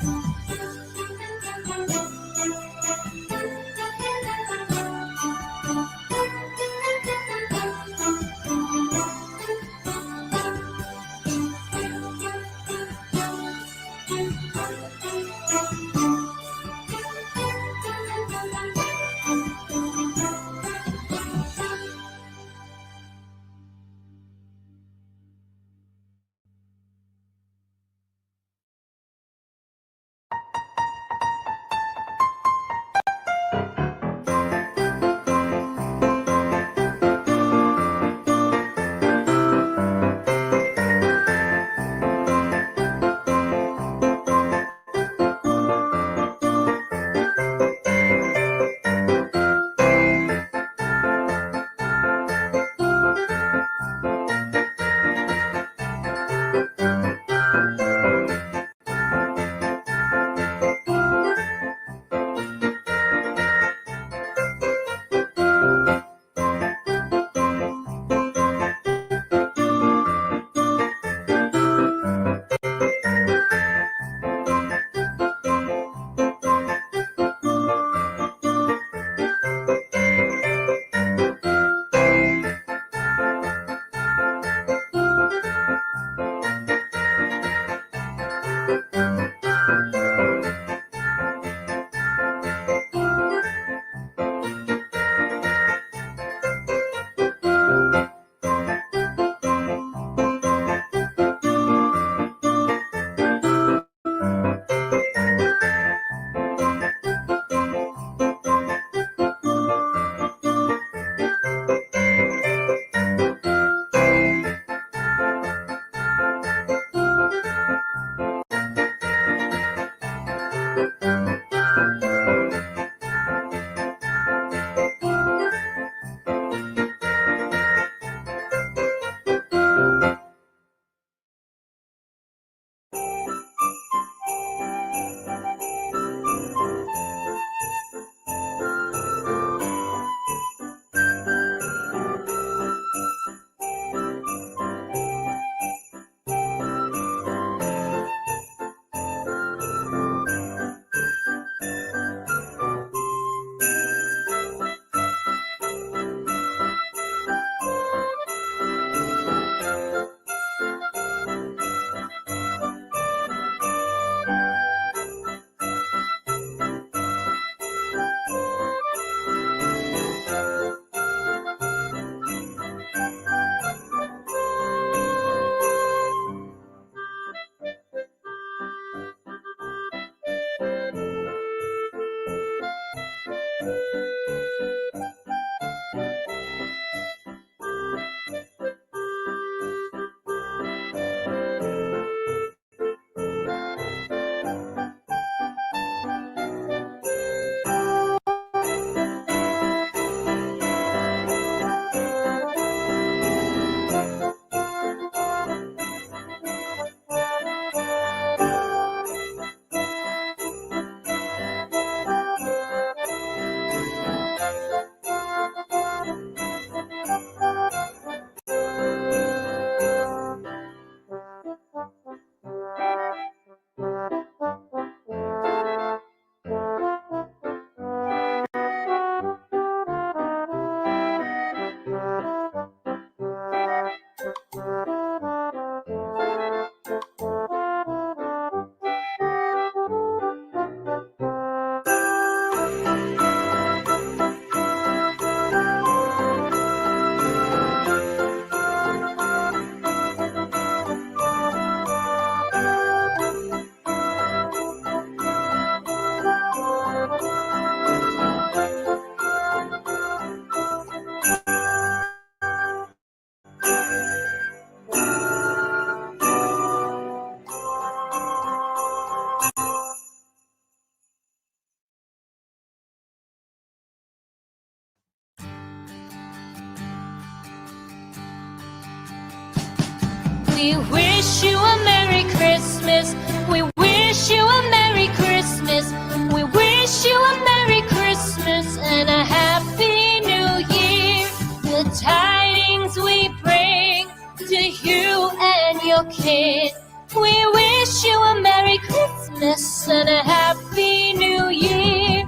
We wish you a Merry Christmas. We wish you a Merry Christmas. We wish you a Merry Christmas and a Happy New Year. The tidings we bring to you and your kid. We wish you a Merry Christmas and a Happy New Year.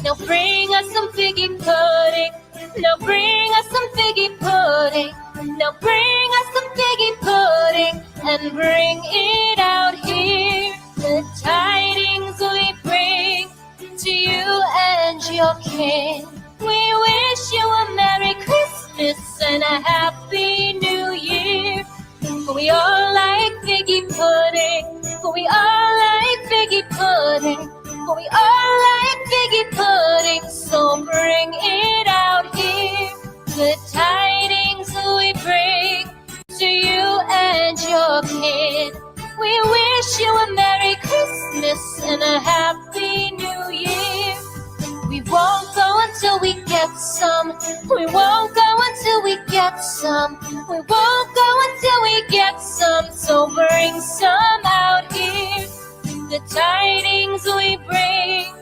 Now bring us some figgy pudding. Now bring us some figgy pudding. Now bring us some figgy pudding and bring it out here. The tidings we bring to you and your kin. We wish you a Merry Christmas and a Happy New Year. We all like figgy pudding. We all like figgy pudding. We all like figgy pudding. So bring it out here. The tidings we bring to you and your kid. We wish you a Merry Christmas and a Happy New Year. We won't go until we get some. We won't go until we get some. We won't go until we get some. So bring some out here. The tidings we bring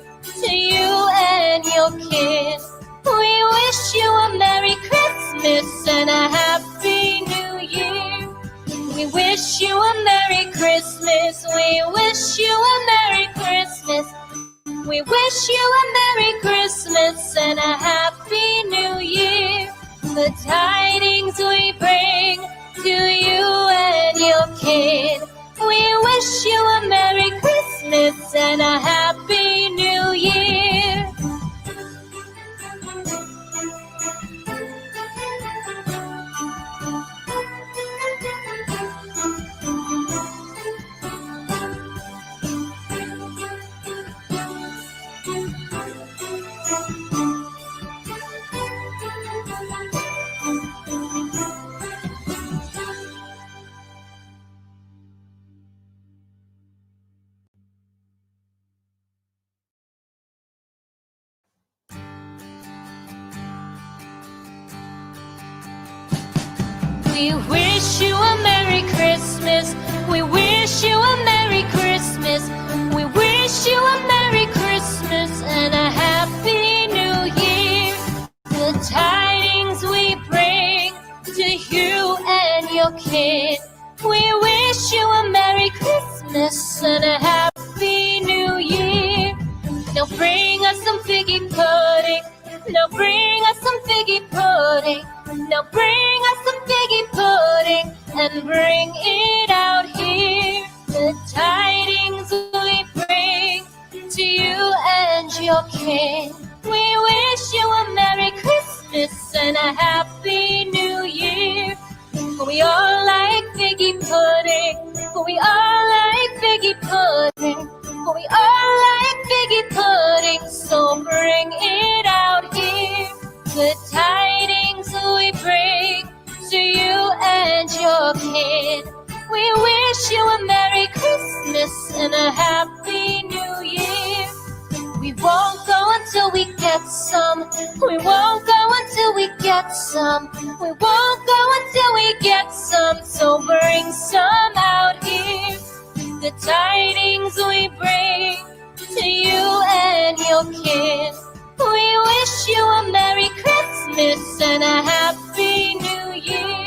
to you and your kid. We wish you a Merry Christmas and a Happy New Year. We wish you a Merry Christmas. We wish you a Merry Christmas. We wish you a Merry Christmas and a Happy New Year. The tidings we bring to you and your kid. We wish you a Merry Christmas and a Happy New Year. We wish you a Merry Christmas. We wish you a Merry Christmas. We wish you a Merry Christmas and a Happy New Year. The tidings we bring to you and your kid. We wish you a Merry Christmas and a Happy New Year. Now bring us some figgy pudding. Now bring us some figgy pudding. Now bring us some figgy pudding and bring it out here. The tidings we bring to you and your kid. We wish you a Merry Christmas and a Happy New Year. We all like figgy pudding. We all like figgy pudding. We all like figgy pudding. So bring it out here. and a Happy New Year. We won't go until we get some. We won't go until we get some. We won't go until we get some. So bring some out here. The tidings we bring to you and your kin. We wish you a Merry Christmas and a Happy New Year.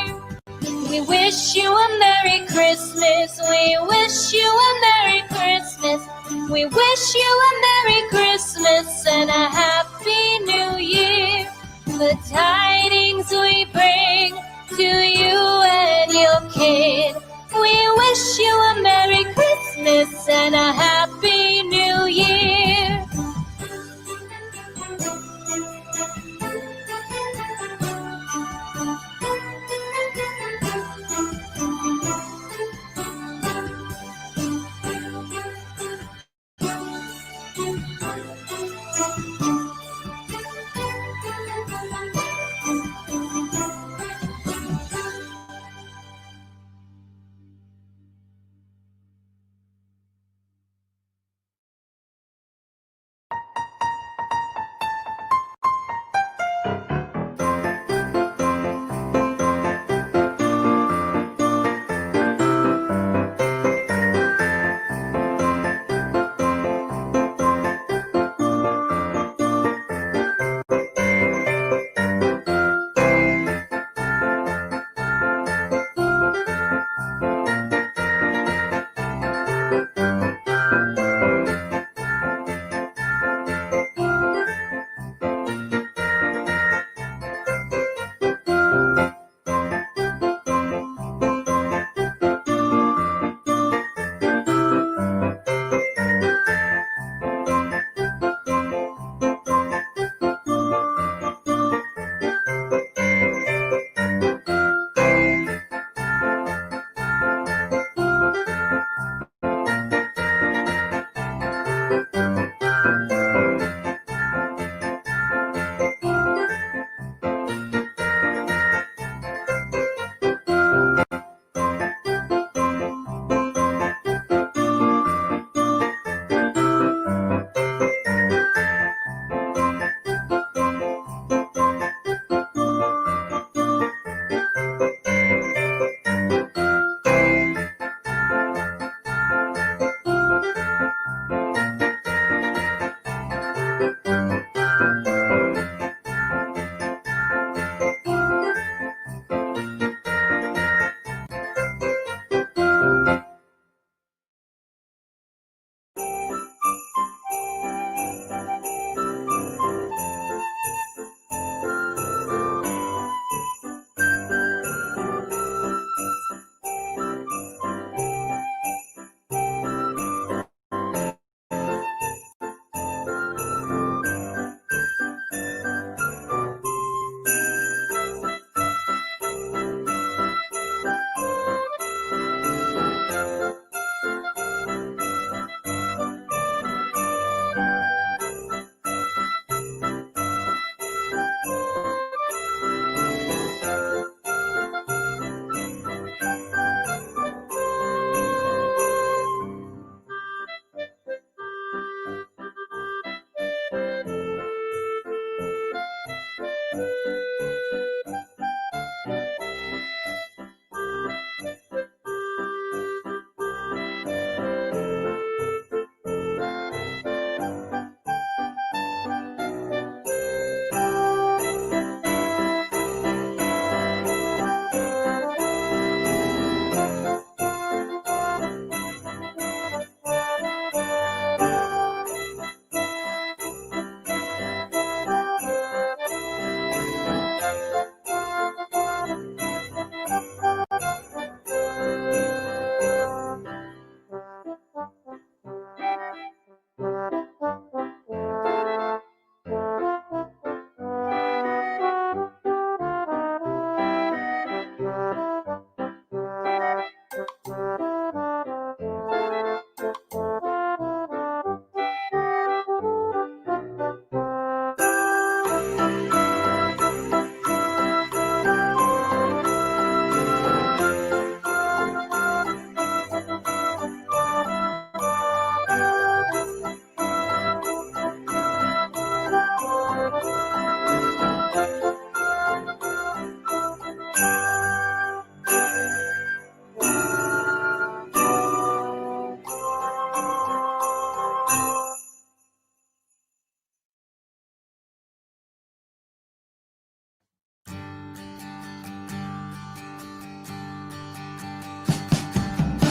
We wish you a Merry Christmas. We wish you a Merry Christmas. We wish you a Merry Christmas and a Happy New Year. The tidings we bring to you and your kid. We wish you a Merry Christmas and a Happy New Year.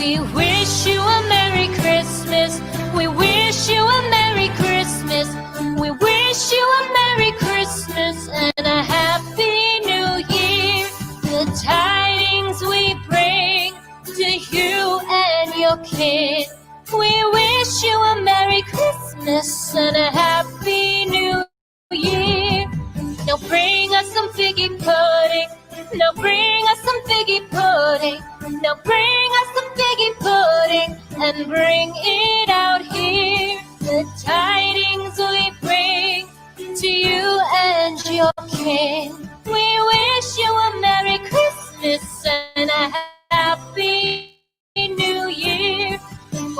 We wish you a Merry Christmas. We wish you a Merry Christmas. We wish you a Merry Christmas and a Happy New Year. The tidings we bring to you and your kid. We wish you a Merry Christmas and a Happy New Year. Now bring us some figgy pudding. Now bring us some figgy pudding. Now bring us some figgy pudding and bring it out here. The tidings we bring to you and your kin. We wish you a Merry Christmas and a Happy New Year.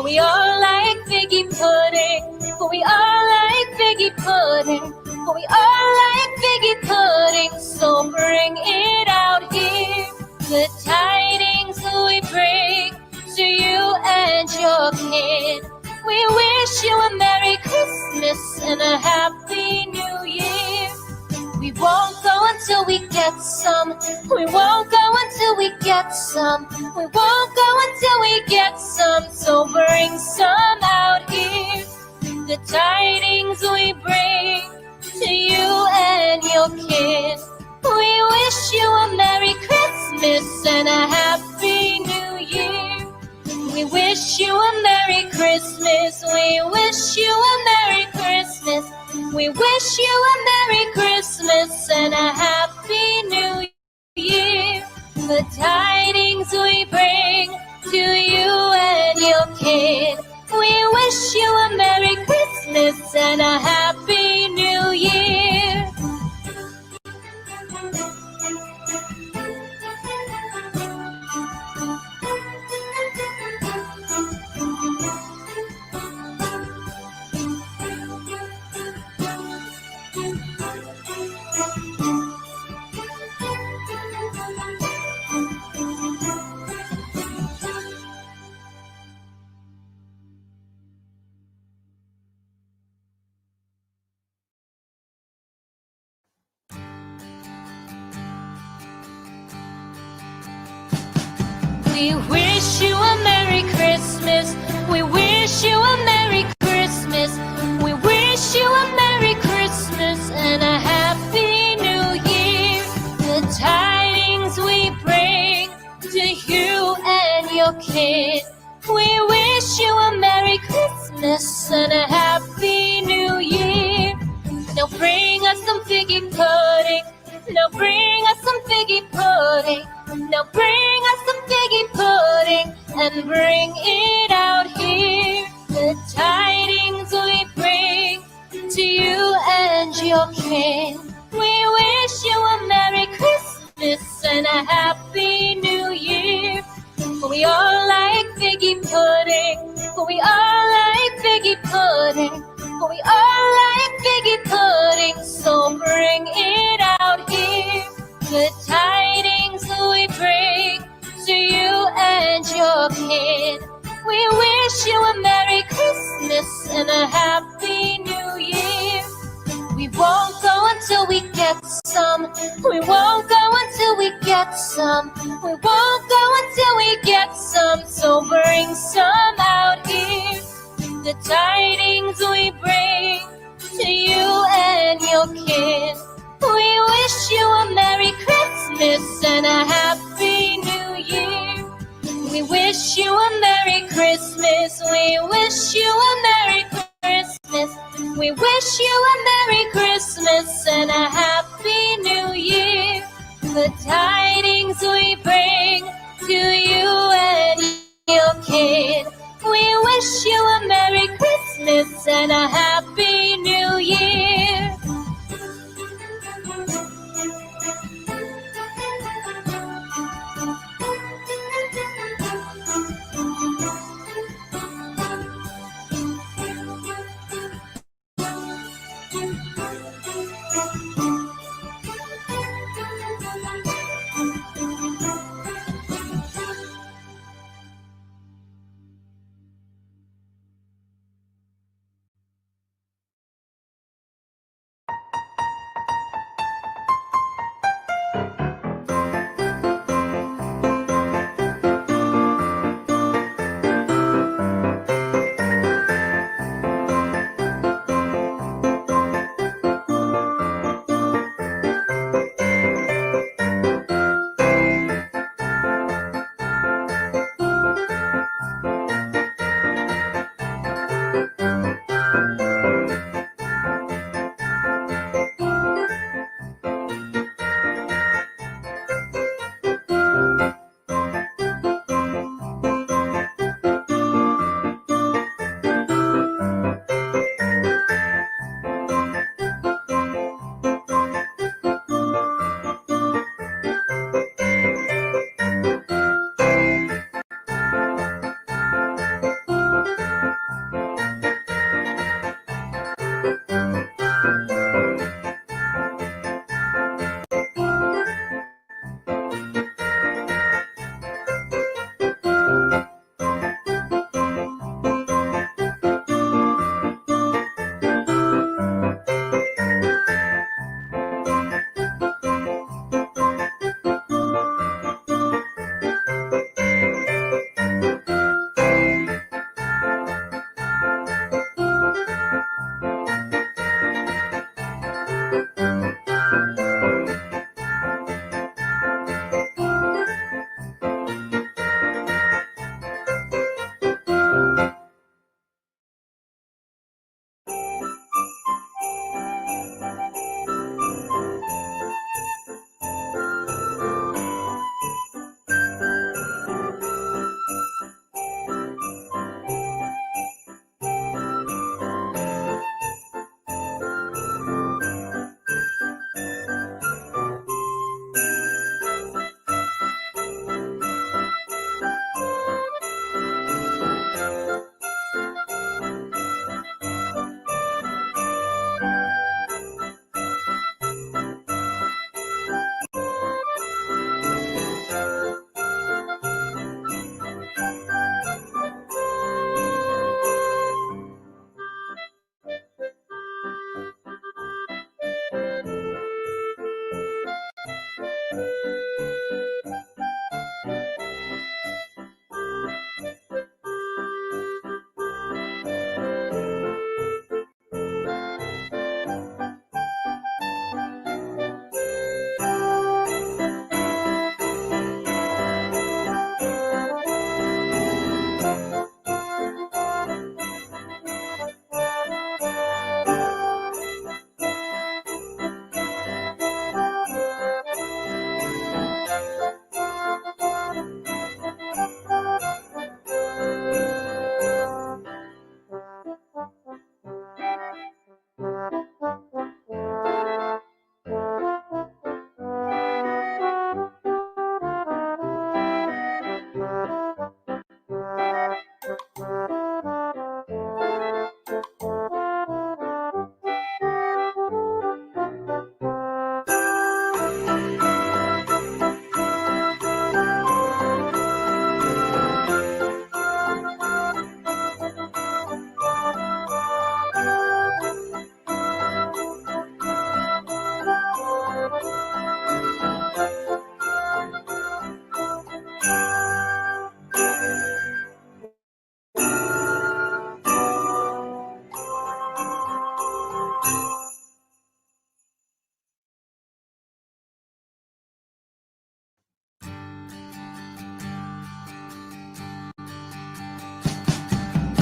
We all like figgy pudding. We all like figgy pudding. We all like figgy pudding. So bring it out here. The tidings we bring to you and your kid. We wish you a Merry Christmas and a Happy New Year. We won't go until we get some. We won't go until we get some. We won't go until we get some. So bring some out here. The tidings we bring to you and your kid. We wish you a Merry Christmas and a Happy New Year. We wish you a Merry Christmas. We wish you a Merry Christmas. We wish you a Merry Christmas and a Happy New Year. The tidings we bring to you and your kid. We wish you a Merry Christmas and a Happy New Year. We wish you a Merry Christmas. We wish you a Merry Christmas. We wish you a Merry Christmas and a Happy New Year. The tidings we bring to you and your kid. We wish you a Merry Christmas and a Happy New Year. Now bring us some figgy pudding. Now bring us some figgy pudding. Now bring us some figgy pudding and bring it out here. The tidings we bring to you and your kin. We wish you a Merry Christmas and a Happy New Year. We all like figgy pudding. We all like figgy pudding. We all like figgy pudding. So bring it out here. The tidings we bring to you and your kid. We wish you a Merry Christmas and a Happy New Year. We won't go until we get some. We won't go until we get some. We won't go until we get some. So bring some out here. The tidings we bring to you and your kid. We wish you a Merry Christmas and a Happy New Year. We wish you a Merry Christmas. We wish you a Merry Christmas. We wish you a Merry Christmas and a Happy New Year. The tidings we bring to you and your kid. We wish you a Merry Christmas and a Happy New Year.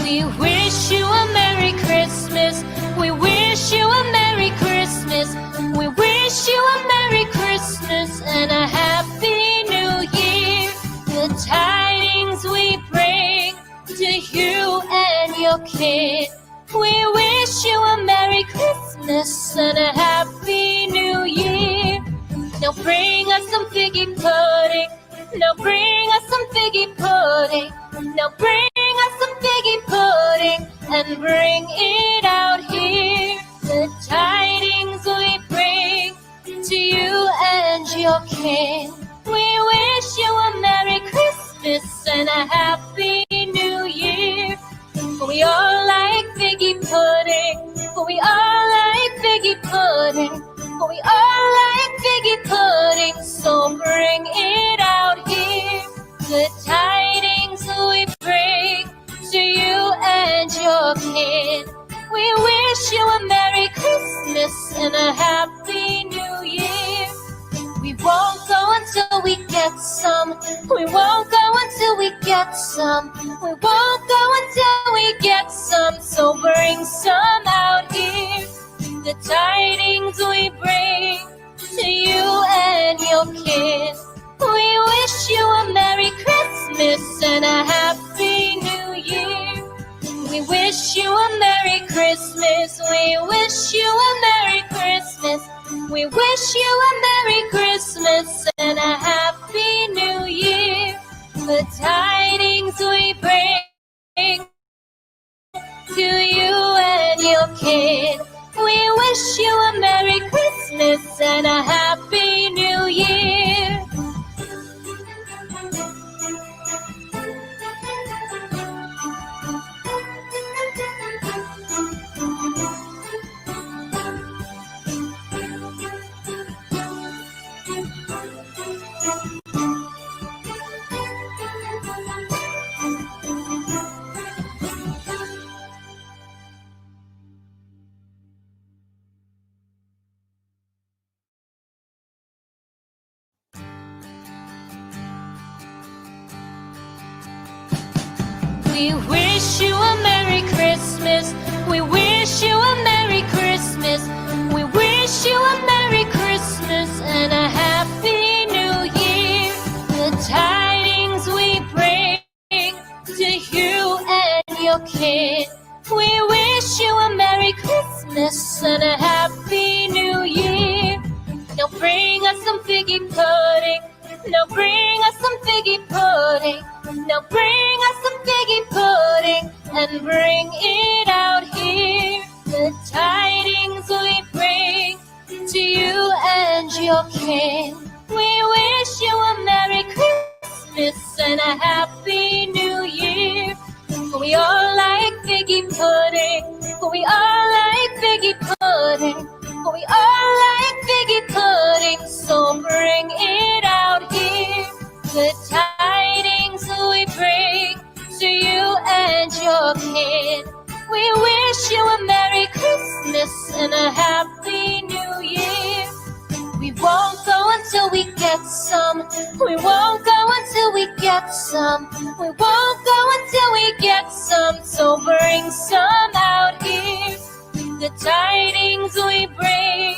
We wish you a Merry Christmas. We wish you a Merry Christmas. We wish you a Merry Christmas and a Happy New Year. The tidings we bring to you and your kid. We wish you a Merry Christmas and a Happy New Year. Now bring us some figgy pudding. Now bring us some figgy pudding. Now bring us some figgy pudding and bring it out here. The tidings we bring to you and your king. We wish you a Merry Christmas and a Happy New Year. We all like figgy pudding. We all like figgy pudding. We all like figgy pudding. So bring it out here. The tidings we bring to you and your kid. We wish you a Merry Christmas and a Happy New Year. We won't go until we get some. We won't go until we get some. We won't go until we get some. So bring some out here. The tidings we bring to you and your kid. We wish you a Merry Christmas and a Happy New Year. We wish you a Merry Christmas. We wish you a Merry Christmas. We wish you a Merry Christmas and a Happy New Year. The tidings we bring to you and your kid. We wish you a Merry Christmas and a Happy New Year. We wish you a Merry Christmas. We wish you a Merry Christmas. We wish you a Merry Christmas and a Happy New Year. The tidings we bring to you and your kid. We wish you a Merry Christmas and a Happy New Year. Now bring us some figgy pudding. Now bring us some figgy pudding. Now bring us some figgy pudding and bring it out here. The tidings we bring to you and your king. We wish you a Merry Christmas and a Happy New Year. We all like figgy pudding. We all like figgy pudding. We all like figgy pudding. So bring it until we get some. We won't go until we get some. We won't go until we get some. So bring some out here. The tidings we bring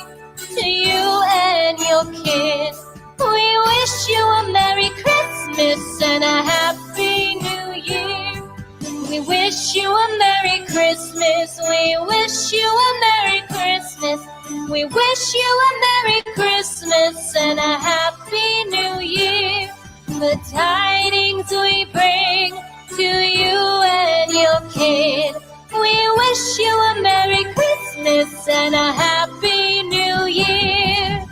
to you and your kid. We wish you a Merry Christmas and a Happy New Year. We wish you a Merry Christmas. We wish you a Merry Christmas. We wish you a Merry Christmas and a Happy New Year. The tidings we bring to you and your kid. We wish you a Merry Christmas and a Happy New Year.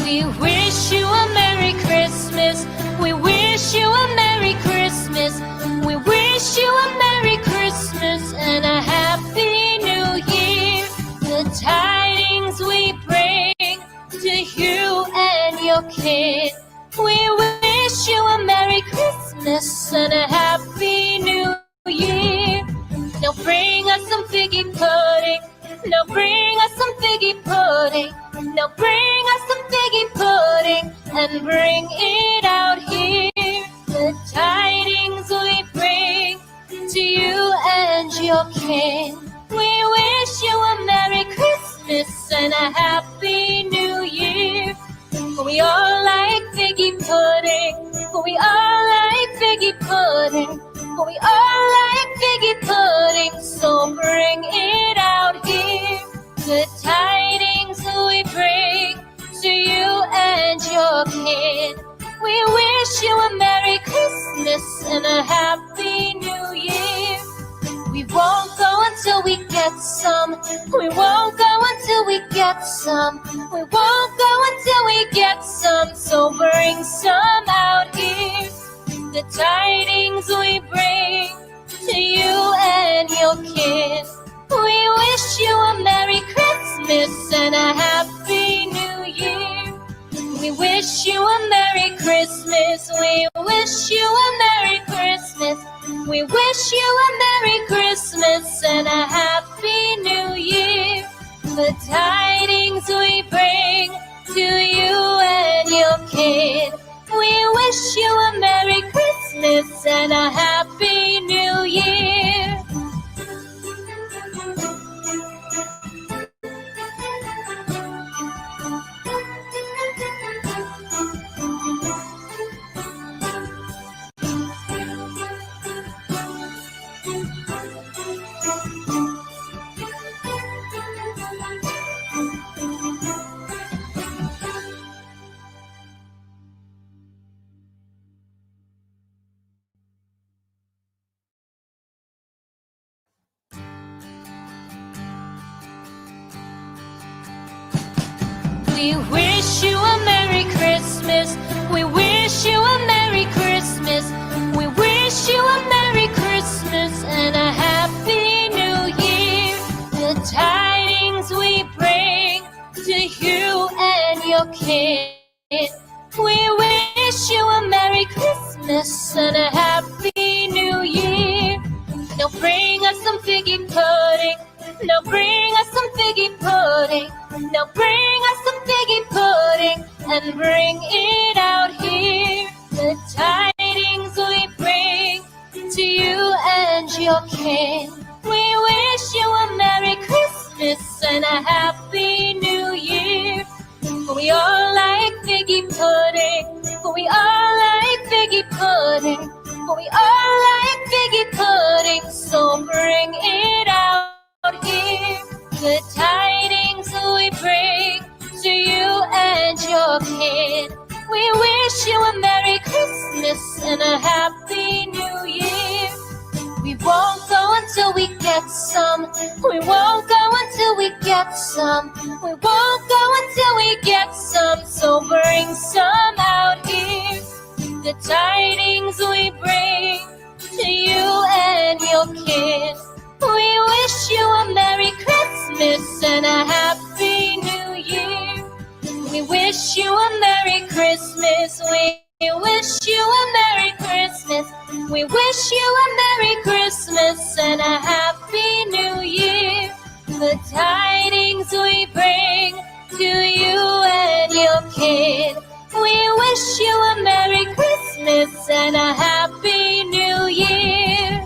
We wish you a Merry Christmas. We wish you a Merry Christmas. We wish you a Merry Christmas and a Happy New Year. The tidings we bring to you and your kid. We wish you a Merry Christmas and a Happy New Year. Now bring us some figgy pudding. Now bring us some figgy pudding. Now bring us some figgy pudding and bring it out here. The tidings we bring to you and your kin. We wish you a Merry Christmas and a Happy New Year. We all like figgy pudding. We all like figgy pudding. We all like figgy pudding. So bring it out here. The tidings we bring to you and your kid. We wish you a Merry Christmas and a Happy New Year. We won't go until we get some. We won't go until we get some. We won't go until we get some. So bring some out here. The tidings we bring to you and your kid. We wish you a Merry Christmas and a Happy New Year. We wish you a Merry Christmas. We wish you a Merry Christmas. We wish you a Merry Christmas and a Happy New Year. The tidings we bring to you and your kid. We wish you a Merry Christmas and a Happy New Year. We wish you a Merry Christmas. We wish you a Merry Christmas. We wish you a Merry Christmas and a Happy New Year. The tidings we bring to you and your kid. We wish you a Merry Christmas and a Happy New Year. Now bring us some figgy pudding. Now bring us some figgy pudding. Now bring us some figgy pudding and bring it out here. The tidings we bring to you and your kin. We wish you a Merry Christmas and a Happy New Year. We all like figgy pudding. We all like figgy pudding. We all like figgy pudding. So bring it out here. The tidings we bring to you and your kid. We wish you a Merry Christmas and a Happy New Year. We won't go until we get some. We won't go until we get some. We won't go until we get some. So bring some out here. The tidings we bring to you and your kid. We wish you a Merry Christmas and a Happy New Year. We wish you a Merry Christmas. We wish you a Merry Christmas. We wish you a Merry Christmas and a Happy New Year. The tidings we bring to you and your kid. We wish you a Merry Christmas and a Happy New Year.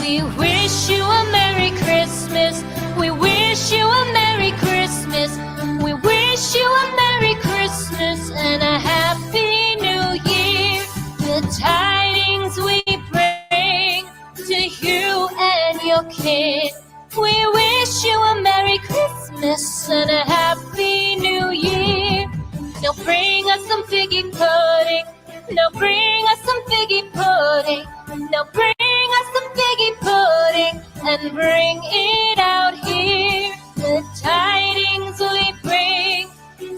We wish you a Merry Christmas. We wish you a Merry Christmas. We wish you a Merry Christmas and a Happy New Year. The tidings we bring to you and your kid. We wish you a Merry Christmas and a Happy New Year. Now bring us some figgy pudding. Now bring us some figgy pudding. Now bring us some figgy pudding and bring it out here. The tidings we bring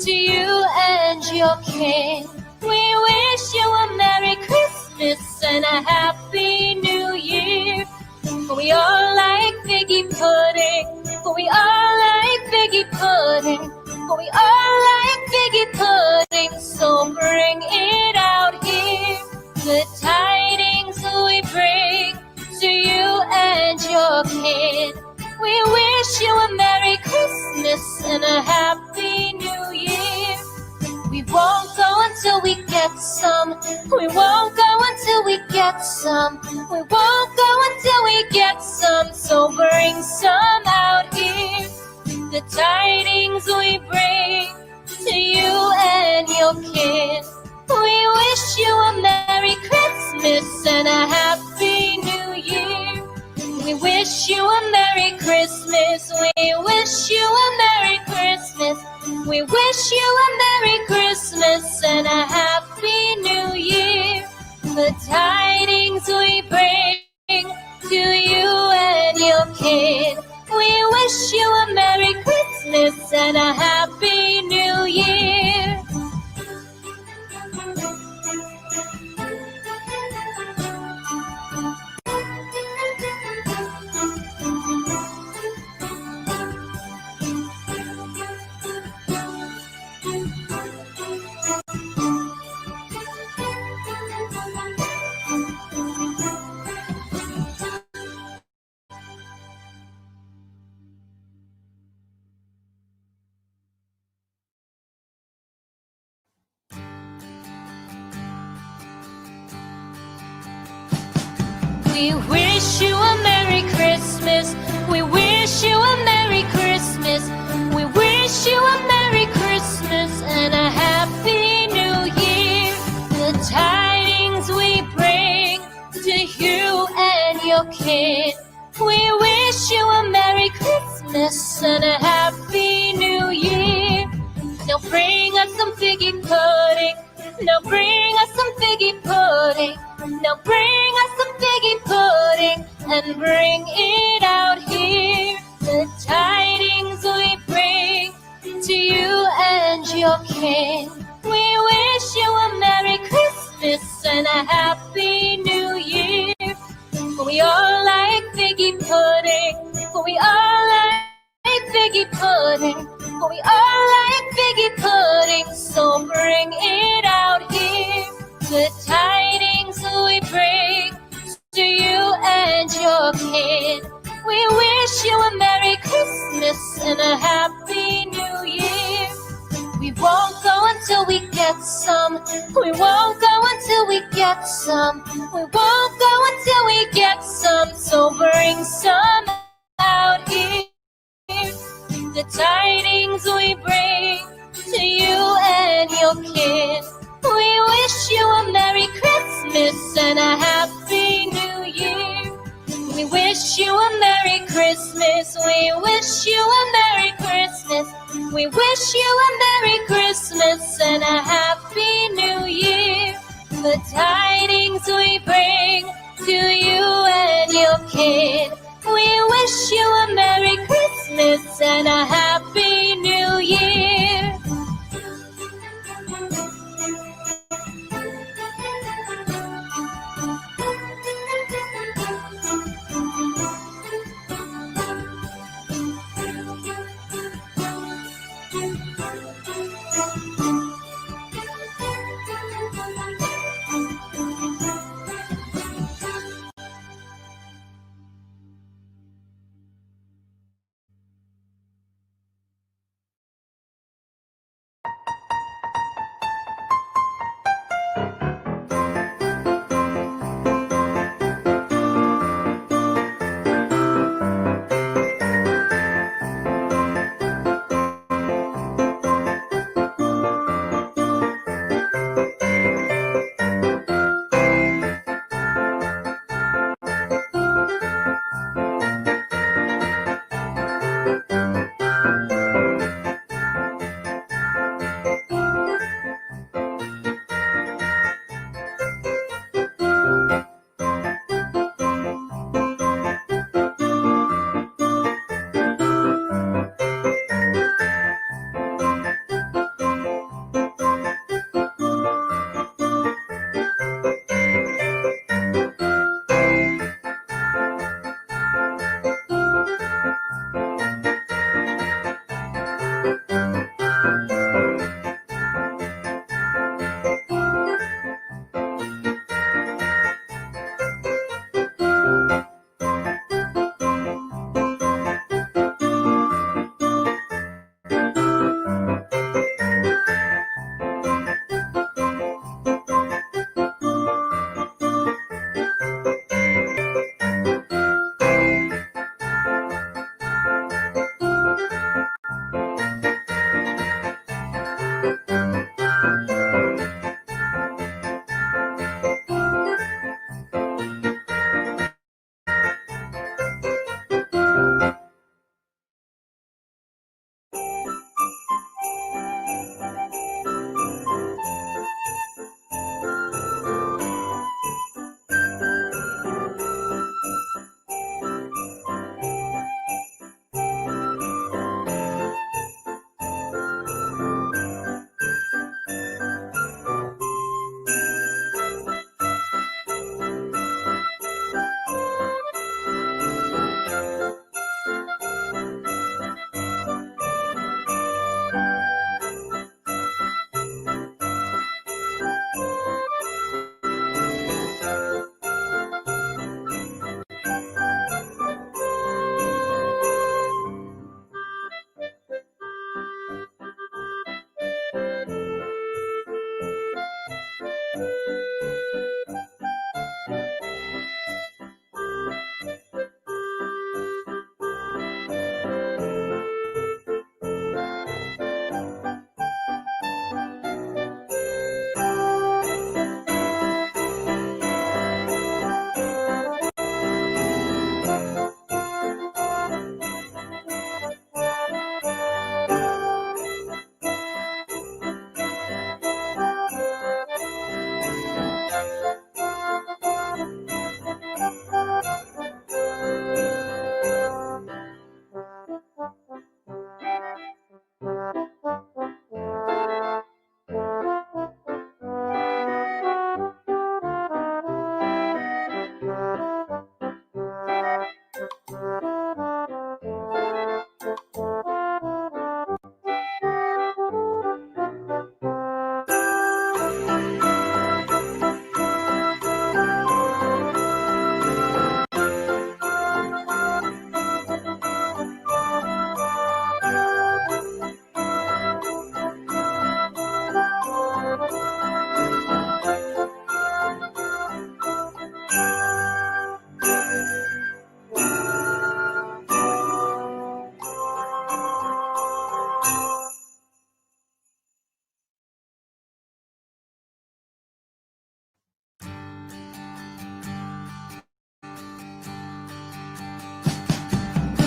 to you and your king. We wish you a Merry Christmas and a Happy New Year. We all like figgy pudding. We all like figgy pudding. We all like figgy pudding. So bring it out here. The tidings we bring to you and your kid. We wish you a Merry Christmas and a Happy New Year. We won't go until we get some. We won't go until we get some. We won't go until we get some. So bring some out here. The tidings we bring to you and your kid. We wish you a Merry Christmas and a Happy New Year. We wish you a Merry Christmas. We wish you a Merry Christmas. We wish you a Merry Christmas and a Happy New Year. The tidings we bring to you and your kid. We wish you a Merry Christmas and a Happy New Year. We wish you a Merry Christmas. We wish you a Merry Christmas. We wish you a Merry Christmas and a Happy New Year. The tidings we bring to you and your kid. We wish you a Merry Christmas and a Happy New Year. Now bring us some figgy pudding. Now bring us some figgy pudding. Now bring us some figgy pudding and bring it out here. The tidings we bring to you and your king. We wish you a Merry Christmas and a Happy New Year. We all like figgy pudding. We all like figgy pudding. We all like figgy pudding. So bring it out here. The tidings we bring to you and your kid. We wish you a Merry Christmas and a Happy New Year. We won't go until we get some. We won't go until we get some. We won't go until we get some. So bring some out here. The tidings we bring to you and your kid. We wish you a Merry Christmas and a Happy New Year. We wish you a Merry Christmas. We wish you a Merry Christmas. We wish you a Merry Christmas and a Happy New Year. The tidings we bring to you and your kid. We wish you a Merry Christmas and a Happy New Year.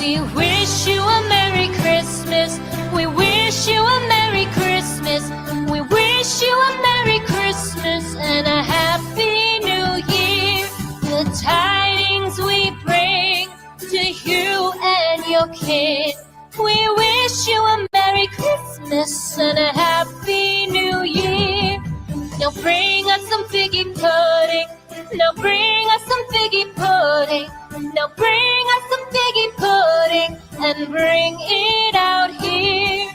We wish you a Merry Christmas. We wish you a Merry Christmas. We wish you a Merry Christmas and a Happy New Year. The tidings we bring to you and your kid. We wish you a Merry Christmas and a Happy New Year. Now bring us some figgy pudding. Now bring us some figgy pudding. Now bring us some figgy pudding and bring it out here.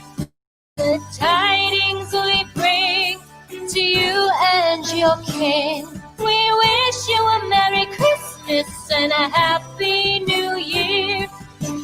The tidings we bring to you and your kin. We wish you a Merry Christmas and a Happy New Year.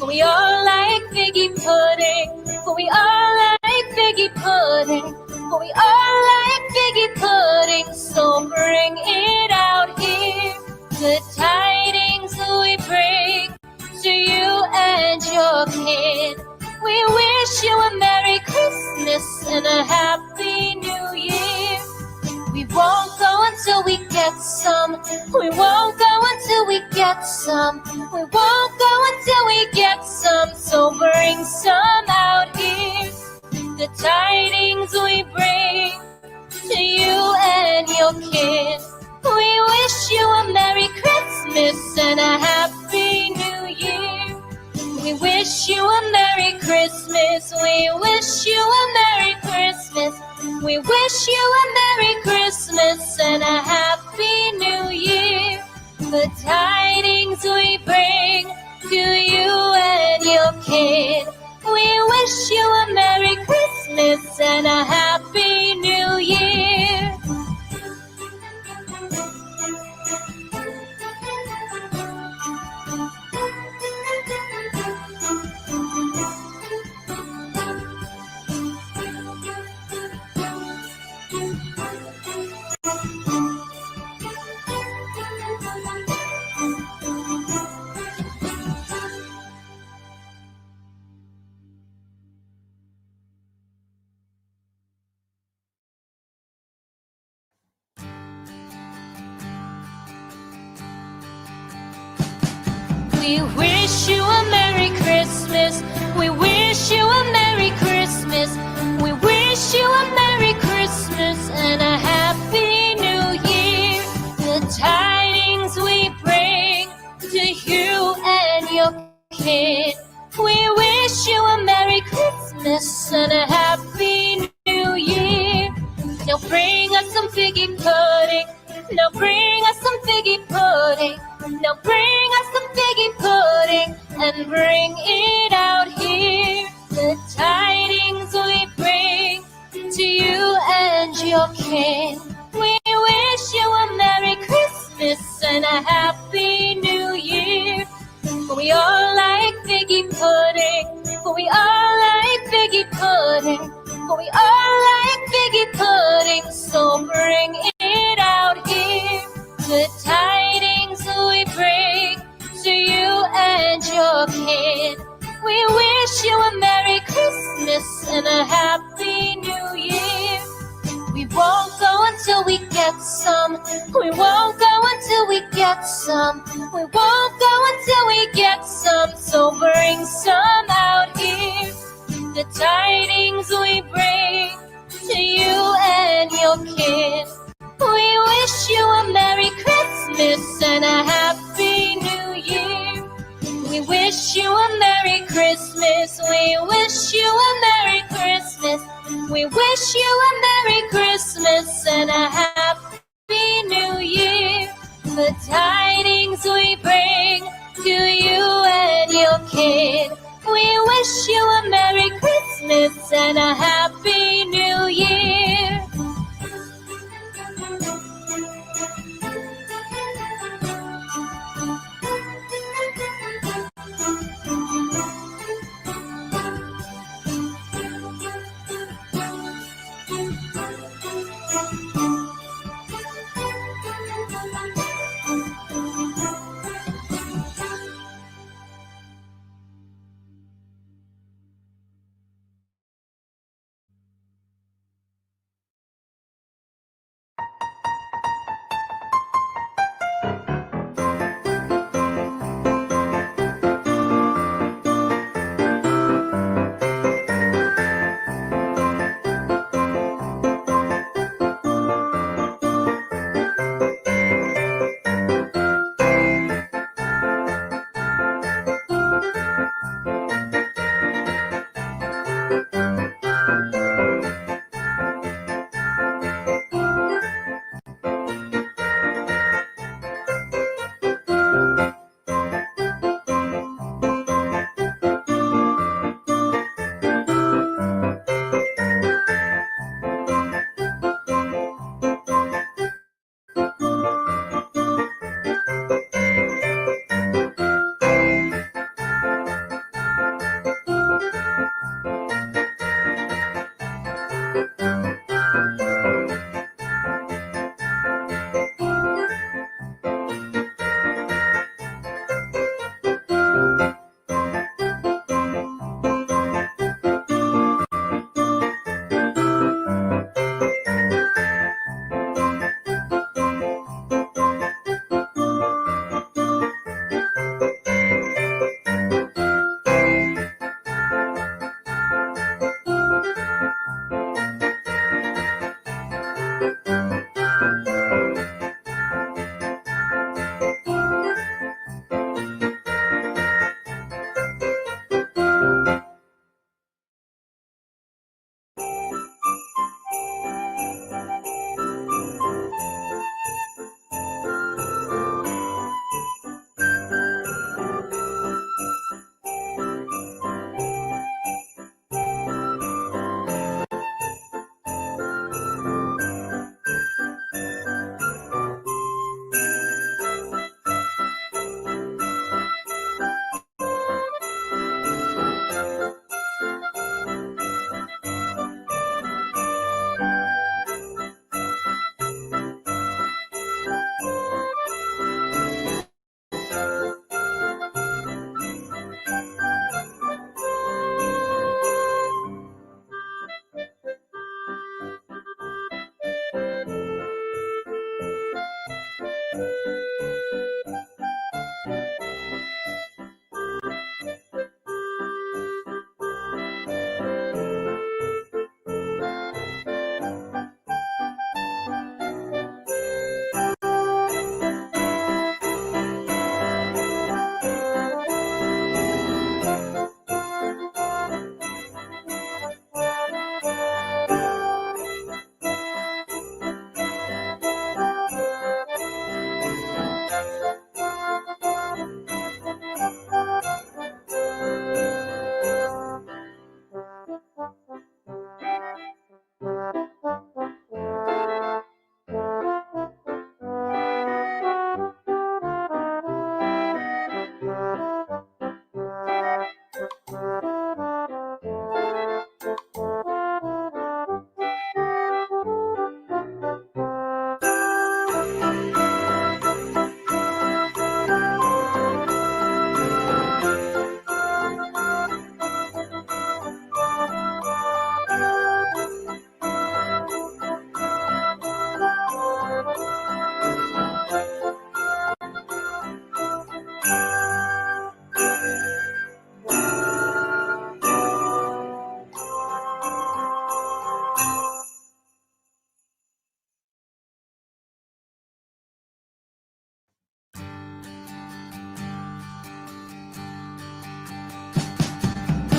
We all like figgy pudding. We all like figgy pudding. We all like figgy pudding. So bring it out here. The tidings we bring to you and your kid. We wish you a Merry Christmas and a Happy New Year. We won't go until we get some. We won't go until we get some. We won't go until we get some. So bring some out here. The tidings we bring to you and your kid. We wish you a Merry Christmas and a Happy New Year. We wish you a Merry Christmas. We wish you a Merry Christmas. We wish you a Merry Christmas and a Happy New Year. The tidings we bring to you and your kid. We wish you a Merry Christmas and a Happy New Year. We wish you a Merry Christmas. We wish you a Merry Christmas. We wish you a Merry Christmas and a Happy New Year. The tidings we bring to you and your kid. We wish you a Merry Christmas and a Happy New Year. Now bring us some figgy pudding. Now bring us some figgy pudding. Now bring us some figgy pudding and bring it out here. The tidings we bring to you and your kin. We wish you a Merry Christmas and a Happy New Year. We all like figgy pudding. We all like figgy pudding. We all like figgy pudding. So bring it out here. The tidings we bring to you and your kid. We wish you a Merry Christmas and a Happy New Year. We won't go until we get some. We won't go until we get some. We won't go until we get some. So bring some out here. The tidings we bring to you and your kid. We wish you a Merry Christmas and a Happy New Year. We wish you a Merry Christmas. We wish you a Merry Christmas. We wish you a Merry Christmas and a Happy New Year. The tidings we bring to you and your kid. We wish you a Merry Christmas and a Happy New Year.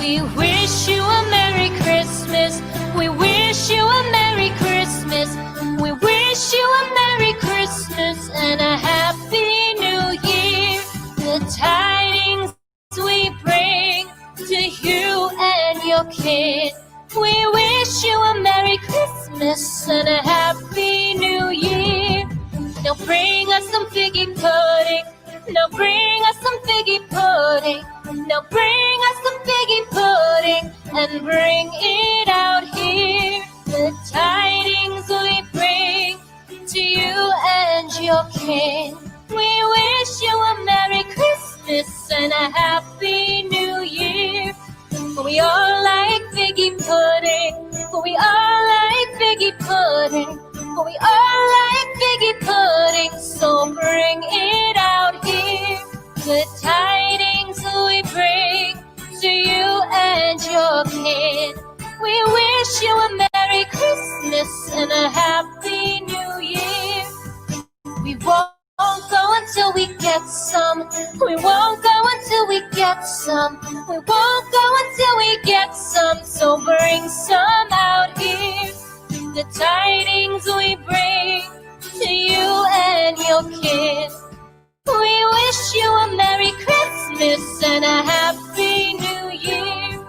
We wish you a Merry Christmas. We wish you a Merry Christmas. We wish you a Merry Christmas and a Happy New Year. The tidings we bring to you and your kid. We wish you a Merry Christmas and a Happy New Year. Now bring us some figgy pudding. Now bring us some figgy pudding. Now bring us some figgy pudding and bring it out here. The tidings we bring to you and your kin. We wish you a Merry Christmas and a Happy New Year. We all like figgy pudding. We all like figgy pudding. We all like figgy pudding. So bring it out here. The tidings we bring to you and your kid. We wish you a Merry Christmas and a Happy New Year. We won't go until we get some. We won't go until we get some. We won't go until we get some. So bring some out here. The tidings we bring to you and your kid. We wish you a Merry Christmas and a Happy New Year.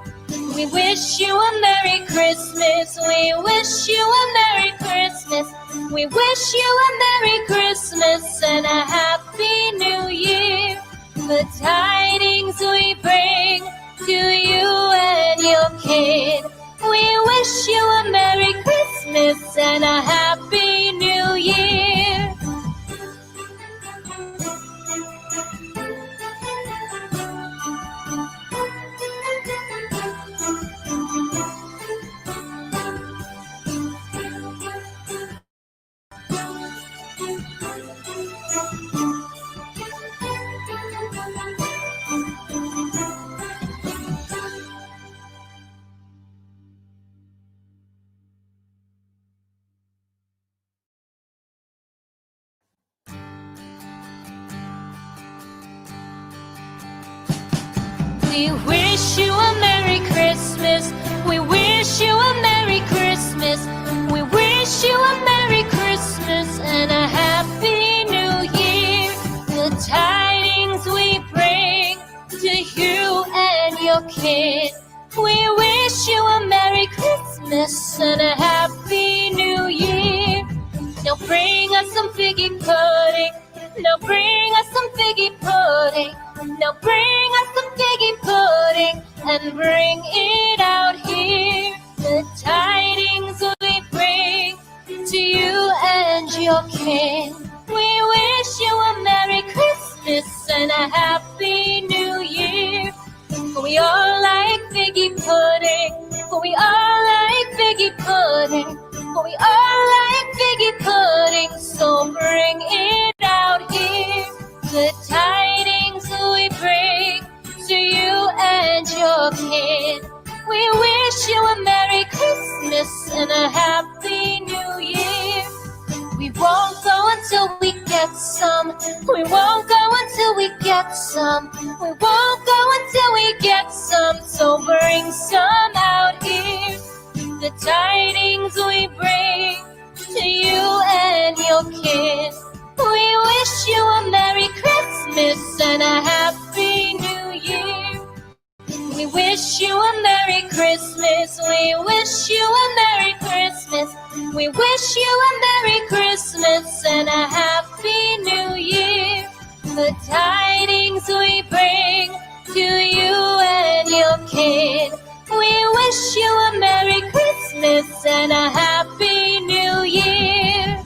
We wish you a Merry Christmas. We wish you a Merry Christmas. We wish you a Merry Christmas and a Happy New Year. The tidings we bring to you and your kid. We wish you a Merry Christmas and a Happy New Year. We wish you a Merry Christmas. We wish you a Merry Christmas. We wish you a Merry Christmas and a Happy New Year. The tidings we bring to you and your kid. We wish you a Merry Christmas and a Happy New Year. Now bring us some figgy pudding. Now bring us some figgy pudding. Now bring us some figgy pudding and bring it out here. The tidings we bring to you and your kin. We wish you a Merry Christmas and a Happy New Year. We all like figgy pudding. We all like figgy pudding. We all like figgy pudding. So bring it out here. The tidings we bring to you and your kid. We wish you a Merry Christmas and a Happy New Year. We won't go until we get some. We won't go until we get some. We won't go until we get some. So bring some out here. The tidings we bring to you and your kid. We wish you a Merry Christmas and a Happy New Year. We wish you a Merry Christmas. We wish you a Merry Christmas. We wish you a Merry Christmas and a Happy New Year. The tidings we bring to you and your kid. We wish you a Merry Christmas and a Happy New Year.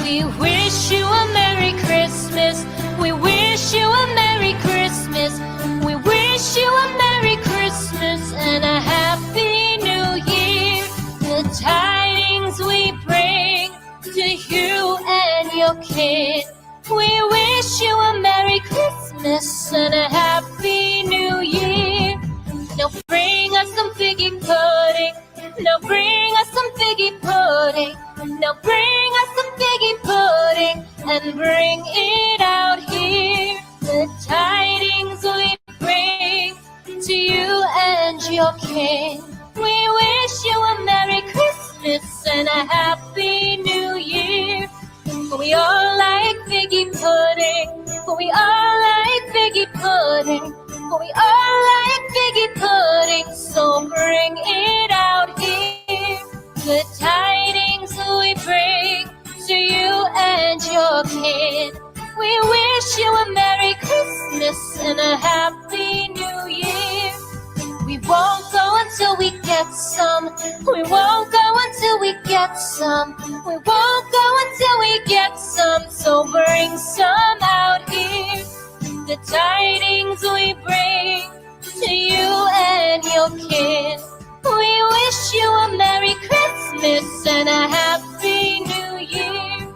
We wish you a Merry Christmas. We wish you a Merry Christmas. We wish you a Merry Christmas and a Happy New Year. The tidings we bring to you and your kid. We wish you a Merry Christmas and a Happy New Year. Now bring us some figgy pudding. Now bring us some figgy pudding. Now bring us some figgy pudding and bring it out here. The tidings we bring to you and your king. We wish you a Merry Christmas and a Happy New Year. We all like figgy pudding. We all like figgy pudding. We all like figgy pudding. So bring it out here. The tidings we bring to you and your kid. We wish you a Merry Christmas and a Happy New Year. We won't go until we get some. We won't go until we get some. We won't go until we get some. So bring some out here. The tidings we bring to you and your kid. We wish you a Merry Christmas and a Happy New Year.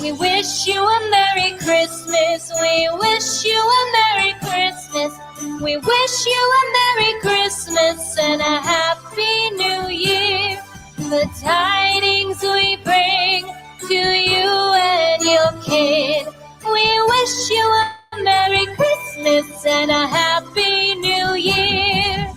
We We wish you a Merry Christmas. We wish you a Merry Christmas. We wish you a Merry Christmas and a Happy New Year. The tidings we bring to you and your kid. We wish you a Merry Christmas and a Happy New Year.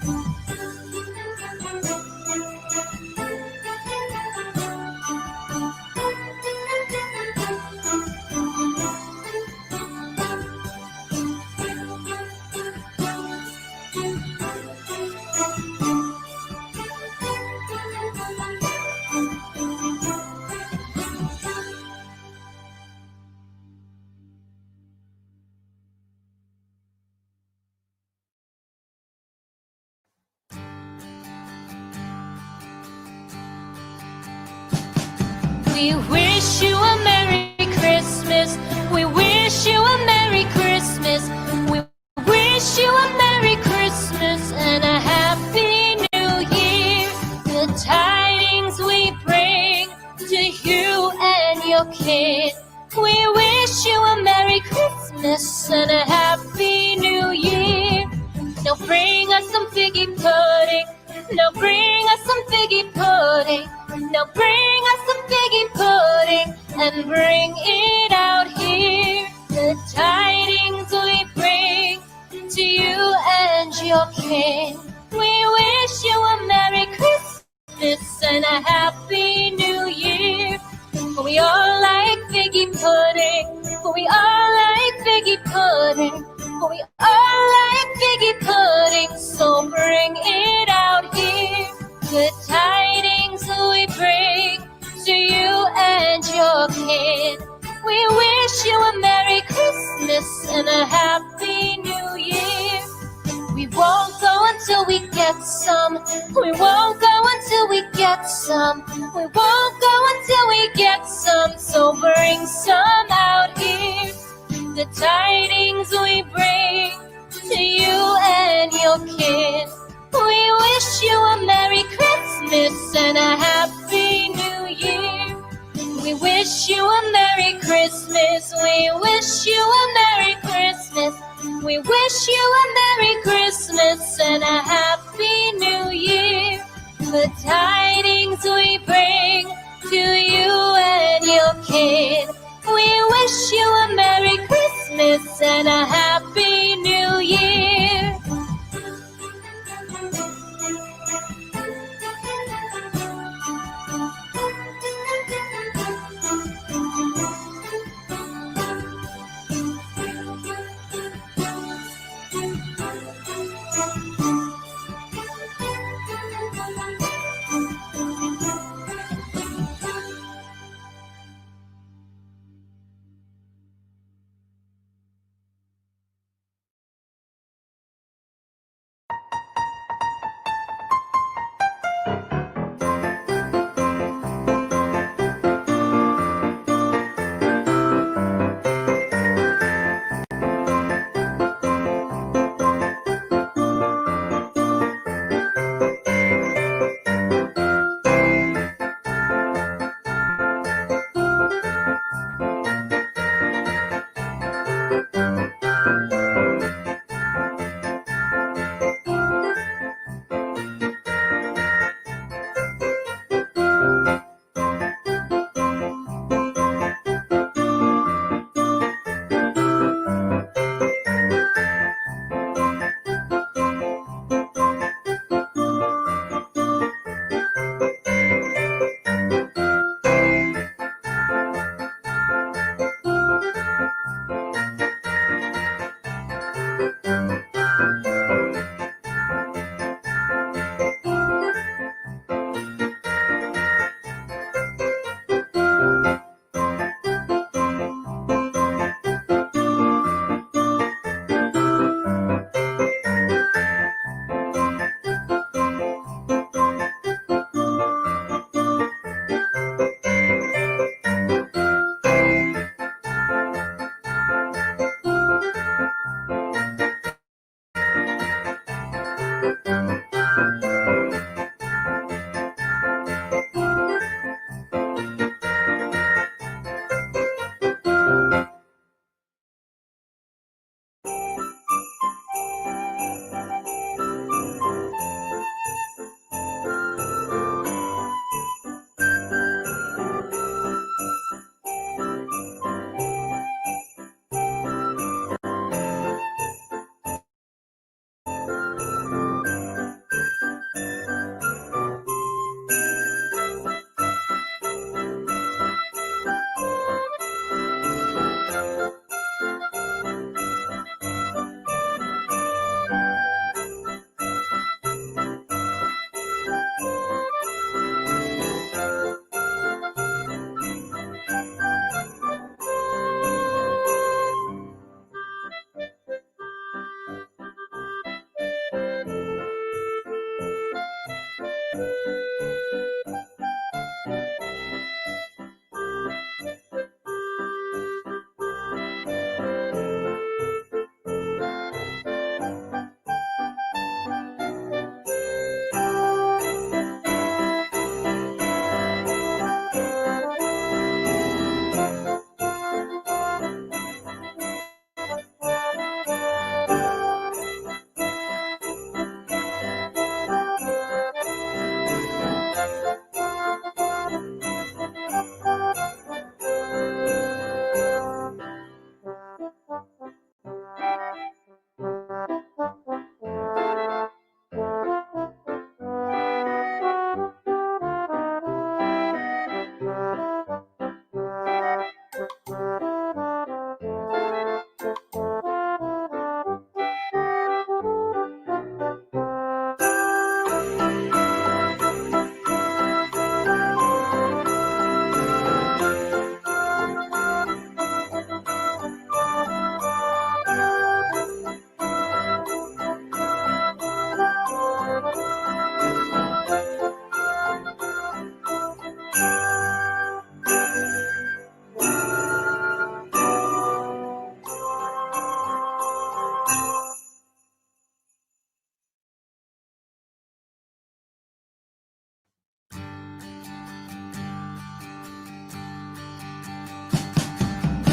We wish you a Merry Christmas. We wish you a Merry Christmas. We wish you a Merry Christmas and a Happy New Year. The tidings we bring to you and your kid. We wish you a Merry Christmas and a Happy New Year. Now bring us some figgy pudding. Now bring us some figgy pudding. Now bring us some figgy pudding and bring it out here. The tidings we bring to you and your king. We wish you a Merry Christmas and a Happy New Year. For we all like figgy pudding. For we all like figgy pudding. For we all like figgy pudding. So bring it out here. The tidings we bring to you and your kid. We wish you a Merry Christmas and a Happy New Year. We won't go until we get some. We won't go until we get some. We won't go until we get some. So bring some out here. The tidings we bring to you and your kid. We wish you a Merry Christmas and a Happy New Year. We wish you a Merry Christmas. We wish you a Merry Christmas. We wish you a Merry Christmas and a Happy New Year. The tidings we bring to you and your kid. We wish you a Merry Christmas and a Happy New Year.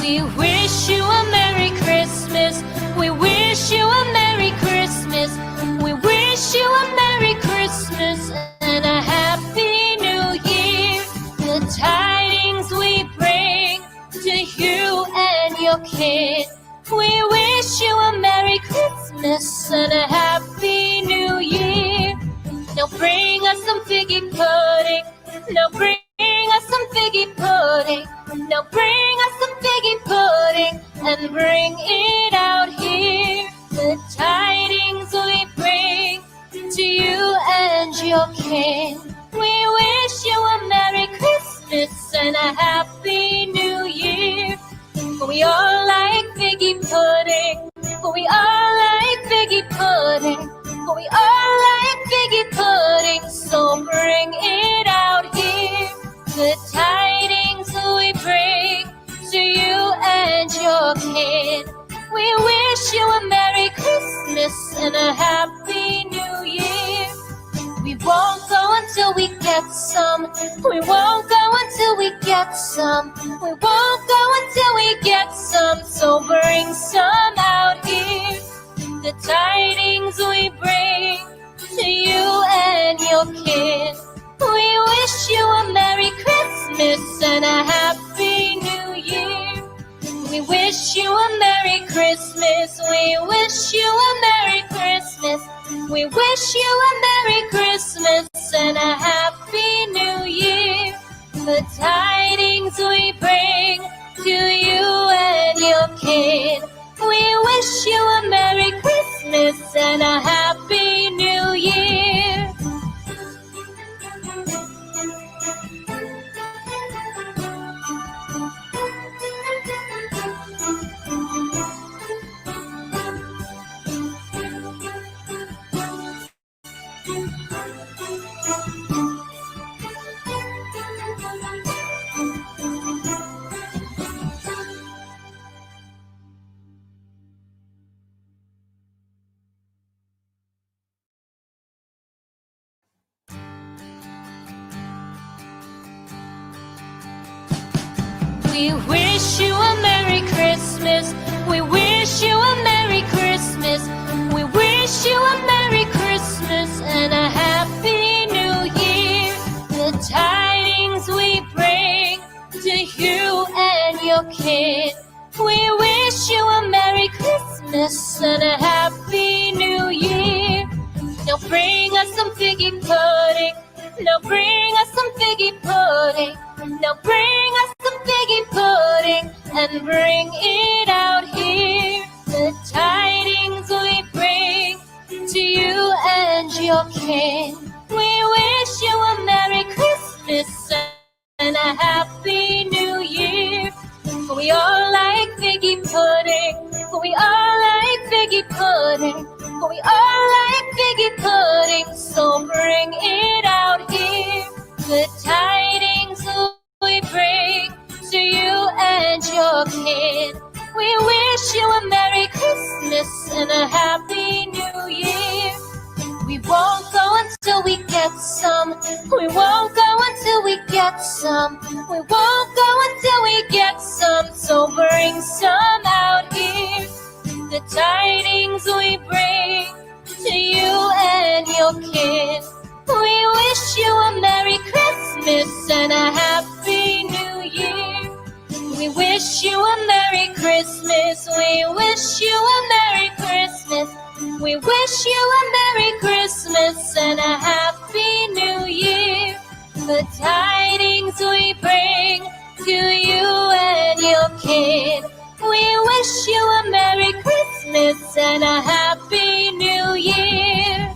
We wish you a Merry Christmas. We wish you a Merry Christmas. We wish you a Merry Christmas and a Happy New Year. The tidings we bring to you and your kid. We wish you a Merry Christmas and a Happy New Year. Now bring us some figgy pudding. Now bring us some figgy pudding. Now bring us some figgy pudding and bring it out here. The tidings we bring to you and your kin. We wish you a Merry Christmas and a Happy New Year. We all like figgy pudding. We all like figgy pudding. We all like figgy pudding. So bring it out here. The tidings we bring to you and your kid. We wish you a Merry Christmas and a Happy New Year. We won't go until we get some. We won't go until we get some. We won't go until we get some. So bring some out here. The tidings we bring to you and your kid. We wish you a Merry Christmas and a Happy New Year. We wish you a Merry Christmas. We wish you a Merry Christmas. We wish you a Merry Christmas and a Happy New Year. The tidings we bring to you and your kid. We wish you a Merry Christmas and a Happy New Year. We wish you a Merry Christmas. We wish you a Merry Christmas. We wish you a Merry Christmas and a Happy New Year. The tidings we bring to you and your kid. We wish you a Merry Christmas and a Happy New Year. Now bring us some figgy pudding. Now bring us some figgy pudding. Now bring us some figgy pudding and bring it out here. The tidings we bring to you and your kin. We wish you a Merry Christmas and a Happy New Year. We all like figgy pudding. We all like figgy pudding. We all like figgy pudding. So bring it out here. The tidings we bring to you and your kid. We wish you a Merry Christmas and a Happy New Year. We won't go until we get some. We won't go until we get some. We won't go until we get some. So bring some out here. The tidings we bring to you and your kid. We wish you a Merry Christmas and a Happy New Year. We wish you a Merry Christmas. We wish you a Merry Christmas. We wish you a Merry Christmas and a Happy New Year. The tidings we bring to you and your kid. We wish you a Merry Christmas and a Happy New Year.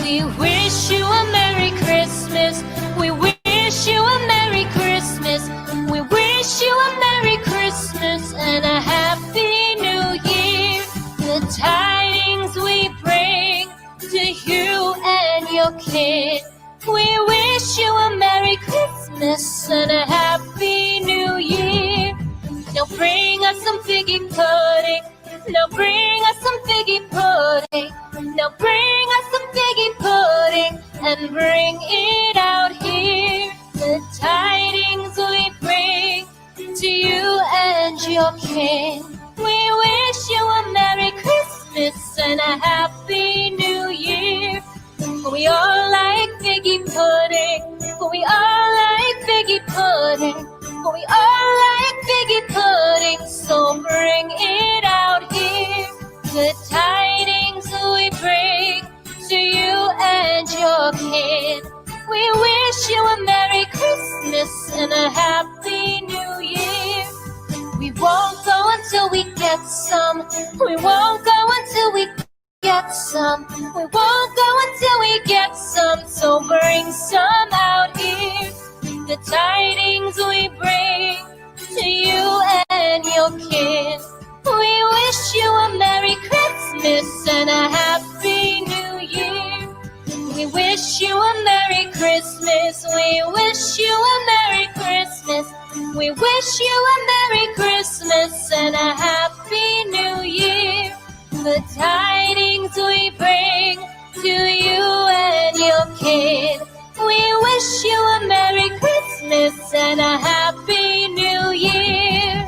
We wish you a Merry Christmas. We wish you a Merry Christmas. We wish you a Merry Christmas and a Happy New Year. The tidings we bring to you and your kid. We wish you a Merry Christmas and a Happy New Year. Now bring us some figgy pudding. Now bring us some figgy pudding. Now bring us some figgy pudding and bring it out here. The tidings we bring to you and your king. We wish you a Merry Christmas and a Happy New Year. We all like figgy pudding. We all like figgy pudding. We all like figgy pudding. So bring it out here. The tidings we bring to you and your kid. We wish you a Merry Christmas and a Happy New Year. We won't go until we get some. We won't go until we get some. We won't go until we get some. So so bring some out here. The tidings we bring to you and your kin. We wish you a Merry Christmas and a Happy New Year. We wish you a Merry Christmas. We wish you a Merry Christmas. We wish you a Merry Christmas and a Happy New Year. The tidings we bring to you and your kin. We wish you a Merry Christmas and a Happy New Year.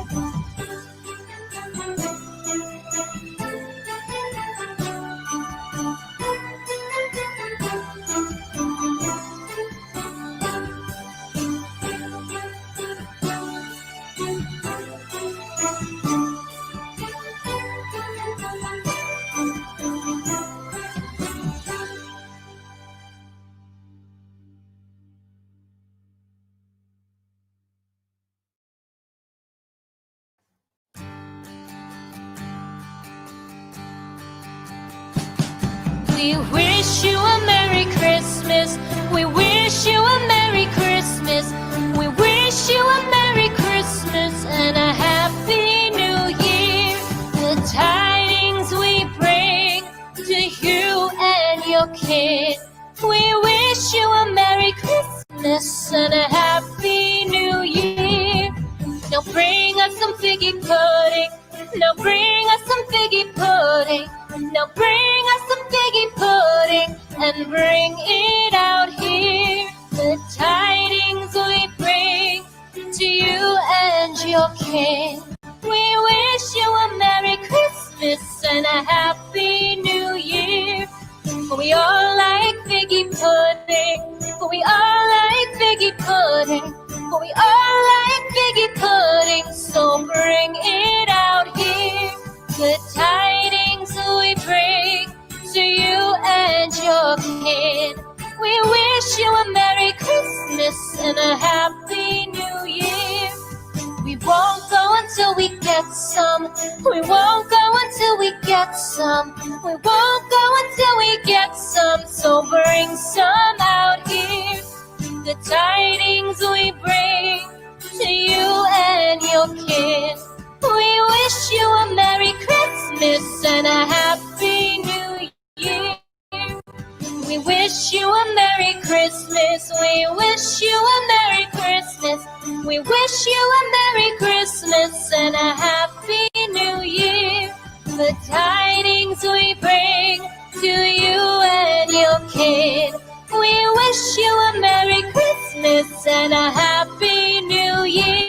We wish you a Merry Christmas. We wish you a Merry Christmas. We wish you a Merry Christmas and a Happy New Year. The tidings we bring to you and your kin. We wish you a Merry Christmas and a Happy New Year. Now bring us some figgy pudding. Now bring us some figgy pudding. Now bring us some figgy pudding and bring it out here. The tidings we bring to you and your kin. We wish you a Merry Christmas and a Happy New Year. We all like figgy pudding. We all like figgy pudding. We all like figgy pudding. So bring it out here. The tidings we bring to you and your kin. We wish you a Merry Christmas and a Happy New Year. We won't go until we get some. We won't go until we get some. We won't go until we get some. So bring some out here. The tidings we bring to you and your kin. We wish you a Merry Christmas and a Happy New Year. We wish you a Merry Christmas. We wish you a Merry Christmas. We wish you a Merry Christmas and a Happy New Year. The tidings we bring to you and your kin. We wish you a Merry Christmas and a Happy New Year.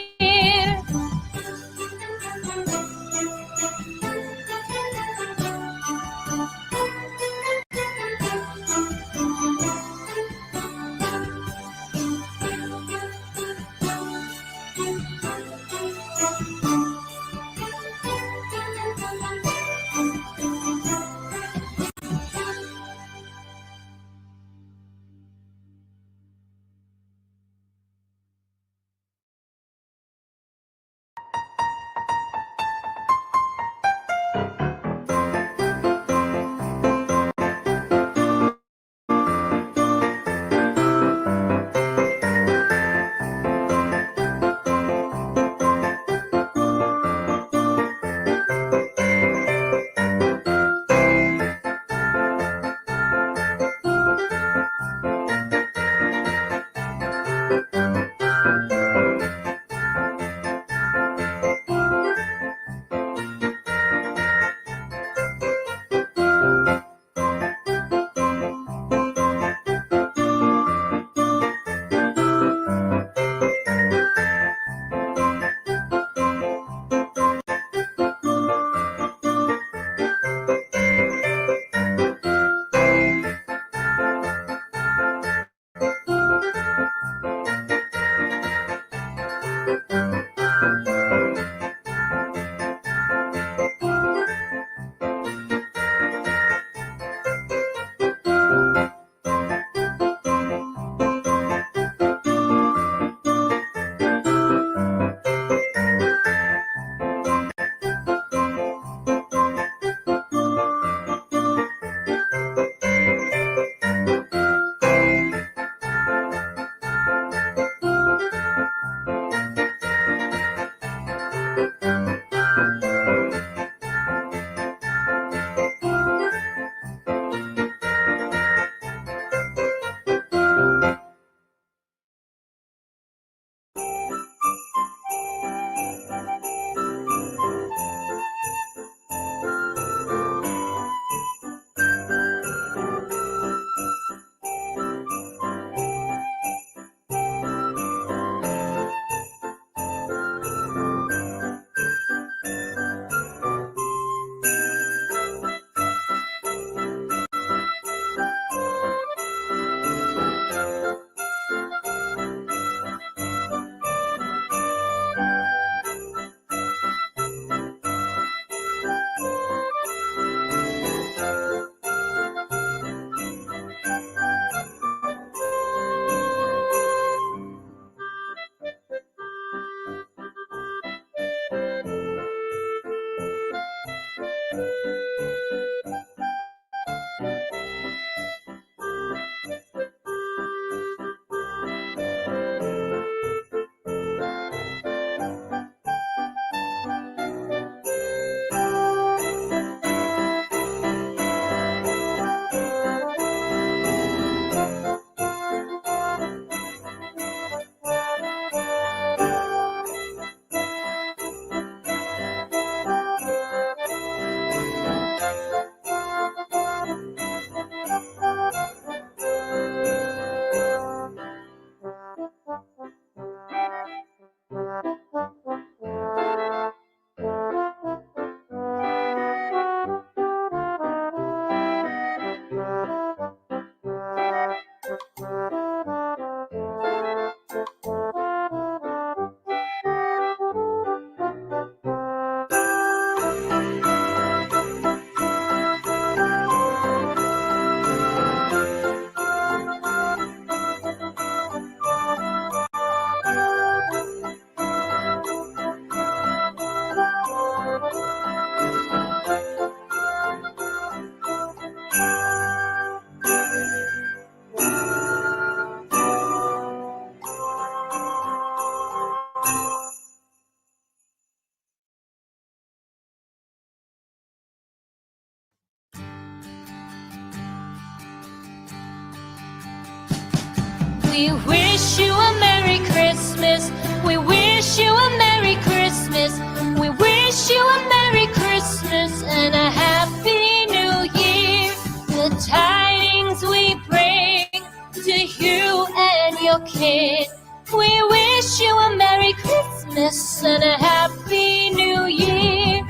We wish you a Merry Christmas. We wish you a Merry Christmas. We wish you a Merry Christmas and a Happy New Year. The tidings we bring to you and your kid. We wish you a Merry Christmas and a Happy New Year.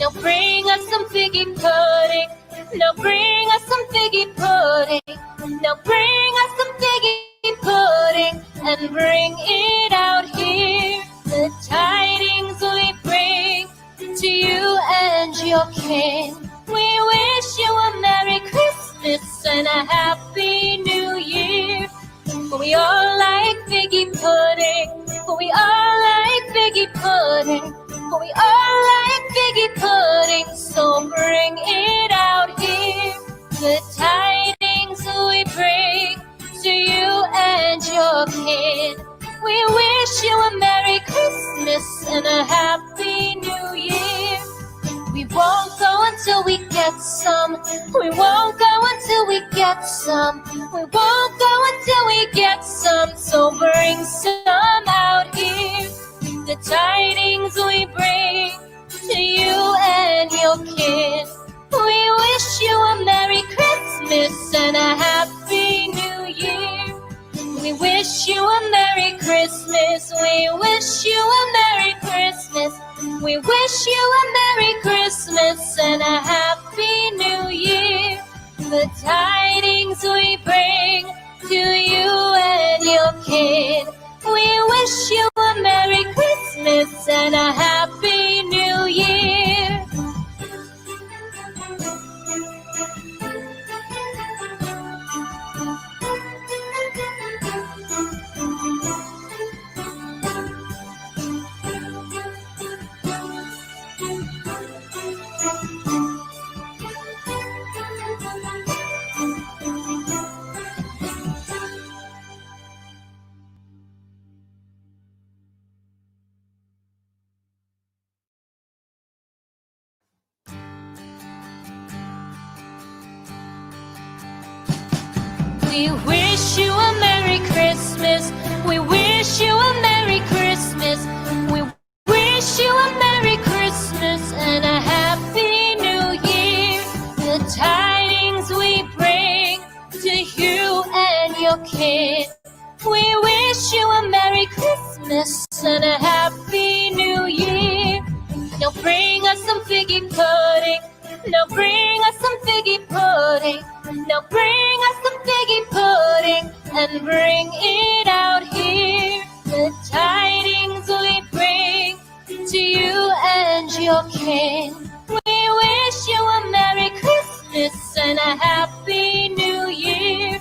Now bring us some figgy pudding. Now bring us some figgy pudding. Now bring us some figgy pudding and bring it out here. The tidings we bring to you and your king. We wish you a Merry Christmas and a Happy New Year. We all like figgy pudding. We all like figgy pudding. We all like figgy pudding. So bring it out here. The tidings we bring to you and your kid. We wish you a Merry Christmas and a Happy New Year. We won't go until we get some. We won't go until we get some. We won't go until we get some. So bring some out here. The tidings we bring to you and your kid. We wish you a Merry Christmas and a Happy New Year. We wish you a Merry Christmas. We wish you a Merry Christmas. We wish you a Merry Christmas and a Happy New Year. The tidings we bring to you and your kid. We wish you a Merry Christmas and a Happy New Year. We wish you a Merry Christmas. We wish you a Merry Christmas. We wish you a Merry Christmas and a Happy New Year. The tidings we bring to you and your kid. We wish you a Merry Christmas and a Happy New Year. Now bring us some figgy pudding. Now bring us some figgy pudding. Now bring us some figgy pudding and bring it out here. The tidings we bring to you and your king. We wish you a Merry Christmas and a Happy New Year.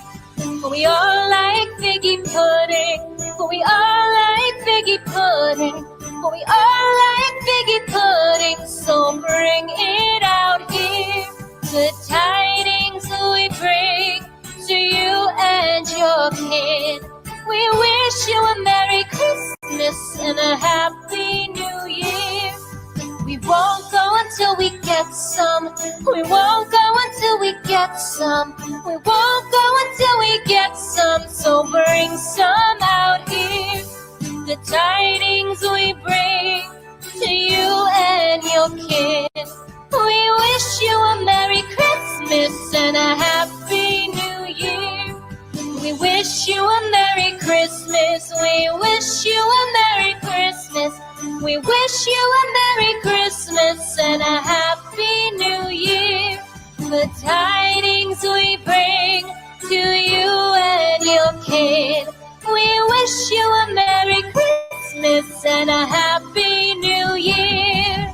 We all like figgy pudding. We all like figgy pudding. We all like figgy pudding. So bring it out here. The tidings we bring to you and your kid. We wish you a Merry Christmas and a Happy New Year. We won't go until we get some. We won't go until we get some. We won't go until we get some. So bring some out here. The tidings we bring to you and your kid. We wish you a Merry Christmas and a Happy New Year. We wish you a Merry Christmas. We wish you a Merry Christmas. We wish you a Merry Christmas and a Happy New Year. The tidings we bring to you wish you a Merry Christmas and a Happy New Year.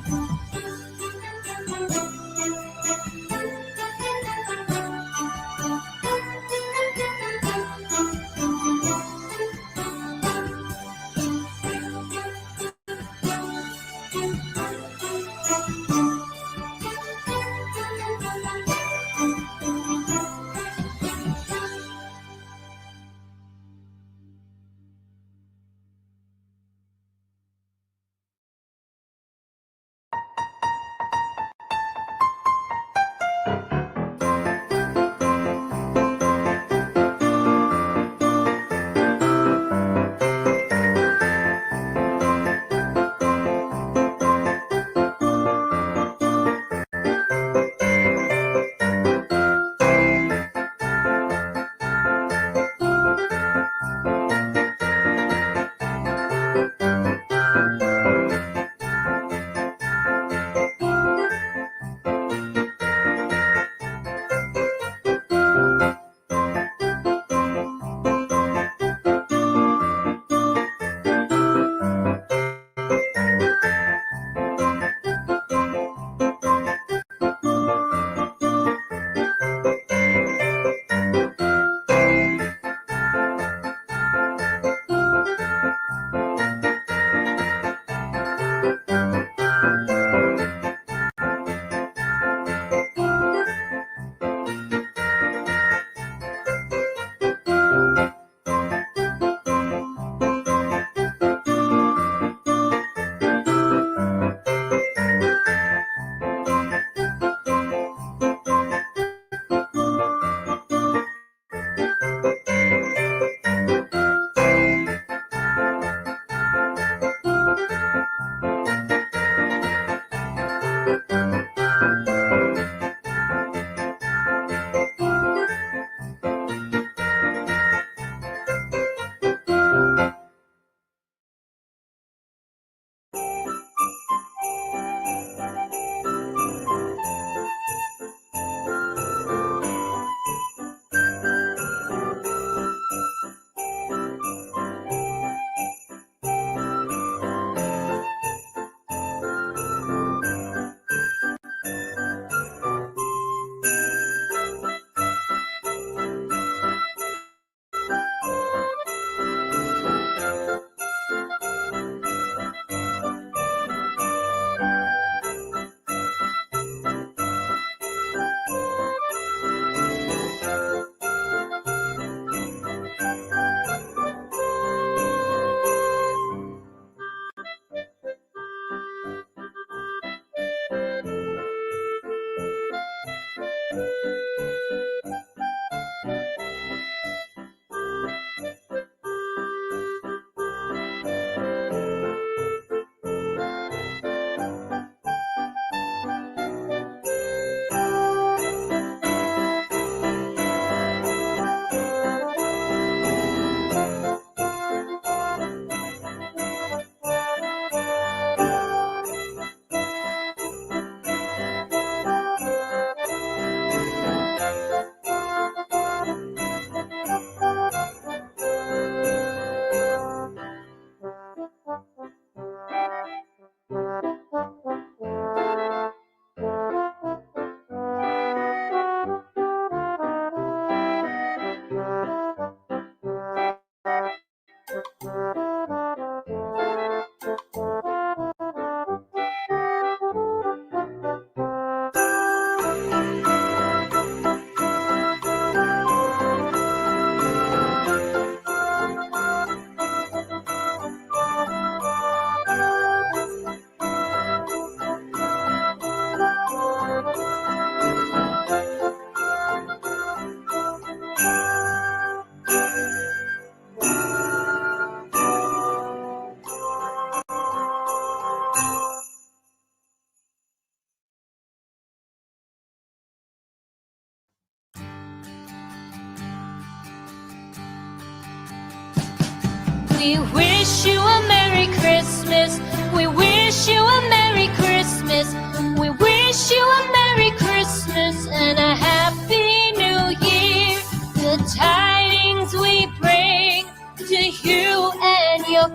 We wish you a Merry Christmas. We wish you a Merry Christmas. We wish you a Merry Christmas and a Happy New Year. The tidings we bring to you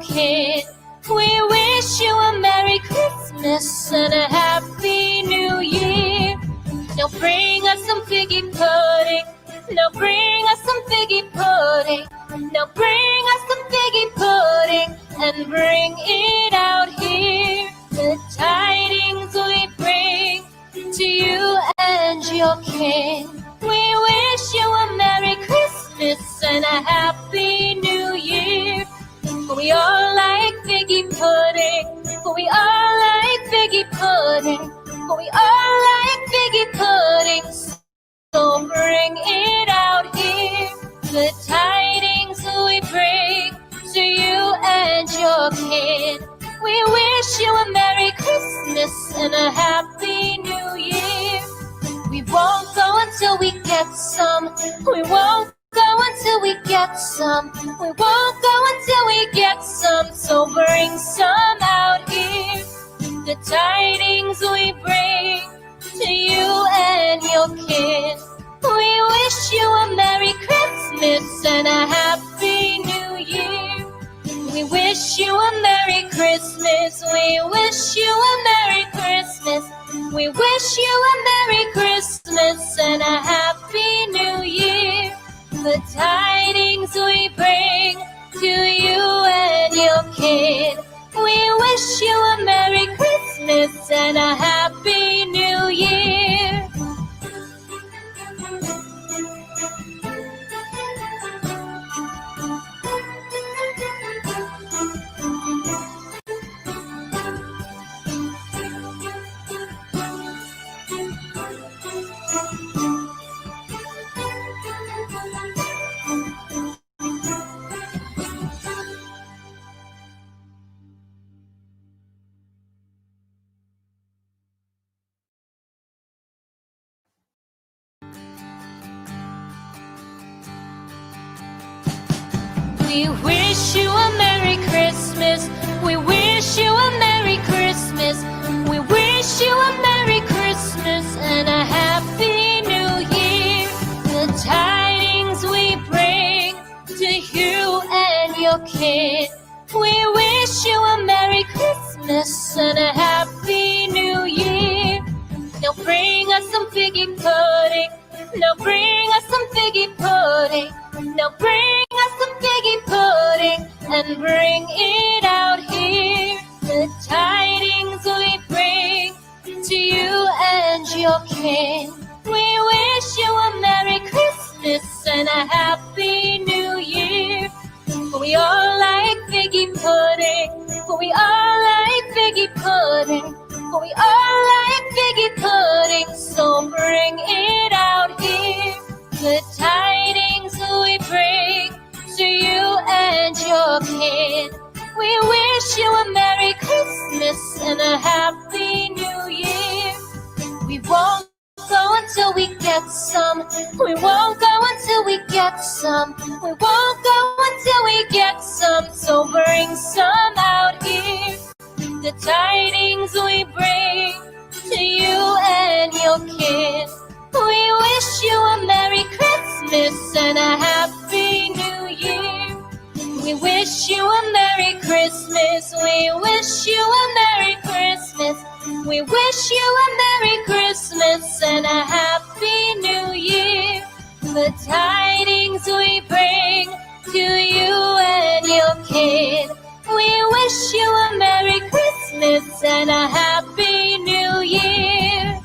kid. We wish you a Merry Christmas and a Happy New Year. Now bring us some figgy pudding. Now bring us some figgy pudding. Now bring us some figgy pudding and bring it out here. The tidings we bring to you and your king. We wish you a Merry Christmas and a Happy New Year. We all like figgy pudding. We all like figgy pudding. We all like figgy pudding. So bring it out here. The tidings we bring to you and your kid. We wish you a Merry Christmas and a Happy New Year. We won't go until we get some. We won't go until we get some. We won't go until we get some. So bring some out here. The tidings we bring to you and your kid. We wish you a Merry Christmas and a Happy New Year. We wish you a Merry Christmas. We wish you a Merry Christmas. We wish you a Merry Christmas and a Happy New Year. The tidings we bring to you and your kid. We wish you a Merry Christmas and a Happy New Year. We wish you a Merry Christmas. We wish you a Merry Christmas. We wish you a Merry Christmas and a Happy New Year. The tidings we bring to you and your kid. We wish you a Merry Christmas and a Happy New Year. Now bring us some figgy pudding. Now bring us some figgy pudding. Now bring us some figgy pudding and bring it out here. The tidings we bring to you and your king. We wish you a Merry Christmas and a Happy New Year. We all like figgy pudding. We all like figgy pudding. We all like figgy pudding. So bring it out here. The tidings we bring to you and your kid. We wish you a Merry Christmas and a Happy New Year. We won't go until we get some. We won't go until we get some. We won't go until we get some. So bring some out here. The tidings we bring to you and your kid. We wish you a Merry Christmas and a Happy New Year. We wish you a Merry Christmas. We wish you a Merry Christmas. We wish you a Merry Christmas and a Happy New Year. The tidings we bring to you and your kid. We wish you a Merry Christmas and a Happy New Year.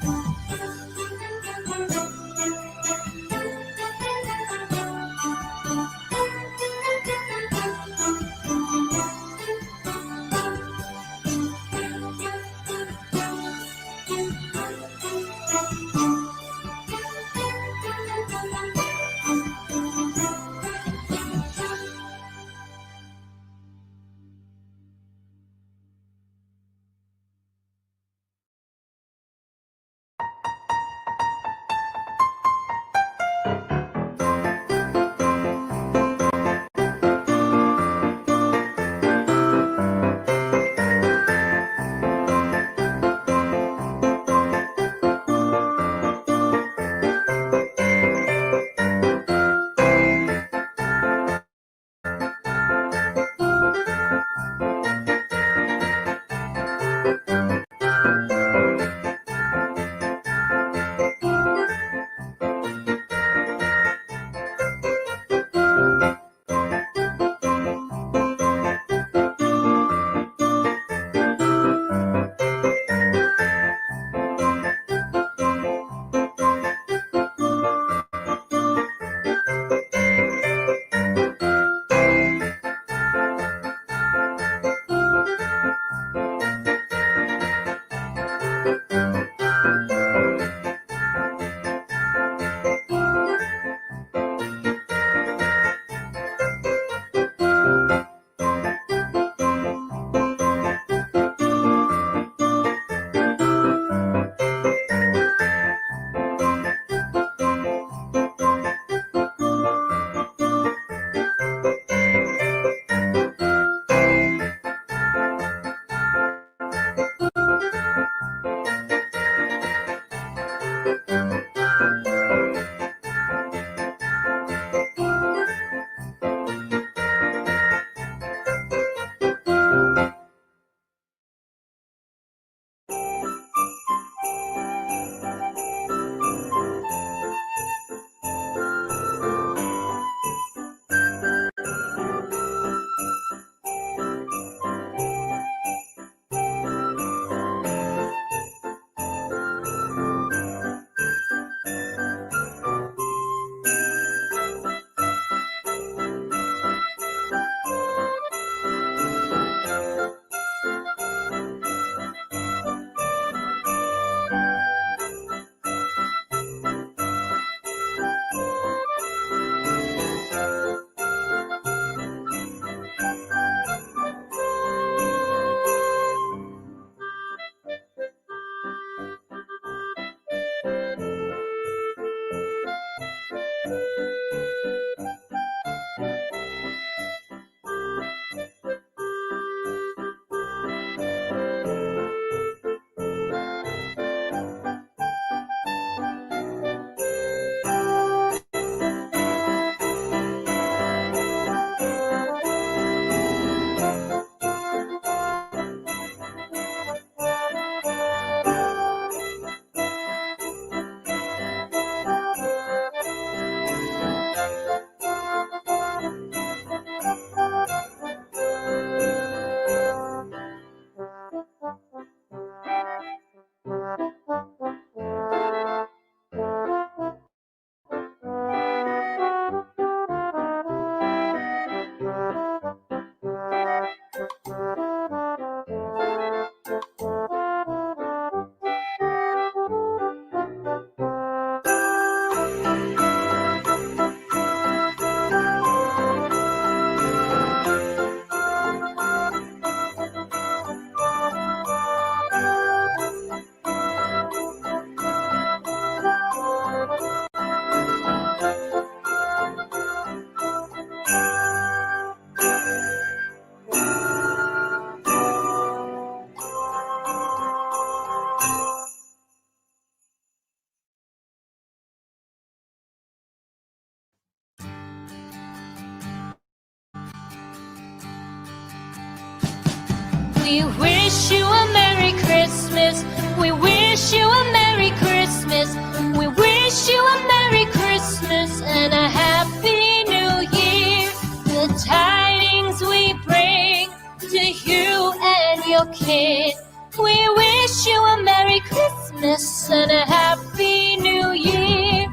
We wish you a Merry Christmas. We wish you a Merry Christmas. We wish you a Merry Christmas and a Happy New Year. The tidings we bring to you and your kid. We wish you a Merry Christmas and a Happy New Year.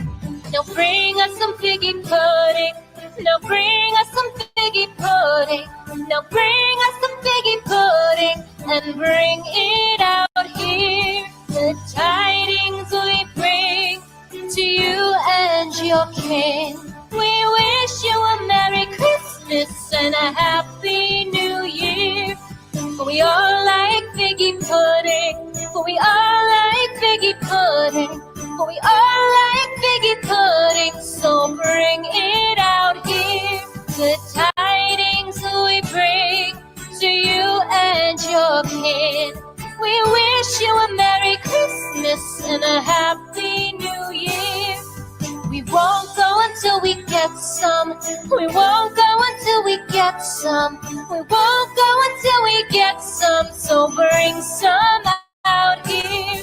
Now bring us some figgy pudding. Now bring us some figgy pudding. Now bring us some figgy pudding and bring it out here. The tidings we bring to you and your kin. We wish you a Merry Christmas and a Happy New Year. For we all like figgy pudding. For we all like figgy pudding. For we all like figgy pudding. So bring it out here. The tidings we bring to you and your kin. We wish you a Merry Christmas and a Happy New Year. We won't go until we get some. We won't go until we get some. We won't go until we get some. So bring some out here.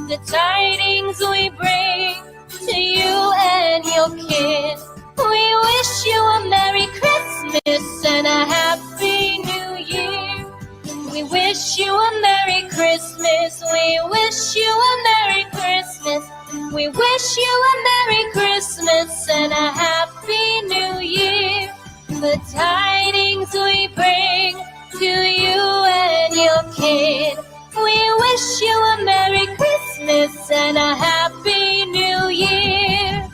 The tidings we bring to you and your kin. We wish you a Merry Christmas and a Happy New Year. We wish you a Merry Christmas. We wish you a Merry Christmas. We wish you a Merry Christmas and a Happy New Year. The tidings we bring to you and your kid. We wish you a Merry Christmas and a Happy New Year.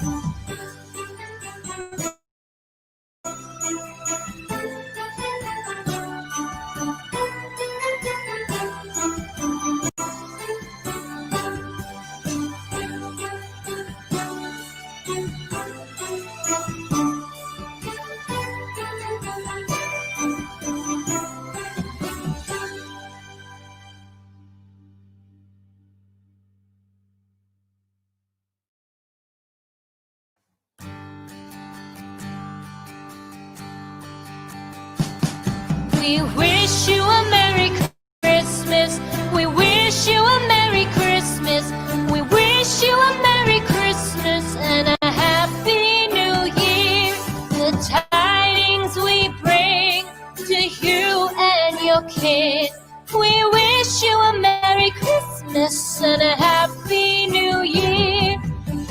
We wish you a Merry Christmas. We wish you a Merry Christmas. We wish you a Merry Christmas and a Happy New Year. The tidings we bring to you and your kid. We wish you a Merry Christmas and a Happy New Year.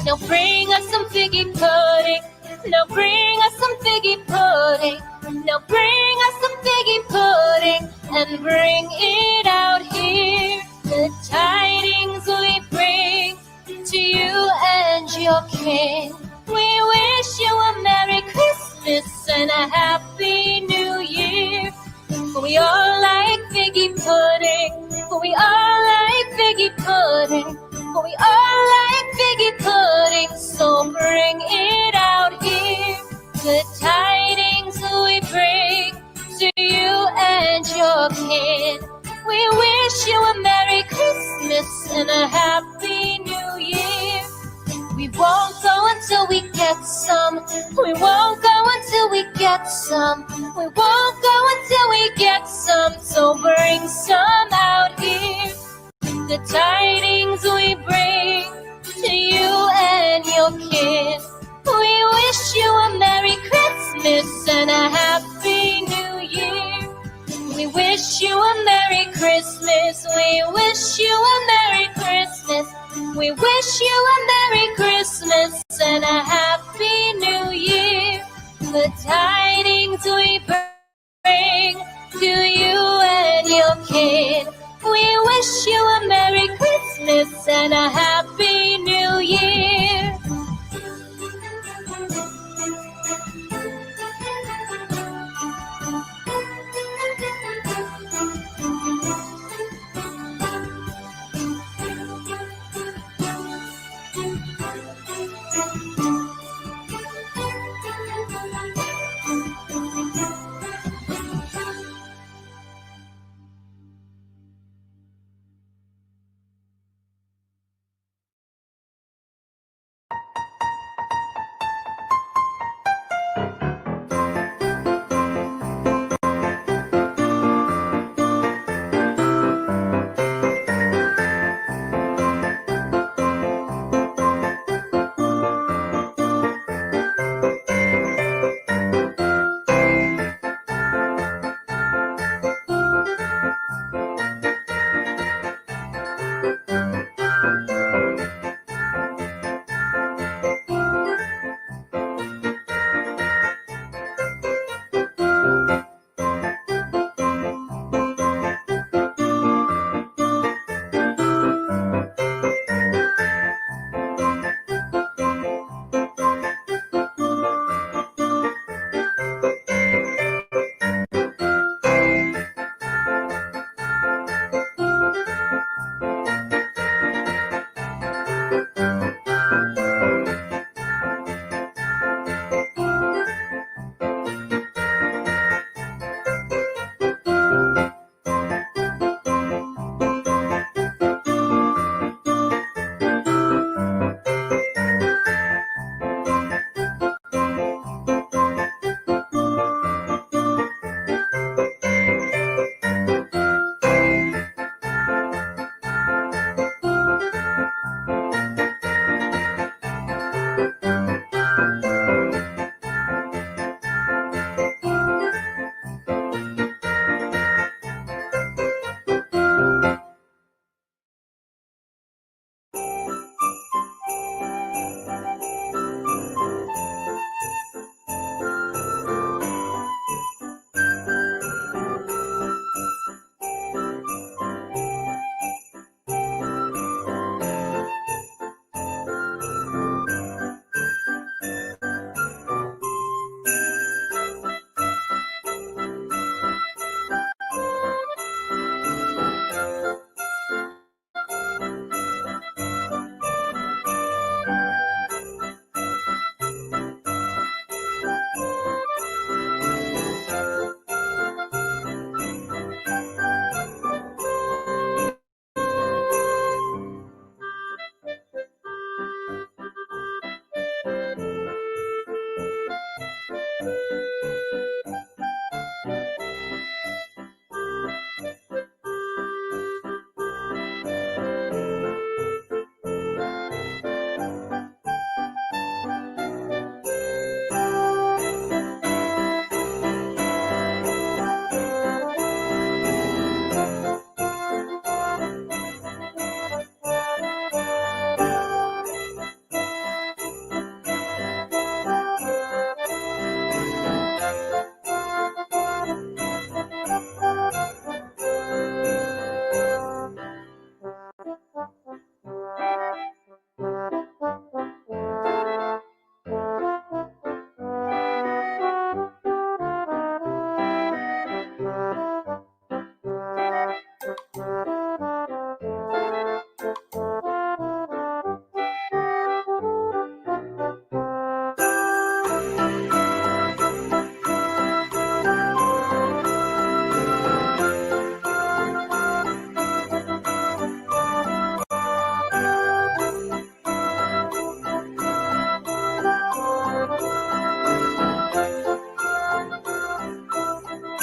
Now bring us some figgy pudding. Now bring us some figgy pudding. Now bring us some figgy pudding and bring it out here. The tidings we bring to you and your kin. We wish you a Merry Christmas and a Happy New Year. For we all like figgy pudding. For we all like figgy pudding. For we all like figgy pudding. So bring it out here. The tidings we bring to you and your kid. We wish you a Merry Christmas and a Happy New Year. We won't go until we get some. We won't go until we get some. We won't go until we get some. So bring some out here. The tidings we bring to you and your kid. We wish you a Merry Christmas and a Happy New Year. We wish you a Merry Christmas. We wish you a Merry Christmas. We wish you a Merry Christmas and a Happy New Year. The tidings we bring to you and your kid. We wish you a Merry Christmas and a Happy New Year.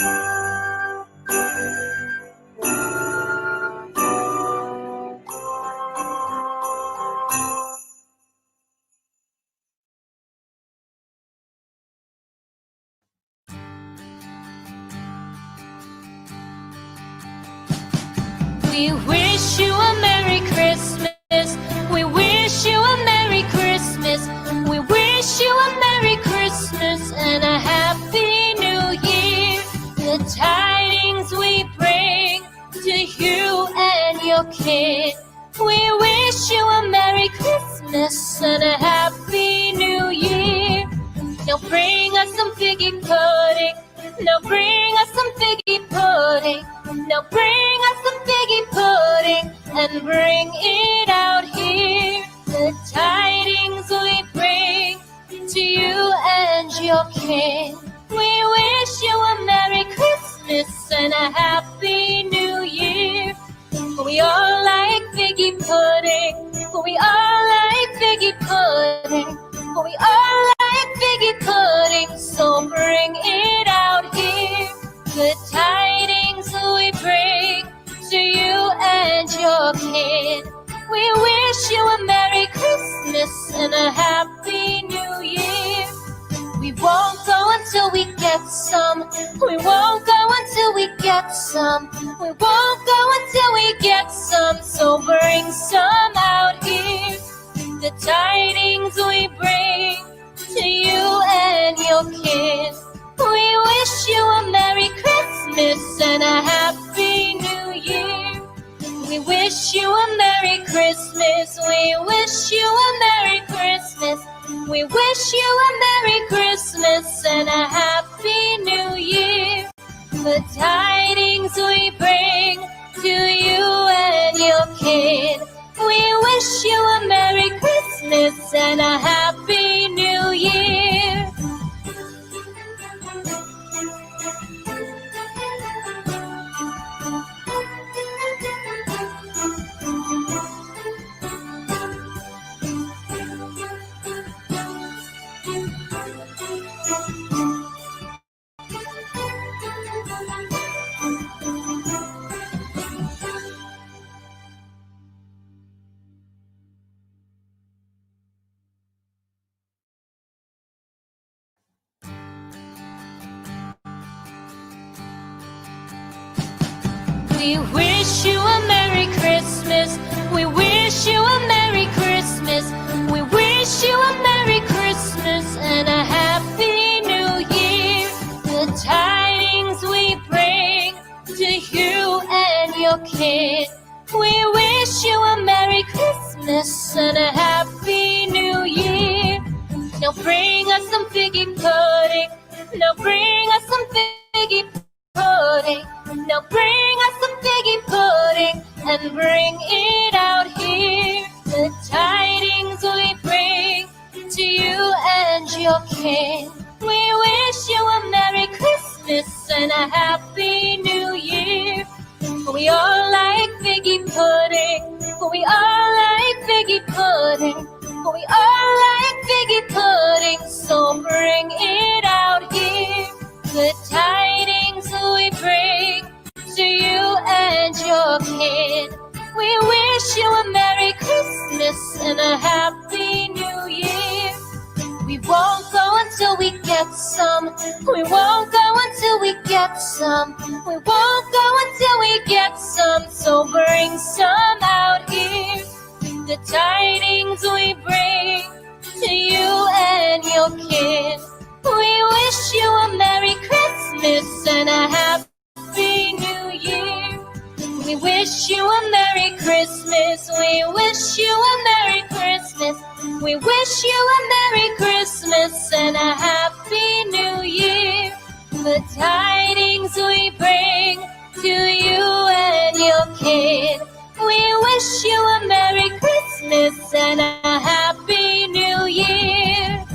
We wish you a Merry Christmas. We wish you a Merry Christmas. We wish you a Merry Christmas and a Happy New Year. The tidings we bring to you and your kid. We wish you a Merry Christmas and a Happy New Year. Now bring us some figgy pudding. Now bring us some figgy pudding. Now bring us some figgy pudding and bring it out here. The tidings we bring to you and your king. We wish you a Merry Christmas and a Happy New Year. We all like figgy pudding. We all like figgy pudding. We all like figgy pudding. So bring it out here. The tidings we bring to you and your kid. We wish you a Merry Christmas and a Happy New Year. We won't go until we get some. We won't go until we get some. We won't go until we get some. So bring some out here. The tidings we bring to you and your kids. We wish you a Merry Christmas and a Happy New Year. We wish you a Merry Christmas. We wish you a Merry Christmas. We wish you a Merry Christmas and a Happy New Year. The tidings we bring to you and your kid. We wish you a Merry Christmas and a Happy New Year. We wish you a Merry Christmas. We wish you a Merry Christmas. We wish you a Merry Christmas and a Happy New Year. The tidings we bring to you and your kid. We wish you a Merry Christmas and a Happy New Year. Now bring us some figgy pudding. Now bring us some figgy pudding. Now bring us some figgy pudding and bring it out here. The tidings we bring to you and your king. We wish you a Merry Christmas and a Happy New Year. We all like figgy pudding. We all like figgy pudding. We all like figgy pudding. So bring it out here. The tidings we bring to you and your kid. We wish you a Merry Christmas and a Happy New Year. We won't go until we get some. We won't go until we get some. We won't go until we get some. So bring some out here. The tidings we bring to you and your kid. We wish you a Merry Christmas and a Happy New Year. We wish you a Merry Christmas. We wish you a Merry Christmas. We wish you a Merry Christmas and a Happy New Year. The tidings we bring to you and your kid. We wish you a Merry Christmas and a Happy New Year.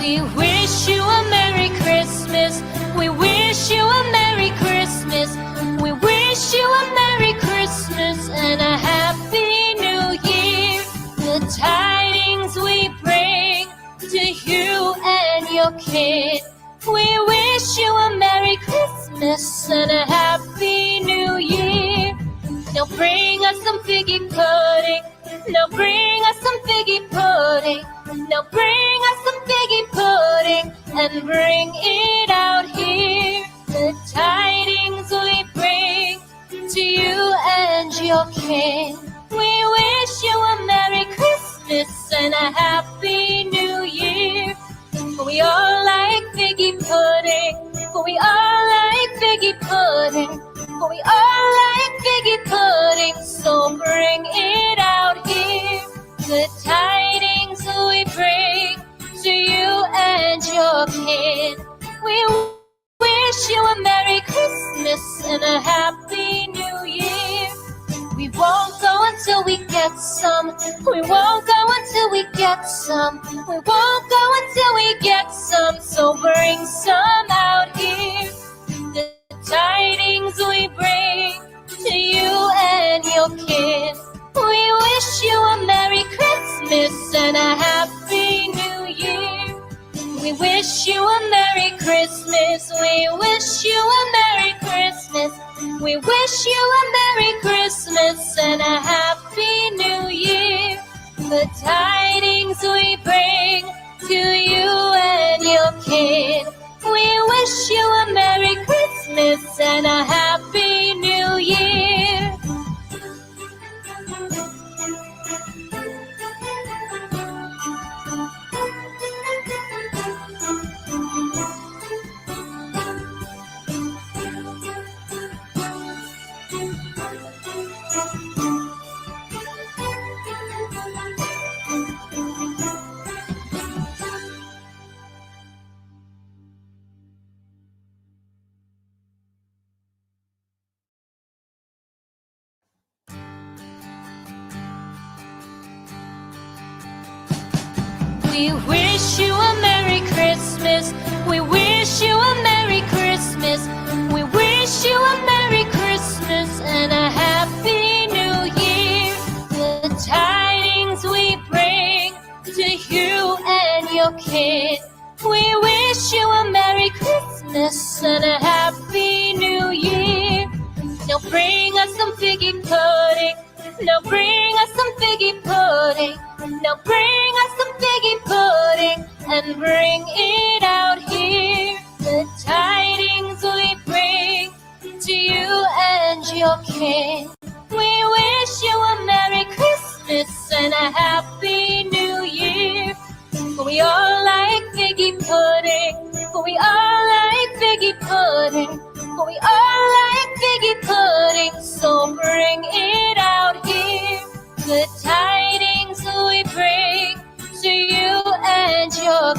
We wish you a Merry Christmas. We wish you a Merry Christmas. We wish you a Merry Christmas and a Happy New Year. The tidings we bring to you and your kid. We wish you a Merry Christmas and a Happy New Year. Now bring us some figgy pudding. Now bring us some figgy pudding. Now bring us some figgy pudding and bring it out here. The tidings we bring to you and your king. We wish you a Merry Christmas and a Happy New Year. We all like figgy pudding. We all like figgy pudding. We all like figgy pudding. So bring it out here. The tidings we bring to you and your kid. We wish you a Merry Christmas and a Happy New Year. We won't go until we get some. We won't go until we get some. We won't go until we get some. So bring some out here. The tidings we bring to you and your kid. We wish you a Merry Christmas and a Happy New Year. We wish you a Merry Christmas. We wish you a Merry Christmas. We wish you a Merry Christmas and a Happy New Year. The tidings we bring to you and your kid. We wish you a Merry Christmas and a Happy New Year. We wish you a Merry Christmas. We wish you a Merry Christmas. We wish you a Merry Christmas and a Happy New Year. The tidings we bring to you and your kid. We wish you a Merry Christmas and a Happy New Year. Now bring us some figgy pudding. Now bring us some figgy pudding. Now bring us some figgy pudding and bring it out here. The tidings we bring to you and your king. We wish you a Merry Christmas and a Happy New Year. We all like figgy pudding. We all like figgy pudding. We all like figgy pudding. So bring it out here. Good tidings we bring to you and your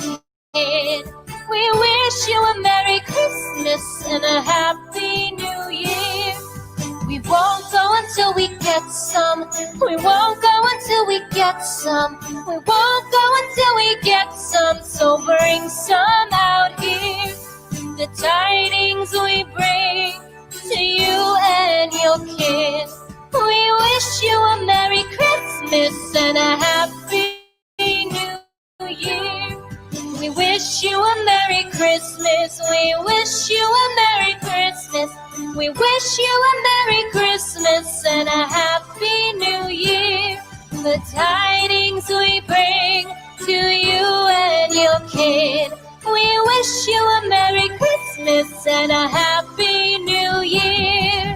kid. We wish you a Merry Christmas and a Happy New Year. We won't go until we get some. We won't go until we get some. We won't go until we get some. So bring some out here. The tidings we bring to you and your kids. We wish you a Merry Christmas and a Happy New Year. We wish you a Merry Christmas. We wish you a Merry Christmas. We wish you a Merry Christmas and a Happy New Year. The tidings we bring to you and your kid. We wish you a Merry Christmas and a Happy New Year.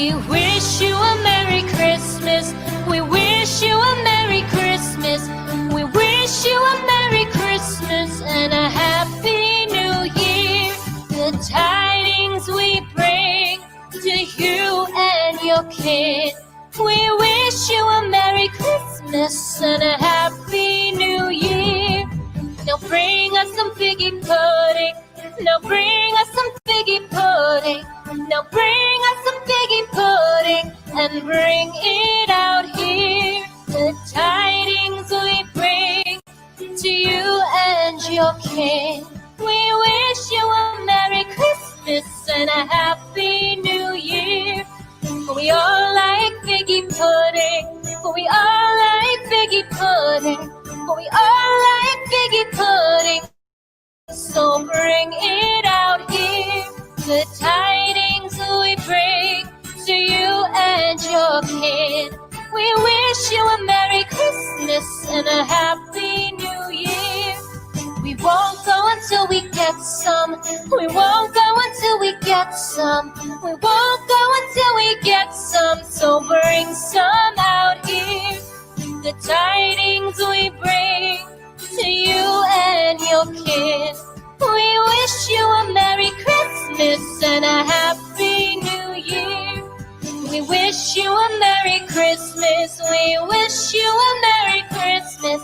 We wish you a Merry Christmas. We wish you a Merry Christmas. We wish you a Merry Christmas and a Happy New Year. The tidings we bring to you and your kid. We wish you a Merry Christmas and a Happy New Year. Now bring us some figgy pudding. Now bring us some figgy pudding. Now bring us some figgy pudding and bring it out here. The tidings we bring to you and your king. We wish you a Merry Christmas and a Happy New Year. We all like figgy pudding. We all like figgy pudding. We all like figgy pudding. So bring it out here. The tidings we bring to you and your kid. We wish you a Merry Christmas and a Happy New Year. We won't go until we get some. We won't go until we get some. We won't go until we get some. So bring some out here. The tidings we bring to you and your kid. We wish you a Merry Christmas and a Happy New Year. We wish you a Merry Christmas. We wish you a Merry Christmas.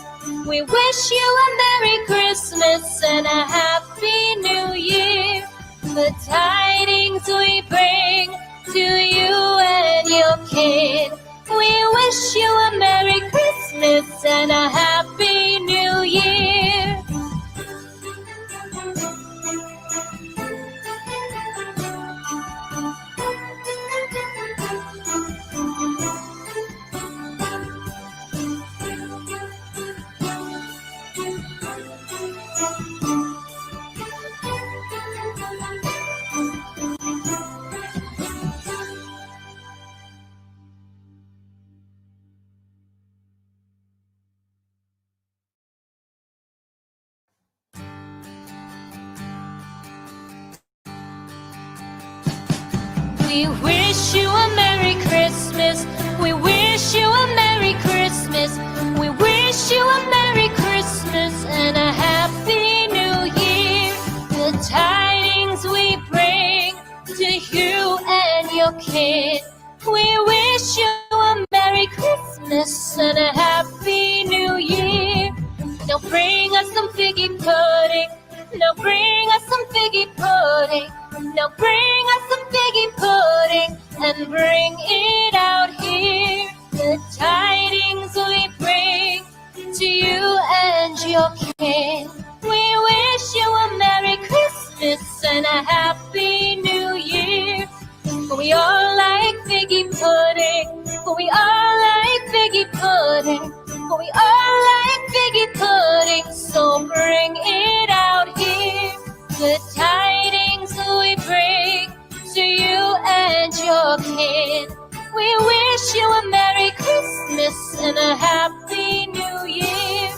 We wish you a Merry Christmas and a Happy New Year. The tidings we bring to you and your kid. We wish you a Merry Christmas and a Happy New Year. We wish you a Merry Christmas. We wish you a Merry Christmas. We wish you a Merry Christmas and a Happy New Year. The tidings we bring to you and your kid. We wish you a Merry Christmas and a Happy New Year. Now bring us some figgy pudding. Now bring us some figgy pudding. Now bring us some figgy pudding and bring it out here. The tidings we bring to you and your king. We wish you a Merry Christmas and a Happy New Year. We all like figgy pudding. We all like figgy pudding. We all like figgy pudding. So bring it out here. The tidings we bring to you and your kid. We wish you a Merry Christmas and a Happy New Year.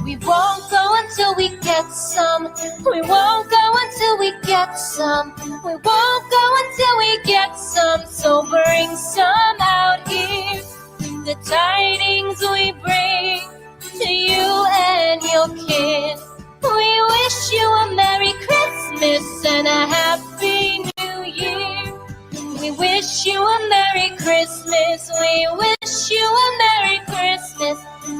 We won't go until we get some. We won't go until we get some. We won't go until we get some. So bring some out here. The tidings we bring to you and your kid. We wish you a Merry Christmas and a Happy New Year. We wish you a Merry Christmas. We wish you a Merry Christmas.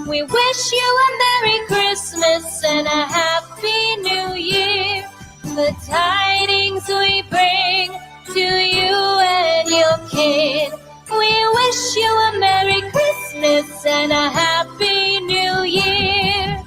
We wish you a Merry Christmas and a Happy New Year. The tidings we bring to you and your kid. We wish you a Merry Christmas and a Happy New Year.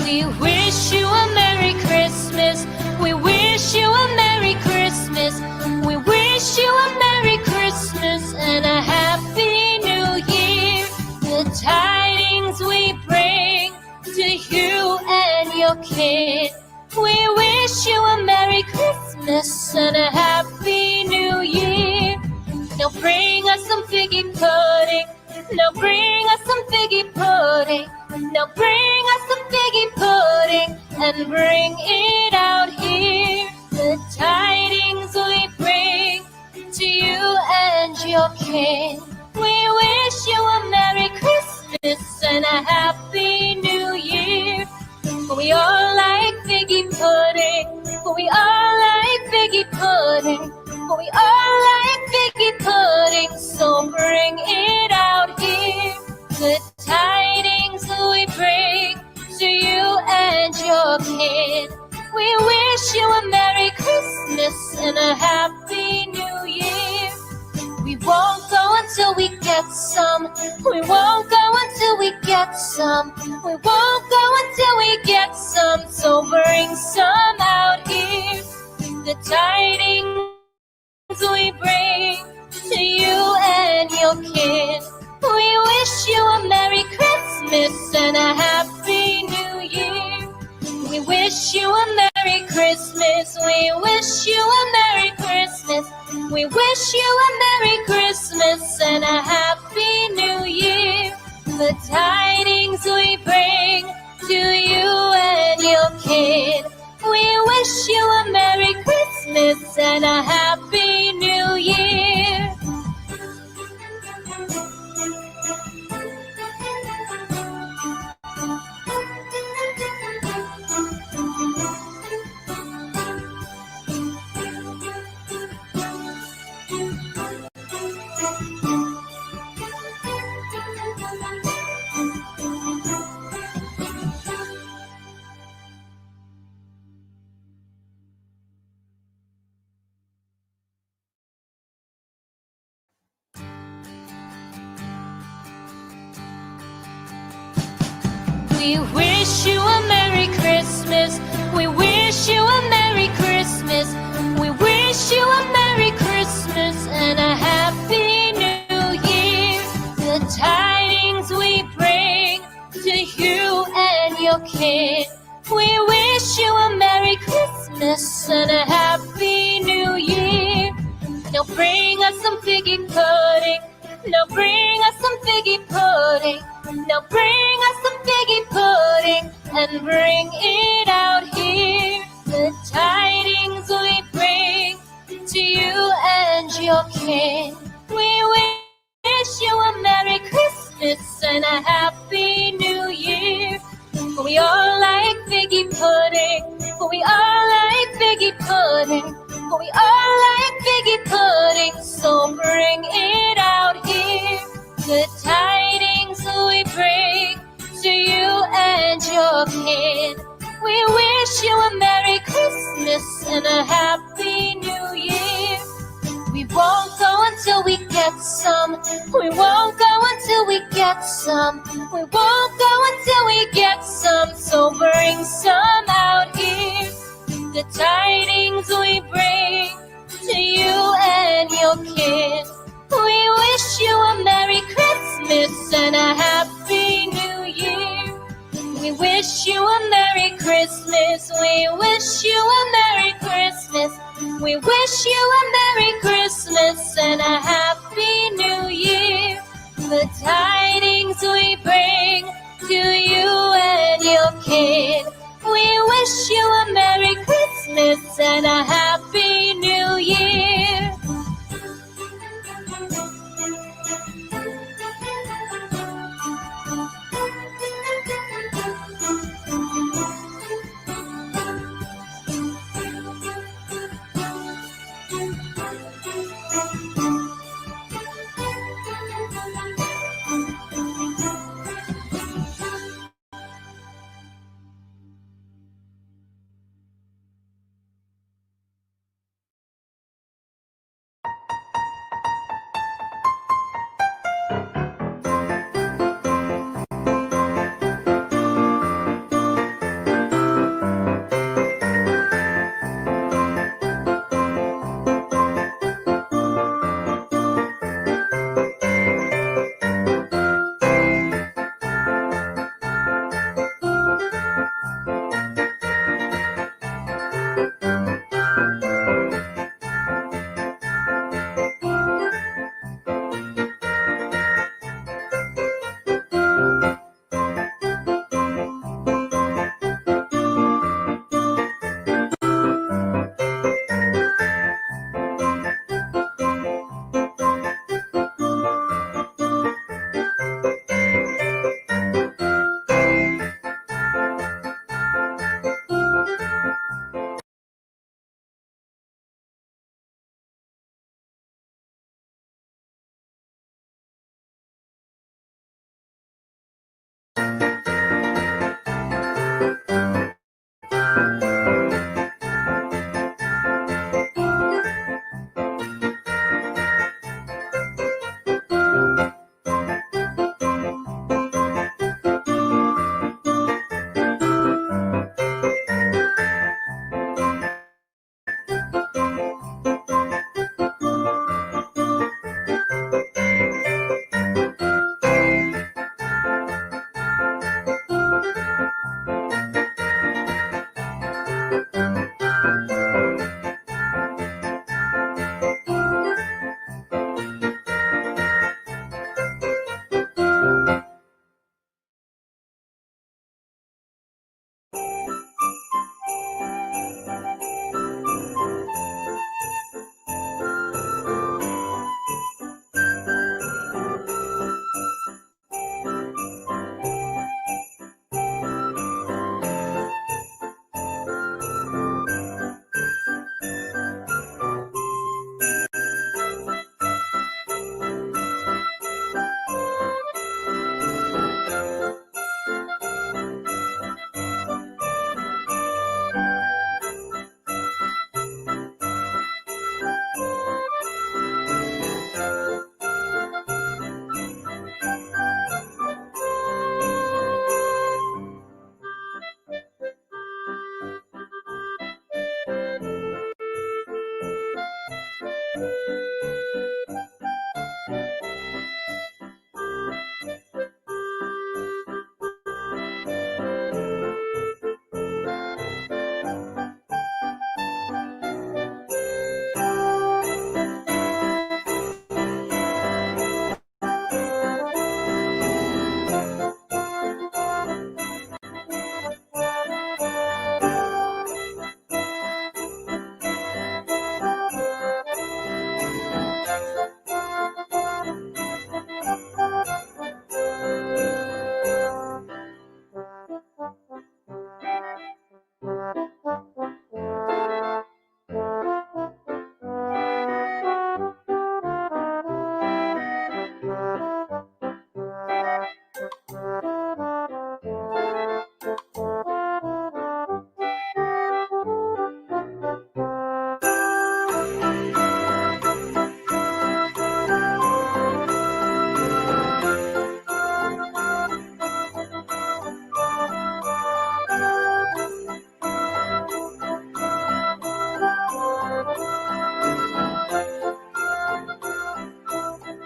We wish you a Merry Christmas. We wish you a Merry Christmas. We wish you a Merry Christmas and a Happy New Year. The tidings we bring to you and your kid. We wish you a Merry Christmas and a Happy New Year. Now bring us some figgy pudding. Now bring us some figgy pudding. Now bring us some figgy pudding and bring it out here. The tidings we bring to you and your king. We wish you a Merry Christmas and a Happy New Year. We all like figgy pudding. We all like figgy pudding. We all like figgy pudding. So bring it out here. The tidings we bring to you and your kid. We wish you a Merry Christmas and a Happy New Year. We won't go until we get some. We won't go until we get some. We won't go until we get some. So bring some out here. The tidings we bring to you and your kid. We wish you a Merry Christmas and a Happy New Year. We wish you a Merry Christmas. We wish you a Merry Christmas. We wish you a Merry Christmas and a Happy New Year. The tidings we bring to you and your kid. We wish you a Merry Christmas and a Happy New Year. We wish you a Merry Christmas. We wish you a Merry Christmas. We wish you a Merry Christmas and a Happy New Year. The tidings we bring to you and your kid. We wish you a Merry Christmas and a Happy New Year. Now bring us some figgy pudding. Now bring us some figgy pudding. Now bring us some figgy pudding and bring it out here. The tidings we bring to you and your king. We wish you a Merry Christmas and a Happy New Year. We all like figgy pudding. We all like figgy pudding. We all like figgy pudding. So bring it out you a Merry Christmas and a Happy New Year. We won't go until we get some. We won't go until we get some. We won't go until we get some. So bring some out here. The tidings we bring to you and your kid. We wish you a Merry Christmas and a Happy New Year. We wish you a Merry Christmas. We wish you a Merry Christmas. We wish you a Merry Christmas and a Happy New Year. The tidings we bring to you and your kid. We wish you a Merry Christmas and a Happy New Year.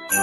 We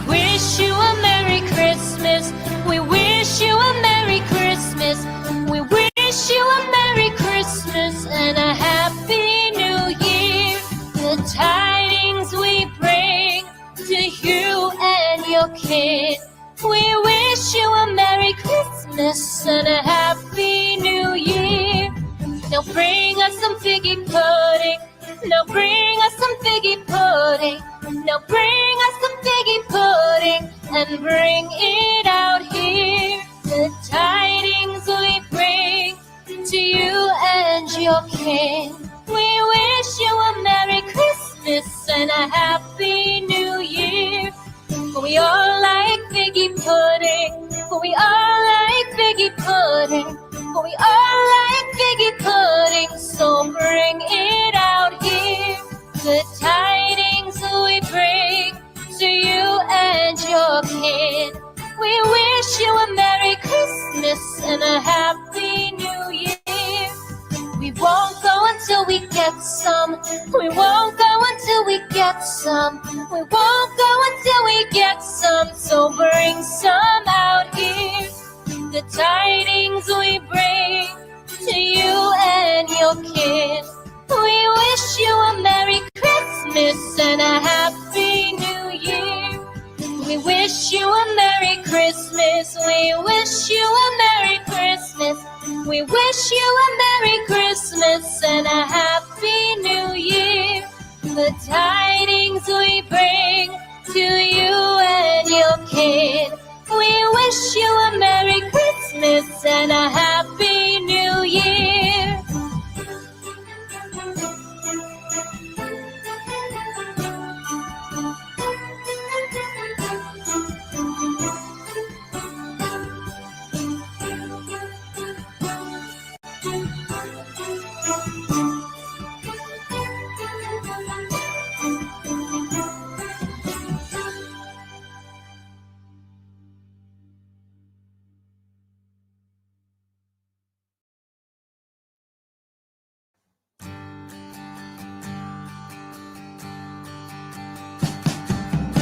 wish you a Merry Christmas. We wish you a Merry Christmas. We wish you a Merry Christmas and a Happy New Year. The tidings we bring to you and your kid. We wish you a Merry Christmas and a Happy New Year. Now bring us some figgy pudding. Now bring us some figgy pudding. Now bring us some figgy pudding and bring it out here. The tidings we bring to you and your kin. We wish you a Merry Christmas and a Happy New Year. For we all like figgy pudding. For we all like figgy pudding. For we all like figgy pudding. So bring it out here. The tidings we bring to you and your kid. We wish you a Merry Christmas and a Happy New Year. We won't go until we get some. We won't go until we get some. We won't go until we get some. So bring some out here. The tidings we bring to you and your kid. We wish you a Merry Christmas and a Happy New Year. We wish you a Merry Christmas. We wish you a Merry Christmas. We wish you a Merry Christmas and a Happy New Year. The tidings we bring to you and your kid. We wish you a Merry Christmas and a Happy New Year.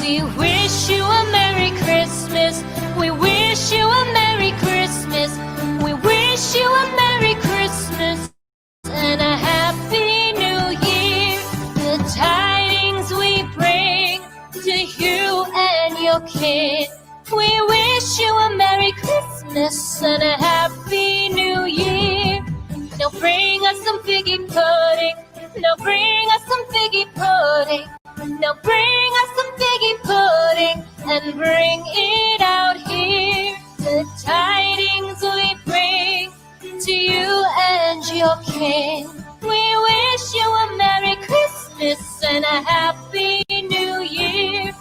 We wish you a Merry Christmas. We wish you a Merry Christmas. We wish you a Merry Christmas and a Happy New Year. The tidings we bring to you and your kid. We wish you a Merry Christmas and a Happy New Year. Now bring us some figgy pudding. Now bring us some figgy pudding. Now bring us some figgy pudding and bring it out here. The tidings we bring to you and your kin. We wish you a Merry Christmas and a Happy New Year.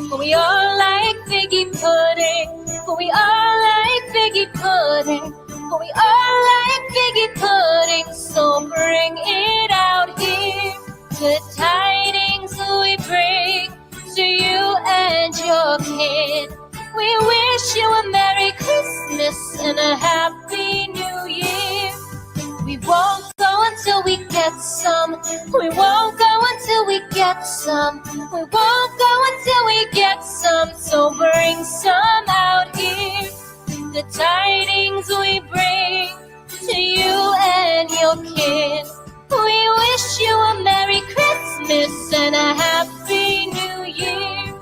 For we all like figgy pudding. For we all like figgy pudding. For we all like figgy pudding. So bring it out here. The tidings we bring to you and your kid. We wish you a Merry Christmas and a Happy New Year. We won't go until we get some. We won't go until we get some. We won't go until we get some. So bring some out here. The tidings we bring to you and your kid. We wish you a Merry Christmas and a Happy New Year.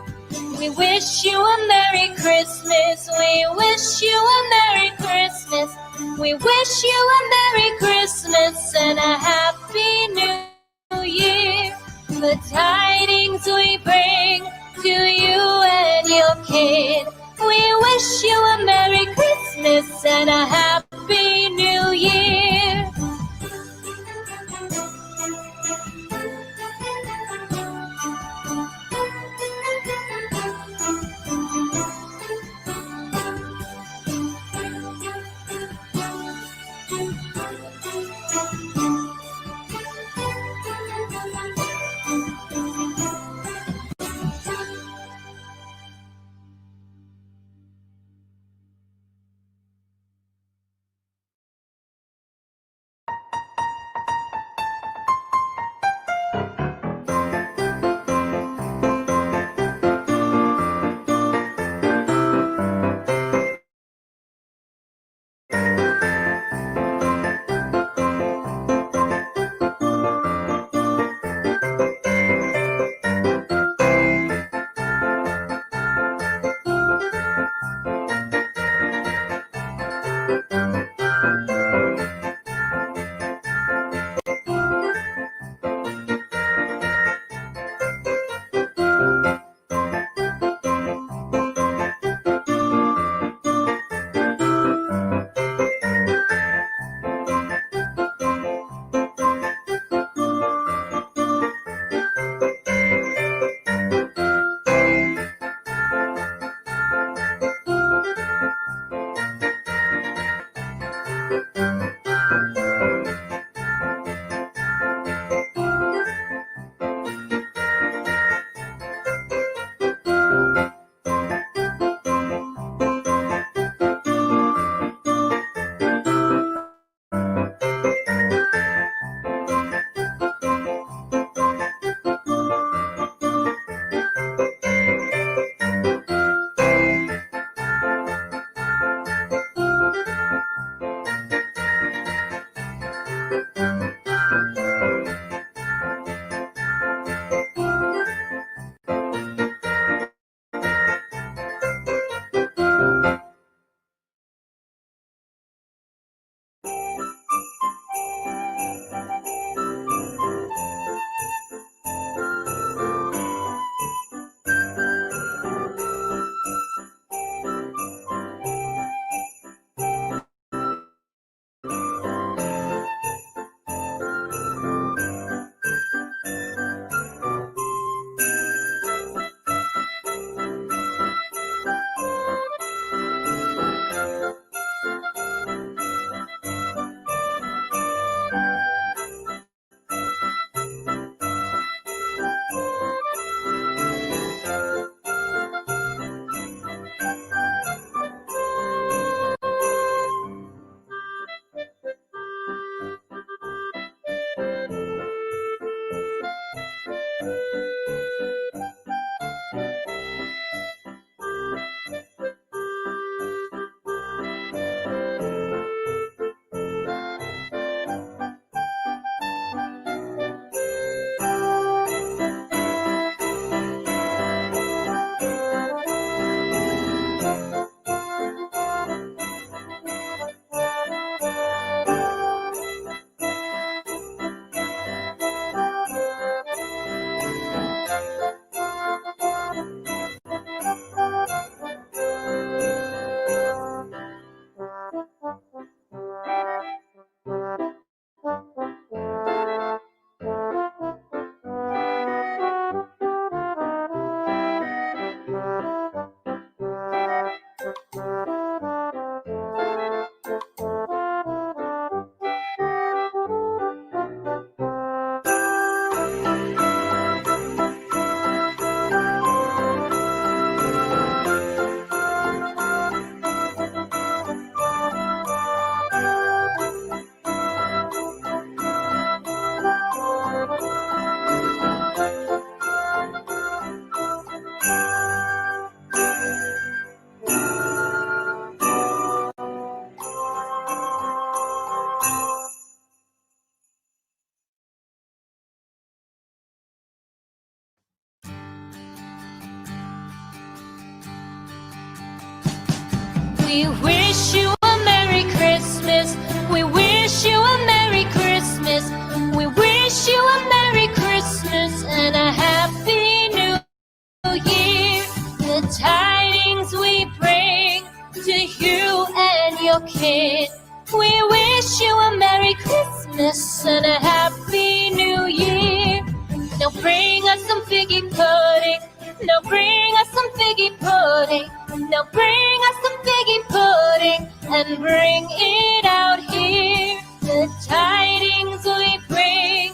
We wish you a Merry Christmas. We wish you a Merry Christmas. We wish you a Merry Christmas and a Happy New Year. The tidings we bring to you and your kid. We wish you a Merry Christmas and a Happy New Year. We wish you a Merry Christmas. We wish you a Merry Christmas. We wish you a Merry Christmas and a Happy New Year. The tidings we bring to you and your kid. We wish you a Merry Christmas and a Happy New Year. Now bring us some figgy pudding. Now bring us some figgy pudding. Now bring us some figgy pudding and bring it out here. The tidings we bring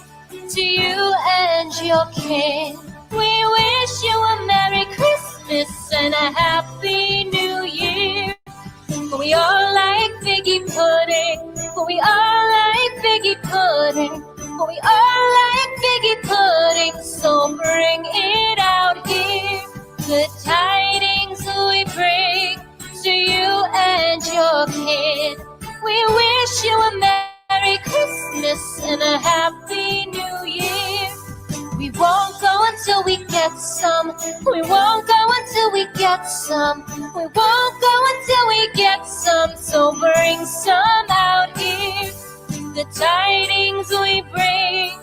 to you and your kin. We wish you a Merry Christmas and a Happy New Year. We all like figgy pudding. We all like figgy pudding. We all like figgy pudding. So bring it out here. The tidings we bring to you and your kid. We wish you a Merry Christmas and a Happy New Year. We won't go until we get some. We won't go until we get some. We won't go until we get some. So bring some out here. The tidings we bring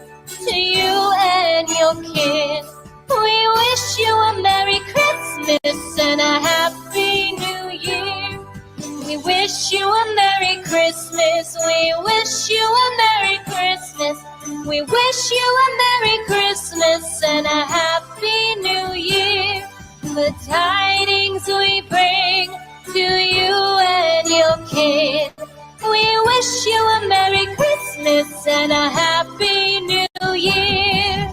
to you and your kid. We wish you a Merry Christmas and a Happy New Year. We wish you a Merry Christmas. We wish you a Merry Christmas. We wish you a Merry Christmas and a Happy New Year. The tidings we bring to you and your kid. We wish you a Merry Christmas and a Happy New Year.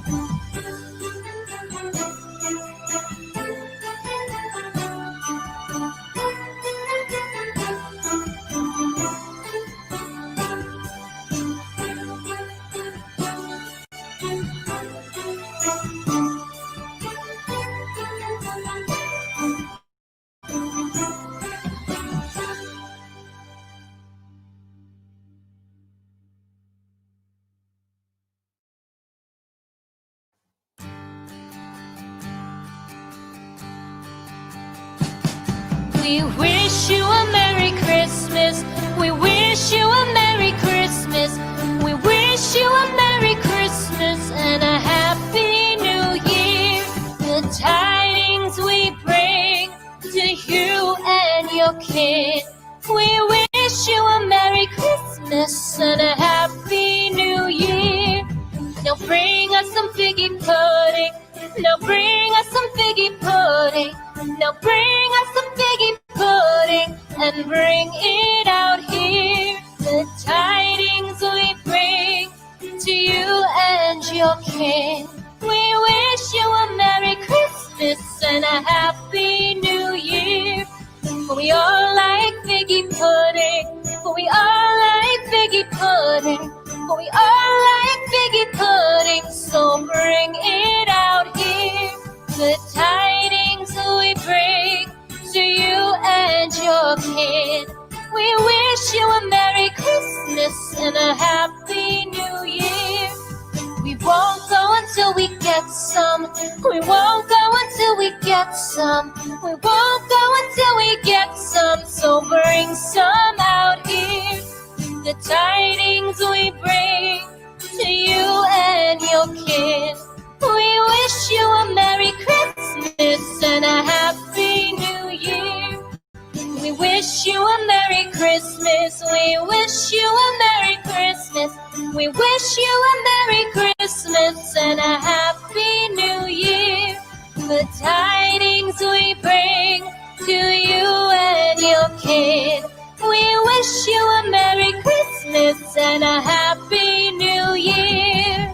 We wish you a Merry Christmas. We wish you a Merry Christmas. We wish you a Merry Christmas and a Happy New Year. The tidings we bring to you and your kid. We wish you a Merry Christmas and a Happy New Year. Now bring us some figgy pudding. Now bring us some figgy pudding. Now bring us some figgy pudding and bring it out here. The tidings we bring to you and your kin. We wish you a Merry Christmas and a Happy New Year. We all like figgy pudding. We all like figgy pudding. We all like figgy pudding. So bring it out here. The tidings we bring to you and your kid. We wish you a Merry Christmas and a Happy New Year. We won't go until we get some. We won't go until we get some. We won't go until we get some. So bring some out here. The tidings we bring to you and your kid. We wish you a Merry Christmas and a Happy New Year. We wish you a Merry Christmas. We wish you a Merry Christmas. We wish you a Merry Christmas and a Happy New Year. The tidings we bring to you and your kid. We wish you a Merry Christmas and a Happy New Year.